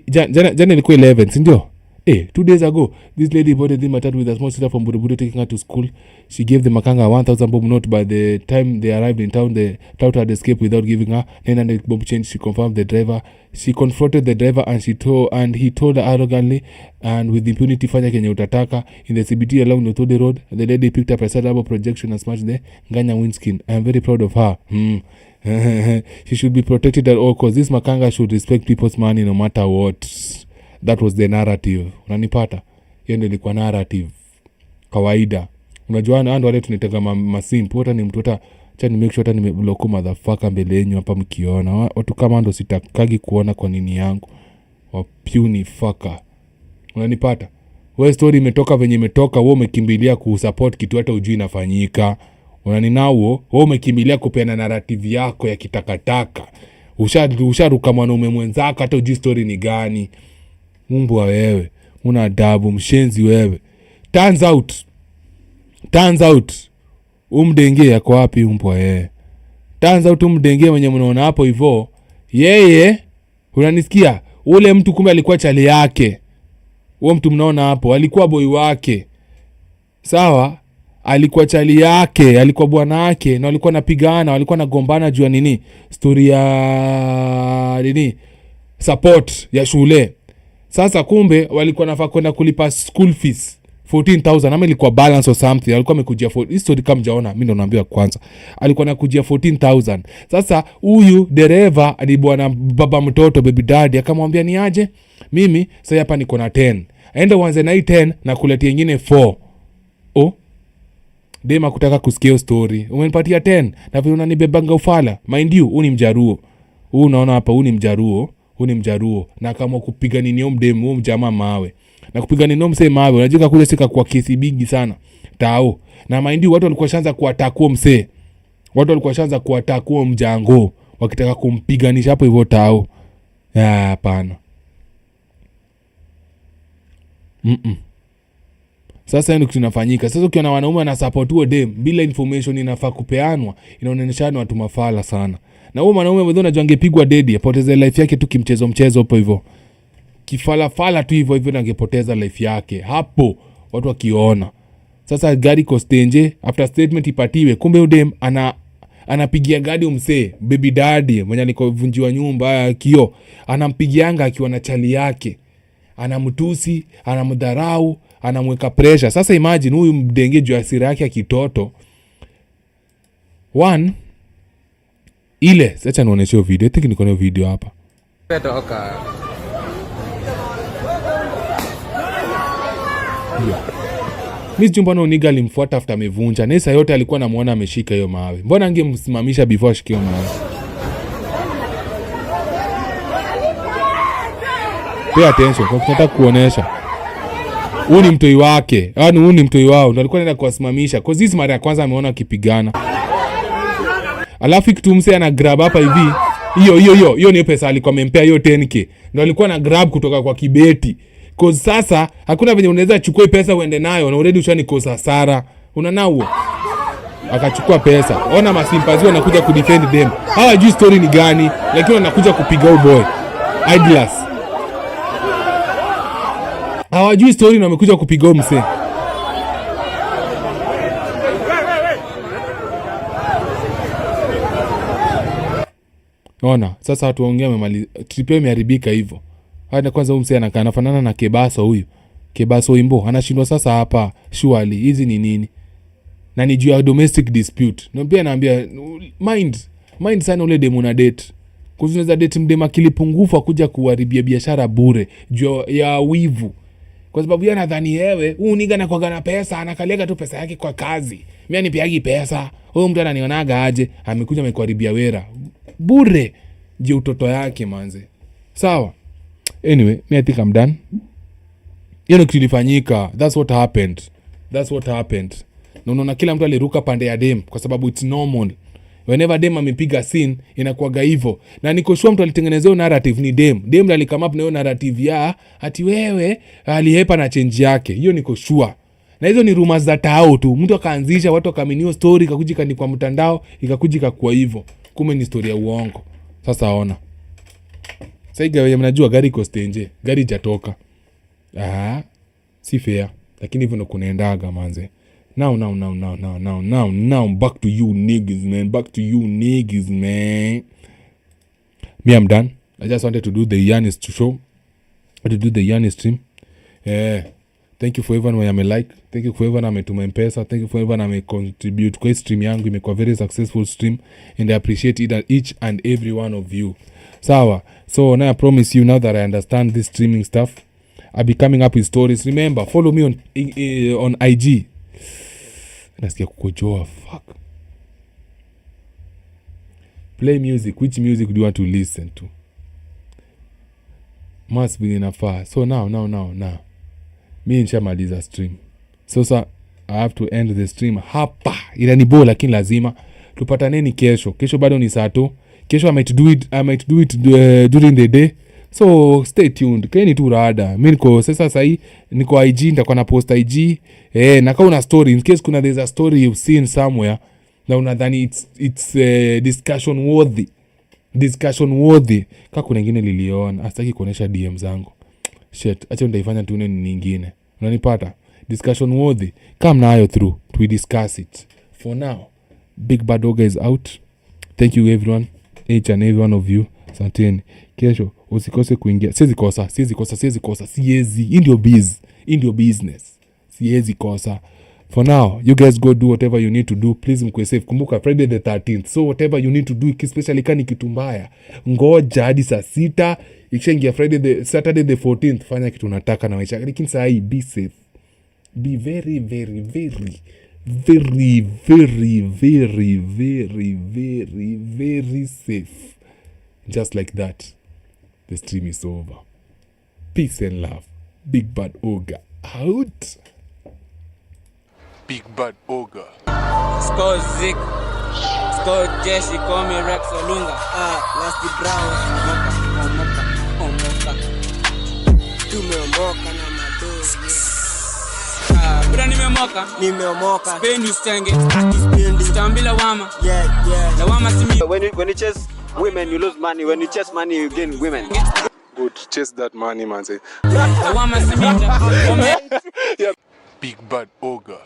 Jana ilikuwa 11, si ndio? 2 days ago, this lady boarded the matatu with a small sister from Buruburu taking her to school. She gave the makanga 1,000 bob note. By the time they arrived in town, the touted had escaped without giving her 900 bob change. She confirmed the driver. She confronted the driver and he told her arrogantly and with impunity, fanya kenye utataka. In the CBT along Nothode Road, the lady picked up a sellable projection and smashed the Nganya windscreen. I am very proud of her. She should be protected at all costs. This makanga should respect people's money no matter what. That was the narrative. Unanipata? Hiyo ndio ilikuwa narrative. Kawaida. Unajua ando wale tunataka masimple. Hata ni mtu hata chani make sure hata nimeblock motherfucker mbele yenu hapa mkiona. Watu kama ndo sitakagi kuona kwa nini yangu. Wapuni fucker. Unanipata? Wewe story imetoka venye imetoka, wewe umekimbilia kusupport kitu hata ujui inafanyika. Unaninao wewe umekimbilia kupeana narrative yako ya kitakataka. Usharuka mwanaume mwenzako hata ujui story ni gani. Mbwa wewe, una adabu mshenzi wewe. Turns out umdenge yako wapi mbwa wewe? turns out mdenge mwenye mnaona hapo hivyo yeye, unanisikia, ule mtu kumbe alikuwa chali yake. Huo mtu mnaona hapo alikuwa boy wake, sawa, alikuwa chali yake, alikuwa bwana wake, na walikuwa napigana, walikuwa nagombana juu ya nini, story ya nini, support ya shule. Sasa kumbe walikuwa nafaa kwenda kulipa school fees 14,000 ama ilikuwa balance or something. Alikuwa amekujia history kama mjaona, mimi ndo naambia kwanza, alikuwa nakujia 14,000. Sasa huyu dereva ni bwana baba mtoto, baby daddy, akamwambia ni aje, mimi sasa hapa niko na 10, aenda uanze na hii 10 na kuletea nyingine 4. Dema kutaka kusikia story, umenipatia 10 na vile unanibebanga ufala. Mind you, ni mjaruo huu, unaona hapa, ni mjaruo na kama kupiga nini mdemu mjamaa mawe na kupiga nini msee mawe, unajua kule sika kwa kesi bigi sana tao. Na mind you, watu walikuwa shanza kuattack msee, watu walikuwa shanza kuattack mjango wakitaka kumpiganisha hapo hivyo tao. Hapana. Sasa hiyo kitu inafanyika. Sasa ukiona wanaume wana support huo dem bila information inafaa kupeanwa, inaonekana watu mafala sana. Na huo mwanaume mwenyewe unajua angepigwa dedi, apoteze life yake tu kimchezo hapo hivyo. Kifala tu hivyo angepoteza life yake hapo watu wakiona. Sasa gari kostenje after statement ipatiwe, kumbe udem anapigia gadi umsee baby daddy mwenye alikovunjiwa nyumba kio, anampigianga akiwa na chali yake, anamtusi, anamdharau, anamweka pressure. Sasa imagine huyu mdenge juu asira yake ya kitoto. Ile sasa naonesha video, I think niko na video hapa. Petoka. Miss Jumba no niga alimfuata after amevunja. Nesa yote alikuwa anamuona ameshika hiyo mawe. Mbona angemsimamisha before ashike hiyo mawe? Pay attention, kwa tunataka kuonesha. Huyu ni mtoi wake. Huyu ni mtoi wao. Ndio alikuwa anaenda kuwasimamisha. Cause this mara ya kwanza ameona akipigana. Alafu kitumse ana grab hapa hivi. Hiyo ni pesa alikuwa amempea hiyo 10k. Ndio alikuwa na grab kutoka kwa kibeti. Cause sasa hakuna venye unaweza chukua pesa uende nayo na already ushanikosa hasara. Unanao. Akachukua pesa. Ona masimpazi wanakuja kudefend them. Hawajui story ni gani, lakini wanakuja kupiga huyo boy. Idlers. Hawajui story na wamekuja kupiga huyo msee. Ona, sasa watu waongea wamemaliza. Tripio imeharibika hivyo. Hata kwanza huyu msee anafanana na Kebaso huyu. Kebaso Imbo anashindwa sasa hapa. Surely hizi ni nini? Na ni juu ya domestic dispute. Na pia naambia mind sana ule demu na date. Kuzinaweza date mdema kilipungufu kuja kuharibia biashara bure juu ya wivu. Kwa sababu yeye anadhani yewe huyu niga na kwa pesa, anakaliaga tu pesa yake kwa kazi. Mimi anipiagi pesa. Huyu mtu ananionaga aje, amekuja amekuharibia wera. Bure je utoto yake manze. Sawa. Anyway, I think I'm done. Kitu kilifanyika. That's what happened. Unaona kila mtu aliruka pande ya dem kwa sababu it's normal. Whenever dem amepiga scene inakuwaga hivyo. Na niko sure mtu alitengenezea narrative ni dem. Dem alikama up na hiyo narrative ya ati wewe alihepa na change yake. Hiyo niko sure. Na hizo ni rumors za tao tu. Mtu akaanzisha, watu wakaamini story, ikakujika ni kwa mtandao, ikakujika kwa hivyo. Kumbe ni story ya uongo. Sasa ona. Sasa hivi mnajua gari kostenje, gari jatoka. Si fair. Lakini hivyo ndo kunaendaga manze. Now, back to you niggas, man. Me, I'm done. I just wanted to do the Iyanii show. To do the Iyanii stream. Thank you for everyone who like. Thank you for everyone ametuma mpesa. Thank you for everyone amecontribute kwa stream yangu. Imekuwa very successful stream. And I appreciate each and every one of you. Sawa. So now I promise you, now that I understand this streaming stuff, I'll be coming up with stories. Remember, follow me on IG. Nasikia kukojoa, fuck. Play music. Which music do you want to listen to? Must be inafaa. So now. Mi nishamaliza stream. So I have to end the stream hapa. Inanibo lakini lazima tupataneni kesho. Kesho bado ni saa 2. Kesho I might do it during the day. So stay tuned. Keni tu rada. Mimi niko sasa sahi niko IG, nitakuwa na post IG. Na kama una story in case there's a story you've seen somewhere, na unadhani it's discussion worthy. Kama kuna ingine liliona asitaki kuonesha DM zangu, shit, acha ndaifanya tuone ni nyingine, unanipata? Discussion worthy, come nayo through, we discuss it. For now, Big Bad Oga is out. Thank you everyone, each and every one of you. Asanteni. Kesho usikose kuingia. Siwezi kosa. Siwezi. In your business. Siwezi kosa. For now, you guys go do whatever you need to do. Please mkwe safe. Kumbuka Friday the 13th. So whatever you need to do, especially kani kitu mbaya, ngoja hadi saa 6. Ikishaingia Saturday the 14th, fanya kitu unataka na maisha. Lakini saa hii be safe. Be very very very very very very very very very safe. Just like that, the stream is over. Peace and love. Big Bad Oga out. Big Bad Oga. Score Zik. Score Jesse, call me Rex Olunga. Lasty Brown. Omoka. Tumeomoka na madozi. Bura nimeomoka. Spendi usitenge. Sitambi lawama. Yeah. Lawama simi. When you chase women, you lose money. When you chase money, you gain women. Good. Chase that money, man. Say. Lawama simi. Big Bad Oga.